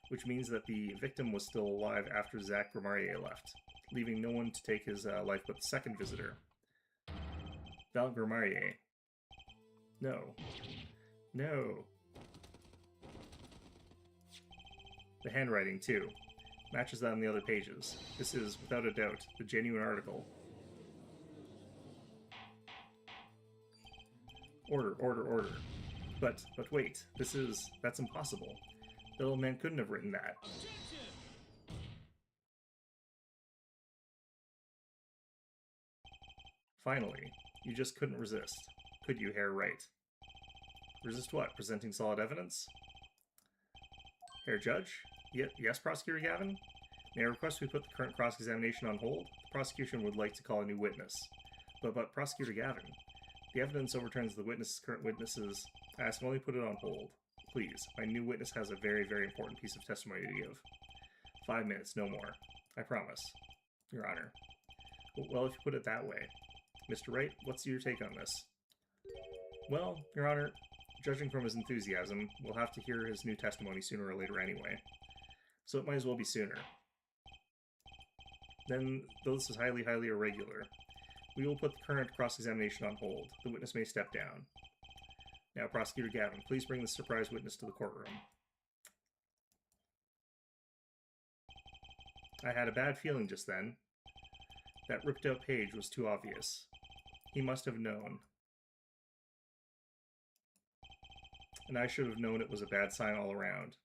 which means that the victim was still alive after Zach Romarier left, leaving no one to take his life but the second visitor. Val Romarier. No. No. The handwriting, too. Matches that on the other pages. This is, without a doubt, the genuine article. Order, order, order. But wait, that's impossible. The little man couldn't have written that. Finally, you just couldn't resist. Could you, Herr Wright? Resist what? Presenting solid evidence? Herr Judge? Yes, Prosecutor Gavin? May I request we put the current cross-examination on hold? The prosecution would like to call a new witness. But Prosecutor Gavin, the evidence overturns the current witnesses. I ask only put it on hold. Please, my new witness has a very, very important piece of testimony to give. 5 minutes, no more. I promise. Your Honor. Well, if you put it that way. Mr. Wright, what's your take on this? Well, Your Honor, judging from his enthusiasm, we'll have to hear his new testimony sooner or later anyway. So it might as well be sooner. Then, though this is highly, highly irregular, we will put the current cross-examination on hold. The witness may step down. Now, Prosecutor Gavin, please bring the surprise witness to the courtroom. I had a bad feeling just then. That ripped-out page was too obvious. He must have known. And I should have known it was a bad sign all around.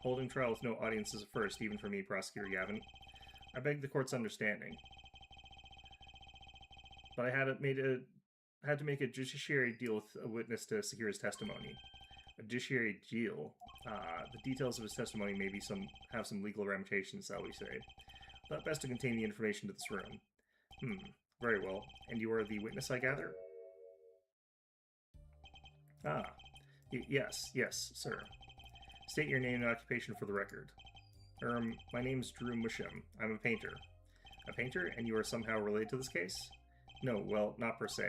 Holding trial with no audience is a first, even for me, Prosecutor Gavin. I beg the court's understanding. But I had to make a judiciary deal with a witness to secure his testimony. A judiciary deal. The details of his testimony may have some legal ramifications, shall we say. Thought best to contain the information to this room. Very well. And you are the witness, I gather? Yes, sir. State your name and occupation for the record. My name's Drew Musham. I'm a painter. A painter? And you are somehow related to this case? No, well, not per se.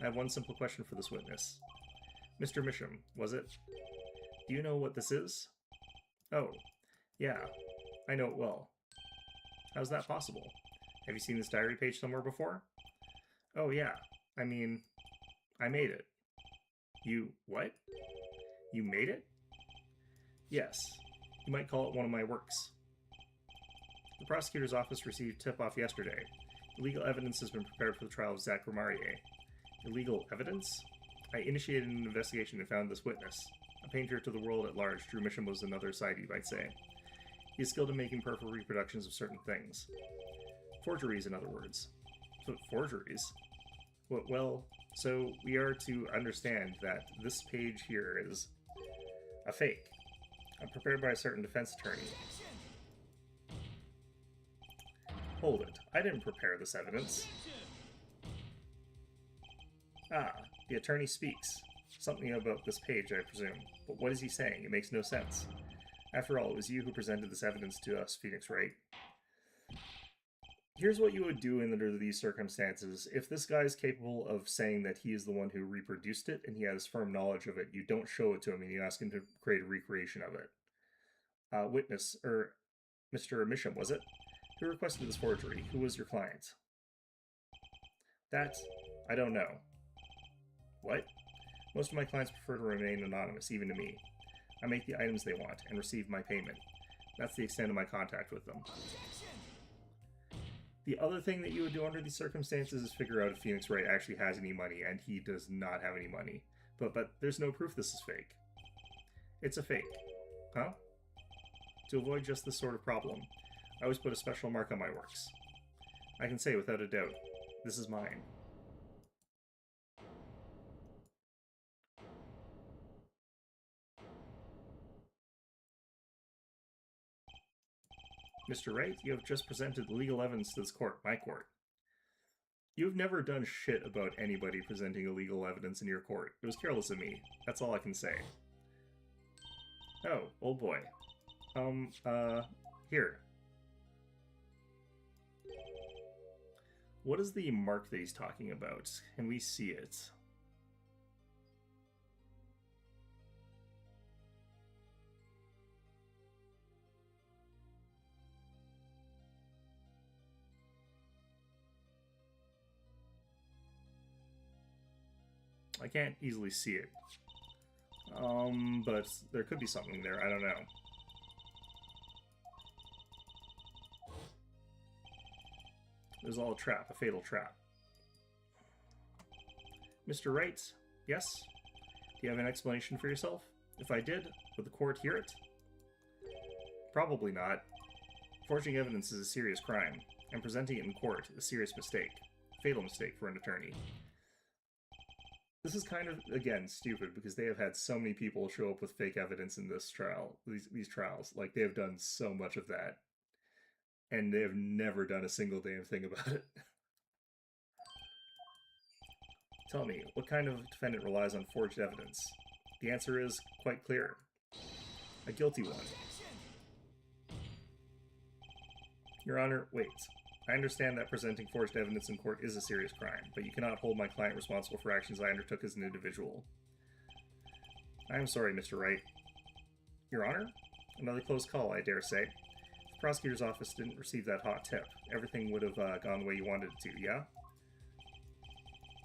I have one simple question for this witness. Mr. Musham, was it? Do you know what this is? Oh, yeah. I know it well. How's that possible? Have you seen this diary page somewhere before? Oh, yeah. I mean, I made it. You what? You made it? Yes. You might call it one of my works. The prosecutor's office received tip-off yesterday. Illegal evidence has been prepared for the trial of Zach Romarier. Illegal evidence? I initiated an investigation and found this witness. A painter to the world at large, Drew Misham was another side, you might say. He is skilled in making perfect reproductions of certain things. Forgeries, in other words. Forgeries? Well, so we are to understand that this page here is a fake. Prepared by a certain defense attorney. Hold it. I didn't prepare this evidence. The attorney speaks. Something about this page, I presume. But what is he saying? It makes no sense. After all, it was you who presented this evidence to us, Phoenix Wright. Here's what you would do under these circumstances. If this guy is capable of saying that he is the one who reproduced it and he has firm knowledge of it, you don't show it to him and you ask him to create a recreation of it. Witness, Mr. Misham, was it? Who requested this forgery? Who was your client? That, I don't know. What? Most of my clients prefer to remain anonymous, even to me. I make the items they want and receive my payment. That's the extent of my contact with them. The other thing that you would do under these circumstances is figure out if Phoenix Wright actually has any money, and he does not have any money. But there's no proof this is fake. It's a fake. Huh? To avoid just this sort of problem, I always put a special mark on my works. I can say without a doubt, this is mine. Mr. Wright, you have just presented legal evidence to this court, my court. You've never done shit about anybody presenting illegal evidence in your court. It was careless of me. That's all I can say. Oh, old boy. Here. What is the mark that he's talking about? Can we see it? I can't easily see it. But there could be something there, I don't know. There's all a trap, a fatal trap. Mr. Wright, yes? Do you have an explanation for yourself? If I did, would the court hear it? Probably not. Forging evidence is a serious crime, and presenting it in court is a serious mistake. Fatal mistake for an attorney. This is kind of, again, stupid, because they have had so many people show up with fake evidence in this trial, these trials. Like, they have done so much of that. And they have never done a single damn thing about it. Tell me, what kind of defendant relies on forged evidence? The answer is quite clear. A guilty one. Your Honor, wait. I understand that presenting forged evidence in court is a serious crime, but you cannot hold my client responsible for actions I undertook as an individual. I am sorry, Mr. Wright. Your Honor? Another close call, I dare say. If the prosecutor's office didn't receive that hot tip, everything would have gone the way you wanted it to, yeah?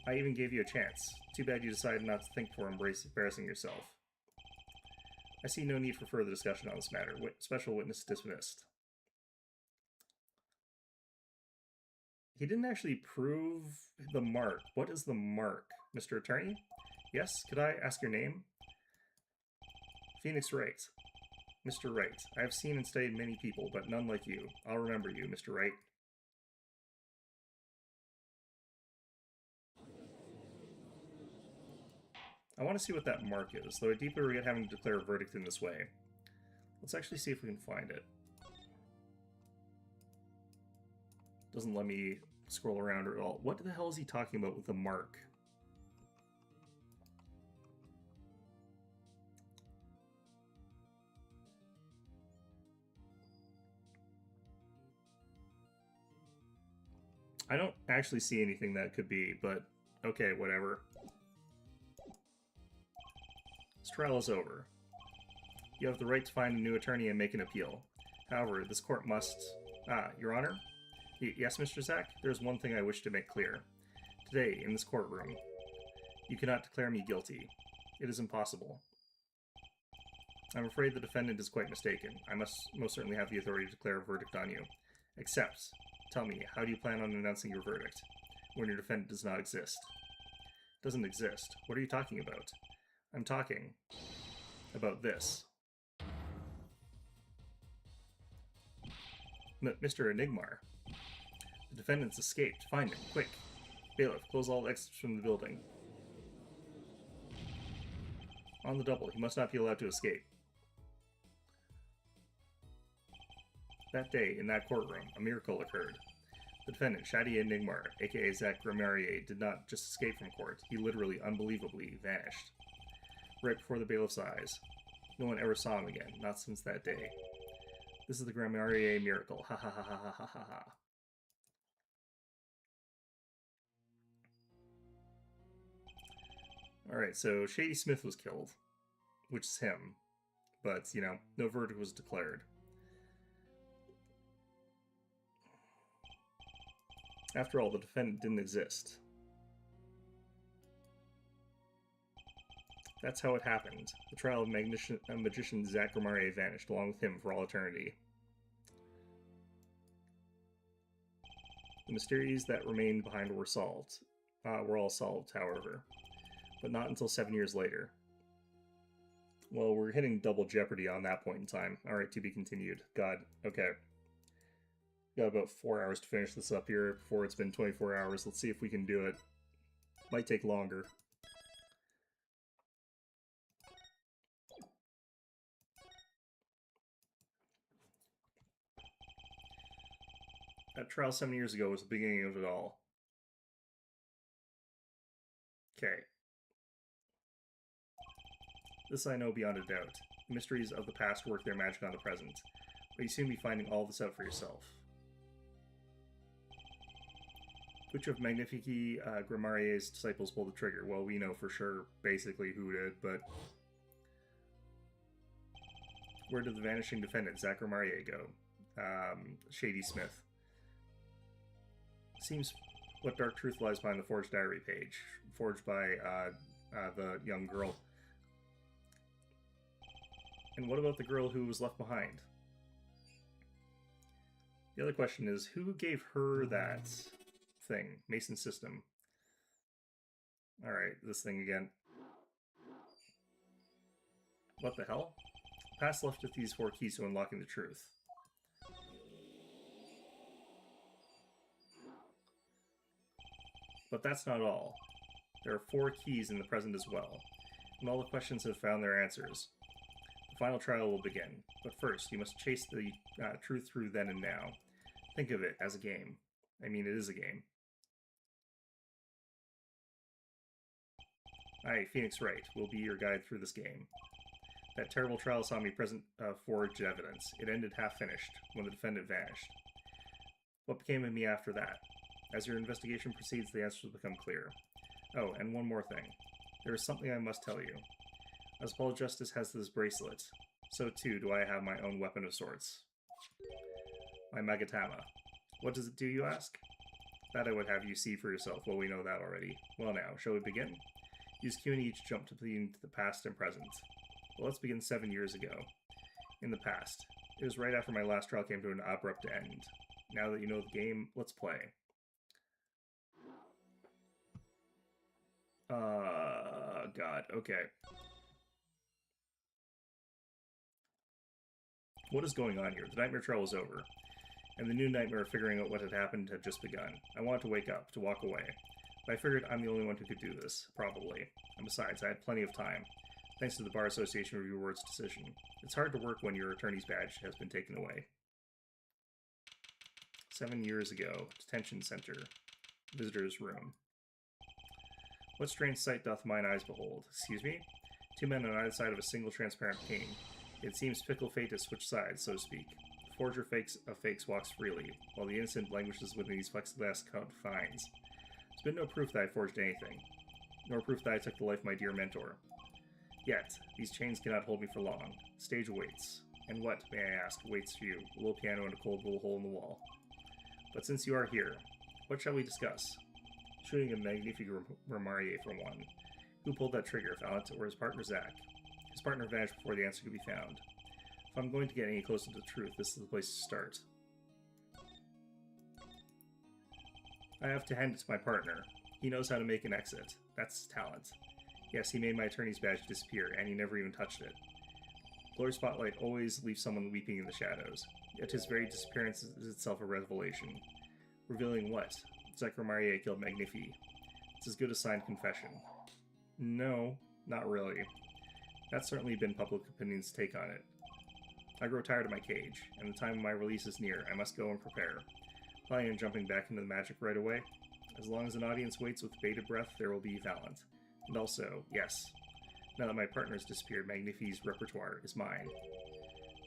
I even gave you a chance. Too bad you decided not to think before embarrassing yourself. I see no need for further discussion on this matter. Special witness dismissed. He didn't actually prove the mark. What is the mark, Mr. Attorney? Yes, could I ask your name? Phoenix Wright. Mr. Wright, I have seen and studied many people, but none like you. I'll remember you, Mr. Wright. I want to see what that mark is, though I deeply regret having to declare a verdict in this way. Let's actually see if we can find it. Doesn't let me scroll around at all. What the hell is he talking about with the mark? I don't actually see anything that could be, but okay, whatever. This trial is over. You have the right to find a new attorney and make an appeal. However, this court must... Your Honor? Yes, Mr. Zack? There's one thing I wish to make clear. Today, in this courtroom, you cannot declare me guilty. It is impossible. I'm afraid the defendant is quite mistaken. I must most certainly have the authority to declare a verdict on you. Except, tell me, how do you plan on announcing your verdict when your defendant does not exist? Doesn't exist? What are you talking about? I'm talking about this. Mr. Enigmar. The defendant's escaped. Find him, quick. Bailiff, close all exits from the building. On the double, he must not be allowed to escape. That day, in that courtroom, a miracle occurred. The defendant, Shadi Enigmar, aka Zack Gramarier, did not just escape from court, he literally, unbelievably, vanished. Right before the bailiff's eyes. No one ever saw him again, not since that day. This is the Gramarier miracle. Ha ha ha ha ha ha ha ha. Alright, so Shady Smith was killed, which is him, but, you know, no verdict was declared. After all, the defendant didn't exist. That's how it happened. The trial of magician Zack Gramarier vanished, along with him, for all eternity. The mysteries that remained behind were all solved, however. But not until 7 years later. Well, we're hitting double jeopardy on that point in time. Alright, to be continued. God, okay. Got about 4 hours to finish this up here before it's been 24 hours. Let's see if we can do it. Might take longer. That trial 7 years ago was the beginning of it all. Okay. This I know beyond a doubt. The mysteries of the past work their magic on the present. But you soon be finding all this out for yourself. Which of Magnifici Gramarier's disciples pulled the trigger? Well, we know for sure basically who did, but... Where did the vanishing defendant, Zack Gramarier, go? Shady Smith. Seems what dark truth lies behind the forged diary page, forged by the young girl. And what about the girl who was left behind? The other question is, who gave her that thing? Mason system. Alright, this thing again. What the hell? Pass left with these 4 keys to unlocking the truth. But that's not all. There are 4 keys in the present as well, and all the questions have found their answers. The final trial will begin, but first you must chase the truth through then and now. Think of it as a game. I mean, it is a game. Aye, Phoenix Wright will be your guide through this game. That terrible trial saw me present forged evidence. It ended half-finished, when the defendant vanished. What became of me after that? As your investigation proceeds, the answers will become clear. Oh, and one more thing. There is something I must tell you. As Paul Justice has this bracelet, so too do I have my own weapon of sorts. My Magatama. What does it do, you ask? That I would have you see for yourself. Well, we know that already. Well now, shall we begin? Use Q and E to jump to the past and present. Well, let's begin 7 years ago. In the past. It was right after my last trial came to an abrupt end. Now that you know the game, let's play. God, okay. What is going on here? The nightmare trial was over, and the new nightmare of figuring out what had happened had just begun. I wanted to wake up, to walk away. But I figured I'm the only one who could do this, probably. And besides, I had plenty of time, thanks to the Bar Association Review Board's decision. It's hard to work when your attorney's badge has been taken away. 7 years ago, detention center, visitor's room. What strange sight doth mine eyes behold? Excuse me? 2 men on either side of a single transparent pane. It seems fickle fate to switch sides, so to speak. The forger of fakes walks freely, while the innocent languishes within these plexiglass confines. There's been no proof that I forged anything, nor proof that I took the life of my dear mentor. Yet, these chains cannot hold me for long. Stage awaits. And what, may I ask, waits for you? A little piano and a cold little hole in the wall. But since you are here, what shall we discuss? Shooting a magnifique Remarier for one. Who pulled that trigger, Valant, or his partner Zack? His partner vanished before the answer could be found. If I'm going to get any closer to the truth, this is the place to start. I have to hand it to my partner. He knows how to make an exit. That's his talent. Yes, he made my attorney's badge disappear, and he never even touched it. Glory Spotlight always leaves someone weeping in the shadows, yet his very disappearance is itself a revelation. Revealing what? Zack Remarier killed Magnifi. It's as good as signed confession. No, not really. That's certainly been public opinion's take on it. I grow tired of my cage, and the time of my release is near. I must go and prepare. Planning on jumping back into the magic right away? As long as an audience waits with bated breath, there will be Valant. And also, yes, now that my partner has disappeared, Magnifi's repertoire is mine.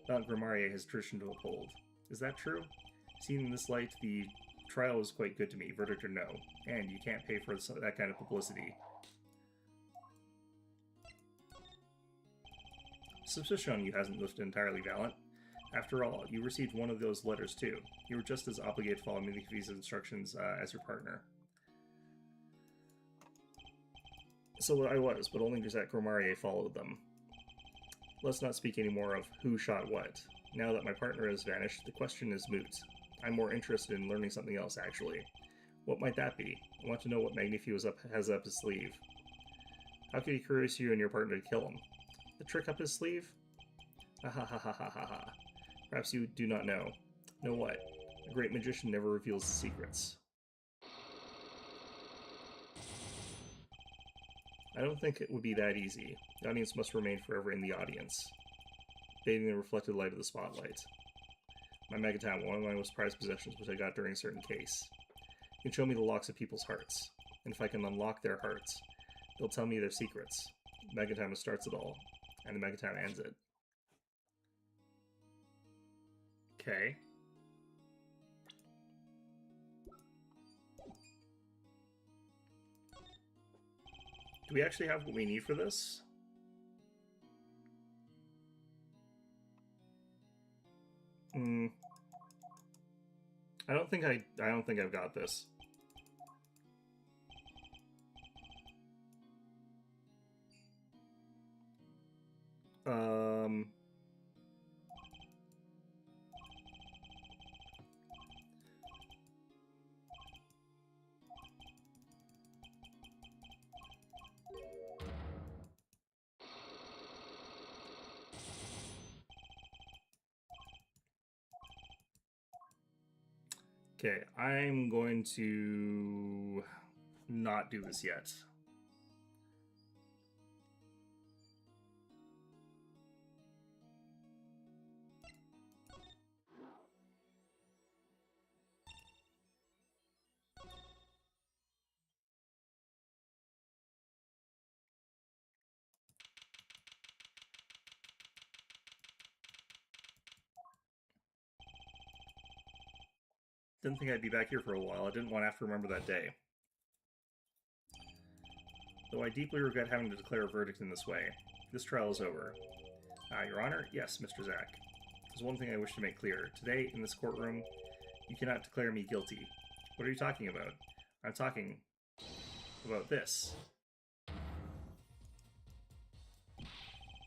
Valant Remarier has tradition to uphold. Is that true? Seen in this light, the trial was quite good to me, verdict or no, and you can't pay for that kind of publicity. Suspicion on you hasn't lifted entirely, Valant. After all, you received one of those letters too. You were just as obligated to follow Magnifi's instructions as your partner. So I was, but only because Zack Remarier followed them. Let's not speak anymore of who shot what. Now that my partner has vanished, the question is moot. I'm more interested in learning something else, actually. What might that be? I want to know what Magnifi has up his sleeve. How could he coerce you and your partner to kill him? The trick up his sleeve? Ha ha ha ha ha ha ha. Perhaps you do not know. Know what? A great magician never reveals his secrets. I don't think it would be that easy. The audience must remain forever in the audience, bathing in the reflected light of the spotlight. My Magatama, one of my most prized possessions, which I got during a certain case. You can show me the locks of people's hearts, and if I can unlock their hearts, they'll tell me their secrets. Magatama starts it all, and the Magatama ends it. Okay. Do we actually have what we need for this? I don't think I've got this. Okay, I'm going to not do this yet. Didn't think I'd be back here for a while. I didn't want to have to remember that day. Though I deeply regret having to declare a verdict in this way. This trial is over. Your Honor? Yes, Mr. Zack. There's one thing I wish to make clear. Today, in this courtroom, you cannot declare me guilty. What are you talking about? I'm talking about this.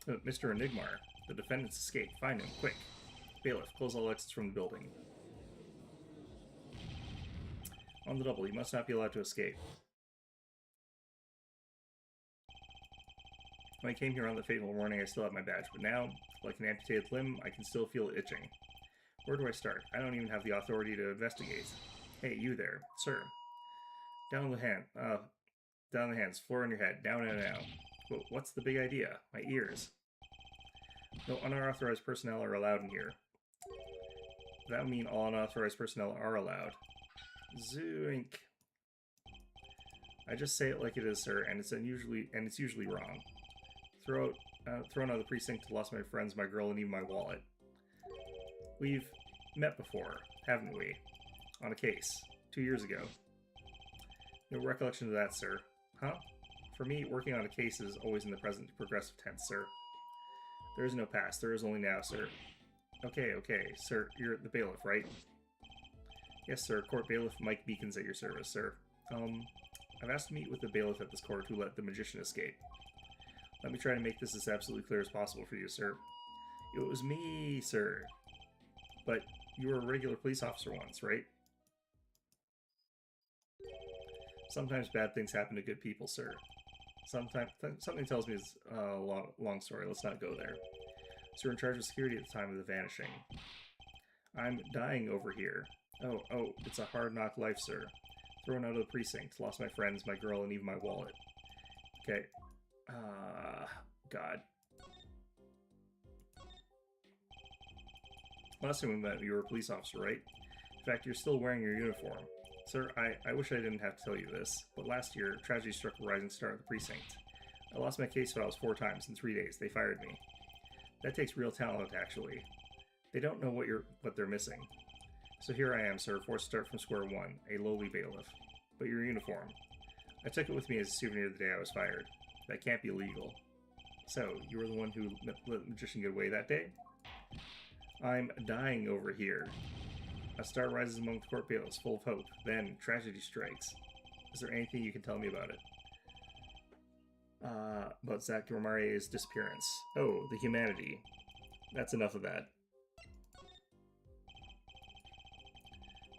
Mr. Enigmar, the defendant's escaped. Find him, quick. Bailiff, close all exits from the building. On the double, he must not be allowed to escape. When I came here on the fateful morning, I still had my badge, but now, like an amputated limb, I can still feel it itching. Where do I start? I don't even have the authority to investigate. Hey, you there, sir. Down the hands, floor on your head, down and out. What's the big idea? My ears. No unauthorized personnel are allowed in here. That would mean all unauthorized personnel are allowed. Zoink. I just say it like it is, sir, and it's usually wrong. Thrown out of the precinct, lost my friends, my girl, and even my wallet. We've met before, haven't we? On a case, 2 years ago. No recollection of that, sir. Huh? For me, working on a case is always in the present progressive tense, sir. There is no past, there is only now, sir. Okay, sir, you're the bailiff, right? Yes, sir, Court Bailiff Mike Beacon's at your service, sir. I've asked to meet with the bailiff at this court who let the magician escape. Let me try to make this as absolutely clear as possible for you, sir. It was me, sir. But you were a regular police officer once, right? Sometimes bad things happen to good people, sir. Something tells me it's a long story. Let's not go there. So you're in charge of security at the time of the vanishing. I'm dying over here. Oh, it's a hard knock life, sir. Thrown out of the precinct, lost my friends, my girl, and even my wallet. Okay. God. Last time we met, you were a police officer, right? In fact, you're still wearing your uniform. Sir, I wish I didn't have to tell you this, but last year, tragedy struck a rising star at the precinct. I lost my case files 4 times in 3 days. They fired me. That takes real talent, actually. They don't know what they're missing. So here I am, sir, forced to start from square one, a lowly bailiff. But your uniform. I took it with me as a souvenir the day I was fired. That can't be legal. So, you were the one who let the magician get away that day? I'm dying over here. A star rises among the court bailiffs, full of hope. Then, tragedy strikes. Is there anything you can tell me about it? About Zack Marier's disappearance. Oh, the humanity. That's enough of that.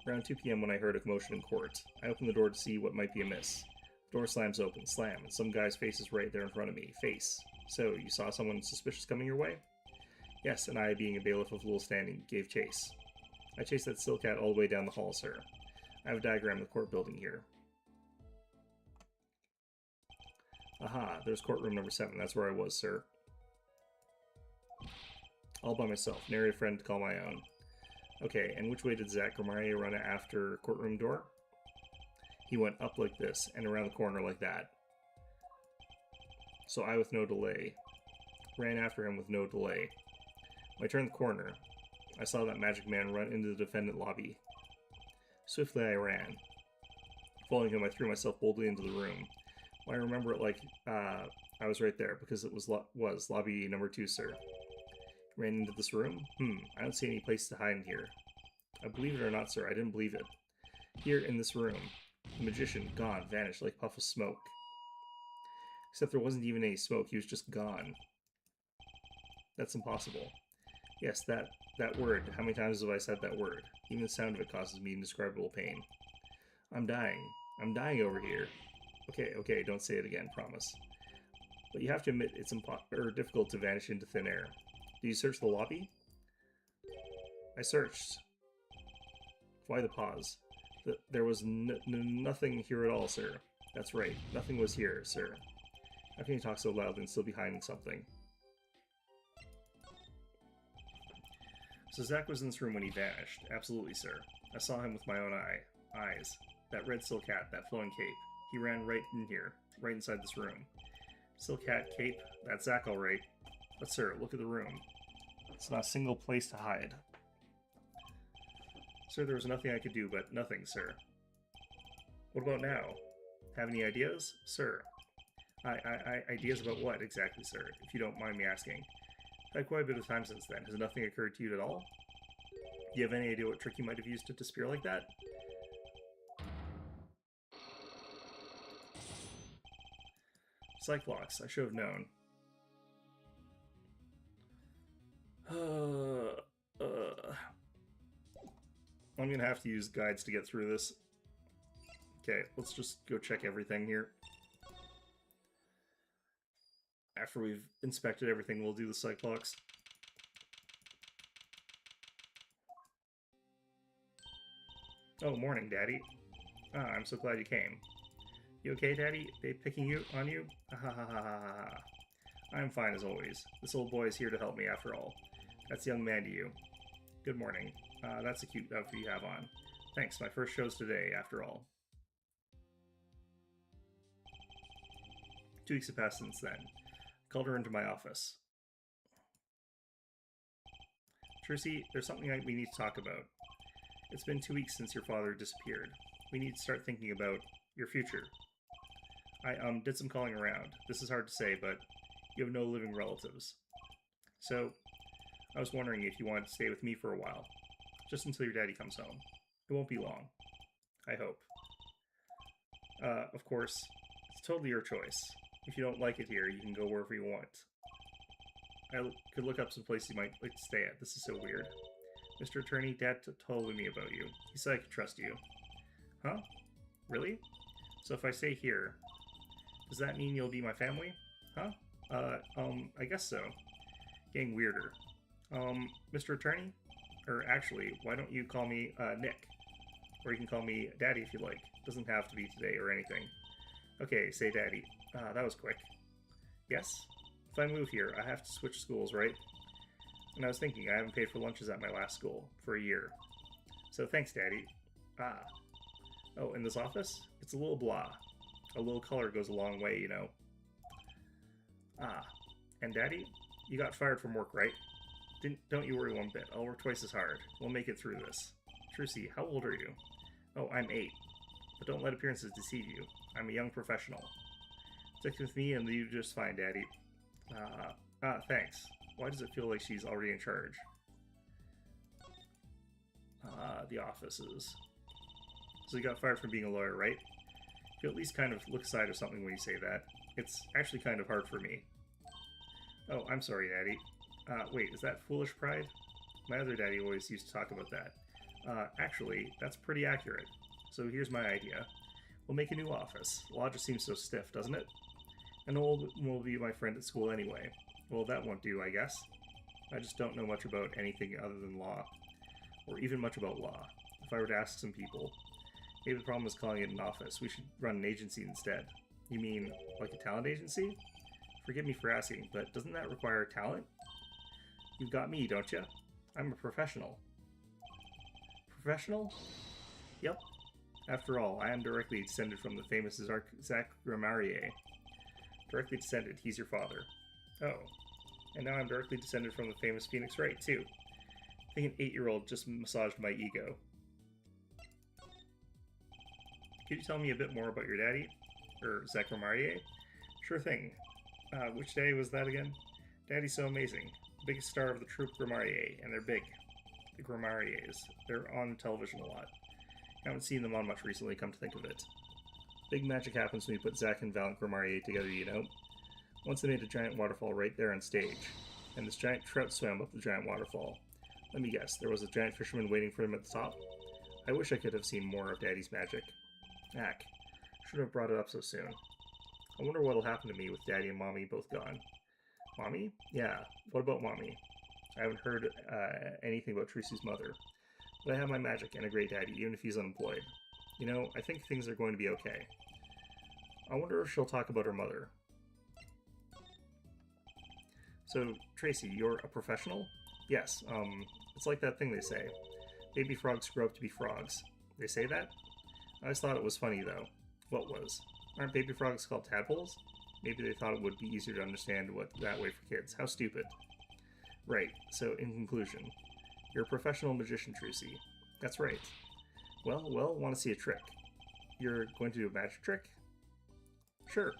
Around 2 p.m. when I heard a commotion in court, I opened the door to see what might be amiss. The door slams open, slam, and some guy's face is right there in front of me. Face. So, you saw someone suspicious coming your way? Yes, and I, being a bailiff of little standing, gave chase. I chased that still cat all the way down the hall, sir. I have a diagram of the court building here. Aha, there's courtroom number 7. That's where I was, sir. All by myself. Nary a friend to call my own. Okay, and which way did Zack Marie run after courtroom door? He went up like this, and around the corner like that. So I, with no delay, ran after him with no delay. When I turned the corner, I saw that magic man run into the defendant lobby. Swiftly I ran. Following him, I threw myself boldly into the room. I remember it like I was right there, because it was lobby number 2, sir. Ran into this room? I don't see any place to hide in here. I believe it or not, sir, I didn't believe it. Here in this room, the magician, gone, vanished like a puff of smoke. Except there wasn't even any smoke, he was just gone. That's impossible. Yes, that word. How many times have I said that word? Even the sound of it causes me indescribable pain. I'm dying. I'm dying over here. Okay, don't say it again, promise. But you have to admit it's difficult to vanish into thin air. Did you search the lobby? I searched. Why the pause? There was nothing here at all, sir. That's right, nothing was here, sir. How can you talk so loud and still be hiding something? So Zack was in this room when he vanished. Absolutely, sir. I saw him with my own eyes. That red silk hat, that flowing cape. He ran right in here, right inside this room. Silk hat, cape, that's Zack all right. But sir, look at the room. It's not a single place to hide. Sir, there was nothing I could do, but nothing, sir. What about now? Have any ideas? Sir. Ideas about what exactly, sir, if you don't mind me asking? I've had quite a bit of time since then. Has nothing occurred to you at all? Do you have any idea what trick you might have used to disappear like that? Cyclops, I should have known. I'm gonna have to use guides to get through this. Okay, let's just go check everything here. After we've inspected everything, we'll do the Cyclops. Oh, morning, Daddy. Ah, I'm so glad you came. You okay, Daddy? They picking on you? Ha ha ha ha ha ha. I'm fine as always. This old boy is here to help me after all. That's a young man to you. Good morning. That's a cute outfit you have on. Thanks, my first show's today, after all. 2 weeks have passed since then. I called her into my office. Tracy, there's something we need to talk about. It's been 2 weeks since your father disappeared. We need to start thinking about your future. I did some calling around. This is hard to say, but you have no living relatives. So, I was wondering if you wanted to stay with me for a while. Just until your daddy comes home. It won't be long. I hope. Of course, it's totally your choice. If you don't like it here, you can go wherever you want. I could look up some places you might like to stay at. This is so weird. Mr. Attorney, Dad told me about you. He said I could trust you. Huh? Really? So if I stay here, does that mean you'll be my family? Huh? I guess so. Getting weirder. Mr. Attorney? Or actually, why don't you call me, Nick? Or you can call me Daddy if you like. Doesn't have to be today or anything. Okay, say Daddy. That was quick. Yes? If I move here, I have to switch schools, right? And I was thinking, I haven't paid for lunches at my last school for a year. So thanks, Daddy. Oh, in this office? It's a little blah. A little color goes a long way, you know. And Daddy? You got fired from work, right? Don't you worry one bit. I'll work twice as hard. We'll make it through this. Trucy, how old are you? Oh, I'm 8. But don't let appearances deceive you. I'm a young professional. Stick with me and you do just fine, Daddy. Thanks. Why does it feel like she's already in charge? The offices. So you got fired from being a lawyer, right? You at least kind of look aside or something when you say that. It's actually kind of hard for me. Oh, I'm sorry, Daddy. Wait, is that foolish pride? My other daddy always used to talk about that. Actually, that's pretty accurate. So here's my idea. We'll make a new office. Law just seems so stiff, doesn't it? And old will be my friend at school anyway. Well, that won't do, I guess. I just don't know much about anything other than law. Or even much about law. If I were to ask some people. Maybe the problem is calling it an office. We should run an agency instead. You mean, like a talent agency? Forgive me for asking, but doesn't that require talent? You've got me, don't you? I'm a professional. Professional? Yep. After all, I am directly descended from the famous Zack Grammaire. Directly descended, he's your father. Oh. And now I'm directly descended from the famous Phoenix Wright, too. I think an 8-year-old just massaged my ego. Could you tell me a bit more about your daddy? Or Zack Grammaire? Sure thing. Which daddy was that again? Daddy's so amazing. The biggest star of the troupe Grammaire, and they're big. The Grammaires. They're on television a lot. Haven't seen them on much recently, come to think of it. Big magic happens when you put Zack and Valiant Grammaire together, you know? Once they made a giant waterfall right there on stage. and this giant trout swam up the giant waterfall. Let me guess, there was a giant fisherman waiting for him at the top? I wish I could have seen more of Daddy's magic. Ack, should have brought it up so soon. I wonder what'll happen to me with Daddy and Mommy both gone. Mommy? Yeah, what about Mommy? I haven't heard anything about Trucy's mother. But I have my magic and a great daddy, even if he's unemployed. You know, I think things are going to be okay. I wonder if she'll talk about her mother. So, Tracy, you're a professional? Yes, it's like that thing they say. Baby frogs grow up to be frogs. They say that? I always thought it was funny, though. What was? Aren't baby frogs called tadpoles? Maybe they thought it would be easier to understand what that way for kids. How stupid. Right, so in conclusion, you're a professional magician, Trucy. That's right. Well, want to see a trick. You're going to do a magic trick? Sure.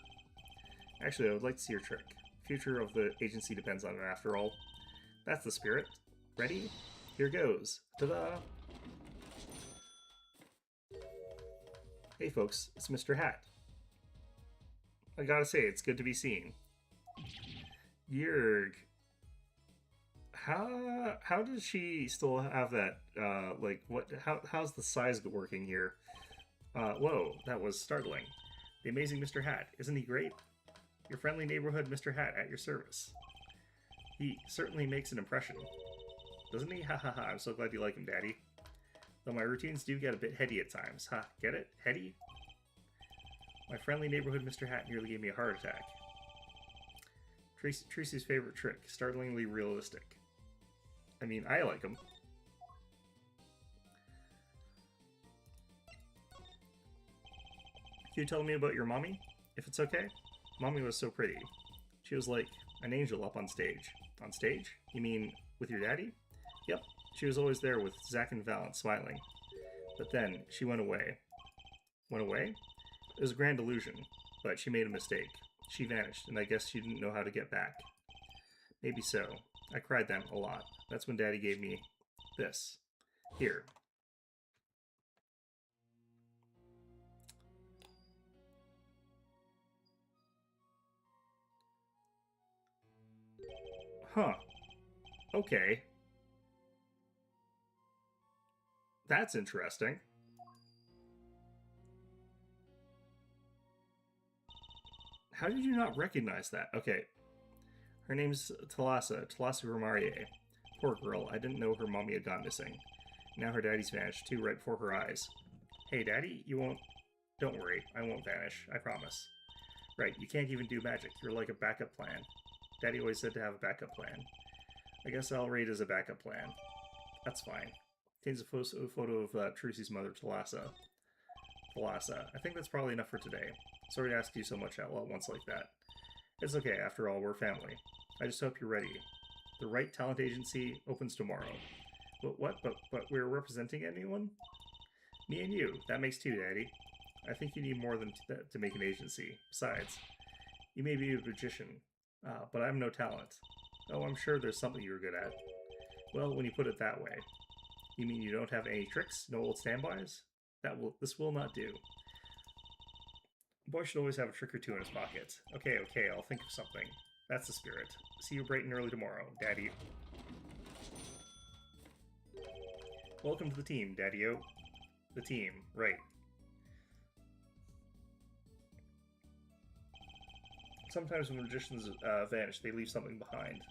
Actually, I would like to see your trick. Future of the agency depends on it, after all. That's the spirit. Ready? Here goes. Ta-da! Hey folks, it's Mr. Hat. I gotta say, it's good to be seen. Yerg. How does she still have that, like, what, how's the size working here? Whoa, that was startling. The amazing Mr. Hat, isn't he great? Your friendly neighborhood Mr. Hat at your service. He certainly makes an impression. Doesn't he? Ha ha ha, I'm so glad you like him, Daddy. Though my routines do get a bit heady at times. Ha, get it? Heady? My friendly neighborhood Mr. Hat nearly gave me a heart attack. Tracy's favorite trick, startlingly realistic. I mean, I like him. Can you tell me about your mommy, if it's okay? Mommy was so pretty. She was like an angel up on stage. On stage? You mean with your daddy? Yep. She was always there with Zach and Valent smiling. But then she went away. Went away? It was a grand illusion, but she made a mistake. She vanished, and I guess she didn't know how to get back. Maybe so. I cried then a lot. That's when Daddy gave me this. Here. Huh. Okay. That's interesting. How did you not recognize that? Okay. Her name's Talassa Gramarie. Poor girl, I didn't know her mommy had gone missing. Now her daddy's vanished too, right before her eyes. Hey, Daddy, you won't... Don't worry, I won't vanish, I promise. Right, you can't even do magic. You're like a backup plan. Daddy always said to have a backup plan. I guess I'll rate as a backup plan. That's fine. Contains a photo of Trucy's mother, Talassa. I think that's probably enough for today. Sorry to ask you so much all at once like that. It's okay, after all, we're family. I just hope you're ready. The Right Talent Agency opens tomorrow. But what? But we're representing anyone? Me and you. That makes two, Daddy. I think you need more than that to make an agency. Besides, you may be a magician, but I'm no talent. Oh, I'm sure there's something you're good at. Well, when you put it that way. You mean you don't have any tricks? No old standbys? This will not do. A boy should always have a trick or two in his pocket. Okay, I'll think of something. That's the spirit. See you bright and early tomorrow, Daddy. Welcome to the team, Daddy-o. The team, right. Sometimes when magicians vanish, they leave something behind.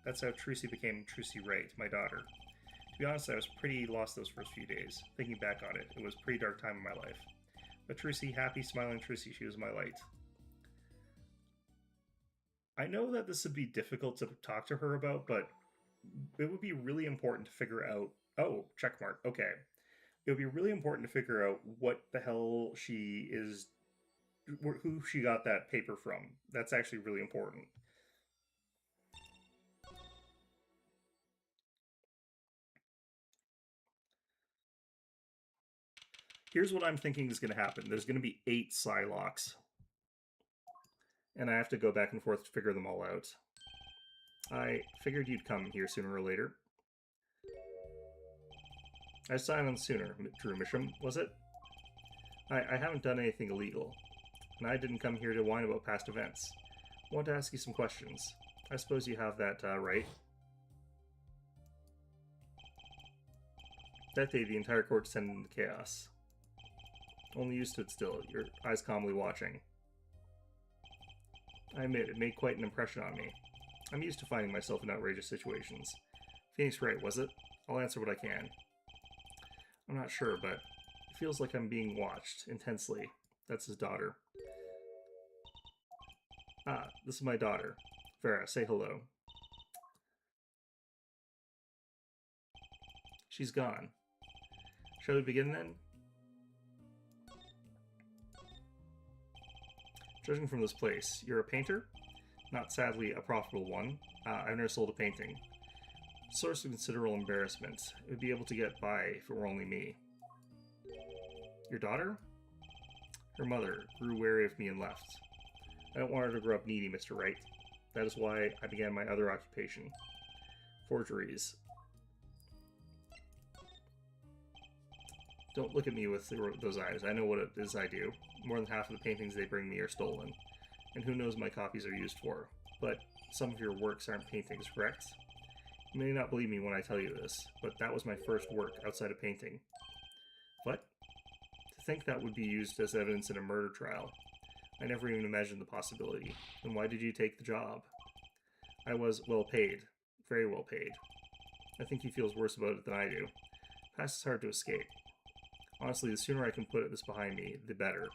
That's how Trucy became Trucy Wright, my daughter. To be honest, I was pretty lost those first few days. Thinking back on it, it was a pretty dark time in my life. But Trucy, happy, smiling Trucy, she was my light. I know that this would be difficult to talk to her about, but it would be really important to figure out... Oh, checkmark, okay. It would be really important to figure out what the hell she is... who she got that paper from. That's actually really important. Here's what I'm thinking is going to happen. There's going to be 8 Psylocks. And I have to go back and forth to figure them all out. I figured you'd come here sooner or later. I signed on sooner, Drew Misham, was it? I haven't done anything illegal. And I didn't come here to whine about past events. I want to ask you some questions. I suppose you have that right. That day, the entire court descended into chaos. Only you stood still, your eyes calmly watching. I admit, it made quite an impression on me. I'm used to finding myself in outrageous situations. Phoenix right, was it? I'll answer what I can. I'm not sure, but it feels like I'm being watched intensely. That's his daughter. Ah, this is my daughter. Vera, say hello. She's gone. Shall we begin then? Judging from this place, you're a painter? Not sadly a profitable one. I've never sold a painting. Source of considerable embarrassment. It would be able to get by if it were only me. Your daughter? Her mother grew wary of me and left. I don't want her to grow up needy, Mr. Wright. That is why I began my other occupation. Forgeries. Don't look at me with those eyes. I know what it is I do. More than half of the paintings they bring me are stolen. And who knows my copies are used for. But some of your works aren't paintings, correct? You may not believe me when I tell you this, but that was my first work outside of painting. What? To think that would be used as evidence in a murder trial. I never even imagined the possibility. Then why did you take the job? I was well paid. Very well paid. I think he feels worse about it than I do. Past is hard to escape. Honestly, the sooner I can put this behind me, the better.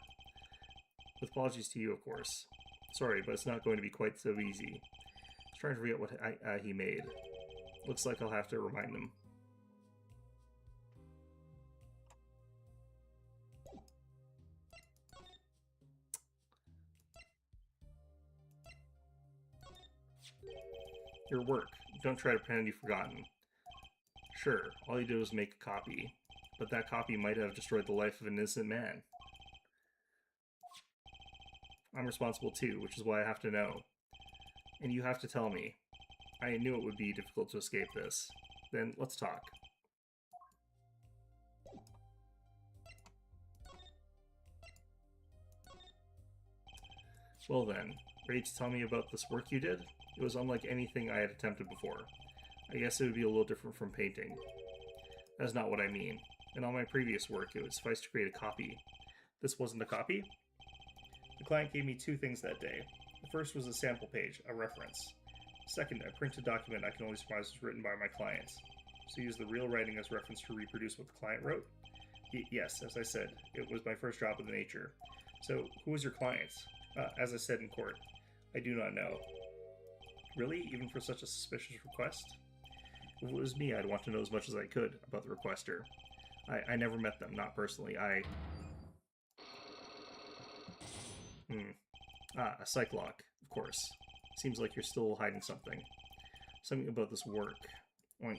With apologies to you, of course. Sorry, but it's not going to be quite so easy. I was trying to forget what he made. Looks like I'll have to remind him. Your work. Don't try to pretend you've forgotten. Sure, all you did was make a copy, but that copy might have destroyed the life of an innocent man. I'm responsible too, which is why I have to know. And you have to tell me. I knew it would be difficult to escape this. Then let's talk. Well then, ready to tell me about this work you did? It was unlike anything I had attempted before. I guess it would be a little different from painting. That's not what I mean. In all my previous work, it would suffice to create a copy. This wasn't a copy? The client gave me two things that day. The first was a sample page, a reference. Second, a printed document I can only surmise was written by my client. So use the real writing as reference to reproduce what the client wrote? Yes, as I said, it was my first job of the nature. So, who was your client? As I said in court, I do not know. Really? Even for such a suspicious request? If it was me, I'd want to know as much as I could about the requester. I never met them, not personally. A psych lock, of course. Seems like you're still hiding something. Something about this work. Oink.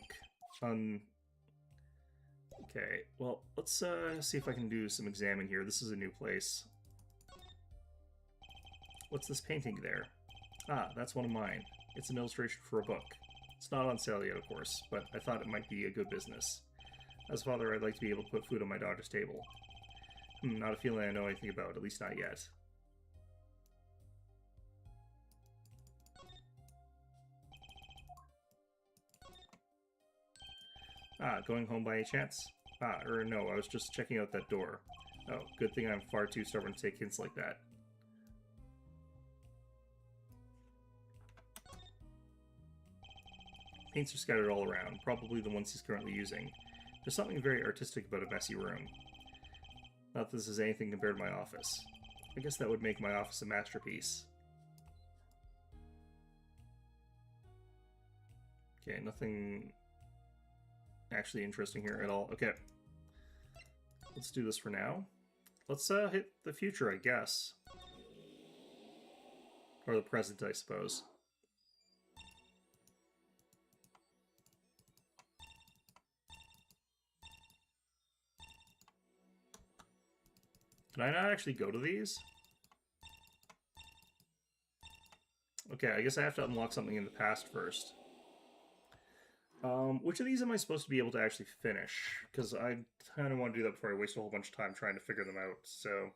Okay, well, let's see if I can do some examine here. This is a new place. What's this painting there? Ah, that's one of mine. It's an illustration for a book. It's not on sale yet, of course, but I thought it might be a good business. As a father, I'd like to be able to put food on my daughter's table. Not a feeling I know anything about, at least not yet. Going home by any chance? No, I was just checking out that door. Oh, good thing I'm far too stubborn to take hints like that. Paints are scattered all around, probably the ones he's currently using. There's something very artistic about a messy room. Not that this is anything compared to my office. I guess that would make my office a masterpiece. Okay, nothing actually interesting here at all. Okay. Let's do this for now. Let's hit the future, I guess. Or the present, I suppose. Can I not actually go to these? Okay, I guess I have to unlock something in the past first. Which of these am I supposed to be able to actually finish? Because I kind of want to do that before I waste a whole bunch of time trying to figure them out, so...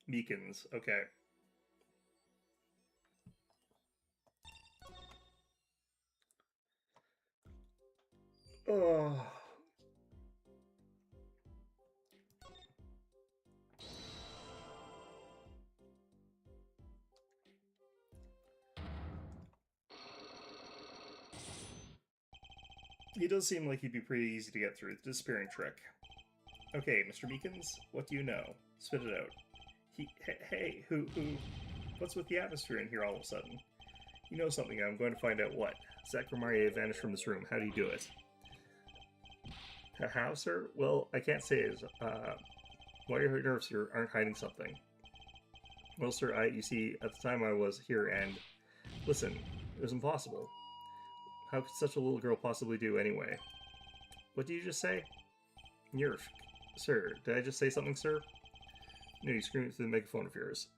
Beacons, okay. Oh. He does seem like he'd be pretty easy to get through. The disappearing trick. Okay, Mr. Meekins, what do you know? Spit it out. Hey, who, what's with the atmosphere in here all of a sudden? You know something, I'm going to find out what. Zachary vanished from this room. How do you do it? How, sir? Well, I can't say it. Why are your nerves here aren't hiding something? Well, sir, you see, at the time I was here, and listen, it was impossible. How could such a little girl possibly do anyway? What did you just say? Sir, did I just say something, sir? No, you screamed through the megaphone of yours.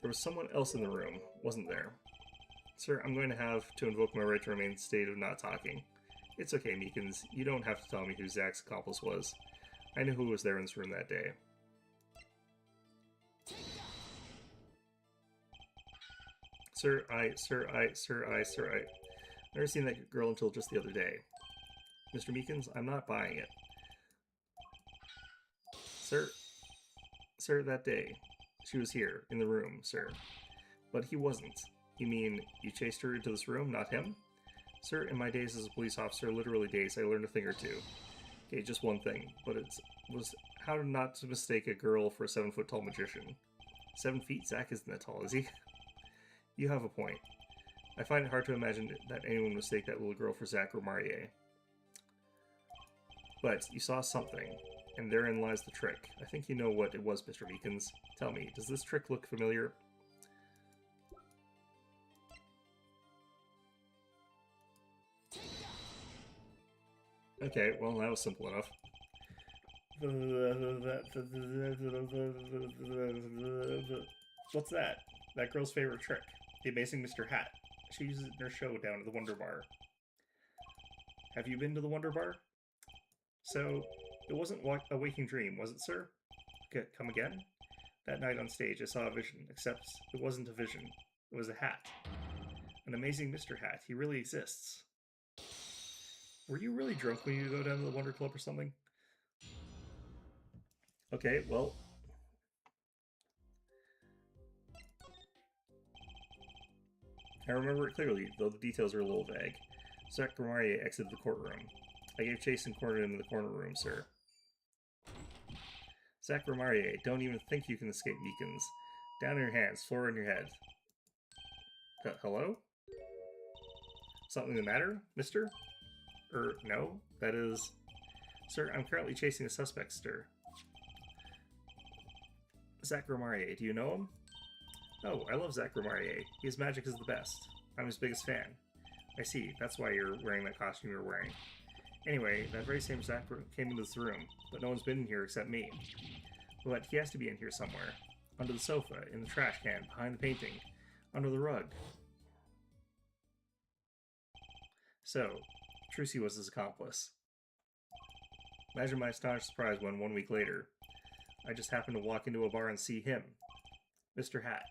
There was someone else in the room, wasn't there? Sir, I'm going to have to invoke my right to remain in a state of not talking. It's okay, Meekins. You don't have to tell me who Zach's accomplice was. I know who was there in this room that day. Sir, I've never seen that girl until just the other day. Mr. Meekins, I'm not buying it. Sir, that day. She was here, in the room, sir. But he wasn't. You mean, you chased her into this room, not him? Sir, in my days as a police officer, literally days, I learned a thing or two. Okay, just one thing, but it was how not to mistake a girl for a 7-foot tall magician. 7 feet? Zach isn't that tall, is he? You have a point. I find it hard to imagine that anyone would mistake that little girl for Zach Romarier. But you saw something, and therein lies the trick. I think you know what it was, Mr. Meekins. Tell me, does this trick look familiar? Okay, well, that was simple enough. What's that? That girl's favorite trick. The amazing Mr. Hat. She uses it in her show down at the Wonder Bar. Have you been to the Wonder Bar? So, it wasn't a waking dream, was it, sir? Come again? That night on stage, I saw a vision, except it wasn't a vision. It was a hat. An amazing Mr. Hat. He really exists. Were you really drunk when you go down to the Wonder Club or something? Okay, well. I remember it clearly, though the details are a little vague. Zach Romarier exited the courtroom. I gave chase and cornered him in the corner room, sir. Zach Romarier, don't even think you can escape Meekins. Down on your hands, floor on your head. Hello? Something the matter, mister? No. That is... Sir, I'm currently chasing a suspect, sir. Zach Romarier, do you know him? Oh, I love Zach Romarier. His magic is the best. I'm his biggest fan. I see, that's why you're wearing that costume you're wearing. Anyway, that very same Zach came into this room, but no one's been in here except me. But he has to be in here somewhere. Under the sofa, in the trash can, behind the painting, under the rug. So, Trucy was his accomplice. Imagine my astonished surprise when, 1 week later, I just happened to walk into a bar and see him, Mr. Hat.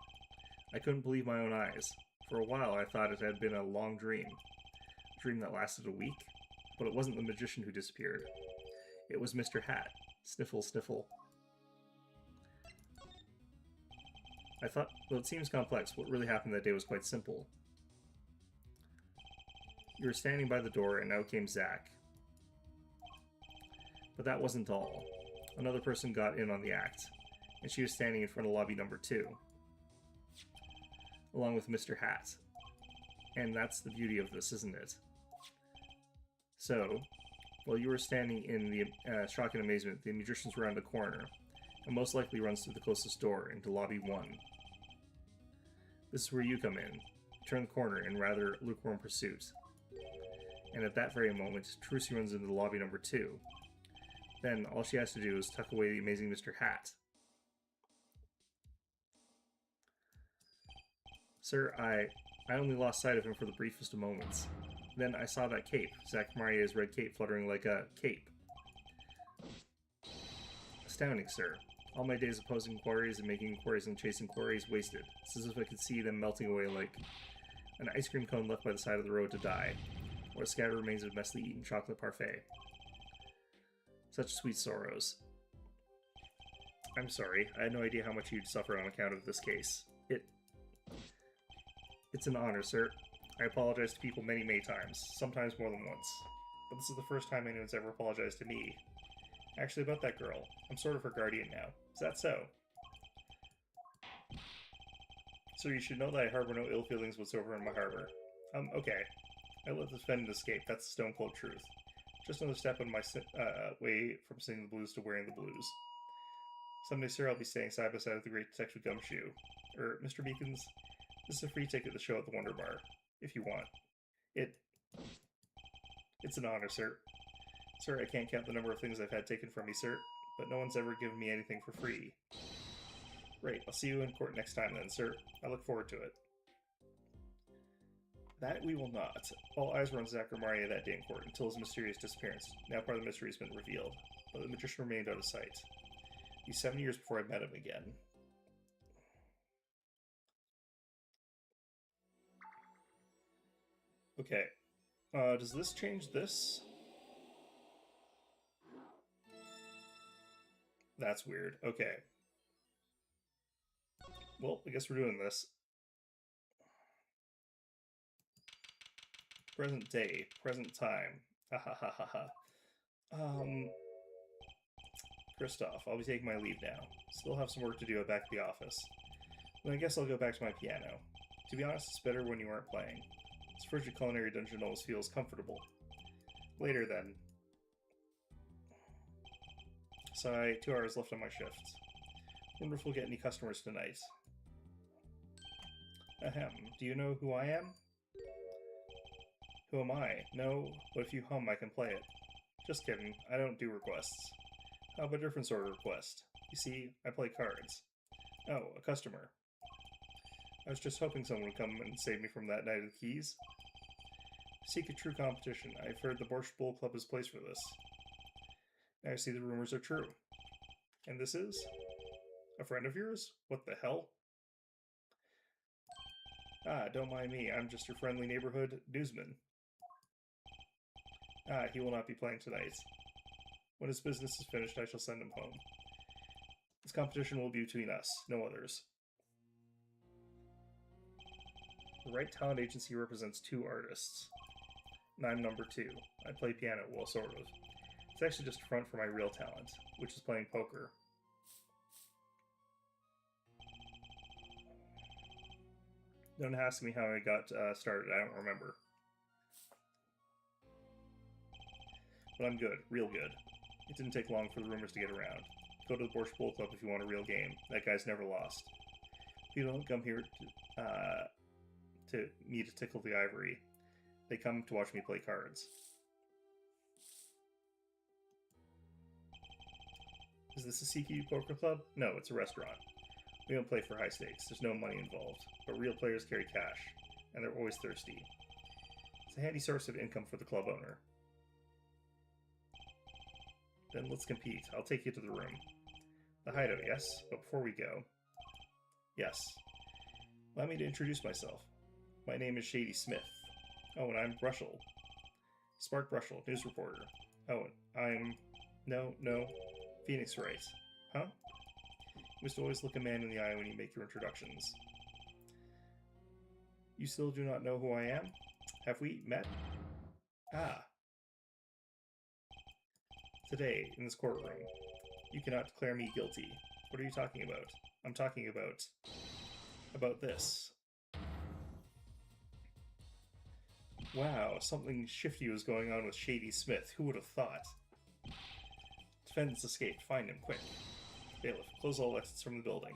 I couldn't believe my own eyes. For a while, I thought it had been a long dream. A dream that lasted a week. But it wasn't the magician who disappeared. It was Mr. Hat. Sniffle, sniffle. I thought, though it seems complex, what really happened that day was quite simple. You were standing by the door, and out came Zach. But that wasn't all. Another person got in on the act, and she was standing in front of lobby number 2, along with Mr. Hat. And that's the beauty of this, isn't it? So, while you were standing in the shock and amazement, the magician's around the corner, and most likely runs through the closest door into lobby 1. This is where you come in. Turn the corner in rather lukewarm pursuit. And at that very moment, Trucy runs into lobby number 2. Then, all she has to do is tuck away the amazing Mr. Hat. Sir, I only lost sight of him for the briefest of moments. Then I saw that cape, Zach Marier's red cape fluttering like a cape. Astounding, sir. All my days of posing inquiries and making inquiries and chasing inquiries wasted. It's as if I could see them melting away like an ice cream cone left by the side of the road to die. or scattered remains of messily eaten chocolate parfait. Such sweet sorrows. I'm sorry, I had no idea how much you'd suffer on account of this case. It's an honor, sir. I apologize to people many, many times, sometimes more than once. But this is the first time anyone's ever apologized to me. Actually, about that girl, I'm sort of her guardian now. Is that so? So you should know that I harbor no ill feelings whatsoever in my harbor. Okay. I let the defendant escape, that's the stone-cold truth. Just another step on my way from singing the blues to wearing the blues. Someday, sir, I'll be staying side by side with the great Detective Gumshoe. Mr. Beacons, this is a free ticket to the show at the Wonder Bar, if you want. It's an honor, sir. Sir, I can't count the number of things I've had taken from me, sir, but no one's ever given me anything for free. Right, I'll see you in court next time then, sir. I look forward to it. That we will not. All eyes were on Zachariah that day in court until his mysterious disappearance. Now part of the mystery has been revealed, but the magician remained out of sight. It was 7 years before I met him again. Okay. Does this change this? That's weird. Okay. Well, I guess we're doing this. Present day, present time. Ha ha ha ha ha. Christoph, I'll be taking my leave now. Still have some work to do back at the office. Then I guess I'll go back to my piano. To be honest, it's better when you aren't playing. This frigid culinary dungeon always feels comfortable. Later then. Sigh, 2 hours left on my shift. Wonder if we'll get any customers tonight. Ahem, do you know who I am? Who am I? No, but if you hum, I can play it. Just kidding, I don't do requests. How about a different sort of request? You see, I play cards. Oh, a customer. I was just hoping someone would come and save me from that night of the keys. Seek a true competition. I've heard the Borscht Bowl Club is placed for this. Now I see the rumors are true. And this is? A friend of yours? What the hell? Ah, don't mind me. I'm just your friendly neighborhood newsman. Ah, he will not be playing tonight. When his business is finished, I shall send him home. This competition will be between us, no others. The Right Talent Agency represents 2 artists. And I'm number 2. I play piano, well, sort of. It's actually just a front for my real talent, which is playing poker. Don't ask me how I got started, I don't remember. But I'm good, real good. It didn't take long for the rumors to get around. Go to the Borscht Bowl Club if you want a real game. That guy's never lost. People don't come here to me to tickle the ivory. They come to watch me play cards. Is this a CQ poker club? No, it's a restaurant. We don't play for high stakes. There's no money involved. But real players carry cash, and they're always thirsty. It's a handy source of income for the club owner. Then let's compete. I'll take you to the room. The hideout, yes? But before we go... Yes. Allow me to introduce myself. My name is Shady Smith. Oh, and I'm Brushel. Spark Brushel, news reporter. Oh, I'm... No. Phoenix Wright. Huh? You must always look a man in the eye when you make your introductions. You still do not know who I am? Have we met? Ah. Today, in this courtroom, you cannot declare me guilty. What are you talking about? I'm talking about this. Wow, something shifty was going on with Shady Smith. Who would have thought? Defendants escaped. Find him, quick. Bailiff, close all exits from the building.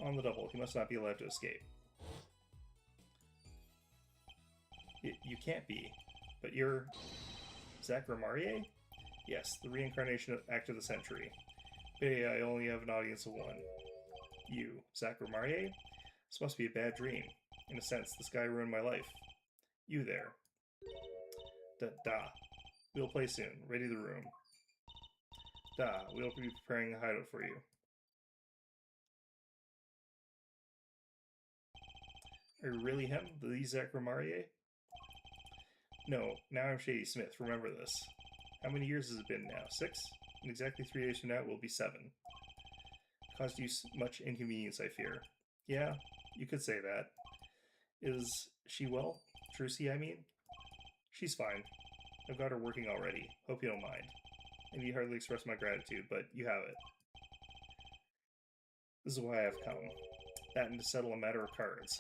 On the double, he must not be allowed to escape. You can't be. But you're... Zachariah? Yes, the reincarnation act of the century. Pity I only have an audience of 1. You, Zachariah? This must be a bad dream. In a sense, this guy ruined my life. You there. Da. We'll play soon. Ready the room. Da, we'll be preparing a hideout for you. Are you really him? The Zach Romarie? No, now I'm Shady Smith. Remember this. How many years has it been now? 6? In exactly 3 days from now, it will be 7. Caused you much inconvenience, I fear. Yeah, you could say that. Is she well? Trucy, I mean? She's fine. I've got her working already. Hope you don't mind. I need hardly express my gratitude, but you have it. This is why I've come. That and to settle a matter of cards.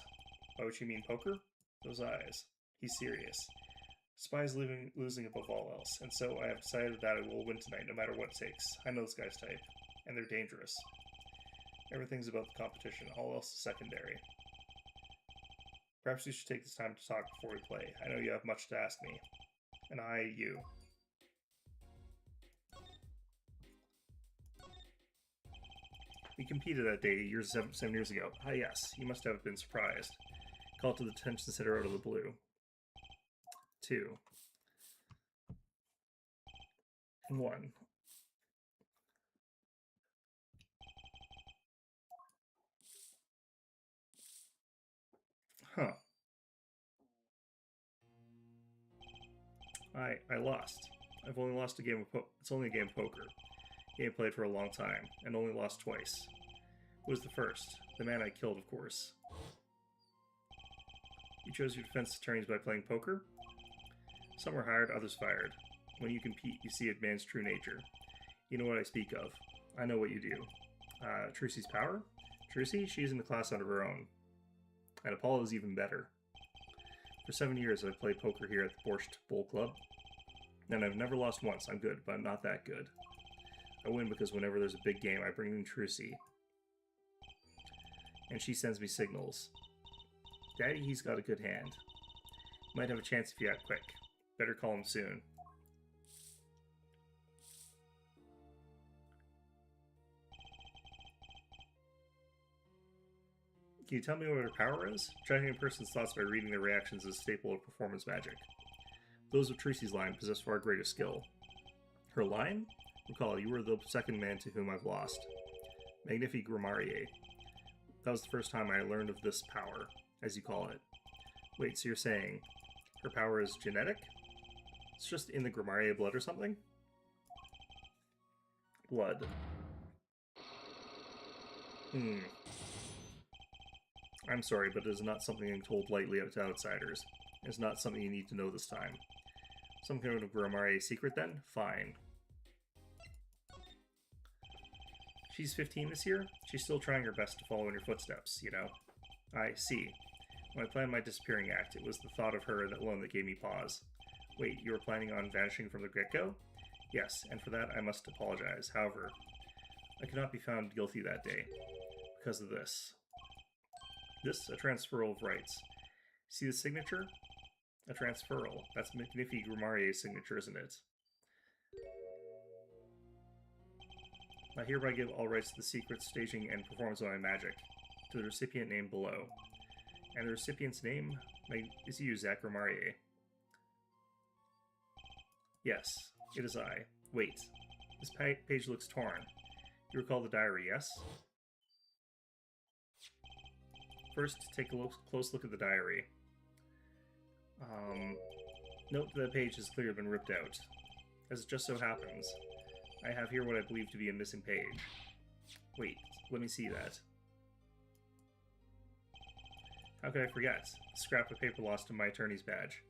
By which you mean poker? Those eyes. He's serious. Spy's losing above all else, and so I have decided that I will win tonight, no matter what it takes. I know this guy's type, and they're dangerous. Everything's about the competition, all else is secondary. Perhaps we should take this time to talk before we play. I know you have much to ask me. And I, you. We competed that day 7 years ago. Ah, yes, you must have been surprised. Called to the attention center out of the blue. 2. And 1. Huh. I lost. I've only lost a game of it's only a game of poker. Game played for a long time, and only lost twice. Who was the first? The man I killed, of course. You chose your defense attorneys by playing poker? Some were hired, others fired. When you compete, you see a man's true nature. You know what I speak of. I know what you do. Trucy's power? Trucy? She's in the class out of her own. And Apollo's even better. For 7 years, I've played poker here at the Borscht Bowl Club. And I've never lost once. I'm good, but not that good. I win because whenever there's a big game, I bring in Trucy. And she sends me signals. Daddy, he's got a good hand. Might have a chance if you act quick. Better call him soon. Can you tell me what her power is? Judging a person's thoughts by reading their reactions is a staple of performance magic. Those of Trucy's line possess far greater skill. Her line? Recall, you were the second man to whom I've lost. Magnifique Grammarier. That was the first time I learned of this power, as you call it. Wait, so you're saying her power is genetic? It's just in the Grammarier blood or something? Blood. I'm sorry, but it is not something I'm told lightly to outsiders. It's not something you need to know this time. Some kind of Grammarier secret, then? Fine. She's 15 this year? She's still trying her best to follow in your footsteps, you know? I see. When I planned my disappearing act, it was the thought of her alone that gave me pause. Wait, you were planning on vanishing from the get-go? Yes, and for that I must apologize. However, I could not be found guilty that day. Because of this. This? A transferal of rights. See the signature? A transferal. That's Magnifique Grammarier's signature, isn't it? I hereby give all rights to the secret staging and performance of my magic to the recipient named below. And the recipient's name is you, Zach Grammarier. Yes, it is I. Wait, this page looks torn. You recall the diary, yes? First, take a close look at the diary. Note that the page has clearly been ripped out. As it just so happens, I have here what I believe to be a missing page. Wait, let me see that. How could I forget? The scrap of paper lost in my attorney's badge.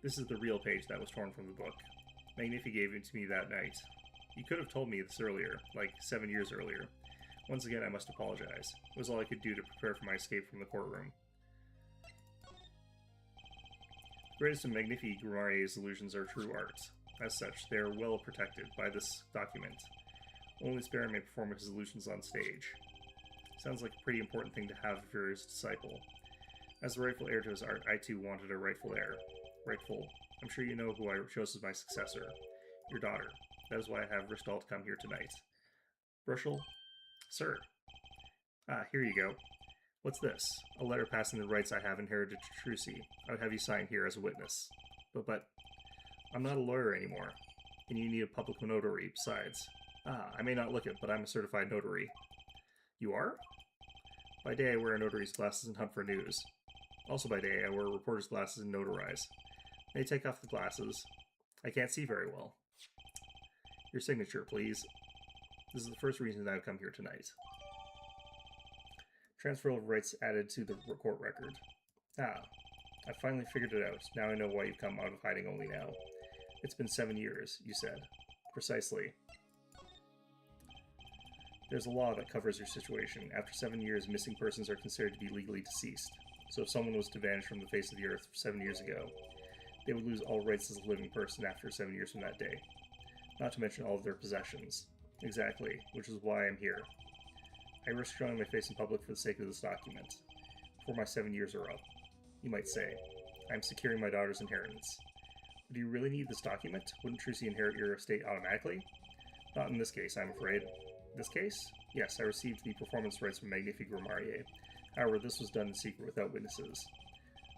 This is the real page that was torn from the book. Magnifi gave it to me that night. You could have told me this earlier, like 7 years earlier. Once again, I must apologize. It was all I could do to prepare for my escape from the courtroom. The greatest of Magnifi Grammarier's illusions are true art. As such, they are well protected by this document. Only Sparrow may perform his illusions on stage. Sounds like a pretty important thing to have if you're his disciple. As the rightful heir to his art, I too wanted a rightful heir. Rightful. I'm sure you know who I chose as my successor. Your daughter. That is why I have Rishtal to come here tonight. Brushel? Sir. Ah, here you go. What's this? A letter passing the rights I have inherited to Trucy. I would have you sign here as a witness. But, I'm not a lawyer anymore. And you need a public notary, besides. Ah, I may not look it, but I'm a certified notary. You are? By day I wear a notary's glasses and hunt for news. Also by day, I wear reporter's glasses and notarize. May I take off the glasses? I can't see very well. Your signature, please. This is the first reason I've come here tonight. Transfer of rights added to the court record. Ah, I finally figured it out. Now I know why you've come out of hiding only now. It's been 7 years, you said. Precisely. There's a law that covers your situation. After 7 years, missing persons are considered to be legally deceased. So if someone was to vanish from the face of the earth 7 years ago, they would lose all rights as a living person after 7 years from that day. Not to mention all of their possessions. Exactly, which is why I'm here. I risk showing my face in public for the sake of this document. Before my 7 years are up, you might say. I'm securing my daughter's inheritance. But do you really need this document? Wouldn't Trucy inherit your estate automatically? Not in this case, I'm afraid. This case? Yes, I received the performance rights from Magnifi Grammarier. However, this was done in secret without witnesses.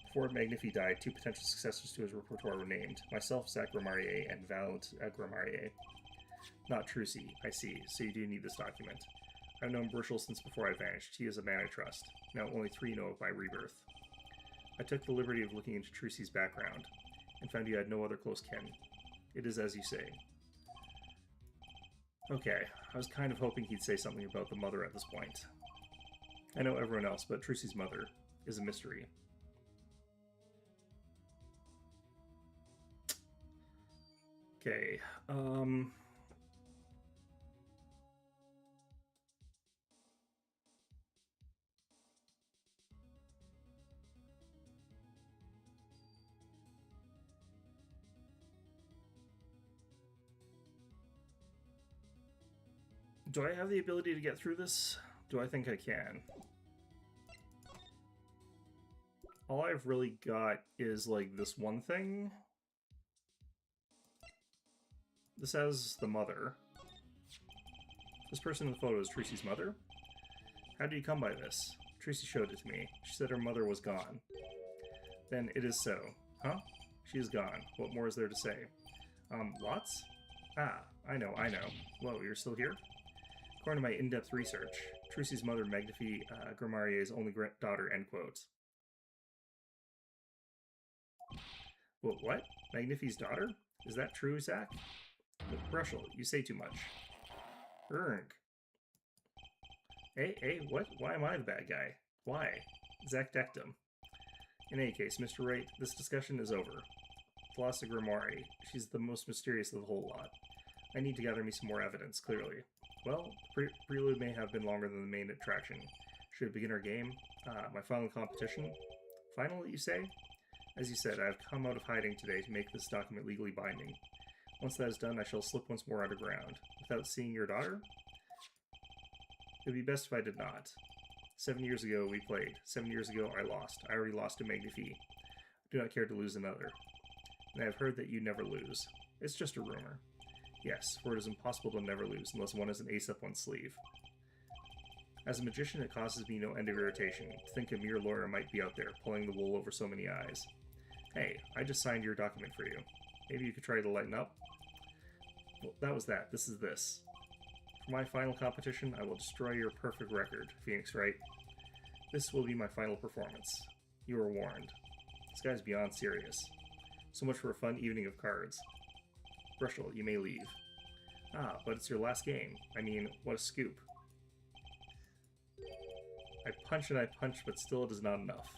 Before Magnifi died, 2 potential successors to his repertoire were named. Myself, Zach Grammarier, and Valent Grammarier. Not Trucy, I see, so you do need this document. I've known Burchell since before I vanished. He is a man I trust. Now only 3 know of my rebirth. I took the liberty of looking into Trucy's background, and found you had no other close kin. It is as you say. Okay, I was kind of hoping he'd say something about the mother at this point. I know everyone else, but Trucy's mother is a mystery. Okay, do I have the ability to get through this? Do I think I can? All I've really got is, like, this one thing. This has the mother. This person in the photo is Trucy's mother? How did you come by this? Trucy showed it to me. She said her mother was gone. Then it is so. Huh? She is gone. What more is there to say? Lots? Ah, I know. Whoa, you're still here? According to my in-depth research, Trucy's mother, Magnifi Grammarier's only daughter, end quote. What? Magnifi's daughter? Is that true, Zach? Brushel, you say too much. Erg. Hey, what? Why am I the bad guy? Why? Zach decked him. In any case, Mr. Wright, this discussion is over. Thalassa Grimoire, she's the most mysterious of the whole lot. I need to gather me some more evidence, clearly. Well, the prelude may have been longer than the main attraction. Should we begin our game? My final competition? Final, you say? As you said, I have come out of hiding today to make this document legally binding. Once that is done, I shall slip once more underground. Without seeing your daughter? It would be best if I did not. 7 years ago, we played. 7 years ago, I lost. I already lost to Magnifi. I do not care to lose another. And I have heard that you never lose. It's just a rumor. Yes, for it is impossible to never lose unless one has an ace up one's sleeve. As a magician, it causes me no end of irritation to think a mere lawyer might be out there, pulling the wool over so many eyes. Hey, I just signed your document for you. Maybe you could try to lighten up? Well, that was that. This is this. For my final competition, I will destroy your perfect record, Phoenix Wright. This will be my final performance. You are warned. This guy's beyond serious. So much for a fun evening of cards. Brushel, you may leave. Ah, but it's your last game. I mean, what a scoop. I punch, but still it is not enough.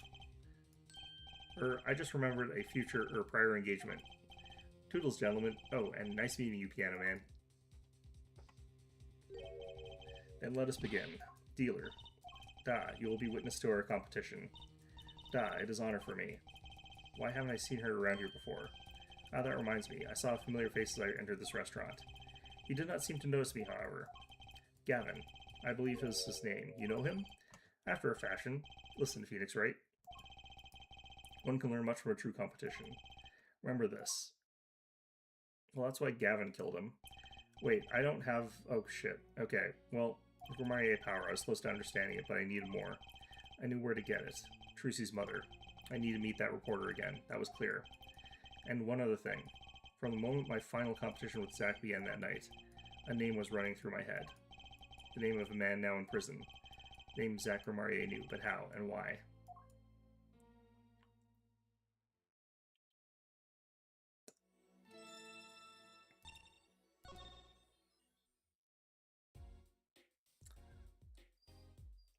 I just remembered a prior engagement. Toodles, gentlemen. Oh, and nice meeting you, Piano Man. Then let us begin. Dealer. Da, you will be witness to our competition. Da, it is honor for me. Why haven't I seen her around here before? Ah, that reminds me. I saw a familiar face as I entered this restaurant. He did not seem to notice me, however. Gavin. I believe is his name. You know him? After a fashion. Listen, Phoenix Wright. One can learn much from a true competition. Remember this. Well, that's why Gavin killed him. Wait, I don't have... Oh, shit. Okay, well, for my power, I was close to understanding it, but I needed more. I knew where to get it. Trucy's mother. I need to meet that reporter again. That was clear. And one other thing. From the moment my final competition with Zach began that night, a name was running through my head. The name of a man now in prison. Named Zach Romarie knew, but how and why?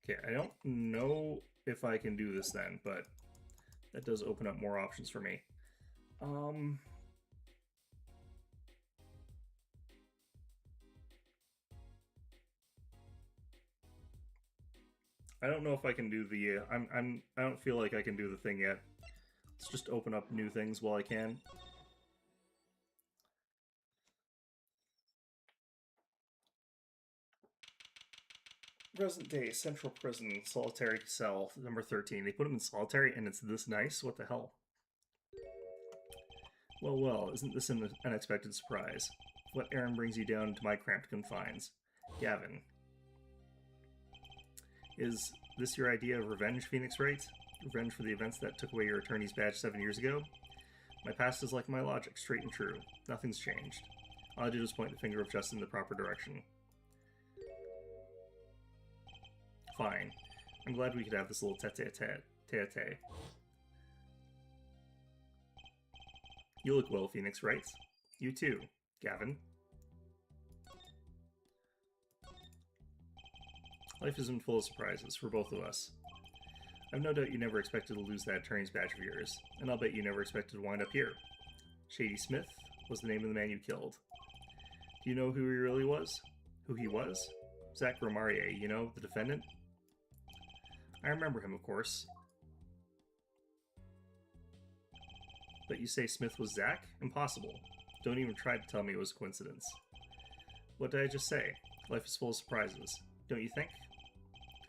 Okay, I don't know if I can do this then, but that does open up more options for me. I don't know if I can do the. I don't feel like I can do the thing yet. Let's just open up new things while I can. Present day Central Prison Solitary Cell number 13. They put him in solitary and it's this nice? What the hell? Well, well, isn't this an unexpected surprise? What errand brings you down to my cramped confines? Gavin. Is this your idea of revenge, Phoenix Wright? Revenge for the events that took away your attorney's badge 7 years ago? My past is like my logic, straight and true. Nothing's changed. All I did was point the finger of justice in the proper direction. Fine. I'm glad we could have this little tete-a-tete. You look well, Phoenix Wright. You too, Gavin. Life has been full of surprises for both of us. I've no doubt you never expected to lose that attorney's badge of yours, and I'll bet you never expected to wind up here. Shady Smith was the name of the man you killed. Do you know who he really was? Who he was? Zach Romarie, you know, the defendant? I remember him, of course. But you say Smith was Zach? Impossible. Don't even try to tell me it was a coincidence. What did I just say? Life is full of surprises, don't you think?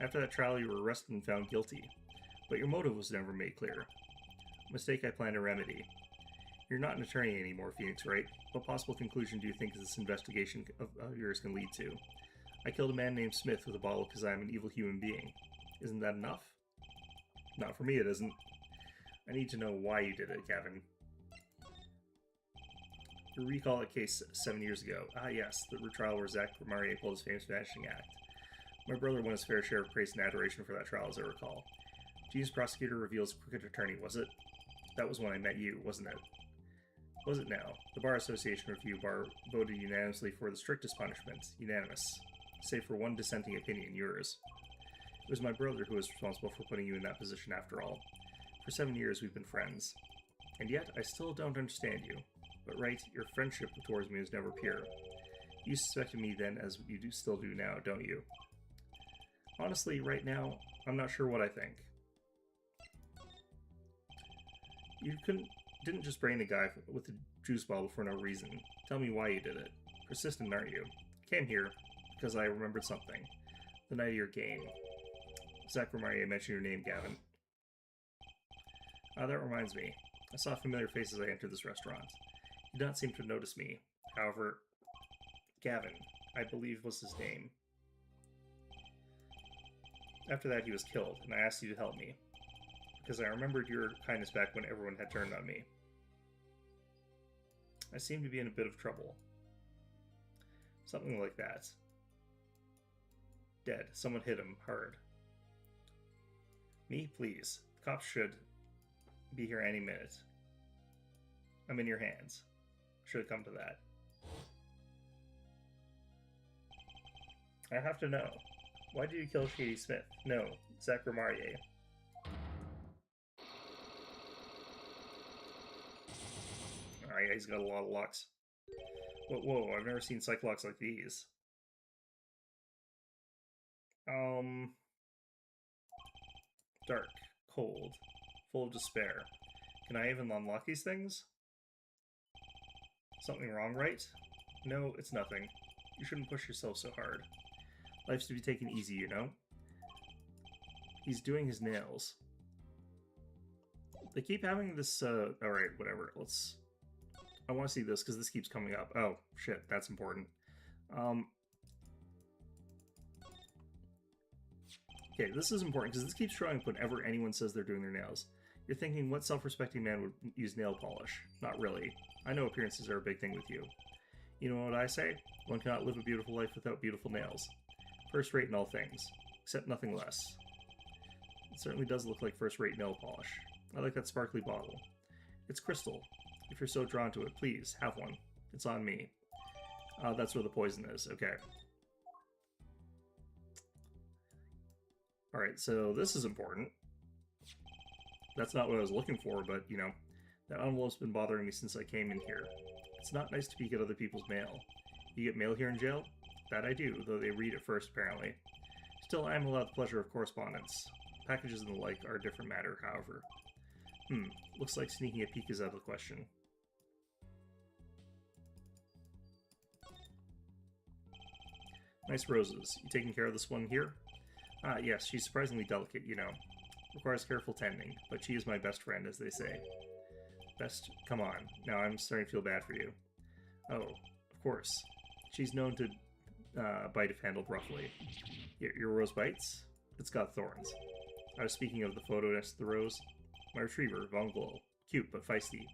After that trial, you were arrested and found guilty, but your motive was never made clear. A mistake I plan to remedy. You're not an attorney anymore, Phoenix Wright. What possible conclusion do you think this investigation of yours can lead to? I killed a man named Smith with a bottle because I am an evil human being. Isn't that enough? Not for me, it isn't. I need to know why you did it, Gavin. You recall a case 7 years ago. Ah, yes, the trial where Zach Romarie pulled his famous vanishing act. My brother won his fair share of praise and adoration for that trial, as I recall. Gene's prosecutor reveals crooked attorney, was it? That was when I met you, wasn't it? Was it now? The Bar Association Review Bar voted unanimously for the strictest punishment. Unanimous. Save for one dissenting opinion, yours. It was my brother who was responsible for putting you in that position after all. For 7 years we've been friends. And yet, I still don't understand you. But right, your friendship towards me was never pure. You suspected me then as you still do now, don't you? Honestly, right now, I'm not sure what I think. You didn't just brain a guy with a juice bottle for no reason. Tell me why you did it. Persistent, aren't you? Came here because I remembered something. The night of your game. Zach Romarie mentioned your name, Gavin. Ah, that reminds me. I saw familiar faces as I entered this restaurant. You did not seem to notice me. However, Gavin, I believe was his name. After that, he was killed, and I asked you to help me, because I remembered your kindness back when everyone had turned on me. I seem to be in a bit of trouble. Something like that. Dead. Someone hit him hard. Me? Please. The cops should be here any minute. I'm in your hands. Should have come to that. I have to know. Why did you kill Shady Smith? No, Zach Romarie. Oh yeah, he's got a lot of locks. Whoa, I've never seen psych locks like these. Dark, cold, full of despair. Can I even unlock these things? Something wrong, right? No, it's nothing. You shouldn't push yourself so hard. Life's to be taken easy, you know? He's doing his nails. They keep having this, alright, whatever. I want to see this, because this keeps coming up. Oh, shit, that's important. Okay, this is important, because this keeps showing up whenever anyone says they're doing their nails. You're thinking, what self-respecting man would use nail polish? Not really. I know appearances are a big thing with you. You know what I say? One cannot live a beautiful life without beautiful nails. First rate in all things, except nothing less. It certainly does look like first-rate nail polish. I like that sparkly bottle. It's crystal. If you're so drawn to it, please, have one. It's on me. That's where the poison is. Okay. Alright, so this is important. That's not what I was looking for, but, you know, that envelope's been bothering me since I came in here. It's not nice to peek at other people's mail. You get mail here in jail? That I do, though they read it first, apparently. Still, I am allowed the pleasure of correspondence. Packages and the like are a different matter, however. Looks like sneaking a peek is out of the question. Nice roses. You taking care of this one here? Ah, yes, she's surprisingly delicate, you know. Requires careful tending, but she is my best friend, as they say. Best? Come on. Now I'm starting to feel bad for you. Oh, of course. She's known to bite if handled roughly. Your rose bites? It's got thorns. I was speaking of the photo next to the rose. My retriever, Von Glow. Cute, but feisty.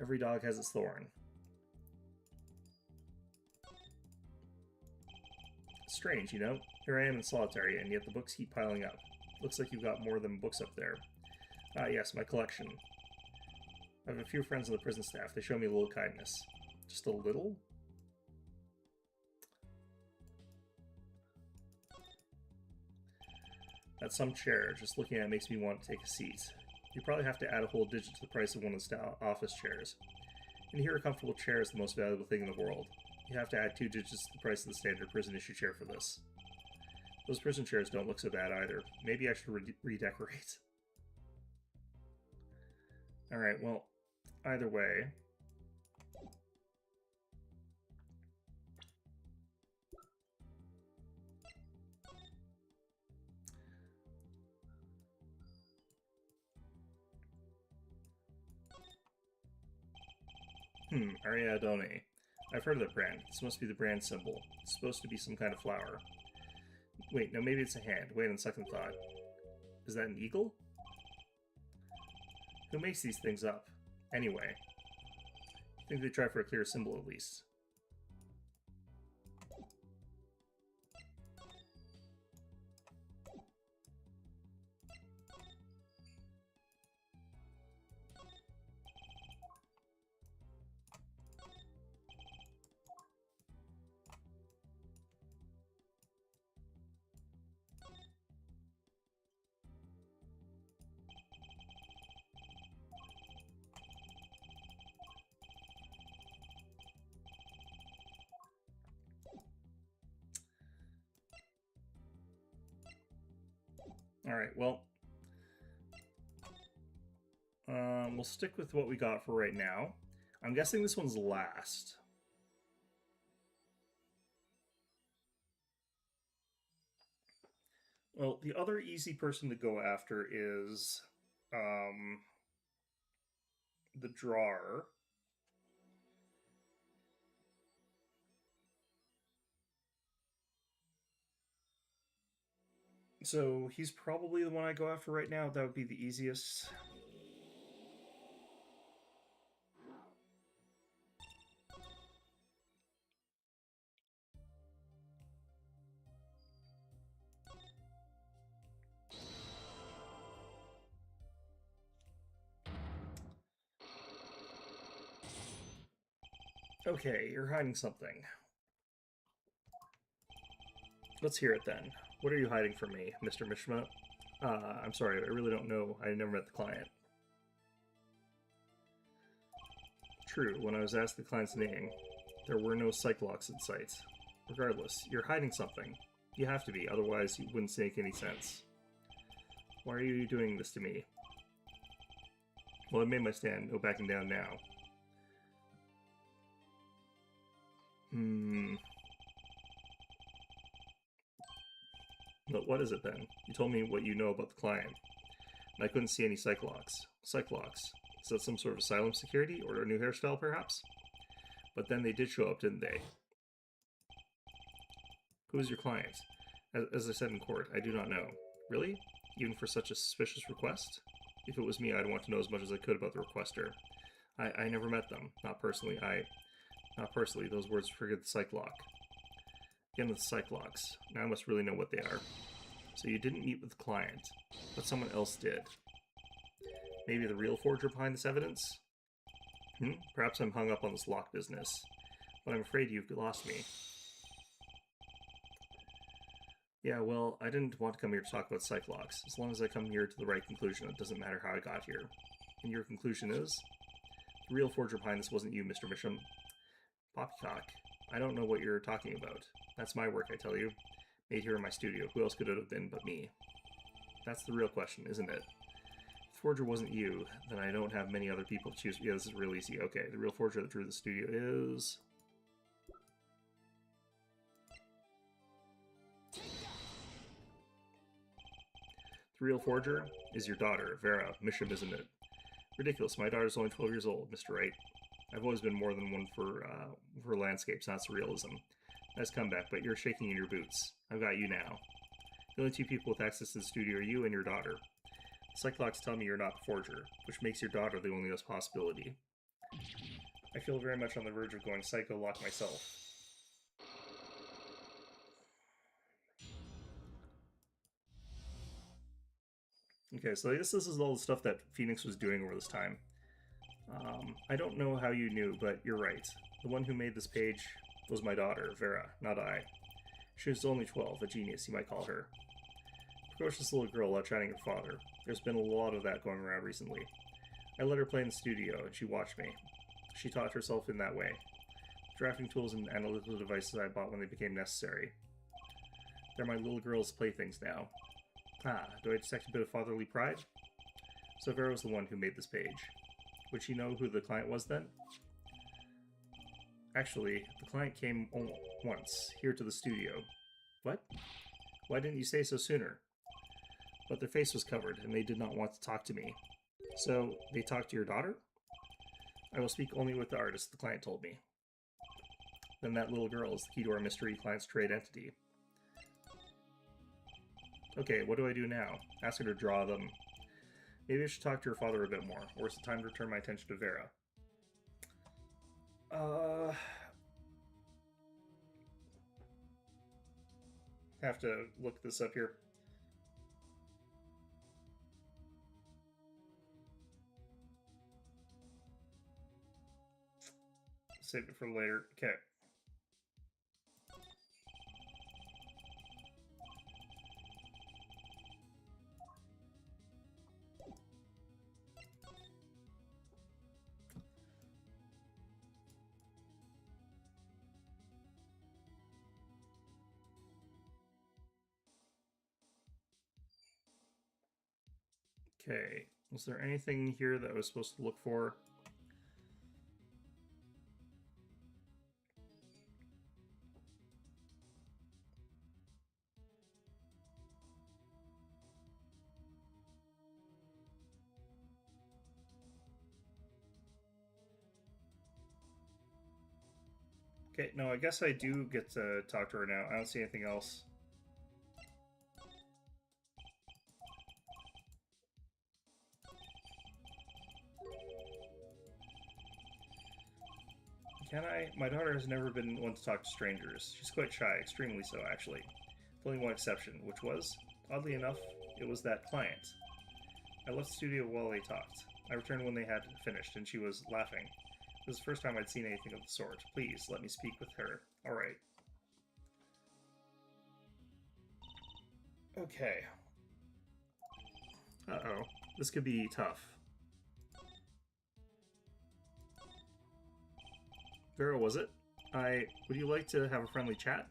Every dog has its thorn. Strange, you know? Here I am in solitary, and yet the books keep piling up. Looks like you've got more than books up there. Ah, yes, my collection. I have a few friends on the prison staff. They show me a little kindness. Just a little? That's some chair. Just looking at it makes me want to take a seat. You probably have to add a whole digit to the price of one of the office chairs. And here a comfortable chair is the most valuable thing in the world. You have to add 2 digits to the price of the standard prison issue chair for this. Those prison chairs don't look so bad either. Maybe I should redecorate. Alright, well, either way. Ariadne. I've heard of that brand. This must be the brand symbol. It's supposed to be some kind of flower. Wait, no, maybe it's a hand. Wait, on second thought. Is that an eagle? Who makes these things up? Anyway. I think they try for a clear symbol at least. Alright, well, we'll stick with what we got for right now. I'm guessing this one's last. Well, the other easy person to go after is the drawer. So he's probably the one I go after right now. That would be the easiest. Okay, you're hiding something. Let's hear it then. What are you hiding from me, Mr. Mishima? I'm sorry, I really don't know. I never met the client. True, when I was asked the client's name, there were no psych locks in sight. Regardless, you're hiding something. You have to be, otherwise it wouldn't make any sense. Why are you doing this to me? Well, I made my stand. No backing down now. But what is it then? You told me what you know about the client. And I couldn't see any psych locks. Psych locks. Is that some sort of asylum security or a new hairstyle, perhaps? But then they did show up, didn't they? Who is your client? As I said in court, I do not know. Really? Even for such a suspicious request? If it was me, I'd want to know as much as I could about the requester. I never met them. Not personally. Not personally. Those words triggered the psych lock. Again with the psych locks. Now I must really know what they are. So you didn't meet with the client, but someone else did. Maybe the real forger behind this evidence? Perhaps I'm hung up on this lock business. But I'm afraid you've lost me. Yeah, well, I didn't want to come here to talk about Cyclops. As long as I come here to the right conclusion, it doesn't matter how I got here. And your conclusion is? The real forger behind this wasn't you, Mr. Misham. Poppycock. I don't know what you're talking about. That's my work, I tell you. Made here in my studio. Who else could it have been but me? That's the real question, isn't it? If the forger wasn't you, then I don't have many other people to choose. Yeah, this is real easy. Okay, the real forger that drew the studio is... The real forger is your daughter, Vera Misham, isn't it? Ridiculous. My daughter's only 12 years old, Mr. Wright. I've always been more than one for landscapes, not surrealism. Nice comeback, but you're shaking in your boots. I've got you now. The only two people with access to the studio are you and your daughter. Cyclops tell me you're not the forger, which makes your daughter the only other possibility. I feel very much on the verge of going psycho-lock myself. Okay, so I guess this is all the stuff that Phoenix was doing over this time. I don't know how you knew, but you're right. The one who made this page was my daughter, Vera, not I. She was only 12, a genius, you might call her. Precocious little girl outshining her father. There's been a lot of that going around recently. I let her play in the studio, and she watched me. She taught herself in that way. Drafting tools and analytical devices I bought when they became necessary. They're my little girl's playthings now. Ah, do I detect a bit of fatherly pride? So Vera was the one who made this page. Would she know who the client was then? Actually, the client came once, here to the studio. What? Why didn't you say so sooner? But their face was covered, and they did not want to talk to me. So, they talked to your daughter? I will speak only with the artist, the client told me. Then that little girl is the key to our mystery client's trade entity. Okay, what do I do now? Ask her to draw them. Maybe I should talk to her father a bit more, or is it time to turn my attention to Vera? Have to look this up here. Save it for later. Okay. Okay, was there anything here that I was supposed to look for? Okay, no, I guess I do get to talk to her now. I don't see anything else. Can I? My daughter has never been one to talk to strangers. She's quite shy, extremely so, actually. With only one exception, which was, oddly enough, it was that client. I left the studio while they talked. I returned when they had finished, and she was laughing. It was the first time I'd seen anything of the sort. Please, let me speak with her. Alright. Okay. Uh-oh. This could be tough. Vera, was it? Would you like to have a friendly chat?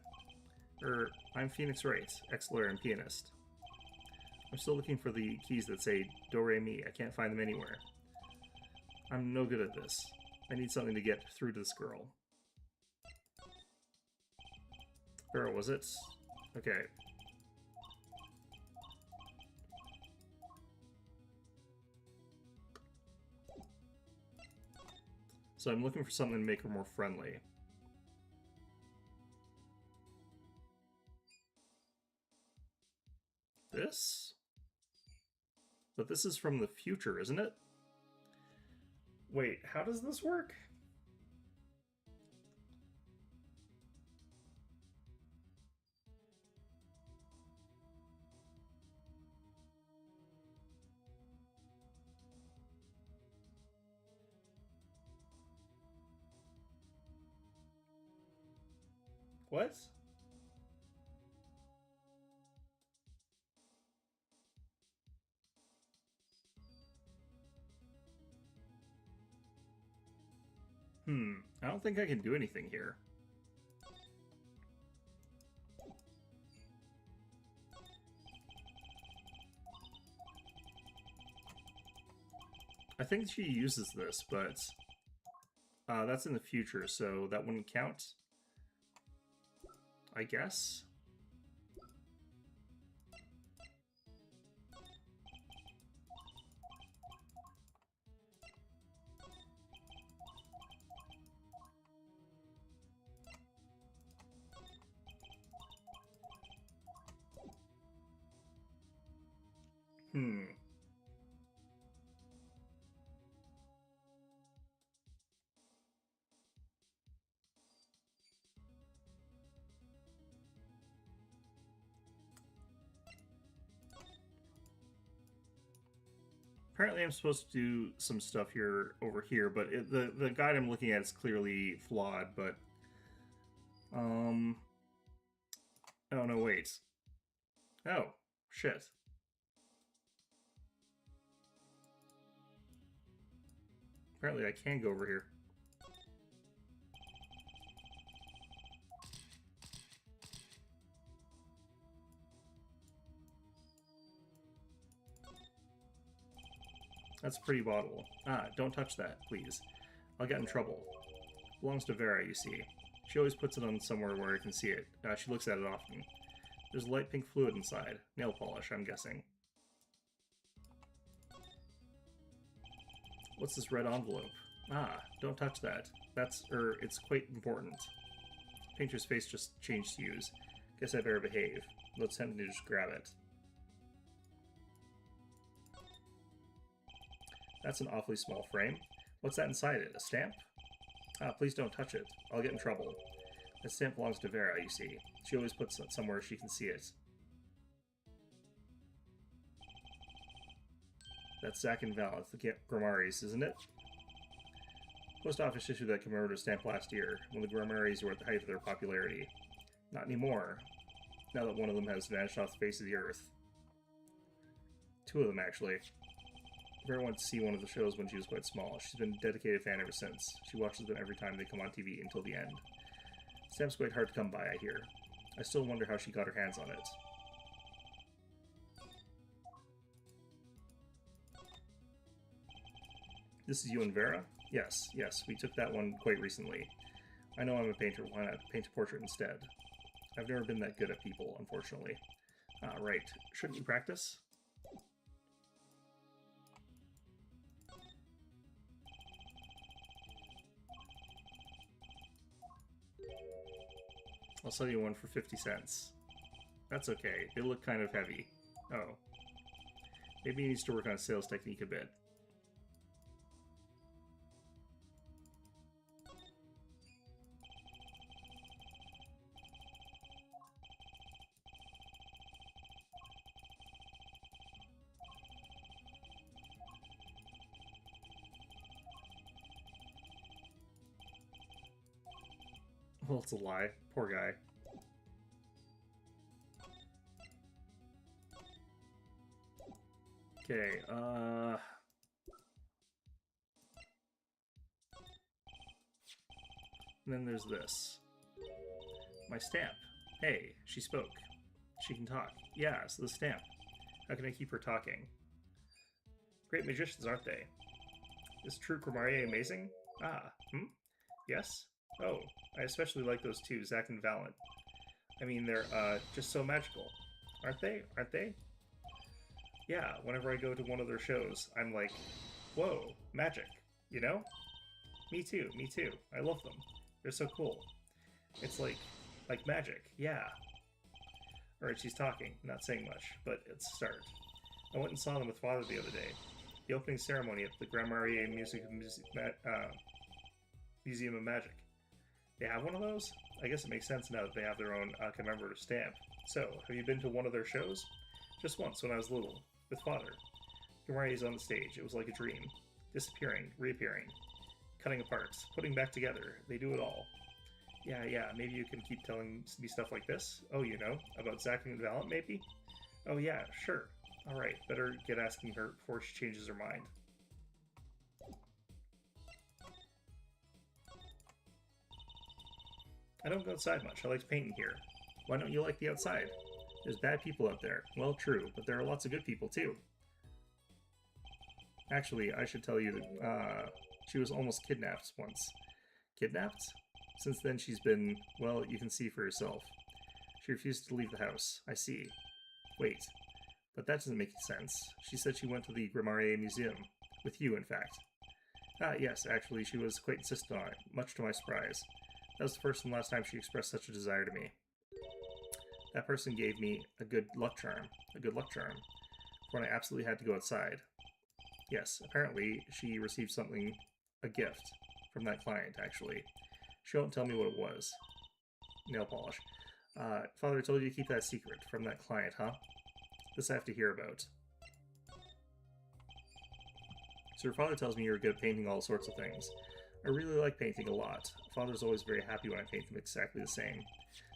I'm Phoenix Wright, ex-lawyer and pianist. I'm still looking for the keys that say Do Re Mi. I can't find them anywhere. I'm no good at this. I need something to get through to this girl. Vera, was it? Okay. So I'm looking for something to make her more friendly. This? But this is from the future, isn't it? Wait, how does this work? What? I don't think I can do anything here. I think she uses this, but that's in the future, so that wouldn't count. I guess. Apparently I'm supposed to do some stuff here over here, but the guide I'm looking at is clearly flawed, but oh no, wait. Oh, shit. Apparently I can go over here. That's a pretty bottle. Ah, don't touch that, please. I'll get in trouble. Belongs to Vera, you see. She always puts it on somewhere where I can see it. She looks at it often. There's light pink fluid inside. Nail polish, I'm guessing. What's this red envelope? Ah, don't touch that. It's quite important. Painter's face just changed hues. Guess I better behave. Let's tempting to just grab it. That's an awfully small frame. What's that inside it? A stamp? Ah, please don't touch it. I'll get in trouble. That stamp belongs to Vera, you see. She always puts it somewhere she can see it. That's Zack and Valeth, the Grimoires, isn't it? Post office issued that commemorative stamp last year, when the Grimoires were at the height of their popularity. Not anymore, now that one of them has vanished off the face of the earth. Two of them, actually. Vera went to see one of the shows when she was quite small. She's been a dedicated fan ever since. She watches them every time they come on TV until the end. Stamp's quite hard to come by, I hear. I still wonder how she got her hands on it. This is you and Vera? Yes, we took that one quite recently. I know I'm a painter, why not paint a portrait instead? I've never been that good at people, unfortunately. Ah, right. Shouldn't you practice? I'll sell you one for 50 cents. That's okay. They look kind of heavy. Oh. Maybe he needs to work on his sales technique a bit. Well, it's a lie. Poor guy. Okay, and then there's this. My stamp. Hey, she spoke. She can talk. Yeah, so the stamp. How can I keep her talking? Great magicians, aren't they? Is True Grimoire amazing? Ah, yes? Oh, I especially like those two, Zack and Valent. I mean, they're, just so magical. Aren't they? Aren't they? Yeah, whenever I go to one of their shows, I'm like, whoa, magic, you know? Me too, me too. I love them. They're so cool. It's like magic, yeah. Alright, she's talking, not saying much, but it's a start. I went and saw them with Father the other day. The opening ceremony at the Grimoire Museum of Magic. They have one of those? I guess it makes sense now that they have their own commemorative stamp. So, have you been to one of their shows? Just once when I was little, with Father. Grimoire's on the stage. It was like a dream. Disappearing, reappearing, cutting apart, putting back together. They do it all. Yeah, maybe you can keep telling me stuff like this? Oh, you know, about Zack and Valent, maybe? Oh yeah, sure. Alright, better get asking her before she changes her mind. I don't go outside much. I like to paint in here. Why don't you like the outside? There's bad people out there. Well, true, but there are lots of good people, too. Actually, I should tell you that she was almost kidnapped once. Kidnapped? Since then she's been, well, you can see for yourself. She refused to leave the house. I see. Wait, but that doesn't make sense. She said she went to the Grimarier Museum. With you, in fact. Ah, yes, actually, she was quite insistent on it, much to my surprise. That was the first and last time she expressed such a desire to me. That person gave me a good luck charm. A good luck charm. For when I absolutely had to go outside. Yes, apparently she received something, a gift, from that client, actually. She won't tell me what it was. Nail polish. Father told you to keep that secret from that client, huh? This I have to hear about. So your father tells me you're good at painting all sorts of things. I really like painting a lot. Father's always very happy when I paint them exactly the same.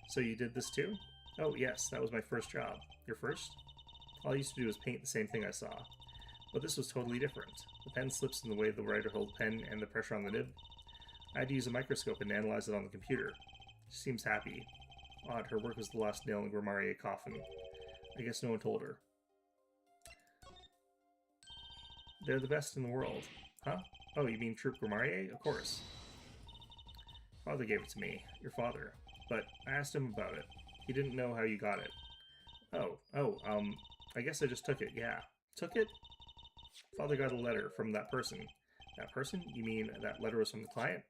So you did this too? Oh yes, that was my first job. Your first? All I used to do was paint the same thing I saw. But this was totally different. The pen slips in the way the writer held the pen and the pressure on the nib. I had to use a microscope and analyze it on the computer. She seems happy. Odd, her work was the last nail in Grimarier coffin. I guess no one told her. They're the best in the world. Huh? Oh, you mean Troop Grimarier? Of course. Father gave it to me. Your father. But I asked him about it. He didn't know how you got it. I guess I just took it, yeah. Took it? Father got a letter from that person. That person? You mean that letter was from the client?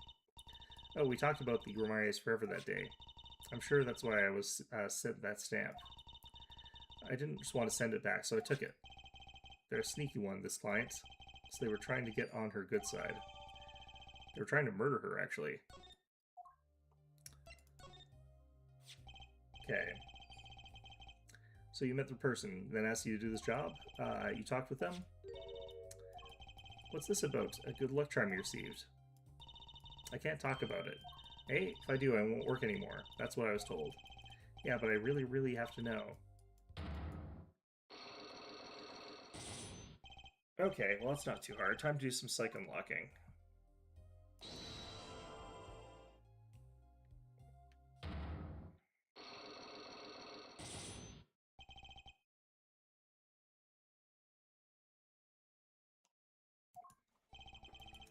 Oh, we talked about the Grimariers forever that day. I'm sure that's why I was sent that stamp. I didn't just want to send it back, so I took it. They're a sneaky one, this client. So they were trying to get on her good side. They were trying to murder her, actually. Okay. So you met the person, then asked you to do this job? You talked with them? What's this about? A good luck charm you received? I can't talk about it. Hey, if I do, I won't work anymore. That's what I was told. Yeah, but I really, really have to know. Okay, well that's not too hard. Time to do some psych unlocking.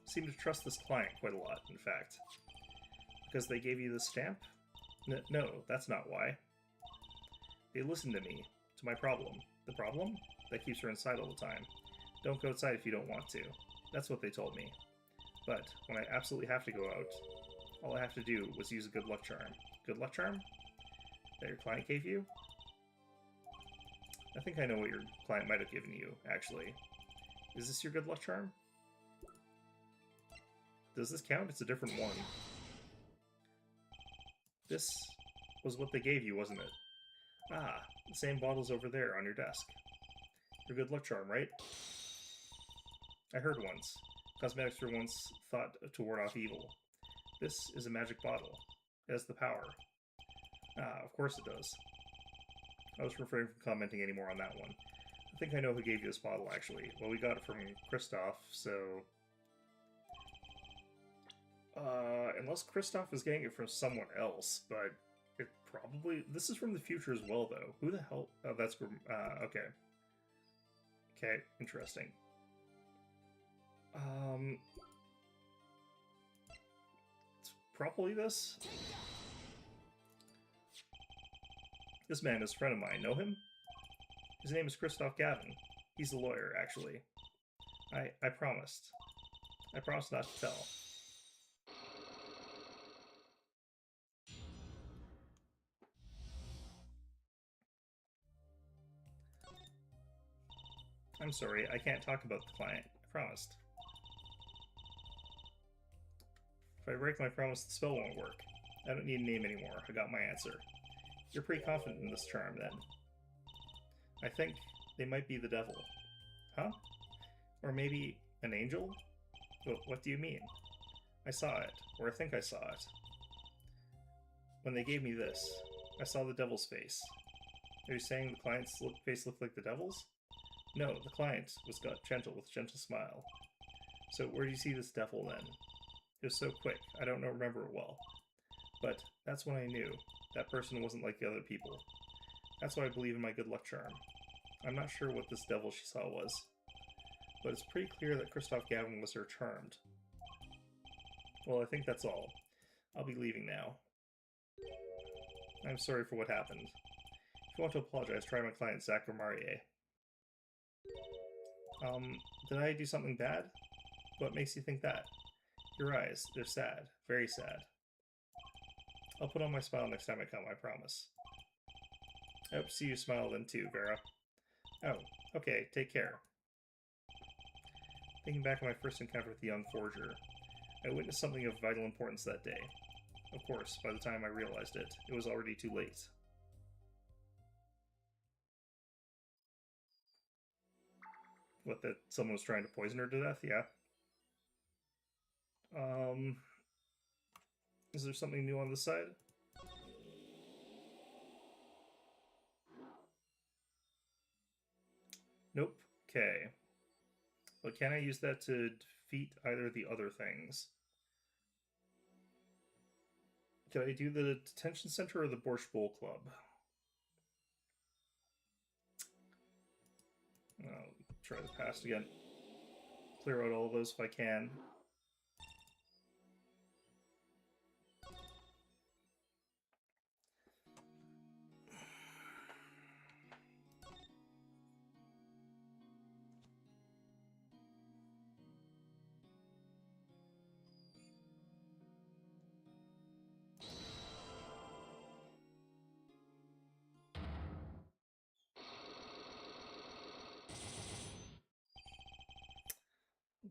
Seem to trust this client quite a lot, in fact. Because they gave you the stamp? No, that's not why. They listened to me, to my problem. The problem? That keeps her inside all the time. Don't go outside if you don't want to. That's what they told me. But when I absolutely have to go out, all I have to do was use a good luck charm. Good luck charm? That your client gave you? I think I know what your client might have given you, actually. Is this your good luck charm? Does this count? It's a different one. This was what they gave you, wasn't it? Ah, the same bottle's over there on your desk. Your good luck charm, right? I heard once. Cosmetics were once thought to ward off evil. This is a magic bottle. It has the power. Ah, of course it does. I was refraining from commenting any more on that one. I think I know who gave you this bottle, actually. Well, we got it from Kristoff, so... unless Kristoff is getting it from someone else, but it probably... This is from the future as well, though. Who the hell... Oh, that's... okay. Okay, interesting. It's probably this. This man is a friend of mine. Know him? His name is Kristoff Gavin. He's a lawyer, actually. I promised. I promised not to tell. I'm sorry, I can't talk about the client. I promised. If I break my promise, the spell won't work. I don't need a name anymore. I got my answer. You're pretty confident in this charm, then. I think they might be the devil. Huh? Or maybe an angel? What do you mean? I saw it, or I think I saw it. When they gave me this, I saw the devil's face. Are you saying the client's face looked like the devil's? No, the client was gentle with a gentle smile. So where do you see this devil then? It was so quick, I don't remember it well. But that's when I knew. That person wasn't like the other people. That's why I believe in my good luck charm. I'm not sure what this devil she saw was, but it's pretty clear that Christoph Gavin was her charmed. Well, I think that's all. I'll be leaving now. I'm sorry for what happened. If you want to apologize, try my client Zach Marie. Did I do something bad? What makes you think that? Your eyes, they're sad. Very sad. I'll put on my smile next time I come, I promise. I hope to see you smile then too, Vera. Oh, okay, take care. Thinking back on my first encounter with the young forger, I witnessed something of vital importance that day. Of course, by the time I realized it, it was already too late. What, that someone was trying to poison her to death? Yeah. Is there something new on this side? Nope. Okay. But can I use that to defeat either of the other things? Can I do the detention center or the Borscht Bowl Club? I'll try the past again. Clear out all of those if I can.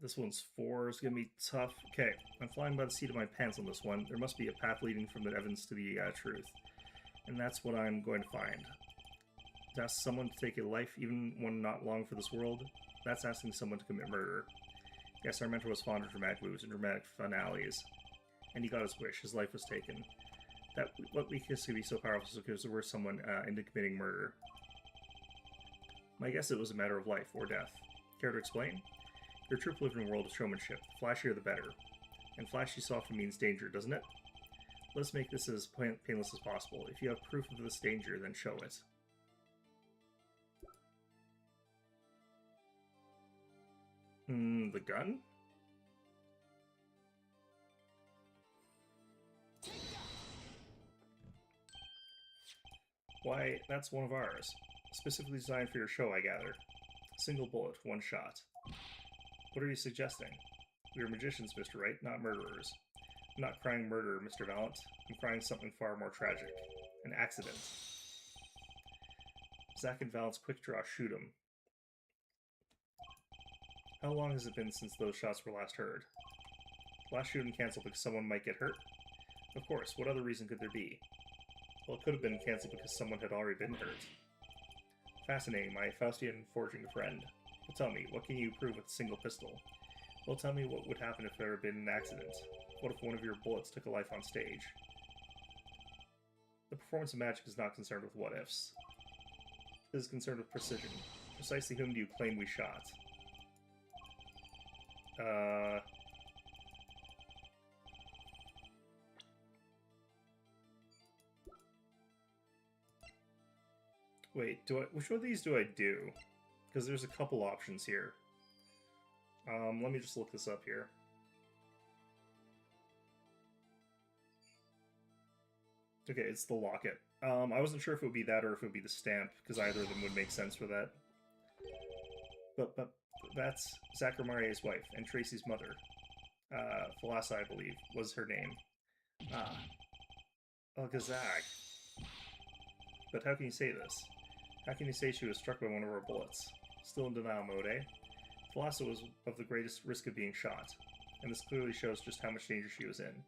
This one's 4. It's going to be tough. Okay, I'm flying by the seat of my pants on this one. There must be a path leading from the evidence to the truth. And that's what I'm going to find. To ask someone to take a life, even one not long for this world, that's asking someone to commit murder. Yes, our mentor was fond of dramatic moves and dramatic finales. And he got his wish. His life was taken. That what weakness could be so powerful is because there were someone into committing murder. My guess it was a matter of life or death. Care to explain? Your troop live in a world of showmanship. The flashier the better. And flashy so often means danger, doesn't it? Let's make this as painless as possible. If you have proof of this danger, then show it. The gun? Why, that's one of ours. Specifically designed for your show, I gather. Single bullet, one shot. What are you suggesting? We are magicians, Mr. Wright, not murderers. I'm not crying murder, Mr. Valent. I'm crying something far more tragic. An accident. Zack and Valent's quick draw shoot him. How long has it been since those shots were last heard? Last shooting canceled because someone might get hurt? Of course, what other reason could there be? Well, it could have been cancelled because someone had already been hurt. Fascinating, my Faustian forging friend. But tell me, what can you prove with a single pistol? Well, tell me what would happen if there had been an accident. What if one of your bullets took a life on stage? The performance of magic is not concerned with what-ifs. It is concerned with precision. Precisely whom do you claim we shot? Wait, which one of these do I do? Because there's a couple options here. Let me just look this up here. Okay, it's the locket. I wasn't sure if it would be that or if it would be the stamp, because either of them would make sense for that. But that's Zachariah's wife and Tracy's mother. Thalassa, I believe, was her name. Ah. Algazag. But how can you say this? How can you say she was struck by one of our bullets? Still in denial mode, eh? Thalassa was of the greatest risk of being shot, and this clearly shows just how much danger she was in.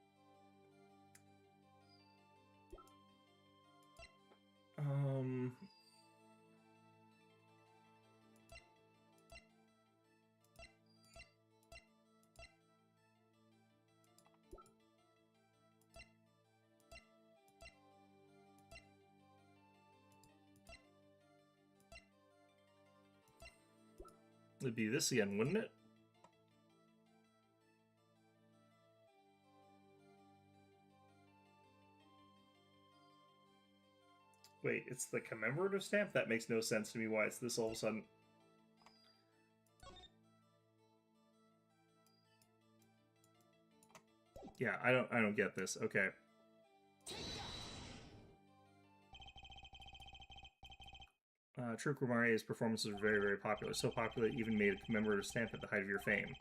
It'd be this again, wouldn't it? Wait, it's the commemorative stamp? That makes no sense to me why it's this all of a sudden. Yeah, I don't get this. Okay. True Gramarie's performances were very, very popular. So popular that even made a commemorative stamp at the height of your fame.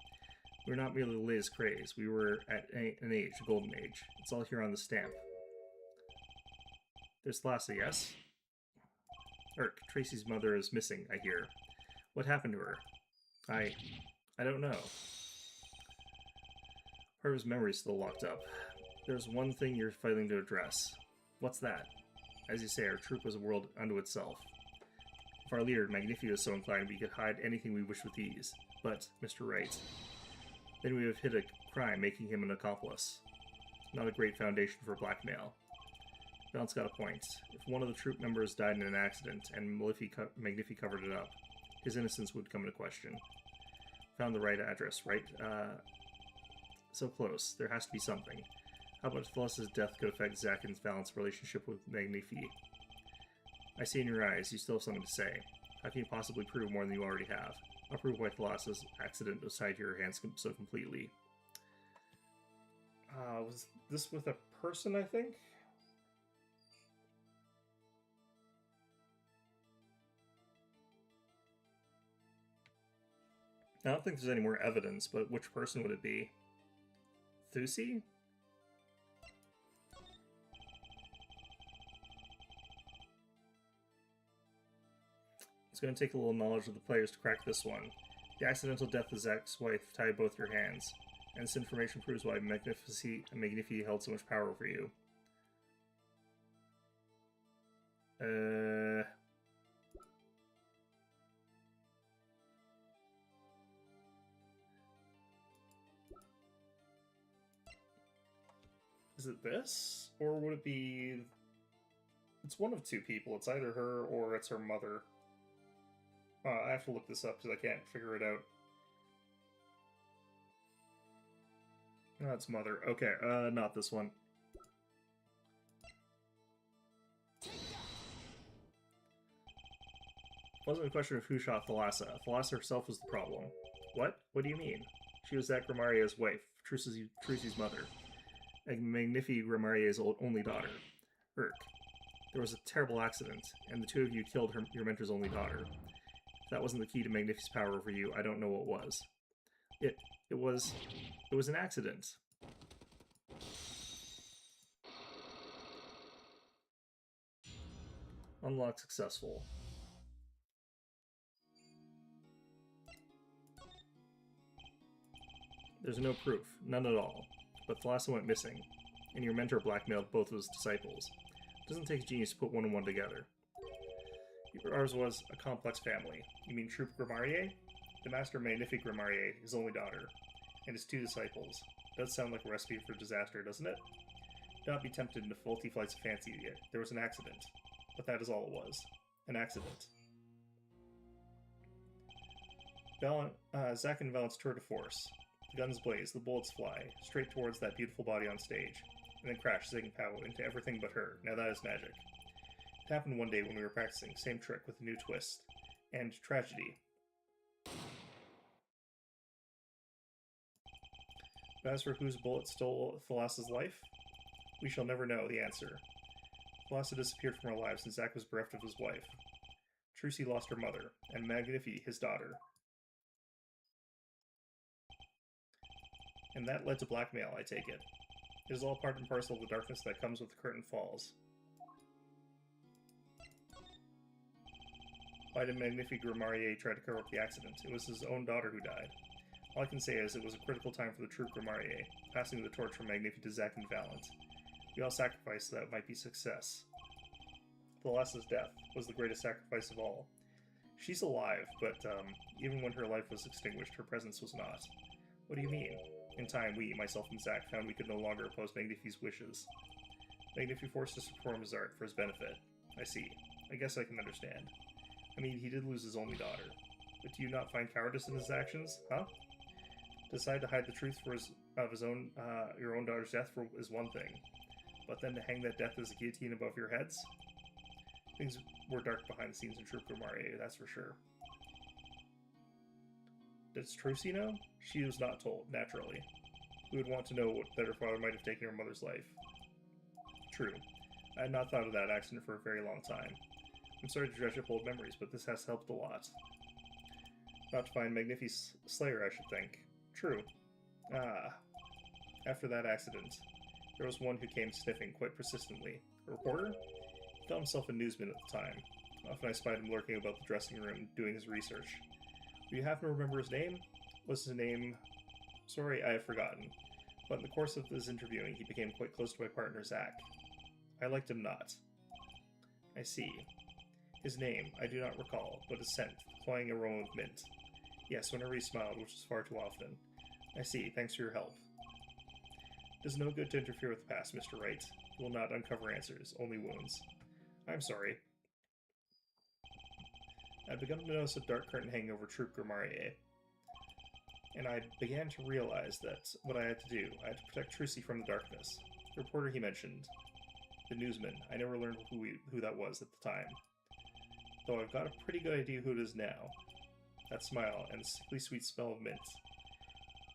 We were not merely the latest craze. We were at an age, a golden age. It's all here on the stamp. There's Thalassa, yes? Tracy's mother is missing, I hear. What happened to her? I don't know. Part of his memory's still locked up. There's one thing you're failing to address. What's that? As you say, our troop was a world unto itself. If our leader, Magnifi, was so inclined, we could hide anything we wish with ease. But, Mr. Wright, then we have hit a crime, making him an accomplice. Not a great foundation for blackmail. Valent's got a point. If one of the troop members died in an accident, and Magnifi covered it up, his innocence would come into question. Found the right address, right? So close. There has to be something. How about Thalassa's death could affect Zack and Valent's relationship with Magnifi? I see in your eyes, you still have something to say. How can you possibly prove more than you already have? I'll prove why Thalassa's accident was tied to your hands so completely. Was this with a person, I think? I don't think there's any more evidence, but which person would it be? Thusi? It's going to take a little knowledge of the players to crack this one. The accidental death of Zack's wife tied both your hands, and this information proves why Magnifi held so much power over you. Is it this? Or would it be... It's one of two people. It's either her or it's her mother. I have to look this up because I can't figure it out. No, it's mother. Okay, not this one. It wasn't a question of who shot Thalassa. Thalassa herself was the problem. What? What do you mean? She was Zack Gramarie's wife, Trucy's mother. Magnifi Gramarie's only daughter. There was a terrible accident, and the two of you killed your mentor's only daughter. If that wasn't the key to Magnifi's power over you, I don't know what was. It was an accident. Unlock successful. There's no proof, none at all. But Thalassa went missing, and your mentor blackmailed both of his disciples. It doesn't take a genius to put one and one together. Ours was a complex family. You mean Troop Gramarie? The master Magnifi Gramarie, his only daughter, and his two disciples. Does sound like a recipe for disaster, doesn't it? Do not be tempted into faulty flights of fancy yet. There was an accident. But that is all it was. An accident. Zack and Valent's tour de force. The guns blaze, the bullets fly, straight towards that beautiful body on stage, and then crash Zig and Pow into everything but her. Now that is magic. It happened one day when we were practicing, same trick with a new twist. And tragedy. But as for whose bullet stole Thalassa's life, we shall never know the answer. Thalassa disappeared from our lives, and Zack was bereft of his wife. Trucy lost her mother, and Magnifi his daughter. And that led to blackmail, I take it. It is all part and parcel of the darkness that comes with the curtain falls. Why did Magnifi Gramarie try to cover up the accident? It was his own daughter who died. All I can say is it was a critical time for the true Gramarie, passing the torch from Magnifi to Zack and Valent. We all sacrificed so that it might be success. Thalassa's death was the greatest sacrifice of all. She's alive, but even when her life was extinguished, her presence was not. What do you mean? In time, we, myself and Zack, found we could no longer oppose Magnifi's wishes. Magnifi forced us to perform his art for his benefit. I see. I guess I can understand. I mean, he did lose his only daughter. But do you not find cowardice in his actions, huh? Decide to hide the truth your own daughter's death is one thing. But then to hang that death as a guillotine above your heads? Things were dark behind the scenes in Troop Grammarier, that's for sure. Does Trucy know? She was not told, naturally. Who would want to know that her father might have taken her mother's life? True. I had not thought of that accident for a very long time. I'm sorry to dredge up old memories, but this has helped a lot. About to find Magnifi's Slayer, I should think. True. Ah. After that accident, there was one who came sniffing quite persistently. A reporter? He called himself a newsman at the time. Often I spied him lurking about the dressing room, doing his research. Do you happen to remember his name? Was his name... Sorry, I have forgotten. But in the course of his interviewing, he became quite close to my partner, Zach. I liked him not. I see. His name, I do not recall, but his scent, the cloying aroma of mint. Yes, whenever he smiled, which was far too often. I see, thanks for your help. It is no good to interfere with the past, Mr. Wright. It will not uncover answers, only wounds. I'm sorry. I'd begun to notice a dark curtain hanging over Troop Grammarier, and I began to realize that what I had to do, I had to protect Trucy from the darkness. The reporter he mentioned, the newsman, I never learned who that was at the time. Though I've got a pretty good idea who it is now. That smile and the sickly sweet smell of mint.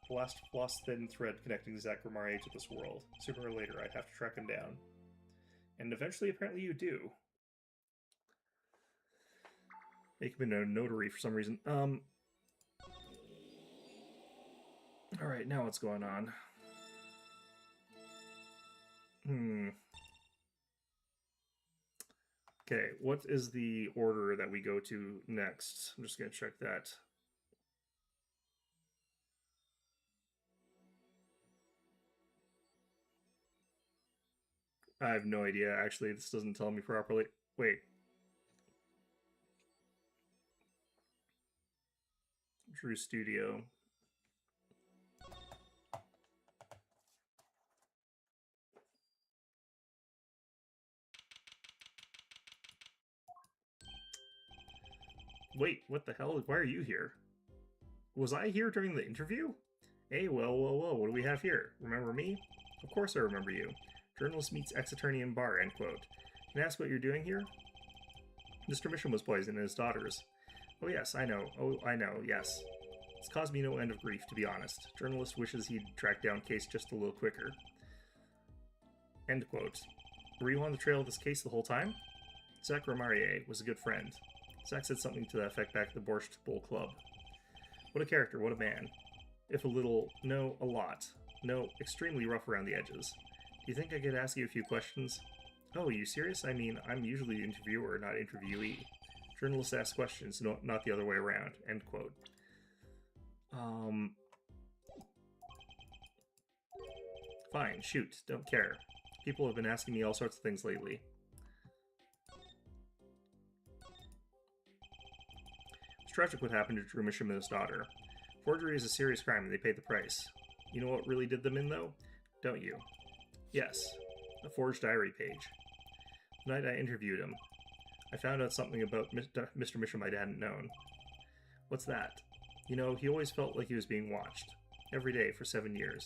The last lost thin thread connecting Zach Grammarier to this world. Sooner or later, I'd have to track him down. And eventually, apparently you do. Make him a notary for some reason. Alright, now what's going on? Okay, what is the order that we go to next? I'm just going to check that. I have no idea, actually. This doesn't tell me properly. Wait. Drew Studio. Wait, what the hell? Why are you here? Was I here during the interview? Hey, well, what do we have here? Remember me? Of course I remember you. Journalist meets ex-attorney in bar, end quote. Can I ask what you're doing here? Mr. Misham was poisoned and his daughters. Oh yes, I know. Oh, I know, yes. It's caused me no end of grief, to be honest. Journalist wishes he'd tracked down case just a little quicker. End quote. Were you on the trail of this case the whole time? Zach Grammarier was a good friend. Zach said something to that effect back at the Borscht Bowl Club. What a character, what a man. If a little, no, a lot. No, extremely rough around the edges. Do you think I could ask you a few questions? Oh, are you serious? I mean, I'm usually the interviewer, not interviewee. Journalists ask questions, not the other way around. End quote. Fine, shoot, don't care. People have been asking me all sorts of things lately. It's tragic what happened to Drew Misham and his daughter. Forgery is a serious crime and they paid the price. You know what really did them in, though? Don't you? Yes. A forged diary page. The night I interviewed him, I found out something about Mr. Misham I hadn't known. What's that? You know, he always felt like he was being watched. Every day for 7 years.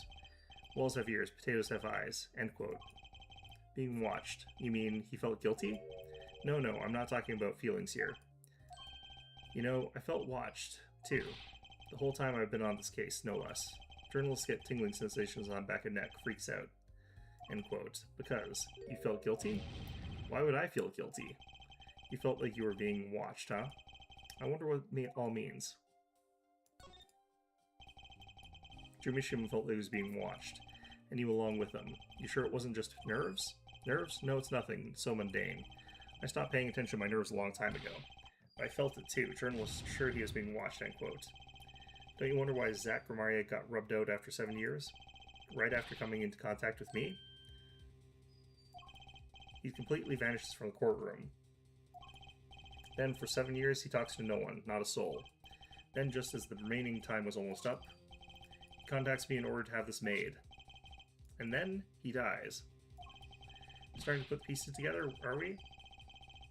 Walls have ears, potatoes have eyes. End quote. Being watched. You mean he felt guilty? No, I'm not talking about feelings here. You know, I felt watched, too. The whole time I've been on this case, no less. Journalists get tingling sensations on back of neck, freaks out. End quote. Because you felt guilty? Why would I feel guilty? You felt like you were being watched, huh? I wonder what it all means. Drew Misham felt like he was being watched, and you along with him. You sure it wasn't just nerves? Nerves? No, it's nothing. So mundane. I stopped paying attention to my nerves a long time ago. But I felt it too. Journalists assured he was being watched, end quote. Don't you wonder why Zach Grammarier got rubbed out after 7 years? Right after coming into contact with me? He completely vanishes from the courtroom. Then, for 7 years, he talks to no one, not a soul. Then, just as the remaining time was almost up, he contacts me in order to have this made. And then, he dies. Starting to put pieces together, are we?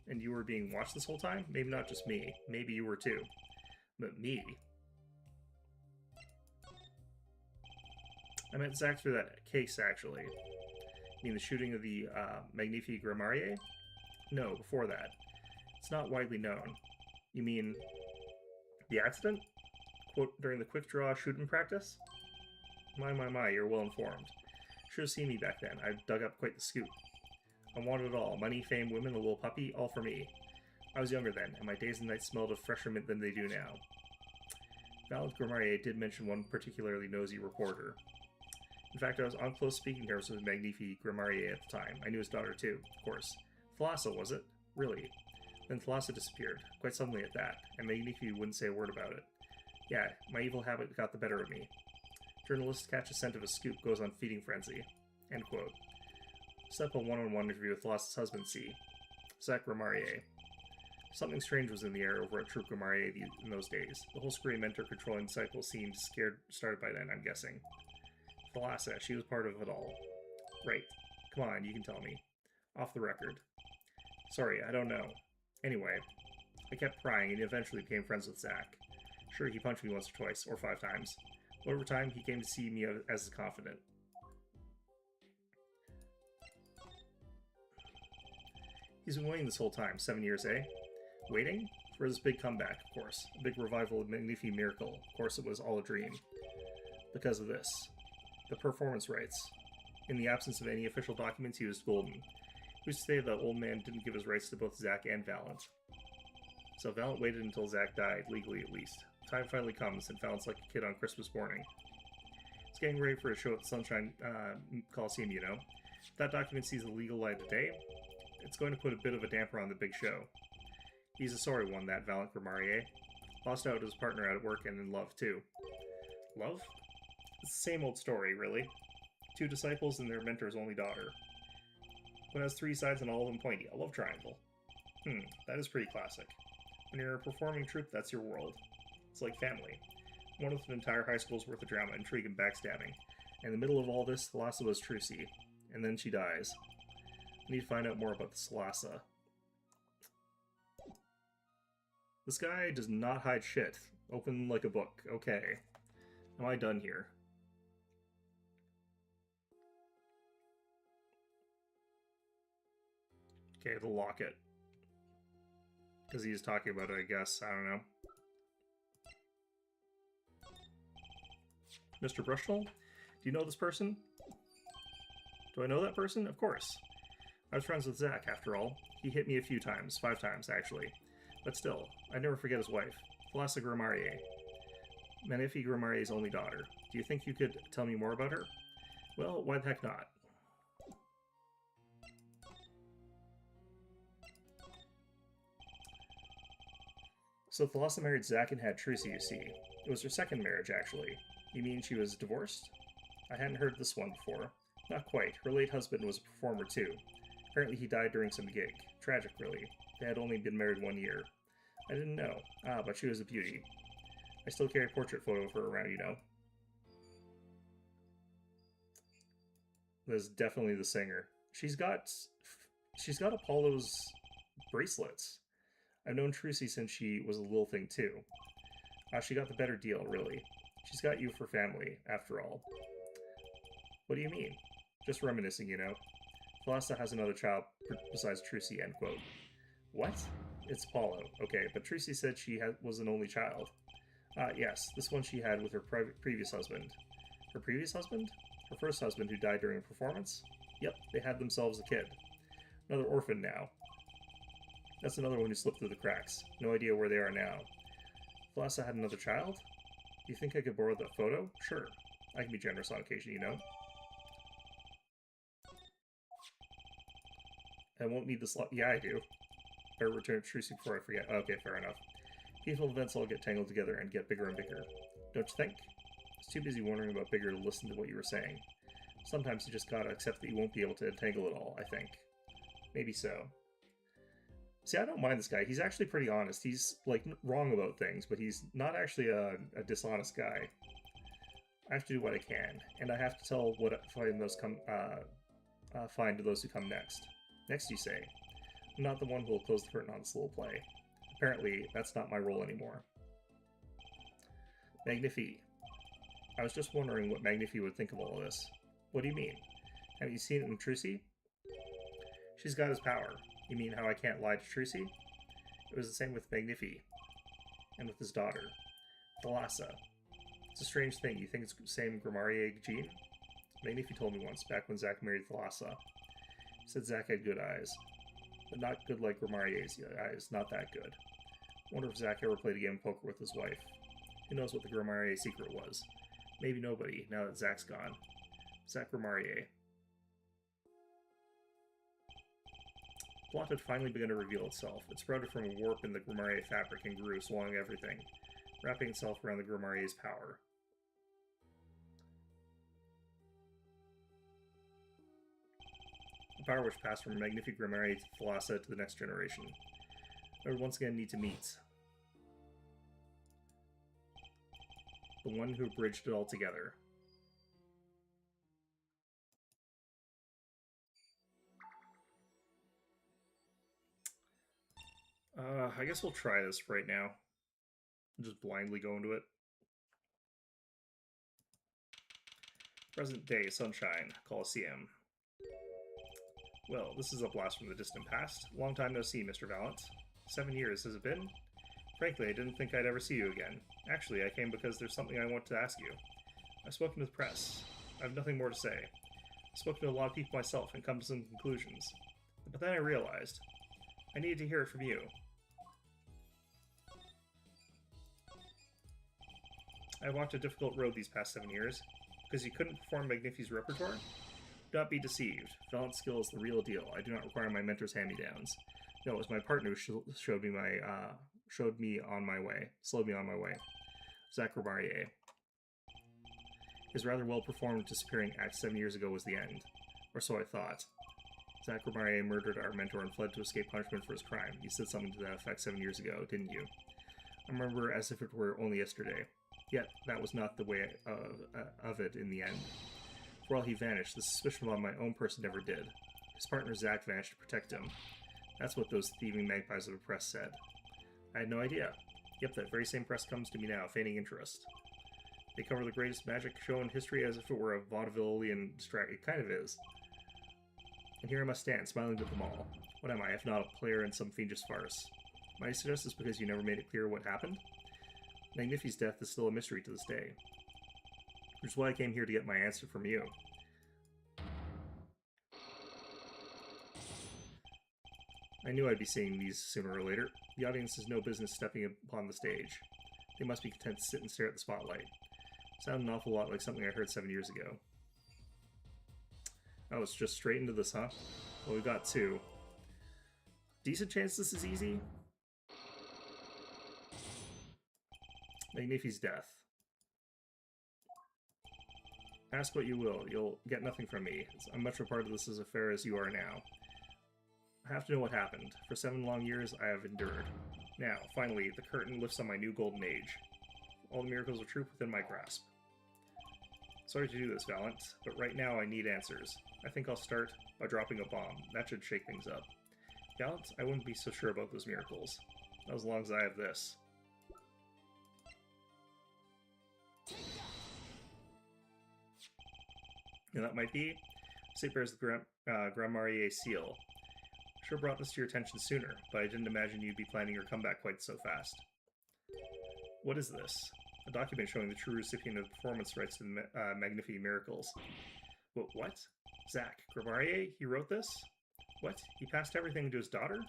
And you were being watched this whole time? Maybe not just me. Maybe you were too. But me? I met Zach through that case, actually. You mean the shooting of the Magnifi Grammarier? No, before that. not widely known. You mean the accident? Quote, during the quick draw shooting practice? My, you're well informed. Should have seen me back then. I dug up quite the scoop. I wanted it all. Money, fame, women, a little puppy, all for me. I was younger then, and my days and nights smelled of fresher mint than they do now. Valent Grammarier did mention one particularly nosy reporter. In fact, I was on close speaking terms with Magnifi Grammarier at the time. I knew his daughter too, of course. Thalassa, was it? Really? Then Thalassa disappeared, quite suddenly at that, and Magnifi wouldn't say a word about it. Yeah, my evil habit got the better of me. Journalists catch a scent of a scoop, goes on feeding frenzy. End quote. Set up a one-on-one interview with Thalassa's husband, C. Zach Grammarier. Something strange was in the air over at Troop Grammarier in those days. The whole screen mentor-controlling disciple seemed started by then, I'm guessing. Thalassa, she was part of it all. Right. Come on, you can tell me. Off the record. Sorry, I don't know. Anyway, I kept prying and eventually became friends with Zach. Sure, he punched me once or twice, or 5 times. But over time, he came to see me as a confidant. He's been waiting this whole time, 7 years, eh? Waiting? For this big comeback, of course. A big revival of Magnifi Miracle. Of course, it was all a dream. Because of this. The performance rights. In the absence of any official documents, he was golden. Who's to say the old man didn't give his rights to both Zach and Valent? So Valent waited until Zach died, legally at least. Time finally comes, and Valent's like a kid on Christmas morning. He's getting ready for a show at the Sunshine Coliseum, you know. If that document sees the legal light of day, it's going to put a bit of a damper on the big show. He's a sorry one, that Valent Grammarier. Lost out his partner at work and in love, too. Love? It's the same old story, really. 2 disciples and their mentor's only daughter. One has 3 sides and all of them pointy. A love triangle. That is pretty classic. When you're a performing troupe, that's your world. It's like family. One with an entire high school's worth of drama, intrigue, and backstabbing. And in the middle of all this, Thalassa was Trucy. And then she dies. I need to find out more about the Thalassa. This guy does not hide shit. Open like a book. Okay. Am I done here? Okay, the locket. Because he's talking about it, I guess. I don't know. Mr. Brushnell? Do you know this person? Do I know that person? Of course. I was friends with Zach, after all. He hit me a few times. 5 times, actually. But still, I'd never forget his wife. Thalassa Grammarier. Magnifi Grammarier's only daughter. Do you think you could tell me more about her? Well, why the heck not? So Thalassa married Zach and had Trucy, you see. It was her second marriage, actually. You mean she was divorced? I hadn't heard this one before. Not quite. Her late husband was a performer, too. Apparently he died during some gig. Tragic, really. They had only been married 1 year. I didn't know. But she was a beauty. I still carry a portrait photo of her around, you know. That's definitely the singer. She's got Apollo's bracelets. I've known Trucy since she was a little thing, too. She got the better deal, really. She's got you for family, after all. What do you mean? Just reminiscing, you know. Thalassa has another child besides Trucy, end quote. What? It's Apollo. Okay, but Trucy said she was an only child. Yes, this one she had with her previous husband. Her previous husband? Her first husband who died during a performance? Yep, they had themselves a kid. Another orphan now. That's another one who slipped through the cracks. No idea where they are now. Thalassa had another child? Do you think I could borrow that photo? Sure. I can be generous on occasion, you know. I won't need this lot. Yeah, I do. Better return to Trucy before I forget. Okay, fair enough. Painful events all get tangled together and get bigger and bigger. Don't you think? I was too busy wondering about bigger to listen to what you were saying. Sometimes you just gotta accept that you won't be able to entangle it all, I think. Maybe so. See, I don't mind this guy. He's actually pretty honest. He's, like, wrong about things, but he's not actually a dishonest guy. I have to do what I can, and I have to tell what find to those who come next. Next, you say. I'm not the one who will close the curtain on this little play. Apparently, that's not my role anymore. Magnifi. I was just wondering what Magnifi would think of all of this. What do you mean? Have you seen it in Trucy? She's got his power. You mean how I can't lie to Trucy? It was the same with Magnifi, and with his daughter, Thalassa. It's a strange thing. You think it's the same Gramarye gene? Magnifi told me once, back when Zack married Thalassa. He said Zack had good eyes, but not good like Gramarye's eyes, not that good. I wonder if Zack ever played a game of poker with his wife. Who knows what the Gramarye secret was? Maybe nobody, now that Zack's gone. Zack Gramarye. The plot had finally begun to reveal itself. It sprouted from a warp in the Gramarye fabric and grew, swallowing everything, wrapping itself around the Gramarye's power. The power which passed from Magnific Gramarye to Thalassa to the next generation. I would once again need to meet the one who bridged it all together. I guess we'll try this right now. Just blindly go into it. Present day, Sunshine, Coliseum. Well, this is a blast from the distant past. Long time no see, Mr. Valent. 7 years, has it been? Frankly, I didn't think I'd ever see you again. Actually, I came because there's something I want to ask you. I've spoken to the press. I have nothing more to say. I've spoken to a lot of people myself and come to some conclusions. But then I realized I needed to hear it from you. I walked a difficult road these past 7 years. Because you couldn't perform Magnifi's repertoire? Do not be deceived. Valent's skill is the real deal. I do not require my mentor's hand-me-downs. No, it was my partner who slowed me on my way. Zack Gramarye. His rather well-performed disappearing act 7 years ago was the end. Or so I thought. Zack Gramarye murdered our mentor and fled to escape punishment for his crime. You said something to that effect 7 years ago, didn't you? I remember as if it were only yesterday. Yet, that was not the way of it in the end. For all he vanished, the suspicion about my own person never did. His partner Zack vanished to protect him. That's what those thieving magpies of the press said. I had no idea. Yep, that very same press comes to me now, feigning interest. They cover the greatest magic show in history as if it were a vaudevillian distraction. It kind of is. And here I must stand, smiling at them all. What am I, if not a player in some fiendish farce? Might I suggest this because you never made it clear what happened? Magnifi's death is still a mystery to this day. Which is why I came here to get my answer from you. I knew I'd be seeing these sooner or later. The audience has no business stepping upon the stage. They must be content to sit and stare at the spotlight. Sounded an awful lot like something I heard 7 years ago. Oh, it's just straight into this, huh? Well, we've got 2. Decent chance this is easy. Magnifi's death. Ask what you will, you'll get nothing from me. I'm much a part of this affair as you are now. I have to know what happened. For 7 long years, I have endured. Now, finally, the curtain lifts on my new golden age. All the miracles of truth within my grasp. Sorry to do this, Valent, but right now I need answers. I think I'll start by dropping a bomb. That should shake things up. Valent, I wouldn't be so sure about those miracles. Not as long as I have this. And that might be. It bears the Gramarye seal. Sure brought this to your attention sooner, but I didn't imagine you'd be planning your comeback quite so fast. What is this? A document showing the true recipient of the performance rights to the Magnific Miracles. What? Zack Gramarye? He wrote this? What? He passed everything to his daughter?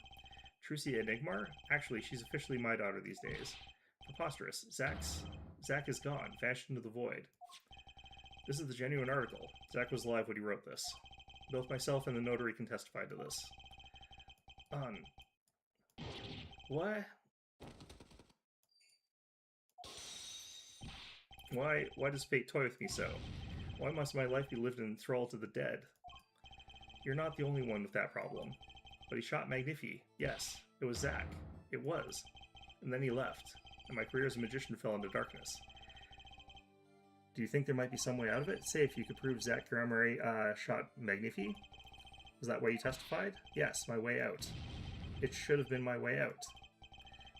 Trucy Enigmar? Actually, she's officially my daughter these days. Preposterous. Zack is gone, vanished into the void. This is the genuine article. Zack was alive when he wrote this. Both myself and the notary can testify to this. What? Why does fate toy with me so? Why must my life be lived in thrall to the dead? You're not the only one with that problem. But he shot Magnifi. Yes, it was Zack. It was. And then he left. And my career as a magician fell into darkness. Do you think there might be some way out of it? Say if you could prove Zack Gramarye shot Magnifi? Was that why you testified? Yes, my way out. It should have been my way out.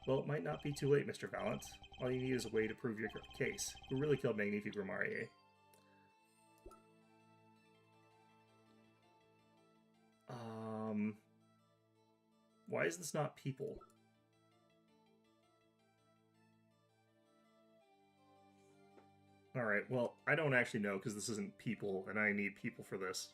Well, it might not be too late, Mr. Valent. All you need is a way to prove your case. Who really killed Magnific Gramarye? Why is this not people? Alright, well, I don't actually know because this isn't people, and I need people for this.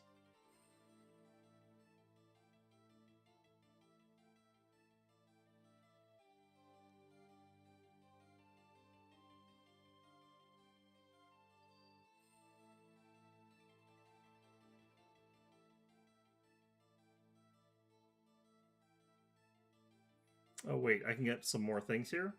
Oh wait, I can get some more things here?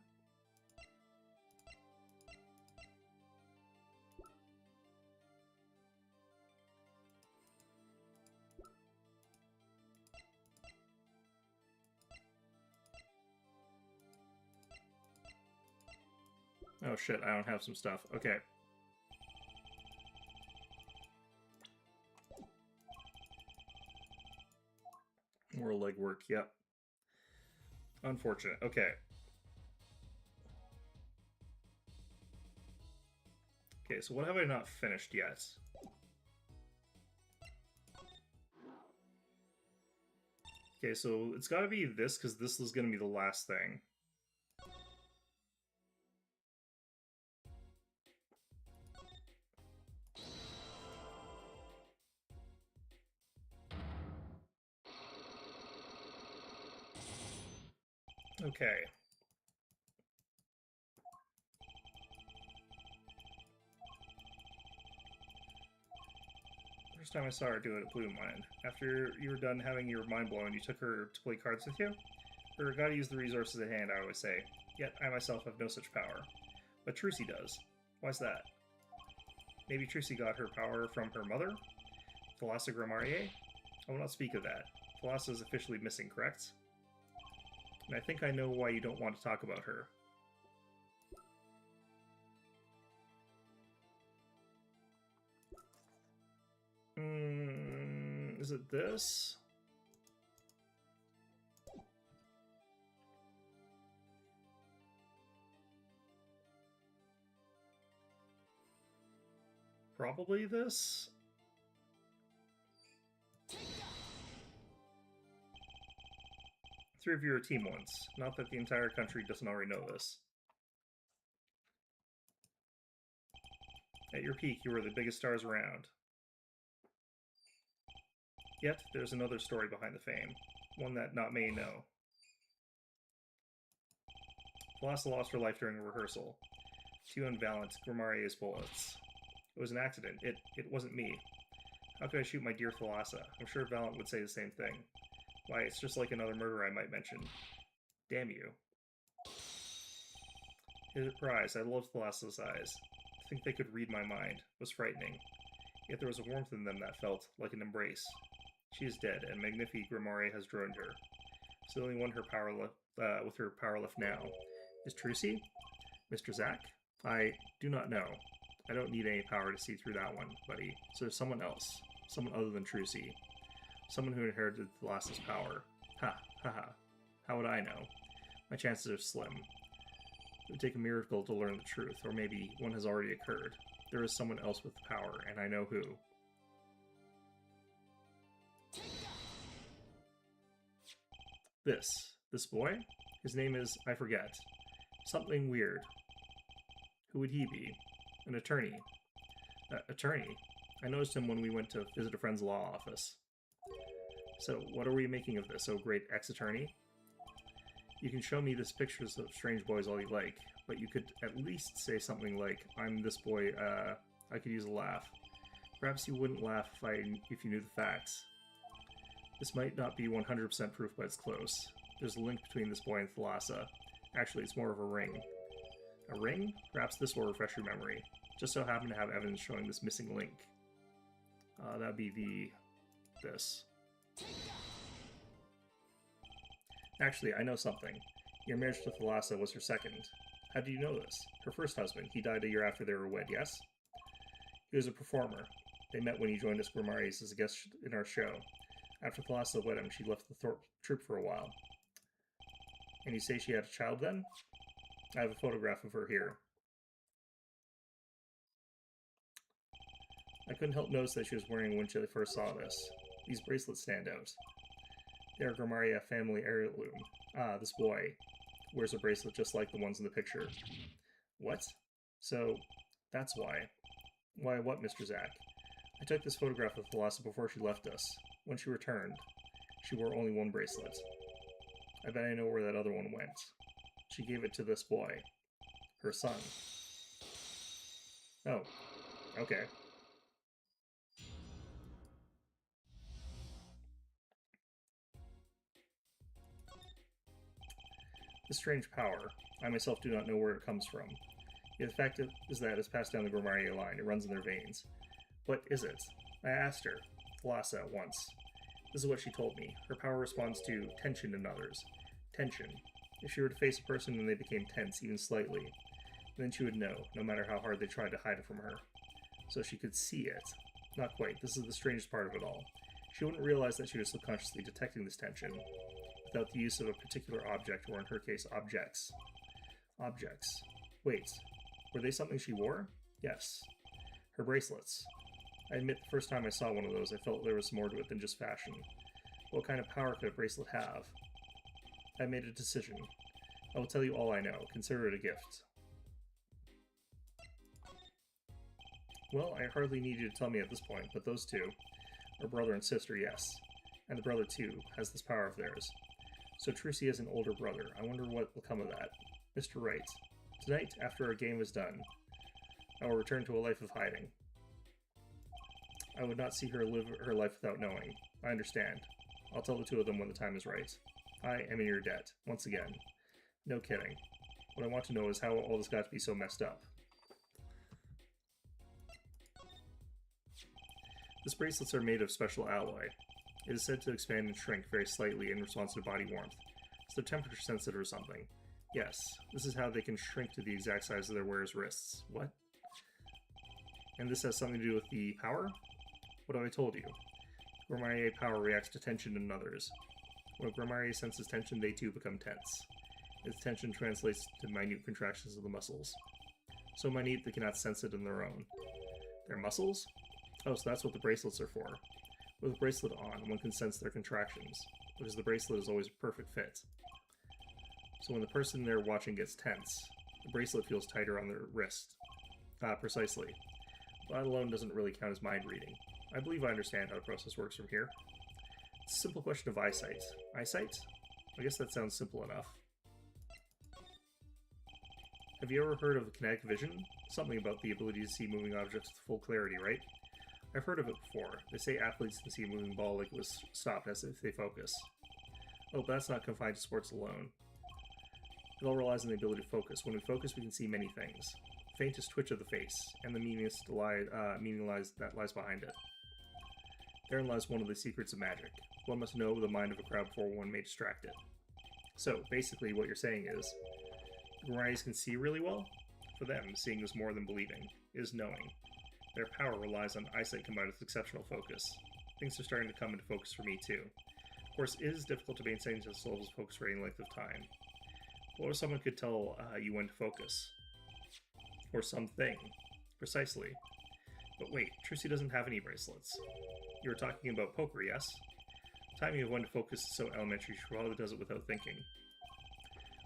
Oh shit, I don't have some stuff. Okay. More legwork, yep. Unfortunate. Okay. Okay, so what have I not finished yet? Okay, so it's gotta be this, because this is gonna be the last thing. Okay. First time I saw her do it, it blew my mind. After you were done having your mind blown, you took her to play cards with you? Or gotta use the resources at hand, I always say. Yet I myself have no such power. But Trucy does. Why's that? Maybe Trucy got her power from her mother? Thalassa Grammarier? I will not speak of that. Thalassa is officially missing, correct? And I think I know why you don't want to talk about her. Is it this? Probably this? Three of you are team once. Not that the entire country doesn't already know this. At your peak, you were the biggest stars around. Yet, there's another story behind the fame. One that not many know. Thalassa lost her life during a rehearsal. Too unvaliant, Grimmarier's bullets. It was an accident. It wasn't me. How could I shoot my dear Thalassa? I'm sure Valiant would say the same thing. Why, it's just like another murder I might mention. Damn you. His surprise, I loved Thalassa's eyes. To think they could read my mind was frightening. Yet there was a warmth in them that felt like an embrace. She is dead, and Magnifi Grimoire has drowned her. It's the only one with her power left now. Is Trucy? Mr. Zack? I do not know. I don't need any power to see through that one, buddy. So there's someone else. Someone other than Trucy. Someone who inherited Thalassa's power. Ha, ha, ha. How would I know? My chances are slim. It would take a miracle to learn the truth, or maybe one has already occurred. There is someone else with power, and I know who. This boy? His name is, I forget. Something weird. Who would he be? An attorney. Attorney? I noticed him when we went to visit a friend's law office. So, what are we making of this, oh great ex-attorney? You can show me these pictures of strange boys all you like, but you could at least say something like, I'm this boy, I could use a laugh. Perhaps you wouldn't laugh if you knew the facts. This might not be 100% proof, but it's close. There's a link between this boy and Thalassa. Actually, it's more of a ring. A ring? Perhaps this will refresh your memory. Just so happen to have evidence showing this missing link. That'd be this. Actually, I know something. Your marriage to Thalassa was her second. How do you know this? Her first husband. He died a year after they were wed, yes? He was a performer. They met when he joined us Grimaries as a guest in our show. After Thalassa wed him, she left the troupe for a while. And you say she had a child then? I have a photograph of her here. I couldn't help notice that she was wearing when I first saw this. These bracelets stand out. They are Grimmaria family heirloom. Ah, this boy wears a bracelet just like the ones in the picture. What? So, that's why. Why, what, Mr. Zack? I took this photograph of Thalassa before she left us. When she returned, she wore only one bracelet. I bet I know where that other one went. She gave it to this boy. Her son. Oh, okay. This strange power, I myself do not know where it comes from. Yet the fact is that it's passed down the Gromarier line. It runs in their veins. What is it? I asked her, Thalassa, at once. This is what she told me. Her power responds to tension in others. Tension. If she were to face a person and they became tense, even slightly, then she would know, no matter how hard they tried to hide it from her. So she could see it. Not quite. This is the strangest part of it all. She wouldn't realize that she was subconsciously detecting this tension, without the use of a particular object, or in her case, objects. Objects. Wait, were they something she wore? Yes. Her bracelets. I admit the first time I saw one of those, I felt there was more to it than just fashion. What kind of power could a bracelet have? I made a decision. I will tell you all I know. Consider it a gift. Well, I hardly need you to tell me at this point, but those two, are brother and sister, yes. And the brother, too, has this power of theirs. So Trucy has an older brother. I wonder what will come of that. Mr. Wright, tonight, after our game is done, I will return to a life of hiding. I would not see her live her life without knowing. I understand. I'll tell the two of them when the time is right. I am in your debt, once again. No kidding. What I want to know is how all this got to be so messed up. These bracelets are made of special alloy. It is said to expand and shrink very slightly in response to body warmth. So they're temperature sensitive or something. Yes, this is how they can shrink to the exact size of their wearer's wrists. What? And this has something to do with the power? What have I told you? Gromarier power reacts to tension in others. When Gromarier senses tension, they too become tense. Its tension translates to minute contractions of the muscles. So minute they cannot sense it in their own. Their muscles? Oh, so that's what the bracelets are for. With a bracelet on, one can sense their contractions, because the bracelet is always a perfect fit. So when the person they're watching gets tense, the bracelet feels tighter on their wrist. Precisely. That alone doesn't really count as mind reading. I believe I understand how the process works from here. It's a simple question of eyesight. Eyesight? I guess that sounds simple enough. Have you ever heard of kinetic vision? Something about the ability to see moving objects with full clarity, right? I've heard of it before. They say athletes can see a moving ball like it was stopped as if they focus. Oh, but that's not confined to sports alone. It all relies on the ability to focus. When we focus, we can see many things. Faintest twitch of the face, and the meaning that lies behind it. Therein lies one of the secrets of magic. One must know the mind of a crowd before one may distract it. So, basically what you're saying is, Gromariers can see really well? For them, seeing is more than believing. It is knowing. Their power relies on eyesight combined with exceptional focus. Things are starting to come into focus for me too. Of course, it is difficult to maintain this level of focus for any length of time. But what if someone could tell you when to focus? Or something. Precisely. But wait, Trucy doesn't have any bracelets. You were talking about poker, yes? Timing of when to focus is so elementary, she probably does it without thinking.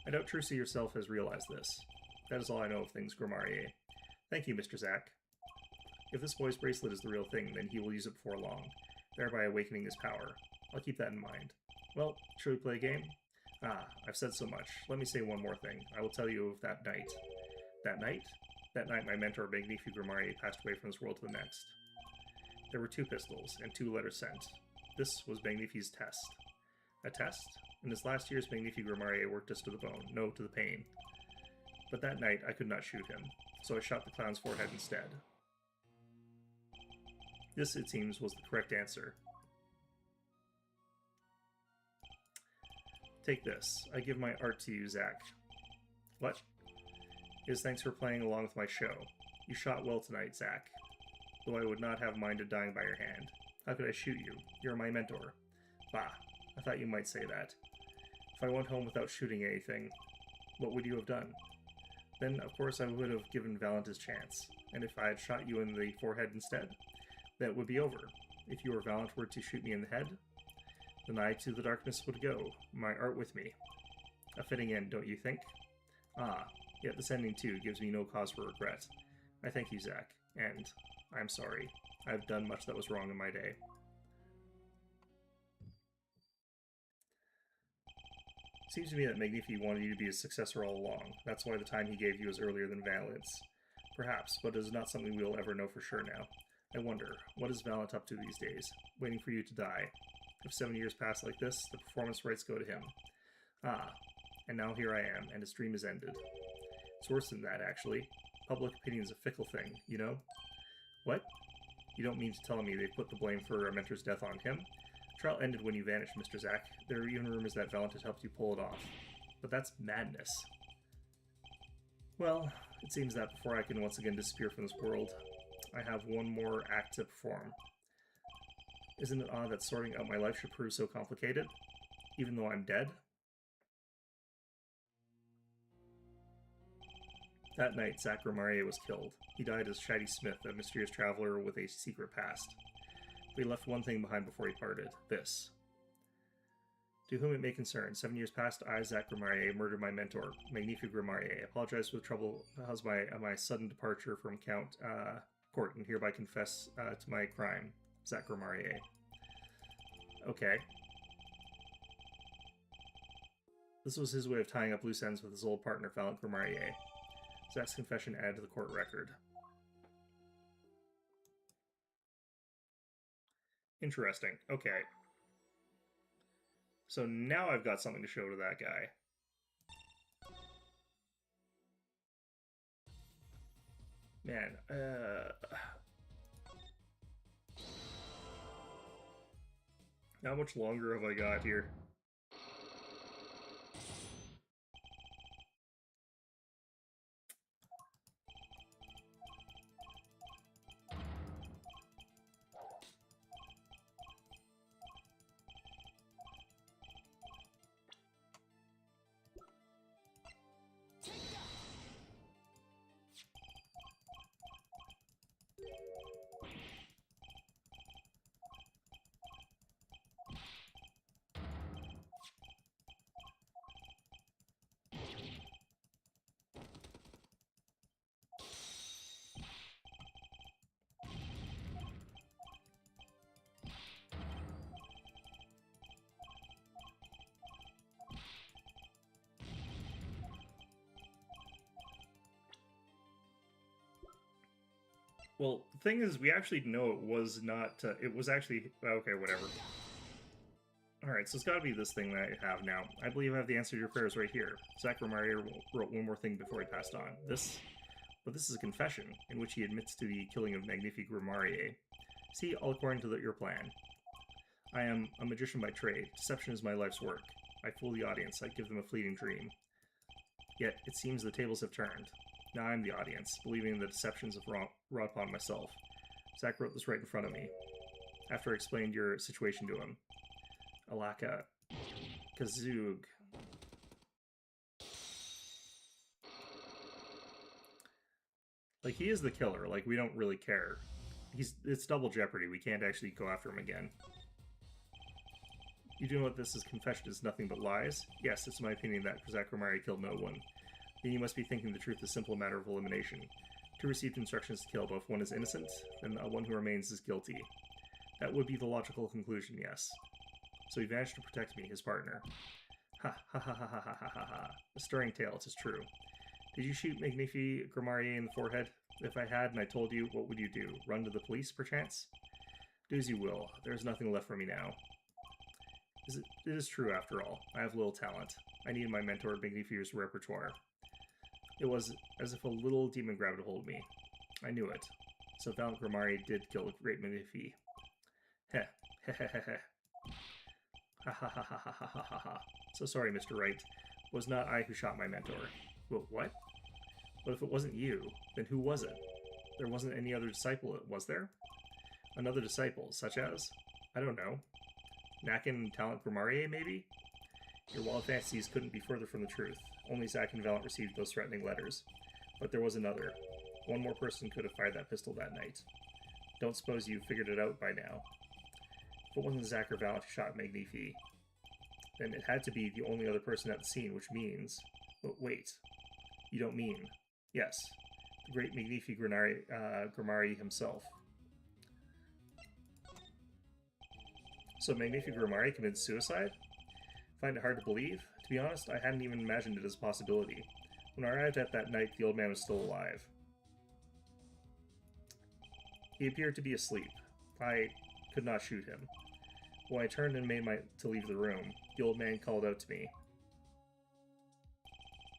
I doubt Trucy herself has realized this. That is all I know of things, Gromarier. Thank you, Mr. Zack. If this boy's bracelet is the real thing, then he will use it before long, thereby awakening his power. I'll keep that in mind. Well, shall we play a game? I've said so much. Let me say one more thing. I will tell you of that night. That night? That night my mentor, Magnifi Gromarier, passed away from this world to the next. There were 2 pistols, and 2 letters sent. This was Magnifi's test. A test? In his last years, Magnifi Gromarier worked us to the bone, no to the pain. But that night, I could not shoot him, so I shot the clown's forehead instead. This, it seems, was the correct answer. Take this. I give my art to you, Zack. What? It is thanks for playing along with my show. You shot well tonight, Zack. Though I would not have minded dying by your hand. How could I shoot you? You're my mentor. Bah, I thought you might say that. If I went home without shooting anything, what would you have done? Then, of course, I would have given Valant his chance. And if I had shot you in the forehead instead, that would be over. If you or Valant were to shoot me in the head, then I to the darkness would go, my art with me. A fitting end, don't you think? Yet this ending too gives me no cause for regret. I thank you, Zack, and I'm sorry. I've done much that was wrong in my day. Seems to me that Magnifi wanted you to be his successor all along. That's why the time he gave you is earlier than Valent's. Perhaps, but it is not something we will ever know for sure now. I wonder, what is Valent up to these days? Waiting for you to die. If 7 years pass like this, the performance rights go to him. Ah, and now here I am, and his dream is ended. It's worse than that, actually. Public opinion's a fickle thing, you know? What? You don't mean to tell me they put the blame for our mentor's death on him? The trial ended when you vanished, Mr. Zack. There are even rumors that Valent had helped you pull it off. But that's madness. Well, it seems that before I can once again disappear from this world, I have one more act to perform. Isn't it odd that sorting out my life should prove so complicated? Even though I'm dead? That night, Zack Romarie was killed. He died as Shady Smith, a mysterious traveler with a secret past. But he left one thing behind before he parted. This. To whom it may concern, 7 years past, I, Zack Romarie, murdered my mentor, Magnifi Romarie. I apologize for the trouble caused by my sudden departure from Count Court, and hereby confess to my crime, Zack Romarie. Okay. This was his way of tying up loose ends with his old partner, Valent Romarie. Zack's confession added to the court record. Interesting. Okay. So now I've got something to show to that guy. Man, how much longer have I got here? Well, the thing is, we actually know it was not, it was actually, okay, whatever. Alright, so it's gotta be this thing that I have now. I believe I have the answer to your prayers right here. Zack Romarie wrote one more thing before he passed on. This is a confession, in which he admits to the killing of Magnifi Romarie. See, all according to your plan. I am a magician by trade. Deception is my life's work. I fool the audience. I give them a fleeting dream. Yet, it seems the tables have turned. Now I'm the audience, believing the deceptions have wrought upon myself. Zack wrote this right in front of me. After I explained your situation to him. Alaka. Kazoog. Like, he is the killer. Like, we don't really care. It's double jeopardy. We can't actually go after him again. You do know what this is? Confession is nothing but lies? Yes, it's my opinion that Zack Romarie killed no one. Then you must be thinking the truth is a simple matter of elimination. Two received instructions to kill, but if one is innocent, then the one who remains is guilty. That would be the logical conclusion, yes. So he vanished to protect me, his partner. Ha ha ha ha ha ha ha ha ha. A stirring tale, 'tis true. Did you shoot Magnifi Romarie in the forehead? If I had and I told you, what would you do? Run to the police, perchance? Do as you will. There is nothing left for me now. It is true, after all. I have little talent. I needed my mentor Magnifi's repertoire. It was as if a little demon grabbed a hold of me. I knew it. So Valent Romarie did kill great Magnifi. Heh. Heh heh heh heh. Ha ha ha ha ha ha ha ha ha. So sorry, Mr. Wright. It was not I who shot my mentor. Well, what? But if it wasn't you, then who was it? There wasn't any other disciple, was there? Another disciple, such as? I don't know. Nakin Talent Romarie, maybe? Your wild fantasies couldn't be further from the truth. Only Zack and Valent received those threatening letters. But there was another. One more person could have fired that pistol that night. Don't suppose you figured it out by now. If it wasn't Zack or Valent who shot Magnifi, then it had to be the only other person at the scene, which means... But wait. You don't mean... Yes. The great Magnifi Romarie himself. So Magnific Grimari committed suicide? Find it hard to believe. To be honest, I hadn't even imagined it as a possibility. When I arrived at that night, the old man was still alive. He appeared to be asleep. I could not shoot him. When I turned and made to leave the room, the old man called out to me.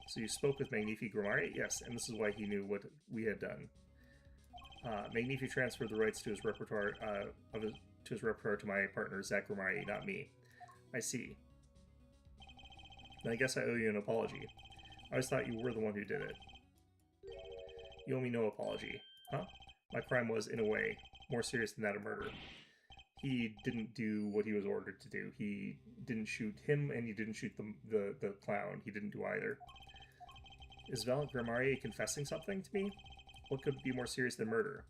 So you spoke with Magnific Grimari? Yes, and this is why he knew what we had done. Magnific transferred the rights to his repertoire to my partner, Zach Grimari, not me. I see. Then I guess I owe you an apology. I always thought you were the one who did it. You owe me no apology. Huh? My crime was, in a way, more serious than that of murder. He didn't do what he was ordered to do. He didn't shoot him, and he didn't shoot the clown. He didn't do either. Is Valant Grimari confessing something to me? What could be more serious than murder?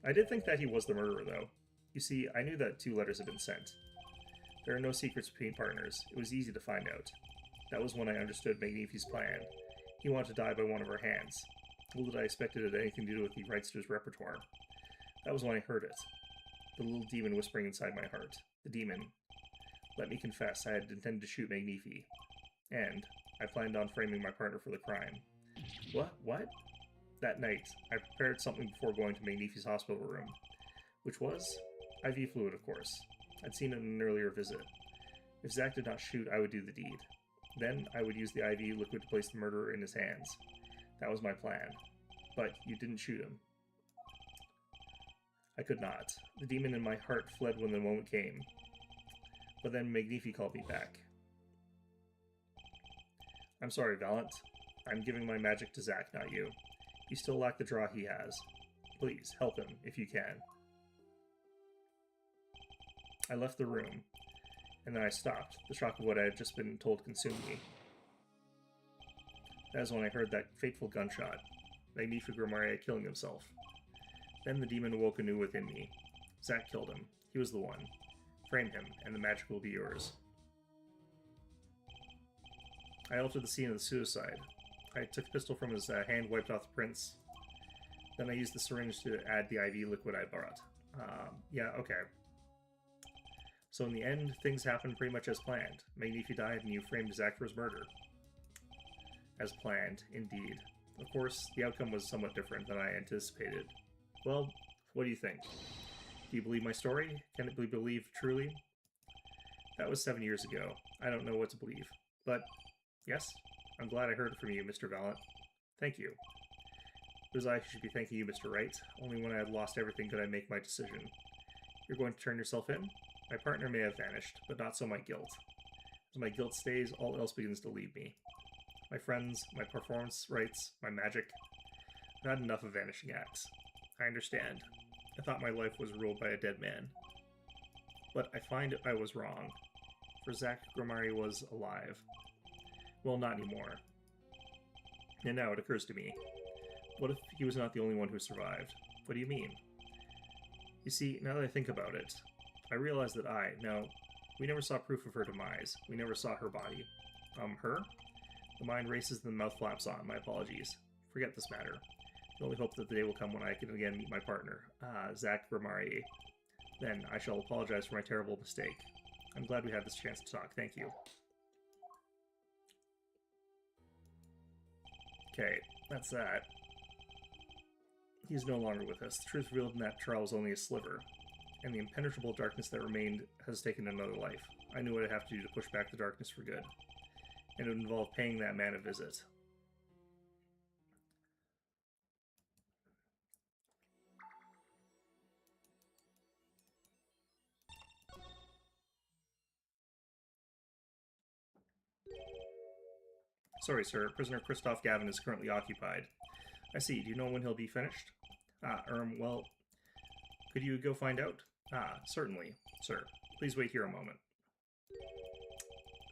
I did think that he was the murderer, though. You see, I knew that 2 letters had been sent. There are no secrets between partners. It was easy to find out. That was when I understood Magnifi's plan. He wanted to die by one of our hands. Little did I expect it had anything to do with the rights to his repertoire. That was when I heard it. The little demon whispering inside my heart. The demon. Let me confess, I had intended to shoot Magnifi. And I planned on framing my partner for the crime. What? That night, I prepared something before going to Magnifi's hospital room. Which was? IV fluid, of course. I'd seen it in an earlier visit. If Zack did not shoot, I would do the deed. Then I would use the IV liquid to place the murderer in his hands. That was my plan. But you didn't shoot him. I could not. The demon in my heart fled when the moment came. But then Magnifi called me back. I'm sorry, Valant. I'm giving my magic to Zack, not you. You still lack the draw he has. Please, help him, if you can. I left the room, and then I stopped. The shock of what I had just been told consumed me. That is when I heard that fateful gunshot. Magnific Grimari killing himself. Then the demon awoke anew within me. Zack killed him. He was the one. Frame him, and the magic will be yours. I altered the scene of the suicide. I took the pistol from his hand, wiped off the prints. Then I used the syringe to add the IV liquid I brought. Yeah, okay. So in the end, things happened pretty much as planned. Magnifi died, and you framed Zack for his murder. As planned, indeed. Of course, the outcome was somewhat different than I anticipated. Well, what do you think? Do you believe my story? Can it be believed truly? That was 7 years ago. I don't know what to believe. But, yes, I'm glad I heard it from you, Mr. Valant. Thank you. It was I who should be thanking you, Mr. Wright. Only when I had lost everything could I make my decision. You're going to turn yourself in? My partner may have vanished, but not so my guilt. As my guilt stays, all else begins to leave me. My friends, my performance rights, my magic. I've had enough of vanishing acts. I understand. I thought my life was ruled by a dead man. But I find I was wrong. For Zack Grimari was alive. Well, not anymore. And now it occurs to me. What if he was not the only one who survived? What do you mean? You see, now that I think about it, I realize that we never saw proof of her demise. We never saw her body. Her? The mind races and the mouth flaps on. My apologies. Forget this matter. I only hope that the day will come when I can again meet my partner, Zack Grimari. Then I shall apologize for my terrible mistake. I'm glad we had this chance to talk. Thank you. Okay, that's that. He's no longer with us. The truth revealed in that trial was only a sliver, and the impenetrable darkness that remained has taken another life. I knew what I'd have to do to push back the darkness for good, and it would involve paying that man a visit. Sorry, sir. Prisoner Christoph Gavin is currently occupied. I see. Do you know when he'll be finished? Well, could you go find out? Certainly, sir. Please wait here a moment.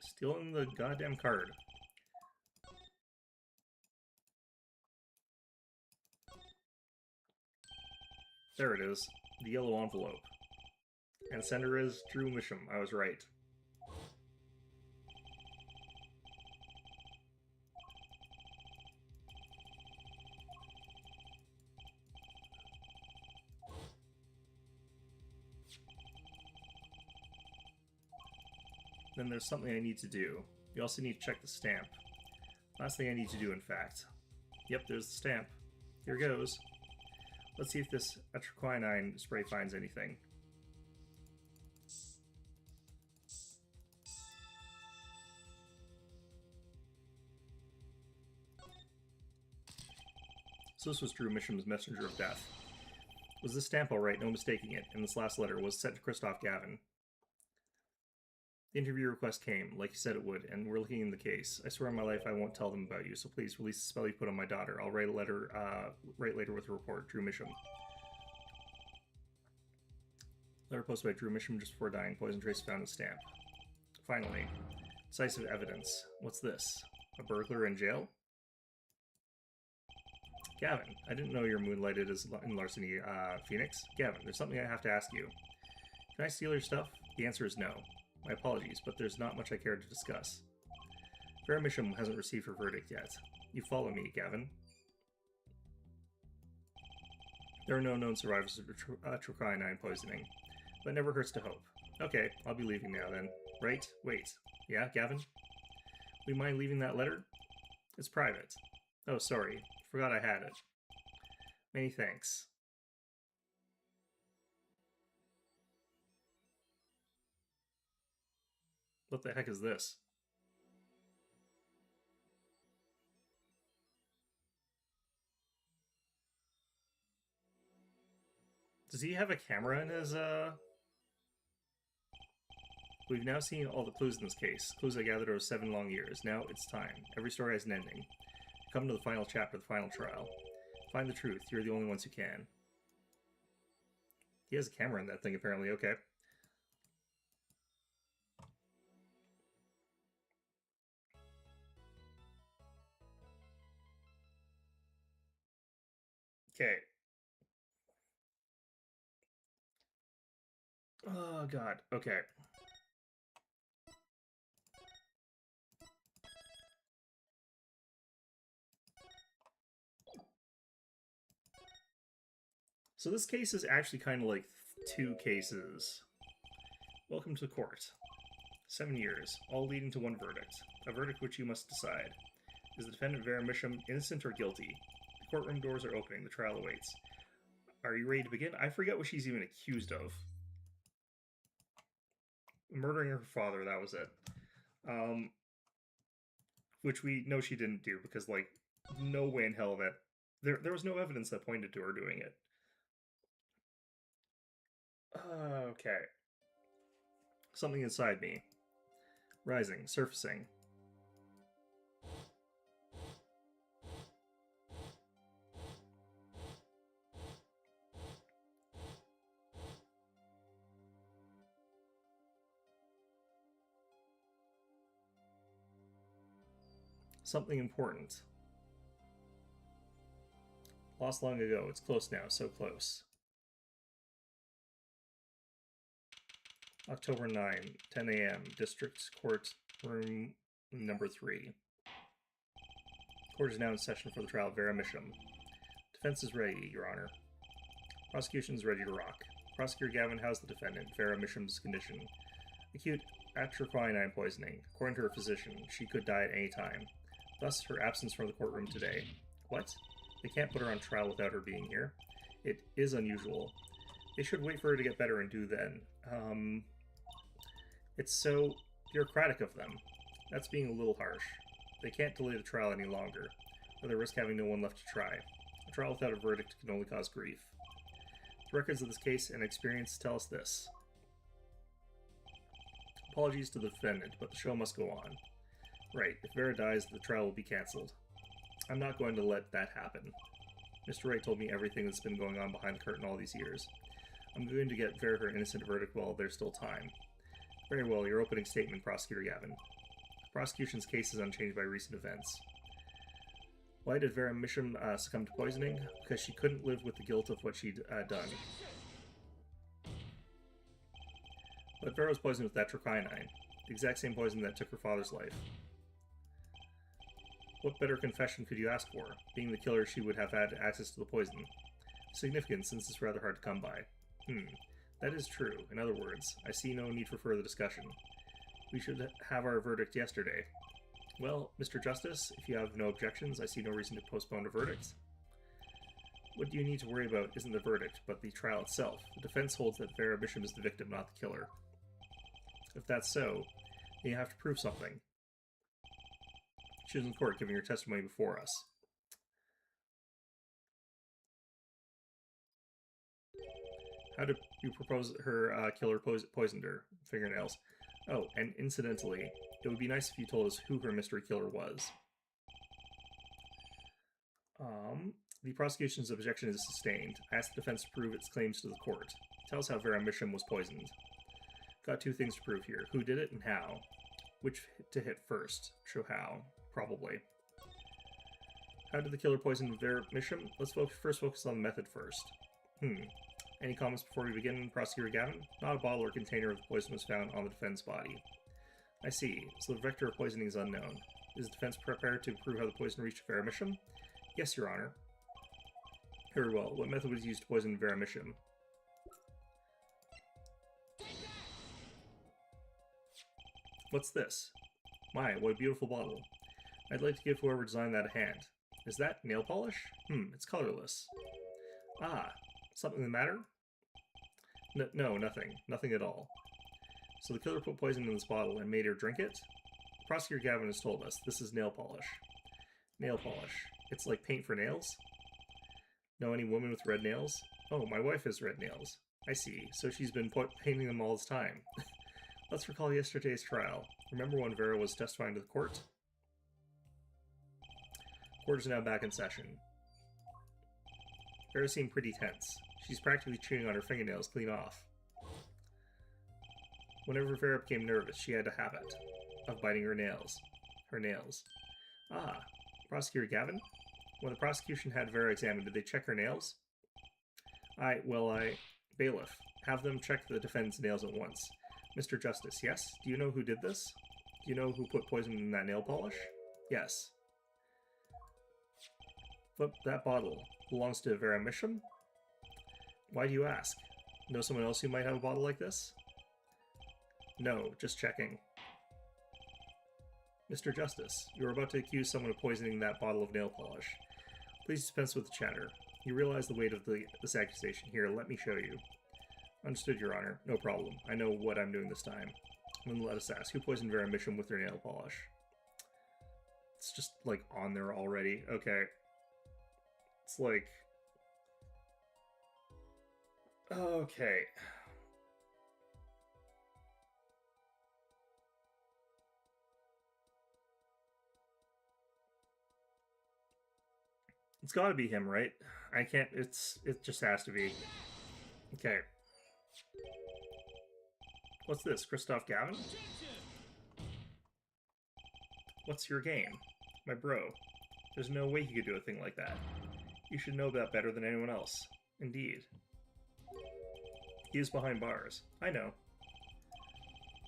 Stealing the goddamn card. There it is. The yellow envelope. And sender is Drew Misham. I was right. Then there's something I need to do. You also need to check the stamp. Last thing I need to do, in fact. Yep, there's the stamp. Here goes. Let's see if this atroquinine spray finds anything. So this was Drew Misham's messenger of death. Was this stamp alright? No mistaking it. And this last letter was sent to Christoph Gavin. The interview request came, like you said it would, and we're looking in the case. I swear on my life I won't tell them about you, so please release the spell you put on my daughter. I'll write a letter, write later with a report. Drew Misham. Letter posted by Drew Misham just before dying. Poison trace found in stamp. Finally. Decisive evidence. What's this? A burglar in jail? Gavin, I didn't know you're moonlighted as in larceny, Phoenix. Gavin, there's something I have to ask you. Can I steal your stuff? The answer is no. My apologies, but there's not much I care to discuss. Vera Misham hasn't received her verdict yet. You follow me, Gavin. There are no known survivors of atroquinine poisoning, but it never hurts to hope. Okay, I'll be leaving now then. Right? Wait. Yeah, Gavin? Would you mind leaving that letter? It's private. Oh, sorry. Forgot I had it. Many thanks. What the heck is this? Does he have a camera in his, We've now seen all the clues in this case. Clues I gathered over 7 long years. Now it's time. Every story has an ending. Come to the final chapter, the final trial. Find the truth. You're the only ones who can. He has a camera in that thing, apparently. Okay. Okay. Oh, God. Okay. So this case is actually kind of like 2 cases. Welcome to court. 7 years, all leading to one verdict. A verdict which you must decide. Is the defendant Vera Misham innocent or guilty? The courtroom doors are opening. The trial awaits. Are you ready to begin? I forget what she's even accused of. Murdering her father, that was it. Which we know she didn't do because, like, no way in hell that... There was no evidence that pointed to her doing it. Okay. Something inside me. Rising, surfacing. Something important. Lost long ago. It's close now, so close. October 9, 10 a.m. District Court, room number 3. Court is now in session for the trial of Vera Misham. Defense is ready, Your Honor. Prosecution is ready to rock. Prosecutor Gavin housed the defendant, Vera Misham's condition. Acute atroquinine poisoning. According to her physician, she could die at any time. Thus, her absence from the courtroom today. What? They can't put her on trial without her being here. It is unusual. They should wait for her to get better and do then. It's so bureaucratic of them. That's being a little harsh. They can't delay the trial any longer, or they risk having no one left to try. A trial without a verdict can only cause grief. The records of this case and experience tell us this. Apologies to the defendant, but the show must go on. Right, if Vera dies, the trial will be cancelled. I'm not going to let that happen. Mr. Wright told me everything that's been going on behind the curtain all these years. I'm going to get Vera her innocent verdict while there's still time. Very well, your opening statement, Prosecutor Gavin. The prosecution's case is unchanged by recent events. Why did Vera Misham succumb to poisoning? Because she couldn't live with the guilt of what she'd done. But Vera was poisoned with atroquinine, the exact same poison that took her father's life. What better confession could you ask for? Being the killer, she would have had access to the poison. Significant, since it's rather hard to come by. That is true. In other words, I see no need for further discussion. We should have our verdict yesterday. Well, Mr. Justice, if you have no objections, I see no reason to postpone a verdict. What you need to worry about isn't the verdict, but the trial itself. The defense holds that Vera Bisham is the victim, not the killer. If that's so, then you have to prove something. She was in court giving her testimony before us. How did you propose her killer poisoned her? Fingernails. Oh, and incidentally, it would be nice if you told us who her mystery killer was. The prosecution's objection is sustained. I ask the defense to prove its claims to the court. Tell us how Vera Bisham was poisoned. Got two things to prove here. Who did it and how. Which to hit first. Show how. Probably. How did the killer poison Vera Bisham? Let's first focus on the method first. Any comments before we begin, Prosecutor Gavin? Not a bottle or container of the poison was found on the defendant's body. I see. So the vector of poisoning is unknown. Is the defense prepared to prove how the poison reached Vera Bisham? Yes, Your Honor. Very well. What method was used to poison Vera Bisham? What's this? My, what a beautiful bottle. I'd like to give whoever designed that a hand. Is that nail polish? It's colorless. Ah, something the matter? No, nothing. Nothing at all. So the killer put poison in this bottle and made her drink it? Prosecutor Gavin has told us this is nail polish. Nail polish. It's like paint for nails? Know any woman with red nails? Oh, my wife has red nails. I see. So she's been painting them all this time. Let's recall yesterday's trial. Remember when Vera was testifying to the court? Court is now back in session. Vera seemed pretty tense. She's practically chewing on her fingernails clean off. Whenever Vera became nervous, she had a habit of biting her nails. Ah, Prosecutor Gavin? When the prosecution had Vera examined, did they check her nails? Bailiff, have them check the defendant's nails at once. Mr. Justice, yes? Do you know who did this? Do you know who put poison in that nail polish? Yes. But that bottle belongs to Vera Bisham? Why do you ask? Know someone else who might have a bottle like this? No, just checking. Mr. Justice, you are about to accuse someone of poisoning that bottle of nail polish. Please dispense with the chatter. You realize the weight of this accusation. Here, let me show you. Understood, Your Honor. No problem. I know what I'm doing this time. Then let us ask, who poisoned Vera Bisham with her nail polish? It's just, like, on there already. Okay. It's like... Okay. It's gotta be him, right? I can't, it just has to be. Okay. What's this, Christoph Gavin? What's your game? My bro. There's no way he could do a thing like that. You should know that better than anyone else. Indeed. He is behind bars. I know.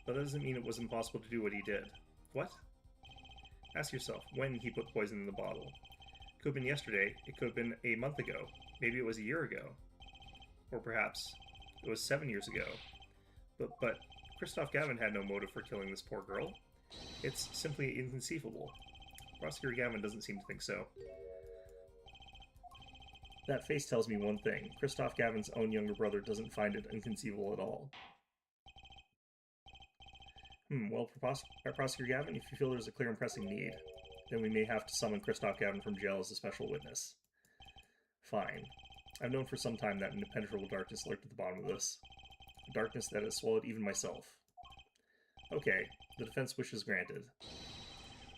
But that doesn't mean it was impossible to do what he did. What? Ask yourself when he put poison in the bottle. Could have been yesterday, it could have been a month ago, maybe it was a year ago. Or perhaps it was 7 years ago. But Christoph Gavin had no motive for killing this poor girl. It's simply inconceivable. Prosecutor Gavin doesn't seem to think so. That face tells me one thing. Christoph Gavin's own younger brother doesn't find it inconceivable at all. Well, Prosecutor Gavin, if you feel there's a clear and pressing need, then we may have to summon Christoph Gavin from jail as a special witness. Fine. I've known for some time that impenetrable darkness lurked at the bottom of this. A darkness that has swallowed even myself. Okay, the defense wishes granted.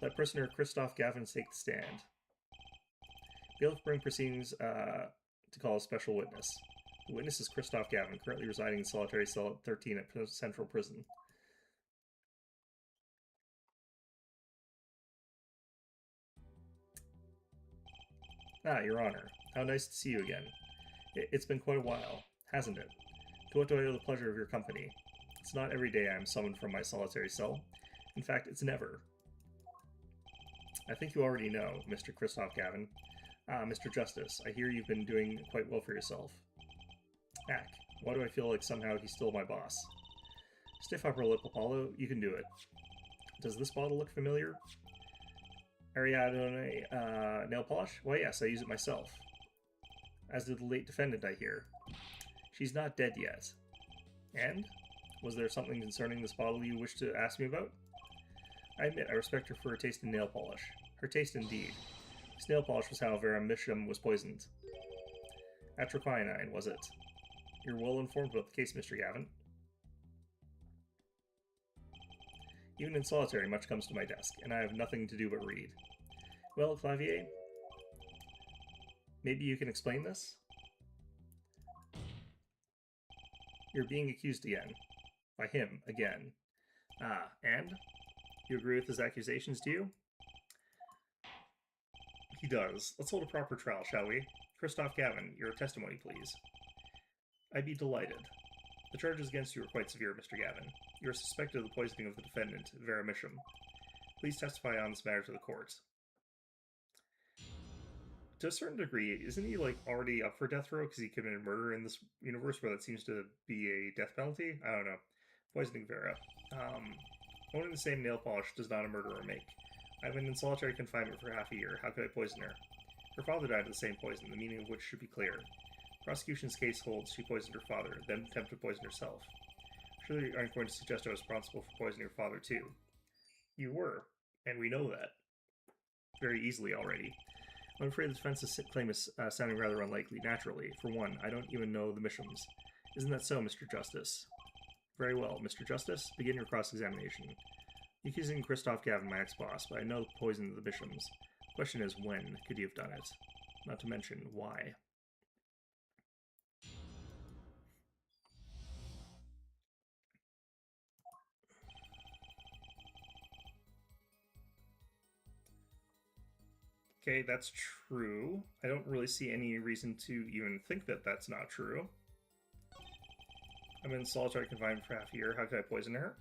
Let prisoner Christoph Gavin take the stand. Bailiff bring proceedings to call a special witness. The witness is Christoph Gavin, currently residing in solitary cell 13 at Central Prison. Ah, Your Honor. How nice to see you again. It's been quite a while, hasn't it? To what do I owe the pleasure of your company? It's not every day I am summoned from my solitary cell. In fact, it's never. I think you already know, Mr. Christoph Gavin. Ah, Mr. Justice, I hear you've been doing quite well for yourself. Ack, why do I feel like somehow he's still my boss? Stiff upper lip, Apollo, you can do it. Does this bottle look familiar? Ariadne nail polish? Why, yes, I use it myself. As did the late defendant, I hear. She's not dead yet. And? Was there something concerning this bottle you wish to ask me about? I admit I respect her for her taste in nail polish. Her taste indeed. This nail polish was how Vera Misham was poisoned. Atroquinine, was it? You're well informed about the case, Mr. Gavin. Even in solitary, much comes to my desk, and I have nothing to do but read. Well, Clavier, maybe you can explain this? You're being accused again. By him, again. Ah, and? You agree with his accusations, do you? He does. Let's hold a proper trial, shall we? Christoph Gavin, your testimony, please. I'd be delighted. The charges against you are quite severe, Mr. Gavin. You are suspected of the poisoning of the defendant, Vera Misham. Please testify on this matter to the court. To a certain degree, isn't he, like, already up for death row because he committed murder in this universe where that seems to be a death penalty? I don't know. Poisoning Vera. Owning the same nail polish does not a murderer make. I've been in solitary confinement for half a year. How could I poison her? Her father died of the same poison, the meaning of which should be clear. Prosecution's case holds she poisoned her father, then attempted to poison herself. Surely you aren't going to suggest I was responsible for poisoning your father, too. You were, and we know that. Very easily already. I'm afraid the defense's claim is sounding rather unlikely. Naturally, for one, I don't even know the Mishams. Isn't that so, Mr. Justice? Very well, Mr. Justice, begin your cross-examination. You're accusing Christoph Gavin, my ex-boss, but I know the poison of the Mishams. The question is, when could you have done it? Not to mention, why? Okay, that's true. I don't really see any reason to even think that that's not true. I'm in solitary confinement for half a year. How could I poison her?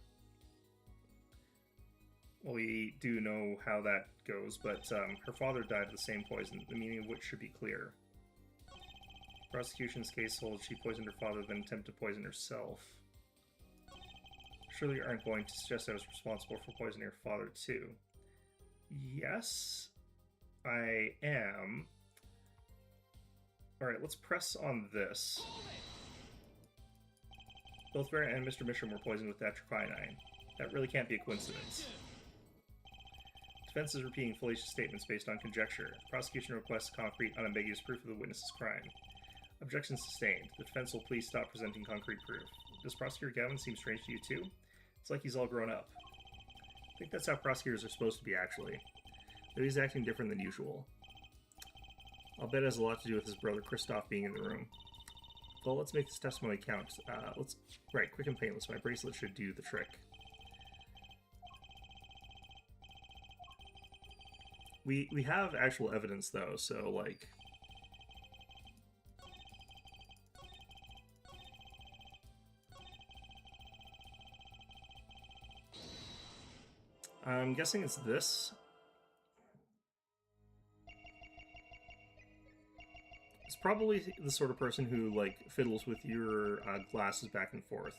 Well, we do know how that goes, but her father died of the same poison, the meaning of which should be clear. Prosecution's case holds she poisoned her father, then attempted to poison herself. Surely you aren't going to suggest I was responsible for poisoning her father, too. Yes, I am. Alright, let's press on this. Both Vera and Mr. Misham were poisoned with atroquinine. That really can't be a coincidence. Defense is repeating fallacious statements based on conjecture. The prosecution requests concrete, unambiguous proof of the witness's crime. Objection sustained. The defense will please stop presenting concrete proof. Does Prosecutor Gavin seem strange to you too? It's like he's all grown up. I think that's how prosecutors are supposed to be, actually. Though he's acting different than usual. I'll bet it has a lot to do with his brother Christoph being in the room. Well, let's make this testimony count. Right, quick and painless. My bracelet should do the trick. We have actual evidence, though, so, like... I'm guessing it's this. It's probably the sort of person who, like, fiddles with your glasses back and forth.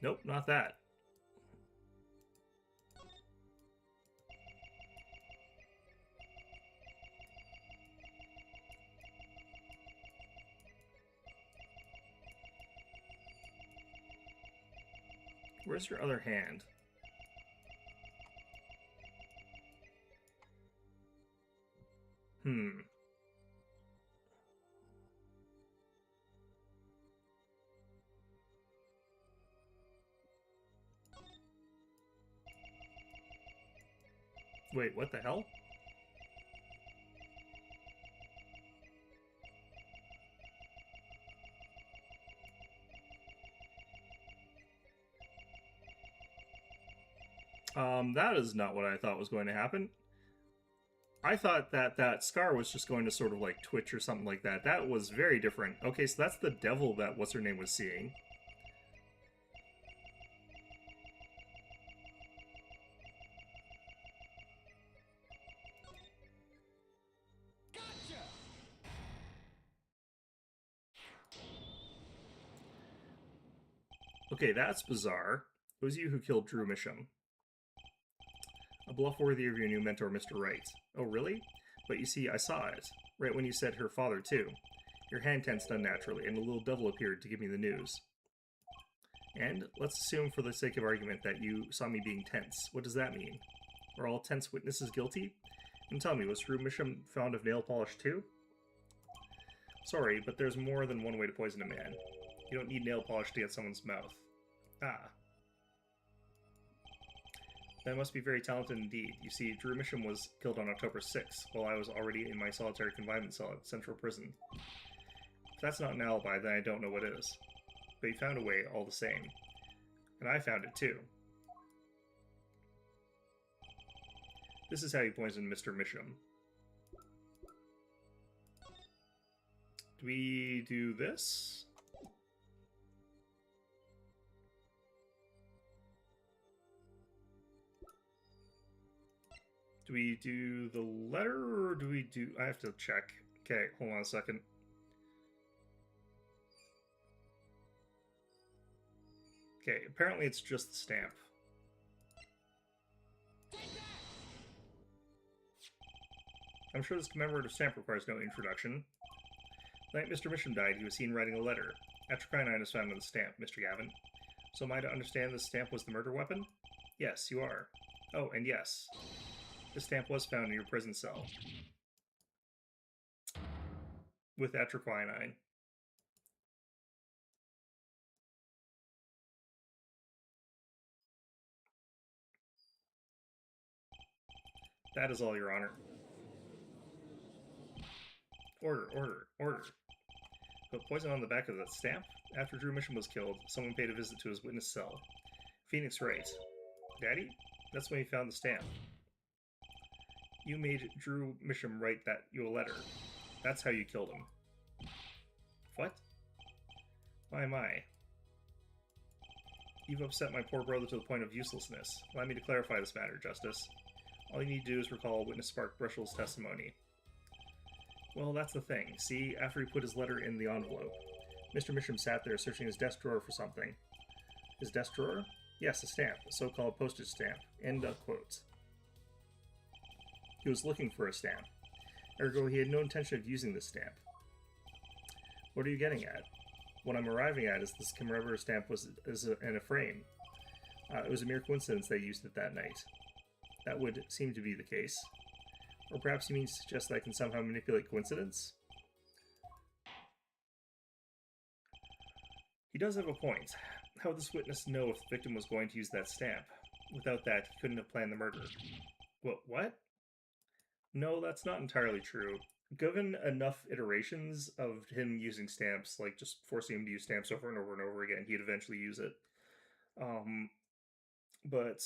Nope, not that. Where's your other hand? Wait, what the hell? That is not what I thought was going to happen. I thought that that scar was just going to sort of like twitch or something like that. That was very different. Okay, so that's the devil that what's-her-name was seeing. Okay, that's bizarre. It was you who killed Drew Misham. A bluff worthy of your new mentor, Mr. Wright. Oh, really? But you see, I saw it. Right when you said her father, too. Your hand tensed unnaturally, and a little devil appeared to give me the news. And let's assume, for the sake of argument, that you saw me being tense. What does that mean? Are all tense witnesses guilty? And tell me, was Drew Misham fond of nail polish, too? Sorry, but there's more than one way to poison a man. You don't need nail polish to get someone's mouth. Ah. That must be very talented indeed. You see, Drew Misham was killed on October 6th, while I was already in my solitary confinement cell at Central Prison. If that's not an alibi, then I don't know what is. But you found a way all the same. And I found it too. This is how you poisoned Mr. Misham. Do we do this? Do we do the letter, or do we do... I have to check. Okay, hold on a second. Okay, apparently it's just the stamp. I'm sure this commemorative stamp requires no introduction. The night Mr. Misham died, he was seen writing a letter. Atrocyanine is found on the stamp, Mr. Gavin. So am I to understand this stamp was the murder weapon? Yes, you are. Oh, and yes. This stamp was found in your prison cell. With atrocyanine. That is all, Your Honor. Order, order, order. Put poison on the back of that stamp? After Drew Misham was killed, someone paid a visit to his witness cell. Phoenix Wright. Daddy? That's when he found the stamp. You made Drew Misham write you a letter. That's how you killed him. What? My. You've upset my poor brother to the point of uselessness. Allow me to clarify this matter, Justice. All you need to do is recall witness Spark Brushell's testimony. Well, that's the thing. See, after he put his letter in the envelope, Mr. Misham sat there searching his desk drawer for something. His desk drawer? Yes, a stamp, a so-called postage stamp. End of quote. He was looking for a stamp. Ergo, he had no intention of using this stamp. What are you getting at? What I'm arriving at is this commemorative stamp is in a frame. It was a mere coincidence they used it that night. That would seem to be the case. Or perhaps you mean to suggest that I can somehow manipulate coincidence? He does have a point. How would this witness know if the victim was going to use that stamp? Without that, he couldn't have planned the murder. What? No, that's not entirely true. Given enough iterations of him using stamps, like just forcing him to use stamps over and over and over again, he'd eventually use it. But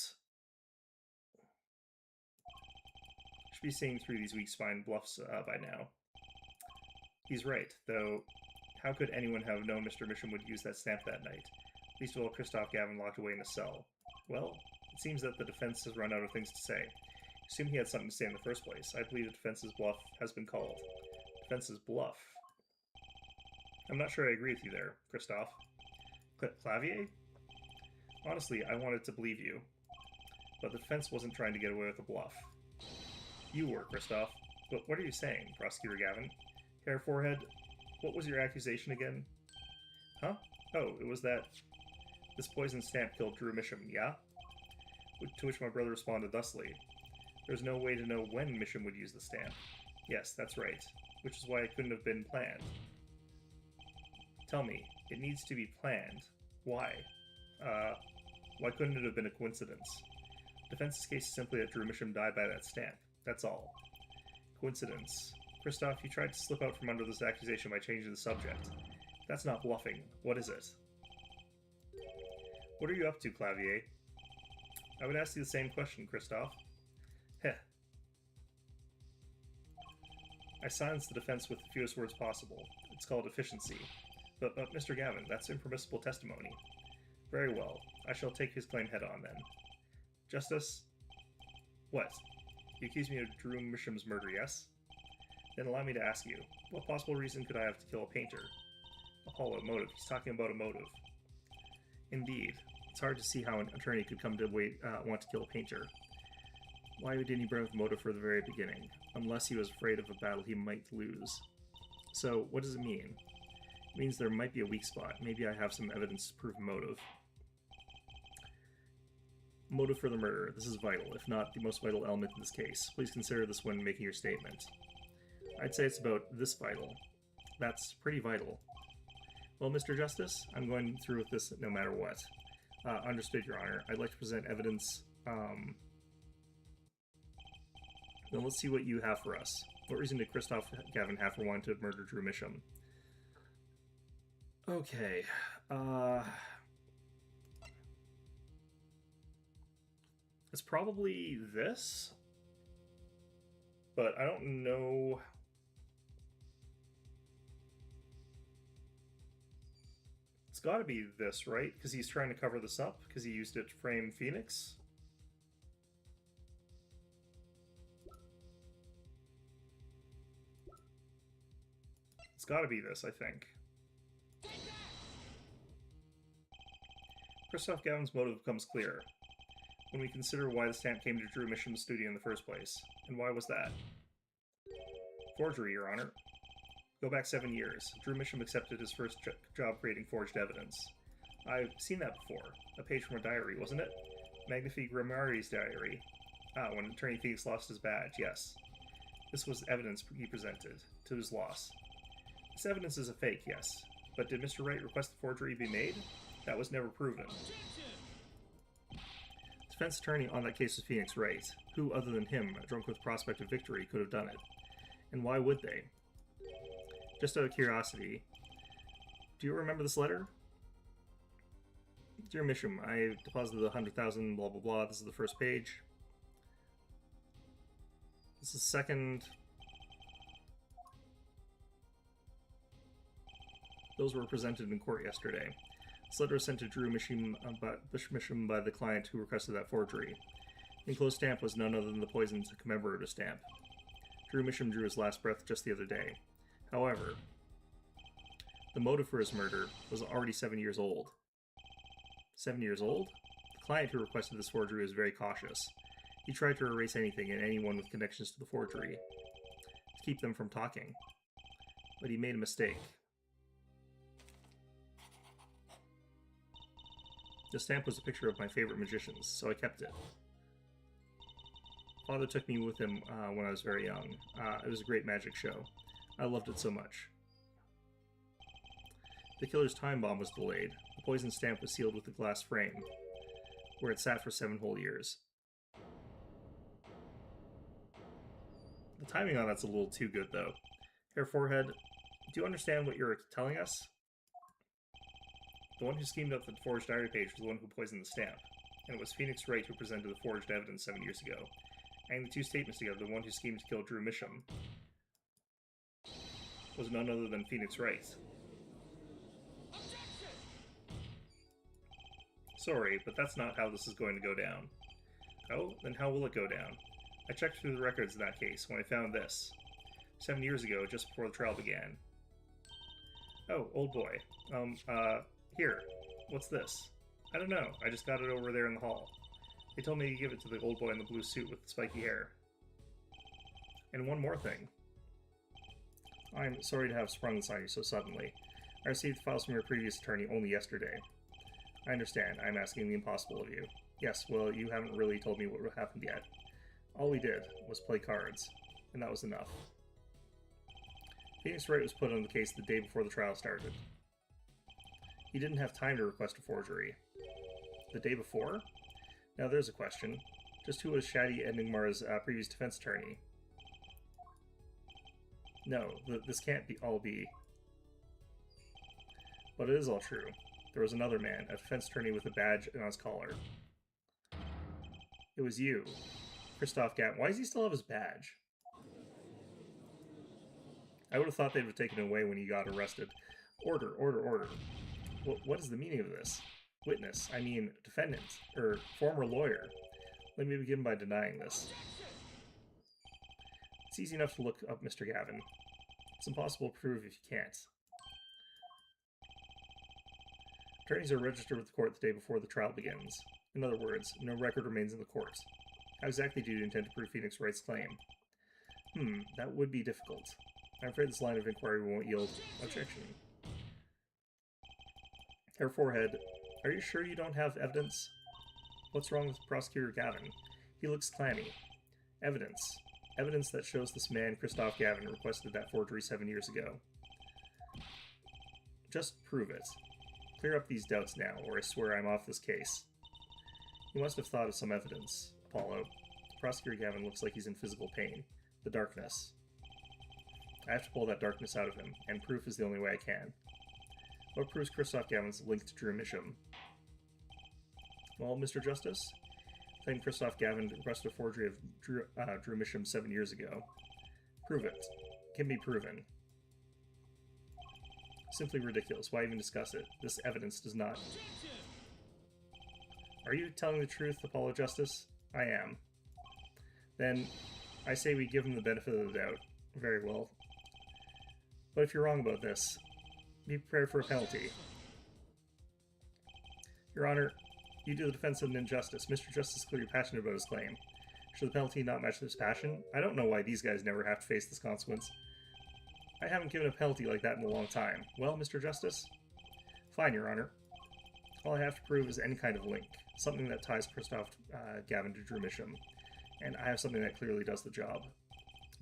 should be seeing through these weak-spined bluffs by now. He's right, though. How could anyone have known Mr. Misham would use that stamp that night? Least of all, Christoph Gavin locked away in a cell. Well, it seems that the defense has run out of things to say. Assume he had something to say in the first place. I believe the defense's bluff has been called. Defense's bluff. I'm not sure I agree with you there, Christoph. Clavier? Honestly, I wanted to believe you. But the defense wasn't trying to get away with a bluff. You were, Christoph. But what are you saying, Prosecutor Gavin? Hair forehead, what was your accusation again? Huh? Oh, it was that this poison stamp killed Drew Misham, yeah? To which my brother responded thusly. There's no way to know when Misham would use the stamp. Yes, that's right. Which is why it couldn't have been planned. Tell me, it needs to be planned. Why? Why couldn't it have been a coincidence? Defense's case is simply that Drew Misham died by that stamp. That's all. Coincidence. Christoph, you tried to slip out from under this accusation by changing the subject. That's not bluffing. What is it? What are you up to, Clavier? I would ask you the same question, Christoph. Heh. I silenced the defense with the fewest words possible. It's called efficiency. But Mr. Gavin, that's impermissible testimony. Very well. I shall take his claim head-on, then. Justice? What? You accuse me of Drew Misham's murder, yes? Then allow me to ask you, what possible reason could I have to kill a painter? Apollo, motive. He's talking about a motive. Indeed. It's hard to see how an attorney could come to want to kill a painter. Why didn't he burn with motive for the very beginning? Unless he was afraid of a battle he might lose. So, what does it mean? It means there might be a weak spot. Maybe I have some evidence to prove motive. Motive for the murder. This is vital, if not the most vital element in this case. Please consider this when making your statement. I'd say it's about this vital. That's pretty vital. Well, Mr. Justice, I'm going through with this no matter what. Understood, Your Honor. I'd like to present evidence. Then let's see what you have for us. What reason did Christoph Gavin have for wanting to murder Drew Misham? Okay. It's probably this, but I don't know. It's got to be this, right? Because he's trying to cover this up because he used it to frame Phoenix. It's got to be this, I think. Christoph Gavin's motive becomes clear when we consider why the stamp came to Drew Misham's studio in the first place. And why was that? Forgery, Your Honor. Go back 7 years. Drew Misham accepted his first job creating forged evidence. I've seen that before. A page from a diary, wasn't it? Magnifique Grimari's diary. Ah, when Attorney Phoenix lost his badge, yes. This was evidence he presented, to his loss. This evidence is a fake, yes. But did Mr. Wright request the forgery be made? That was never proven. Defense attorney on that case was Phoenix Wright. Who, other than him, drunk with prospect of victory, could have done it? And why would they? Just out of curiosity, do you remember this letter? Dear Misham, I deposited 100,000, blah blah blah. This is the first page. This is second. Those were presented in court yesterday. This letter was sent to Drew Misham by the client who requested that forgery. The enclosed stamp was none other than the poison to commemorative stamp. Drew Misham drew his last breath just the other day. However, the motive for his murder was already 7 years old. 7 years old? The client who requested this forgery was very cautious. He tried to erase anything and anyone with connections to the forgery, to keep them from talking. But he made a mistake. The stamp was a picture of my favorite magicians, so I kept it. Father took me with him when I was very young. It was a great magic show. I loved it so much. The killer's time bomb was delayed. The poison stamp was sealed with a glass frame, where it sat for 7 whole years. The timing on that's a little too good, though. Herr Forehead, do you understand what you're telling us? The one who schemed up the forged diary page was the one who poisoned the stamp, and it was Phoenix Wright who presented the forged evidence 7 years ago. Adding the two statements together, the one who schemed to kill Drew Misham was none other than Phoenix Wright. Sorry, but that's not how this is going to go down. Oh, then how will it go down? I checked through the records in that case when I found this. 7 years ago, just before the trial began. Oh, old boy. Here. What's this? I don't know. I just got it over there in the hall. They told me to give it to the old boy in the blue suit with the spiky hair. And one more thing. I'm sorry to have sprung this on you so suddenly. I received files from your previous attorney only yesterday. I understand. I'm asking the impossible of you. Yes, well, you haven't really told me what happened yet. All we did was play cards, and that was enough. Phoenix Wright was put on the case the day before the trial started. He didn't have time to request a forgery. The day before? Now there's a question. Just who was Shadi Enigmar's previous defense attorney? No, this can't all be. But it is all true. There was another man, a defense attorney with a badge on his collar. It was you, Christoph Gavin. Why does he still have his badge? I would have thought they'd have taken it away when he got arrested. Order, order, order. What is the meaning of this? Witness, I mean defendant, or former lawyer. Let me begin by denying this. It's easy enough to look up Mr. Gavin. It's impossible to prove if you can't. Attorneys are registered with the court the day before the trial begins. In other words, no record remains in the court. How exactly do you intend to prove Phoenix Wright's claim? That would be difficult. I'm afraid this line of inquiry won't yield objection. Her forehead. Are you sure you don't have evidence? What's wrong with Prosecutor Gavin? He looks clammy. Evidence. Evidence that shows this man, Christoph Gavin, requested that forgery 7 years ago. Just prove it. Clear up these doubts now, or I swear I'm off this case. You must have thought of some evidence, Apollo. Prosecutor Gavin looks like he's in physical pain. The darkness. I have to pull that darkness out of him, and proof is the only way I can. What proves Christoph Gavin's link to Drew Misham? Well, Mr. Justice, claim Christoph Gavin requested a forgery of Drew Misham 7 years ago. Prove it. Can be proven. Simply ridiculous. Why even discuss it? This evidence does not. Are you telling the truth, Apollo Justice? I am. Then, I say we give him the benefit of the doubt. Very well. But if you're wrong about this, be prepared for a penalty. Your Honor, you do the defense of an injustice. Mr. Justice is clearly passionate about his claim. Should the penalty not match this passion? I don't know why these guys never have to face this consequence. I haven't given a penalty like that in a long time. Well, Mr. Justice? Fine, Your Honor. All I have to prove is any kind of link. Something that ties Christoph Gavin to Drew Misham. And I have something that clearly does the job.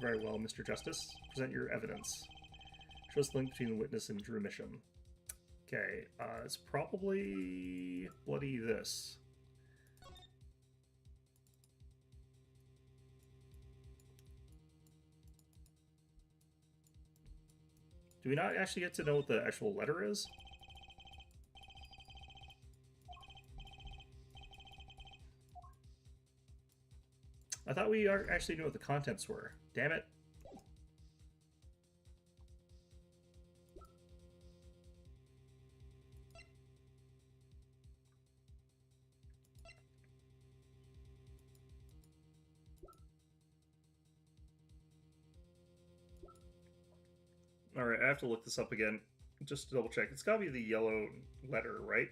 Very well, Mr. Justice. Present your evidence. Show us the link between the witness and Drew Misham. Okay, it's probably bloody this. Do we not actually get to know what the actual letter is? I thought we actually knew what the contents were. Damn it. Alright, I have to look this up again, just to double check. It's gotta be the yellow letter, right?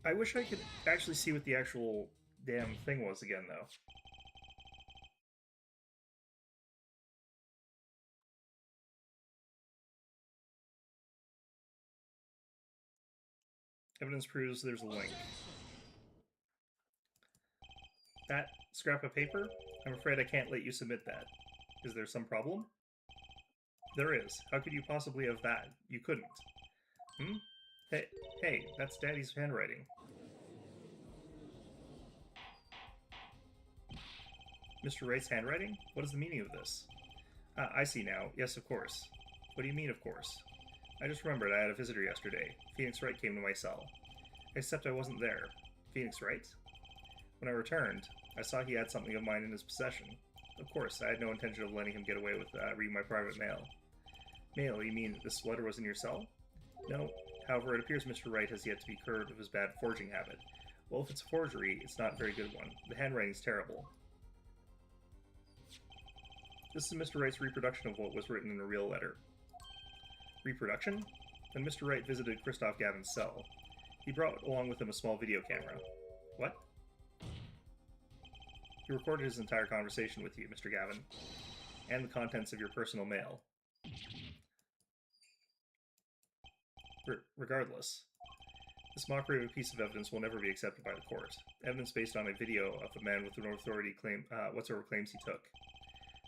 I wish I could actually see what the actual damn thing was again, though. Evidence proves there's a link. That scrap of paper? I'm afraid I can't let you submit that. Is there some problem? There is. How could you possibly have that? You couldn't. Hey, that's Daddy's handwriting. Mr. Wright's handwriting? What is the meaning of this? I see now. Yes, of course. What do you mean, of course? I just remembered I had a visitor yesterday. Phoenix Wright came to my cell. Except I wasn't there. Phoenix Wright? When I returned, I saw he had something of mine in his possession. Of course, I had no intention of letting him get away with reading my private mail. Mail? You mean this letter was in your cell? No. However, it appears Mr. Wright has yet to be cured of his bad forging habit. Well, if it's a forgery, it's not a very good one. The handwriting's terrible. This is Mr. Wright's reproduction of what was written in a real letter. Reproduction? When Mr. Wright visited Christoph Gavin's cell, he brought along with him a small video camera. What? He recorded his entire conversation with you, Mr. Gavin, and the contents of your personal mail. Regardless, this mockery of a piece of evidence will never be accepted by the court. Evidence based on a video of a man with no authority whatsoever claims he took.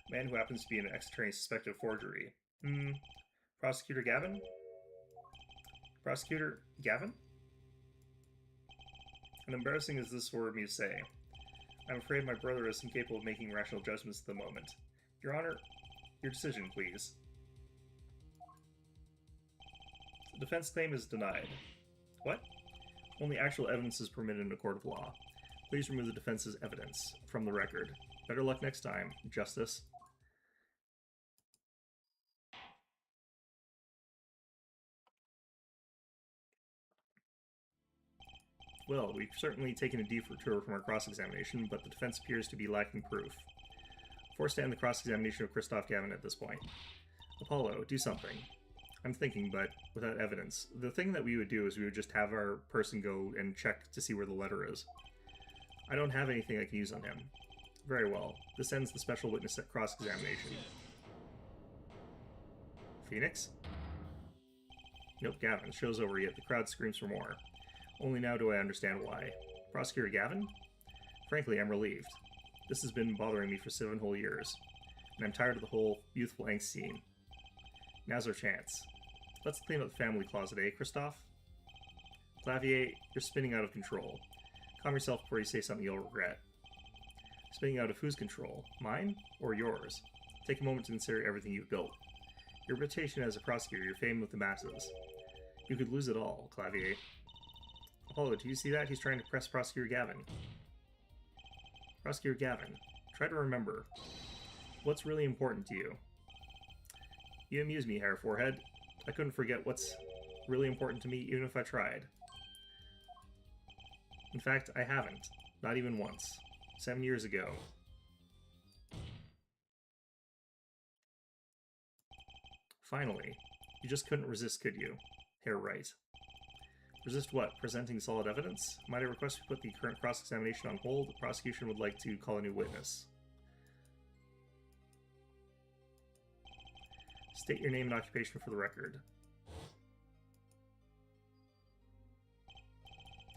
A man who happens to be an ex-attorney suspected of forgery. Prosecutor Gavin? Prosecutor Gavin? And embarrassing as this were me to say, I'm afraid my brother is incapable of making rational judgments at the moment. Your Honor, your decision, please. The defense claim is denied. What? Only actual evidence is permitted in a court of law. Please remove the defense's evidence from the record. Better luck next time, Justice. Well, we've certainly taken a detour from our cross-examination, but the defense appears to be lacking proof. Forced to end the cross-examination of Christoph Gavin at this point. Apollo, do something. I'm thinking, but without evidence. The thing that we would do is we would just have our person go and check to see where the letter is. I don't have anything I can use on him. Very well. This ends the special witness cross-examination. Phoenix? Nope, Gavin. Show's over yet. The crowd screams for more. Only now do I understand why. Prosecutor Gavin? Frankly, I'm relieved. This has been bothering me for 7 whole years, and I'm tired of the whole youthful angst scene. Now's our chance. Let's clean up the family closet, eh, Christoph? Clavier, you're spinning out of control. Calm yourself before you say something you'll regret. Spinning out of whose control? Mine or yours? Take a moment to consider everything you've built. Your reputation as a prosecutor, your fame with the masses. You could lose it all, Clavier. Apollo, do you see that? He's trying to press Prosecutor Gavin. Prosecutor Gavin, try to remember. What's really important to you? You amuse me, Hair Forehead. I couldn't forget what's really important to me, even if I tried. In fact, I haven't. Not even once. 7 years ago. Finally. You just couldn't resist, could you? Hair Right. Resist what? Presenting solid evidence? Might I request we put the current cross-examination on hold? The prosecution would like to call a new witness. State your name and occupation for the record.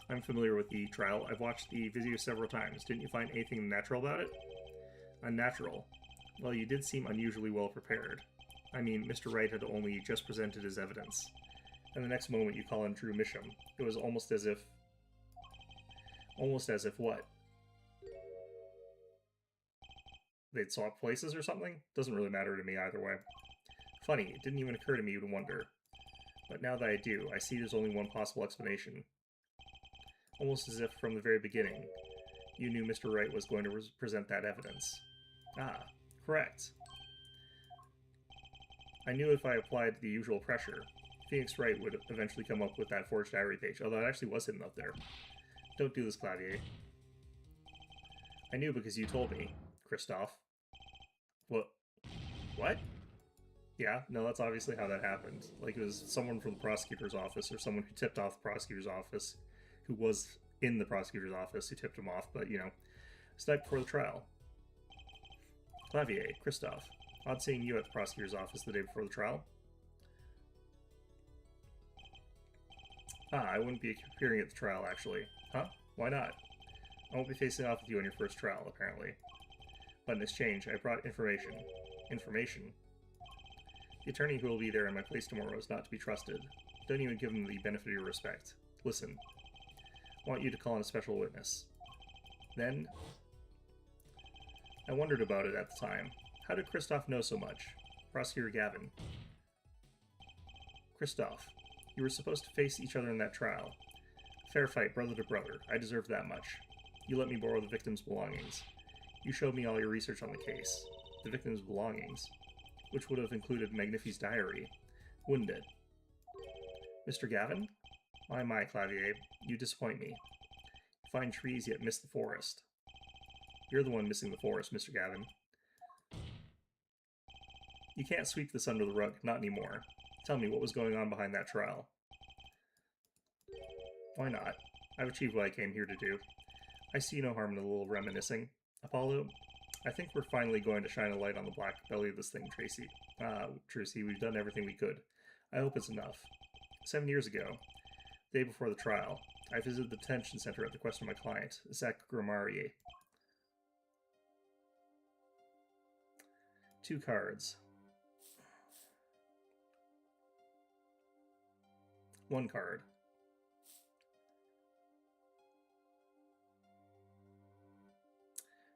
I'm familiar with the trial. I've watched the video several times. Didn't you find anything unnatural about it? Unnatural? Well, you did seem unusually well prepared. I mean, Mr. Wright had only just presented his evidence. And the next moment you call in Drew Misham. It was almost as if... Almost as if what? They'd swapped places or something? Doesn't really matter to me either way. Funny, it didn't even occur to me to wonder. But now that I do, I see there's only one possible explanation. Almost as if from the very beginning, you knew Mr. Wright was going to present that evidence. Ah, correct. I knew if I applied the usual pressure, Phoenix Wright would eventually come up with that forged diary page, although it actually was hidden up there. Don't do this, Clavier. I knew because you told me, Christoph. What? What? Yeah, no, that's obviously how that happened. Like, it was someone from the prosecutor's office, or someone who tipped off the prosecutor's office, who was in the prosecutor's office, who tipped him off, but, you know, it's night before the trial. Clavier, Christoph, odd seeing you at the prosecutor's office the day before the trial. Ah, I wouldn't be appearing at the trial, actually. Huh? Why not? I won't be facing off with you on your first trial, apparently. But in exchange, I brought information. Information? The attorney who will be there in my place tomorrow is not to be trusted. Don't even give him the benefit of your respect. Listen. I want you to call in a special witness. Then... I wondered about it at the time. How did Christoph know so much? Prosecutor Gavin. Christoph. You were supposed to face each other in that trial. Fair fight, brother to brother. I deserved that much. You let me borrow the victim's belongings. You showed me all your research on the case. The victim's belongings. Which would have included Magnifi's diary. Wouldn't it? Mr. Gavin? My, Clavier. You disappoint me. You find trees yet miss the forest. You're the one missing the forest, Mr. Gavin. You can't sweep this under the rug. Not anymore. Tell me what was going on behind that trial. Why not? I've achieved what I came here to do. I see no harm in a little reminiscing. Apollo, I think we're finally going to shine a light on the black belly of this thing, Tracy. Trucy, we've done everything we could. I hope it's enough. 7 years ago, the day before the trial, I visited the detention center at the request of my client, Zach Grammarier. 2 cards. 1 card.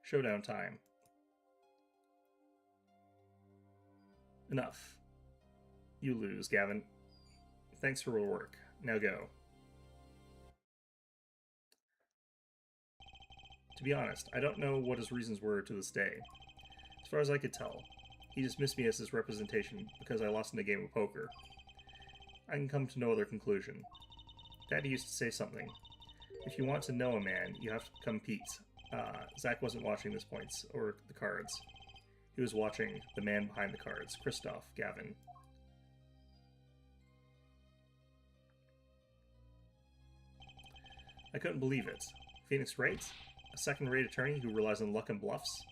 Showdown time. Enough. You lose, Gavin. Thanks for your work. Now go. To be honest, I don't know what his reasons were to this day. As far as I could tell, he dismissed me as his representation because I lost in a game of poker. I can come to no other conclusion. Daddy used to say something. If you want to know a man, you have to become Pete. Zach wasn't watching this points, or the cards. He was watching the man behind the cards, Christoph Gavin. I couldn't believe it. Phoenix Wright? A second-rate attorney who relies on luck and bluffs?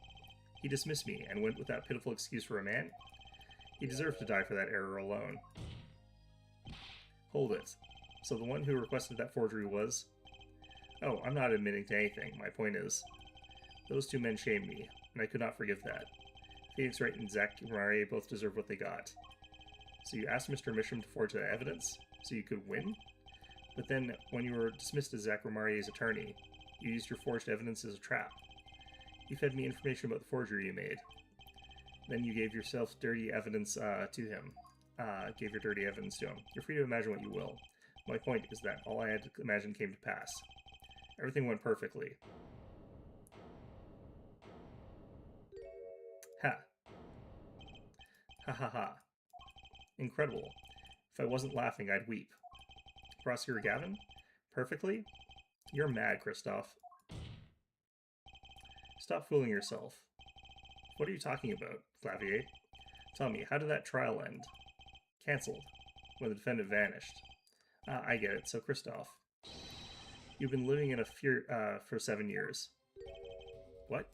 He dismissed me and went with that pitiful excuse for a man? He deserved to die for that error alone. Hold it. So the one who requested that forgery was... Oh, I'm not admitting to anything. My point is, those two men shamed me, and I could not forgive that. Phoenix Wright and Zach Marie both deserve what they got. So you asked Mr. Misham to forge that evidence, so you could win? But then, when you were dismissed as Zach Marie's attorney, you used your forged evidence as a trap. You fed me information about the forgery you made. Then you gave yourself dirty evidence to him. Gave your dirty evidence to him. You're free to imagine what you will. My point is that all I had to imagine came to pass. Everything went perfectly. Ha. Ha ha ha. Incredible. If I wasn't laughing, I'd weep. Prosecutor Gavin? Perfectly? You're mad, Christoph. Stop fooling yourself. What are you talking about, Clavier? Tell me, how did that trial end? Cancelled, when the defendant vanished. Ah, I get it. So, Christoph, you've been living in a fear for 7 years. What?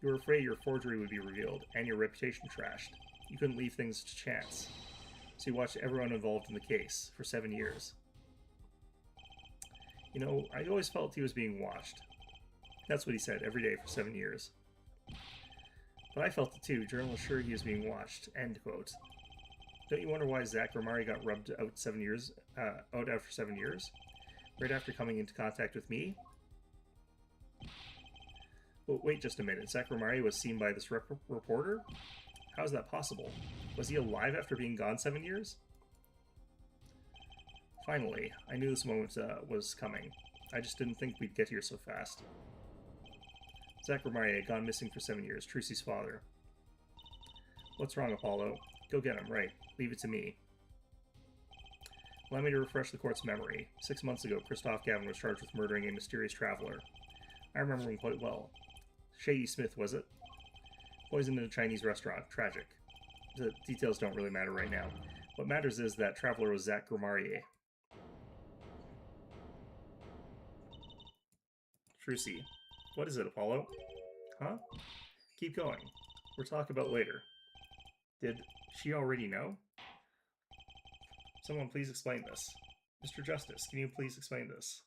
You were afraid your forgery would be revealed, and your reputation trashed. You couldn't leave things to chance. So you watched everyone involved in the case for 7 years. You know, I always felt he was being watched. That's what he said every day for 7 years. But I felt it too. Journalists sure he was being watched. End quote. Don't you wonder why Zach Romari got rubbed out 7 years? Out after 7 years, right after coming into contact with me? But wait just a minute. Zach Romari was seen by this reporter? How is that possible? Was he alive after being gone 7 years? Finally, I knew this moment was coming. I just didn't think we'd get here so fast. Zach Romari had gone missing for 7 years, Trucy's father. What's wrong, Apollo? Go get him, right. Leave it to me. Allow me to refresh the court's memory. 6 months ago, Christoph Gavin was charged with murdering a mysterious traveler. I remember him quite well. Shady Smith, was it? Poisoned in a Chinese restaurant. Tragic. The details don't really matter right now. What matters is that traveler was Zach Gromarier. Trucy. What is it, Apollo? Huh? Keep going. We'll talk about later. Did she already know? Someone please explain this. Mr. Justice, can you please explain this?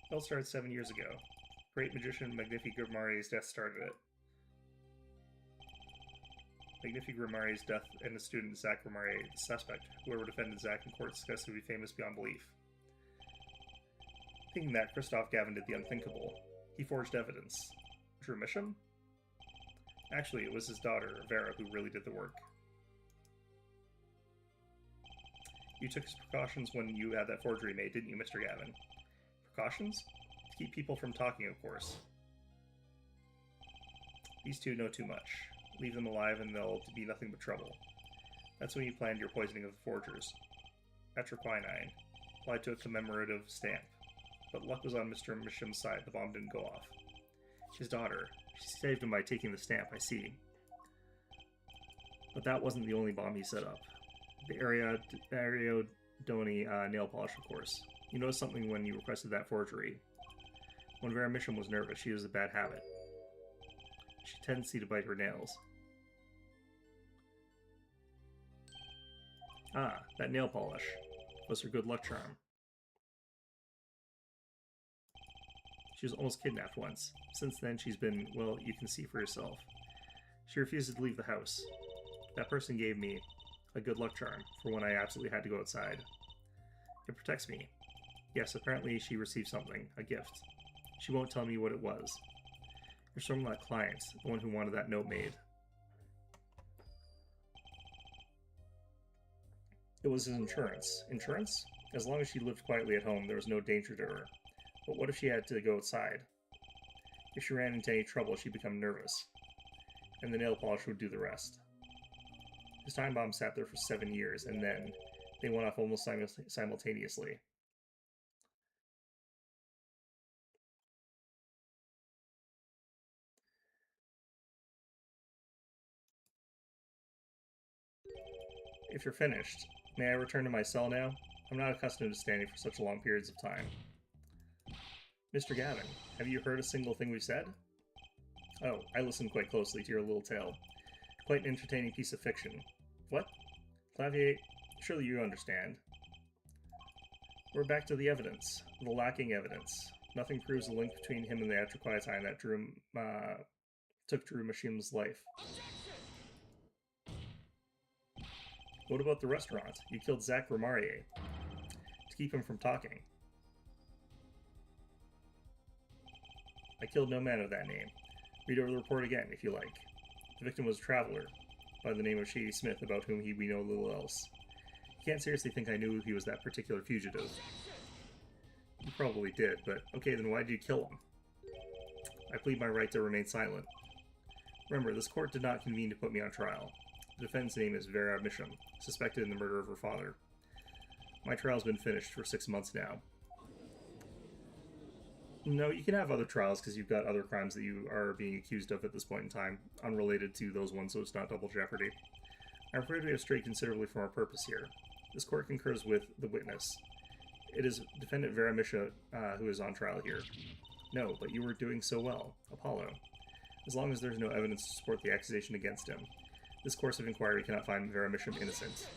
It all started 7 years ago. Great magician Magnifique Grimarie's death started it. Magnifique Grimarie's death and the student Zach Grimarie, the suspect, whoever defended Zach in court, discussed to be famous beyond belief. Thinking that, Christoph Gavin did the unthinkable. He forged evidence. Drew Misham? Actually, it was his daughter, Vera, who really did the work. You took precautions when you had that forgery made, didn't you, Mr. Gavin? Precautions? To keep people from talking, of course. These two know too much. Leave them alive and they'll be nothing but trouble. That's when you planned your poisoning of the forgers. Atroquinine. Applied to a commemorative stamp. But luck was on Mr. Misham's side. The bomb didn't go off. His daughter. She saved him by taking the stamp, I see. But that wasn't the only bomb he set up. The Ariodoni nail polish, of course. You noticed something when you requested that forgery. When Vera Misham was nervous, she has a bad habit. She had a tendency to bite her nails. Ah, that nail polish was her good luck charm. She was almost kidnapped once. Since then, she's been, well, you can see for yourself. She refuses to leave the house. That person gave me a good luck charm for when I absolutely had to go outside. It protects me. Yes, apparently she received something, a gift. She won't tell me what it was. You're from that client, the one who wanted that note made. It was his insurance. Insurance? As long as she lived quietly at home, there was no danger to her. But what if she had to go outside? If she ran into any trouble, she'd become nervous. And the nail polish would do the rest. His time bomb sat there for 7 years, and then they went off almost simultaneously. If you're finished, may I return to my cell now? I'm not accustomed to standing for such long periods of time. Mr. Gavin, have you heard a single thing we've said? Oh, I listened quite closely to your little tale. Quite an entertaining piece of fiction. What? Clavier, surely you understand. We're back to the evidence. The lacking evidence. Nothing proves the link between him and the atroquietine that took Drew Mashim's life. What about the restaurant? You killed Zach Romarier to keep him from talking. I killed no man of that name. Read over the report again, if you like. The victim was a traveler by the name of Shady Smith, about whom we know little else. You can't seriously think I knew he was that particular fugitive. You probably did, but okay, then why did you kill him? I plead my right to remain silent. Remember, this court did not convene to put me on trial. The defendant's name is Vera Misham, suspected in the murder of her father. My trial's been finished for 6 months now. No, you can have other trials because you've got other crimes that you are being accused of at this point in time, unrelated to those ones, so it's not double jeopardy. I'm afraid we have strayed considerably from our purpose here. This court concurs with the witness. It is defendant Vera Misha who is on trial here. No, but you were doing so well, Apollo. As long as there's no evidence to support the accusation against him, this course of inquiry cannot find Vera Misham innocent.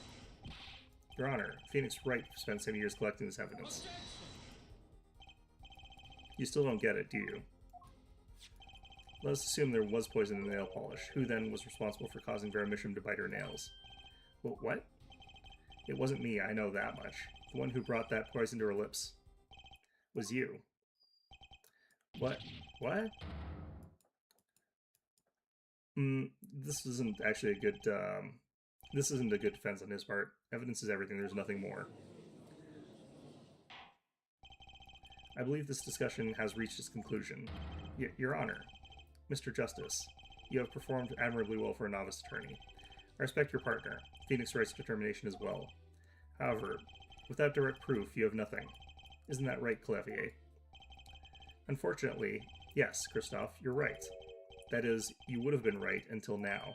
Your Honor, Phoenix Wright spent 7 years collecting this evidence. You still don't get it, do you? Let us assume there was poison in the nail polish. Who then was responsible for causing Vera Misham to bite her nails? Well, what? It wasn't me, I know that much. The one who brought that poison to her lips was you. What? What? This isn't actually a good, this isn't a good defense on his part. Evidence is everything, there's nothing more. I believe this discussion has reached its conclusion. Your Honor, Mr. Justice, you have performed admirably well for a novice attorney. I respect your partner, Phoenix Wright's determination as well. However, without direct proof, you have nothing. Isn't that right, Clavier? Unfortunately, yes, Christophe, you're right. That is, you would have been right until now.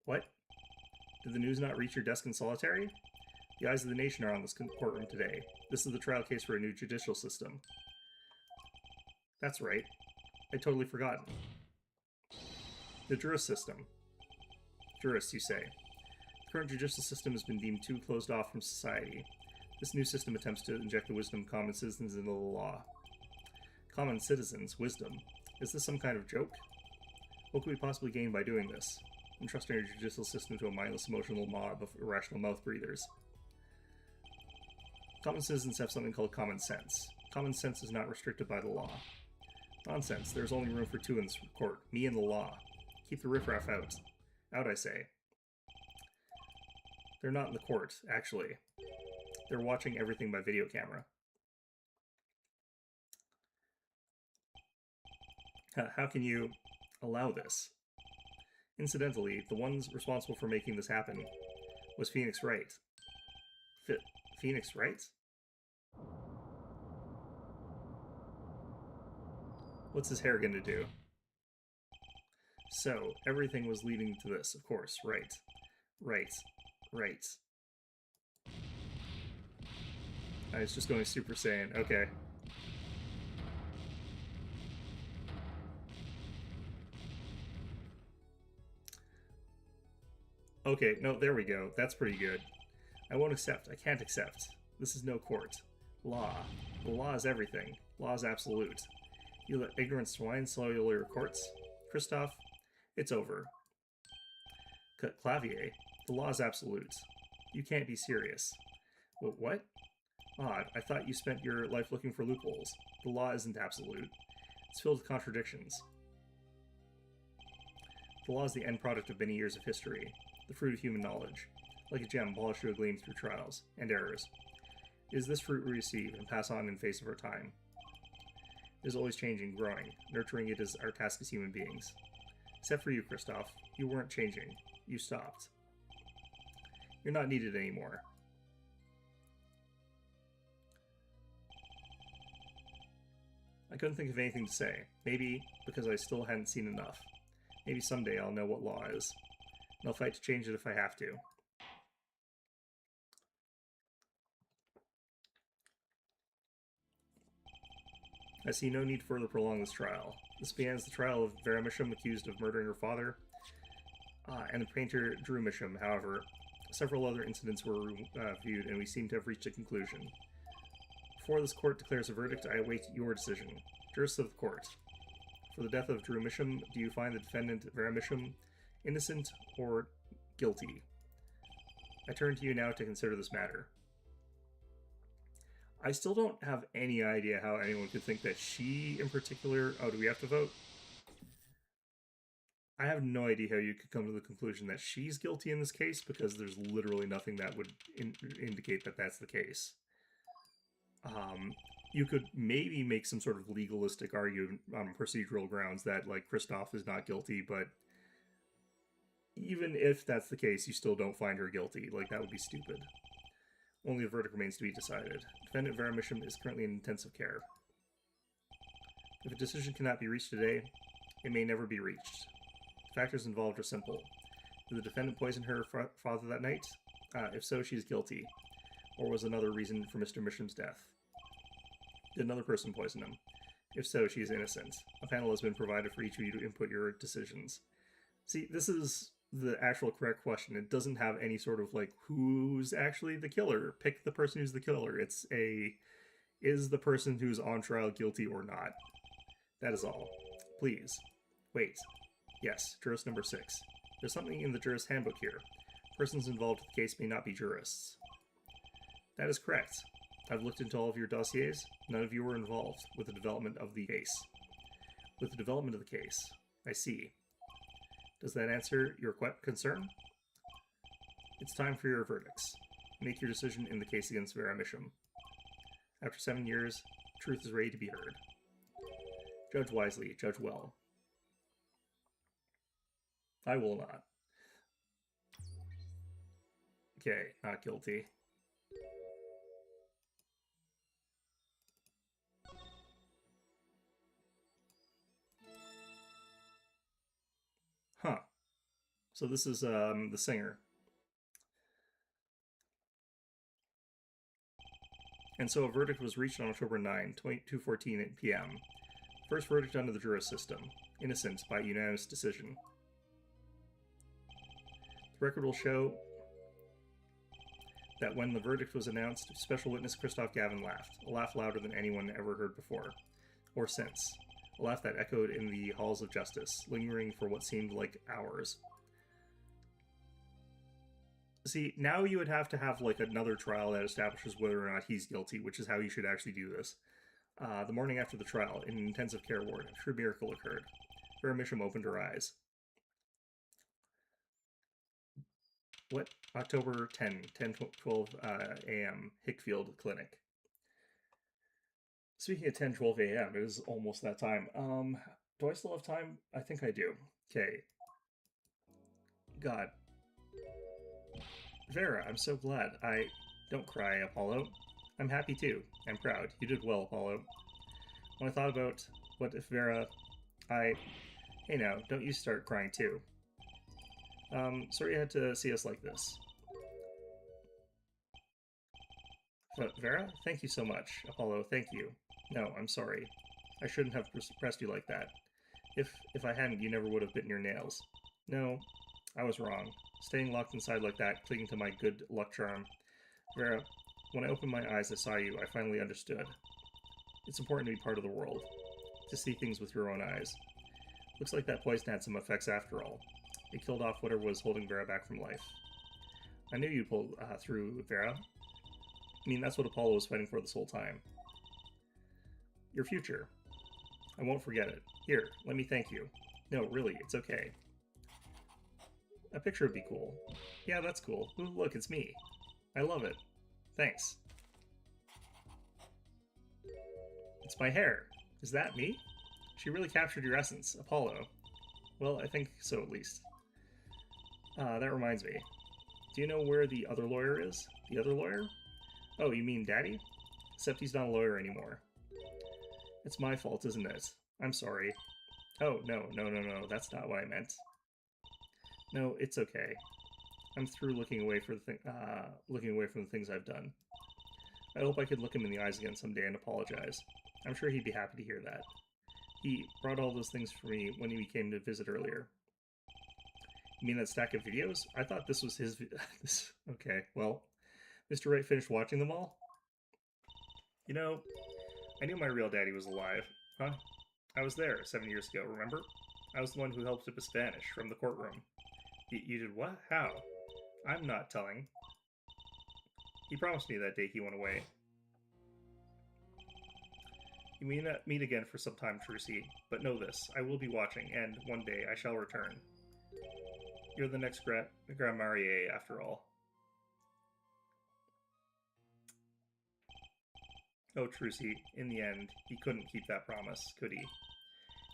What? Did the news not reach your desk in solitary? The eyes of the nation are on this courtroom today. This is the trial case for a new judicial system. That's right. I'd totally forgotten. The jurist system. Jurist, you say. The current judicial system has been deemed too closed off from society. This new system attempts to inject the wisdom of common citizens into the law. Common citizens? Wisdom? Is this some kind of joke? What could we possibly gain by doing this? Entrusting our judicial system to a mindless, emotional mob of irrational mouth breathers. Common citizens have something called common sense. Common sense is not restricted by the law. Nonsense. There's only room for two in this court. Me and the law. Keep the riffraff out. Out, I say. They're not in the court, actually. They're watching everything by video camera. How can you allow this? Incidentally, the ones responsible for making this happen was Phoenix Wright. Phoenix Wright? What's his hair gonna do? So, everything was leading to this, of course. Right. Right. Right. I was just going Super Saiyan. Okay. Okay, no, there we go. That's pretty good. I won't accept. I can't accept. This is no court. Law. The law is everything. Law is absolute. You let ignorant swine soil your courts? Christophe, it's over. Clavier, the law is absolute. You can't be serious. What? Odd, I thought you spent your life looking for loopholes. The law isn't absolute. It's filled with contradictions. The law is the end product of many years of history, the fruit of human knowledge, like a gem polished to a gleam through trials and errors. It is this fruit we receive and pass on in face of our time. It is always changing, growing. Nurturing it is our task as human beings. Except for you, Christophe. You weren't changing. You stopped. You're not needed anymore. I couldn't think of anything to say. Maybe because I still hadn't seen enough. Maybe someday I'll know what law is. And I'll fight to change it if I have to. I see no need to further prolong this trial. This begins the trial of Vera Misham, accused of murdering her father, and the painter Drew Misham. However, several other incidents were reviewed, and we seem to have reached a conclusion. Before this court declares a verdict, I await your decision. Jurists of the court. For the death of Drew Misham, do you find the defendant, Vera Misham, innocent or guilty? I turn to you now to consider this matter. I still don't have any idea how anyone could think that she in particular... Oh, do we have to vote? I have no idea how you could come to the conclusion that she's guilty in this case, because there's literally nothing that would indicate that that's the case. You could maybe make some sort of legalistic argument on procedural grounds that, like, Kristoff is not guilty, but even if that's the case, you still don't find her guilty. Like, that would be stupid. Only the verdict remains to be decided. Defendant Vera Misham is currently in intensive care. If a decision cannot be reached today, it may never be reached. The factors involved are simple. Did the defendant poison her father that night? If so, she is guilty. Or was another reason for Mr. Misham's death? Did another person poison him? If so, she is innocent. A panel has been provided for each of you to input your decisions. See, this is the actual correct question. It doesn't have any sort of, like, who's actually the killer? Pick the person who's the killer. It's a, is the person who's on trial guilty or not? That is all. Please. Wait. Yes, jurist number 6. There's something in the jurist handbook here. Persons involved in the case may not be jurists. That is correct. I've looked into all of your dossiers. None of you were involved with the development of the case. With the development of the case. I see. Does that answer your concern? It's time for your verdicts. Make your decision in the case against Vera Misham. After 7 years, truth is ready to be heard. Judge wisely, judge well. I will not. Okay, not guilty. Huh. So this is the singer. And so a verdict was reached on October 9, 2:14 p.m. First verdict under the jurist system. Innocent by unanimous decision. The record will show that when the verdict was announced, special witness Christoph Gavin laughed. A laugh louder than anyone ever heard before. Or since. A laugh that echoed in the halls of justice, lingering for what seemed like hours. See, now you would have to have, like, another trial that establishes whether or not he's guilty, which is how you should actually do this. The morning after the trial, in an intensive care ward, a true miracle occurred. Vera Misham opened her eyes. What? October 10:12 a.m., Hickfield Clinic. Speaking of 10:12 a.m., it is almost that time. Do I still have time? I think I do. Okay. God. Vera, I'm so glad. Don't cry, Apollo. I'm happy too. I'm proud. You did well, Apollo. When I thought about what if Vera... Hey now, don't you start crying too. Sorry you had to see us like this. But Vera, thank you so much. Apollo, thank you. No, I'm sorry. I shouldn't have pressed you like that. If I hadn't, you never would have bitten your nails. No, I was wrong. Staying locked inside like that, clinging to my good luck charm. Vera, when I opened my eyes, I saw you. I finally understood. It's important to be part of the world. To see things with your own eyes. Looks like that poison had some effects after all. It killed off whatever was holding Vera back from life. I knew you'd pull through, Vera. I mean, that's what Apollo was fighting for this whole time. Your future. I won't forget it. Here, let me thank you. No, really, it's okay. A picture would be cool. Yeah, that's cool. Ooh, look, it's me. I love it. Thanks. It's my hair. Is that me? She really captured your essence, Apollo. Well, I think so, at least. That reminds me. Do you know where the other lawyer is? The other lawyer? Oh, you mean Daddy? Except he's not a lawyer anymore. It's my fault, isn't it? I'm sorry. Oh, no, that's not what I meant. No, it's okay. I'm through looking away from the things I've done. I hope I could look him in the eyes again someday and apologize. I'm sure he'd be happy to hear that. He brought all those things for me when he came to visit earlier. You mean that stack of videos? I thought this was his. Okay, well, Mr. Wright finished watching them all? You know, I knew my real daddy was alive. Huh? I was there 7 years ago, remember? I was the one who helped him Spanish from the courtroom. You did what? How? I'm not telling. He promised me that day he went away. You may not meet again for some time, Trucy, but know this, I will be watching, and one day I shall return. You're the next Grand Marnier, after all. Oh, Trucy, in the end, he couldn't keep that promise, could he?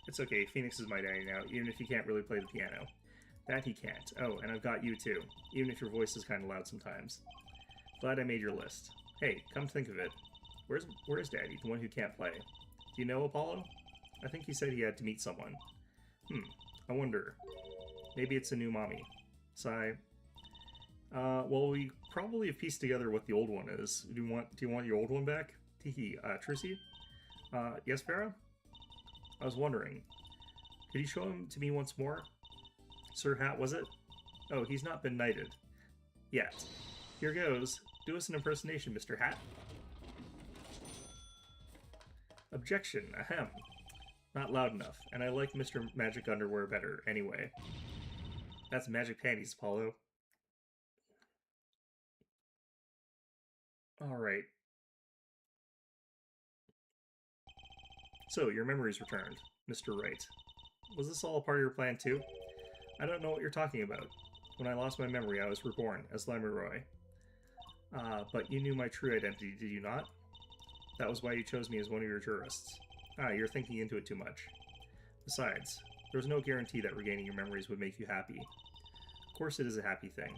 It's okay, Phoenix is my daddy now, even if he can't really play the piano. That he can't. Oh, and I've got you too, even if your voice is kind of loud sometimes. Glad I made your list. Hey, come think of it. Where's Daddy, the one who can't play? Do you know Apollo? I think he said he had to meet someone. I wonder. Maybe it's a new mommy. Sigh. Well, we probably have pieced together what the old one is. Do you want your old one back? Teehee. Trucy? Yes, Farah? I was wondering. Could you show him to me once more? Sir Hat, was it? Oh, he's not been knighted. Yet. Here goes. Do us an impersonation, Mr. Hat. Objection. Ahem. Not loud enough, and I like Mr. Magic Underwear better, anyway. That's Magic Panties, Apollo. Alright. So, your memory's returned, Mr. Wright. Was this all a part of your plan, too? I don't know what you're talking about. When I lost my memory, I was reborn as Lemuroy. But you knew my true identity, did you not? That was why you chose me as one of your jurists. You're thinking into it too much. Besides, there was no guarantee that regaining your memories would make you happy. Of course it is a happy thing.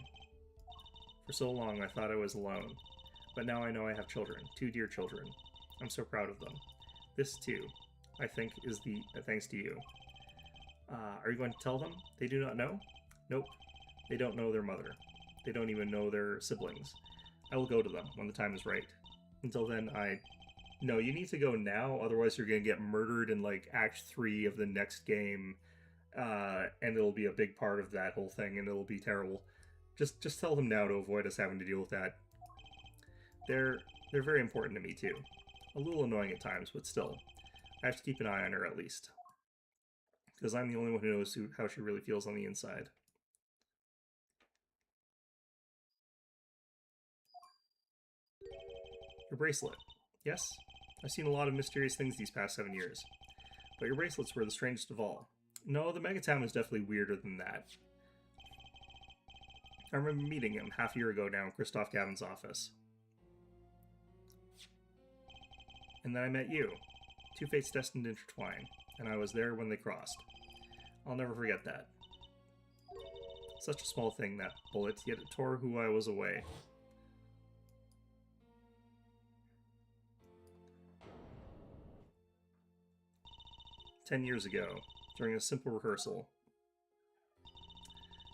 For so long I thought I was alone, but now I know I have children, 2 dear children. I'm so proud of them. This, too, I think, is thanks to you. Are you going to tell them? They do not know? Nope. They don't know their mother. They don't even know their siblings. I will go to them when the time is right. Until then, No, you need to go now, otherwise you're going to get murdered in, like, Act 3 of the next game, and it'll be a big part of that whole thing, and it'll be terrible. Just tell them now to avoid us having to deal with that. They're very important to me, too. A little annoying at times, but still. I have to keep an eye on her, at least. Because I'm the only one who knows how she really feels on the inside. Your bracelet. Yes? I've seen a lot of mysterious things these past 7 years. But your bracelets were the strangest of all. No, the Megatown is definitely weirder than that. I remember meeting him half a year ago now in Christoph Gavin's office. And then I met you. 2 fates destined to intertwine, and I was there when they crossed. I'll never forget that. Such a small thing, that bullet, yet it tore who I was away. "10 years ago, during a simple rehearsal.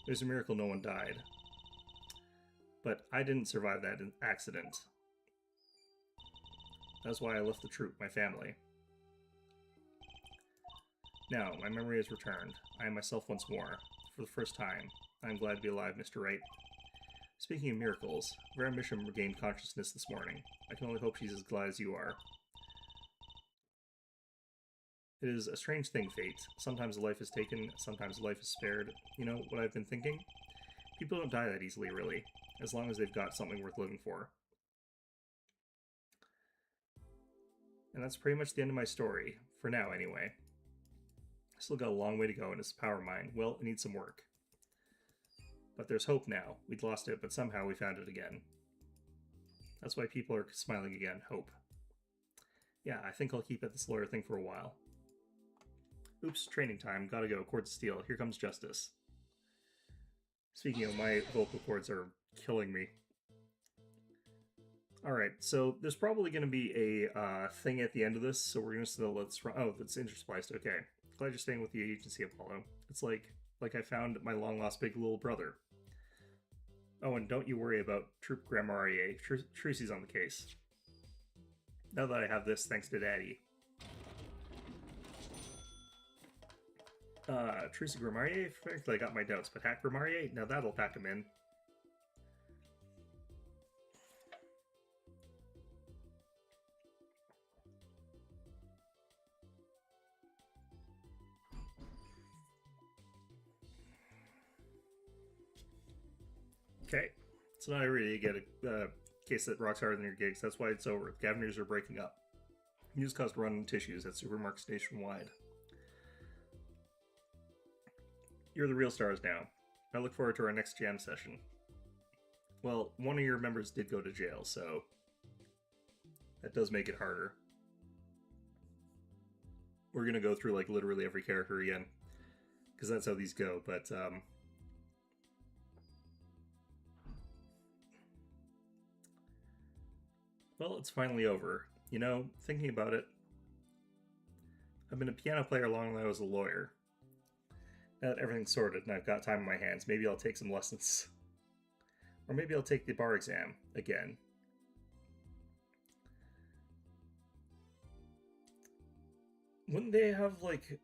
It was a miracle no one died. But I didn't survive that accident. That's why I left the troupe, my family. Now, my memory has returned. I am myself once more. For the first time. I am glad to be alive, Mr. Wright. Speaking of miracles, Vera Misham regained consciousness this morning. I can only hope she's as glad as you are. It is a strange thing, fate. Sometimes a life is taken, sometimes a life is spared. You know what I've been thinking? People don't die that easily, really, as long as they've got something worth living for. And that's pretty much the end of my story, for now anyway. I still got a long way to go in this power mine. Well, it needs some work. But there's hope now. We'd lost it, but somehow we found it again. That's why people are smiling again. Hope. Yeah, I think I'll keep at this lawyer thing for a while. Oops, training time. Gotta go. Cords of steel. Here comes justice. Speaking of, my vocal cords are killing me. Alright, so there's probably going to be a thing at the end of this, so we're going to still let's run. Oh, that's interspliced. Okay. Glad you're staying with the agency, Apollo. It's like I found my long-lost big little brother. Oh, and don't you worry about Troop Grand Marnier. Trucy's on the case. Now that I have this, thanks to Daddy. Trucy Grimarier? Frankly, I got my doubts, but Hack Grimarier? Now that'll pack him in. Okay, so now I really get a case that rocks harder than your gigs. That's why it's over. The Cavaliers are breaking up. News caused run on tissues at supermarkets nationwide. You're the real stars now. I look forward to our next jam session. Well, one of your members did go to jail, so that does make it harder. We're gonna go through like literally every character again, because that's how these go, but well, it's finally over. You know, thinking about it, I've been a piano player long as I was a lawyer. Now that everything's sorted and I've got time on my hands, maybe I'll take some lessons. Or maybe I'll take the bar exam again. Wouldn't they have, like,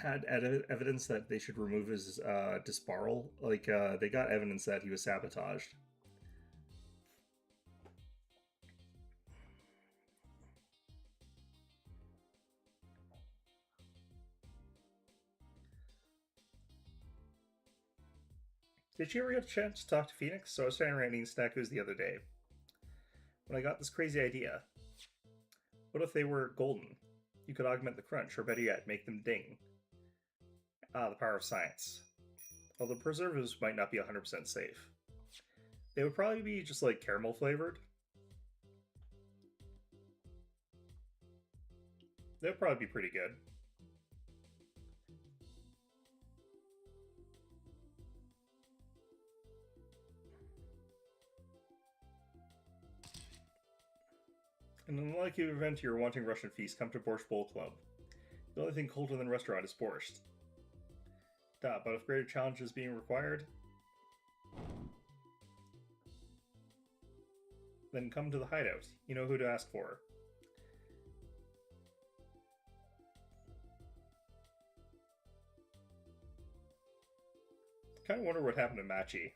had evidence that they should remove his disbarral? Like, they got evidence that he was sabotaged. Did you ever get a chance to talk to Phoenix? So I was standing around eating Snackoos the other day when I got this crazy idea. What if they were golden? You could augment the crunch, or better yet, make them ding. Ah, the power of science. Although preservatives might not be 100% safe. They would probably be just like caramel flavored. They would probably be pretty good. In an unlikely event you're wanting Russian feast, come to Borscht Bowl Club. The only thing colder than restaurant is borscht. But if greater challenge is being required, then come to the hideout. You know who to ask for. Kind of wonder what happened to Machi.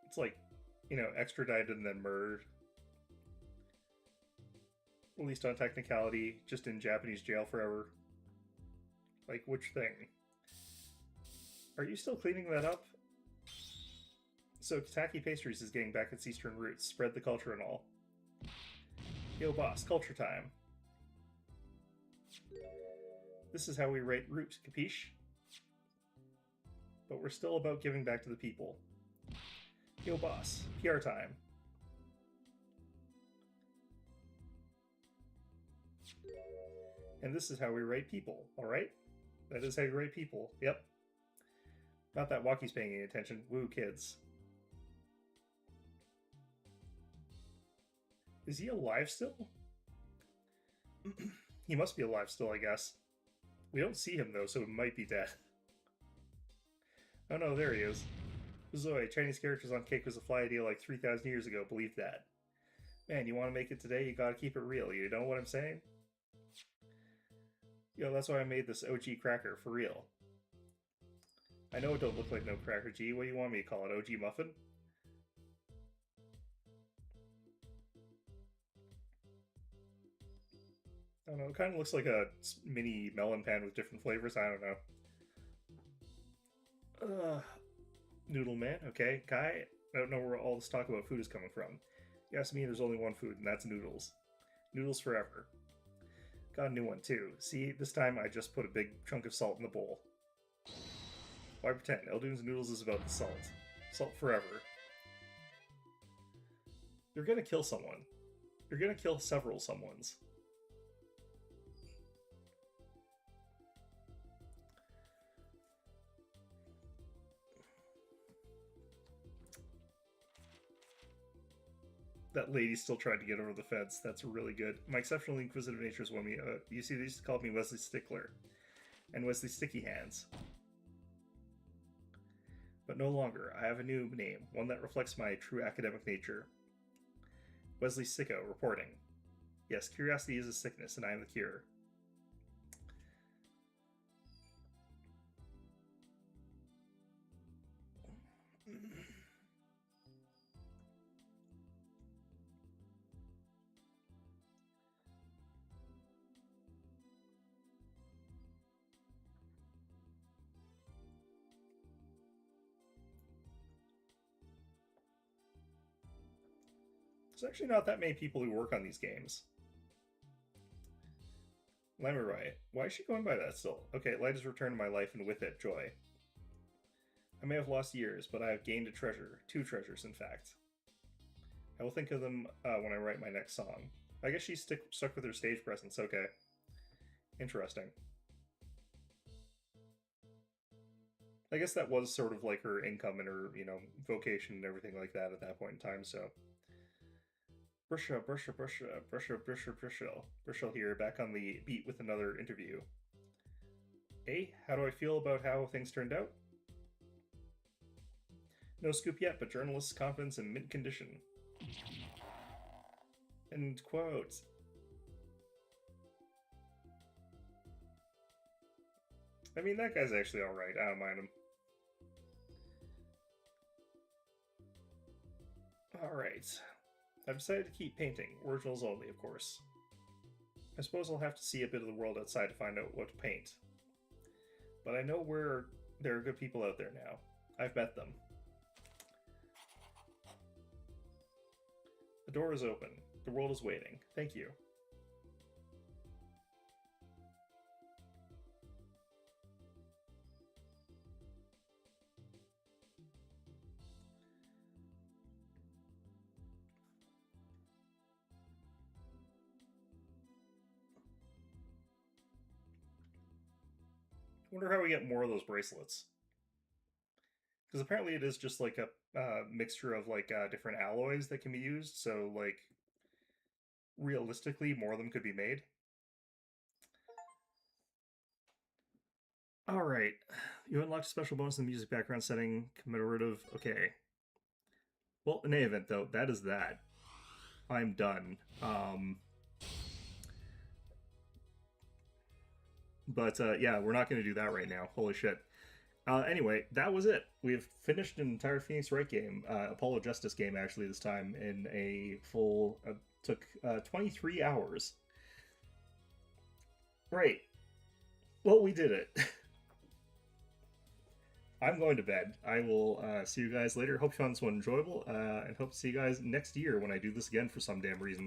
It's like, you know, extradited and then murdered. Released on technicality, just in Japanese jail forever. Like, which thing? Are you still cleaning that up? So, Kitaki Pastries is getting back its Eastern roots. Spread the culture and all. Yo, boss, culture time. This is how we rate root, capiche? But we're still about giving back to the people. Yo, boss, PR time. And this is how we rate people, alright? That is how you rate people, yep. Not that Walkie's paying any attention. Woo, kids. Is he alive still? He must be alive still, I guess. We don't see him, though, so he might be dead. Oh no, there he is. Zoe, Chinese characters on cake was a fly idea like 3,000 years ago. Believe that. Man, you want to make it today? You gotta keep it real. You know what I'm saying? Yo, that's why I made this OG cracker, for real. I know it don't look like no cracker, G. What do you want me to call it? OG muffin? I don't know. It kind of looks like a mini melon pan with different flavors. I don't know. Noodle man, okay. Kai, I don't know where all this talk about food is coming from. You ask me, there's only one food, and that's noodles. Noodles forever. Got a new one, too. See, this time I just put a big chunk of salt in the bowl. Why pretend? Eldoon's Noodles is about the salt. Salt forever. You're gonna kill someone. You're gonna kill several someones. That lady still tried to get over the fence. That's really good. My exceptionally inquisitive nature is one me. You see, they used to call me Wesley Stickler and Wesley Sticky Hands. But no longer. I have a new name, one that reflects my true academic nature. Wesley Sicko, reporting. Yes, curiosity is a sickness, and I am the cure. There's actually not that many people who work on these games. Lemurai. Why is she going by that still? Okay, light has returned to my life, and with it, joy. I may have lost years, but I have gained a treasure. 2 treasures, in fact. I will think of them when I write my next song. I guess she's stuck with her stage presence. Okay. Interesting. I guess that was sort of like her income and her, vocation and everything like that at that point in time, so. Brishel here, back on the beat with another interview. Hey, how do I feel about how things turned out? No scoop yet, but journalists' confidence in mint condition. End quote. I mean, that guy's actually alright. I don't mind him. Alright. I've decided to keep painting. Originals only, of course. I suppose I'll have to see a bit of the world outside to find out what to paint. But I know where there are good people out there now. I've met them. The door is open. The world is waiting. Thank you. I wonder how we get more of those bracelets. Because apparently it is just like a mixture of like different alloys that can be used. So like realistically, more of them could be made. All right, you unlocked a special bonus in the music background setting, commemorative. Okay. Well, in any event, though, that is that. I'm done. But yeah, we're not going to do that right now. Holy shit. Anyway, that was it. We've finished an entire Phoenix Wright game, Apollo Justice game, actually, this time, in a full. Took 23 hours. Right. Well, we did it. I'm going to bed. I will see you guys later. Hope you found this one enjoyable, and hope to see you guys next year when I do this again for some damn reason.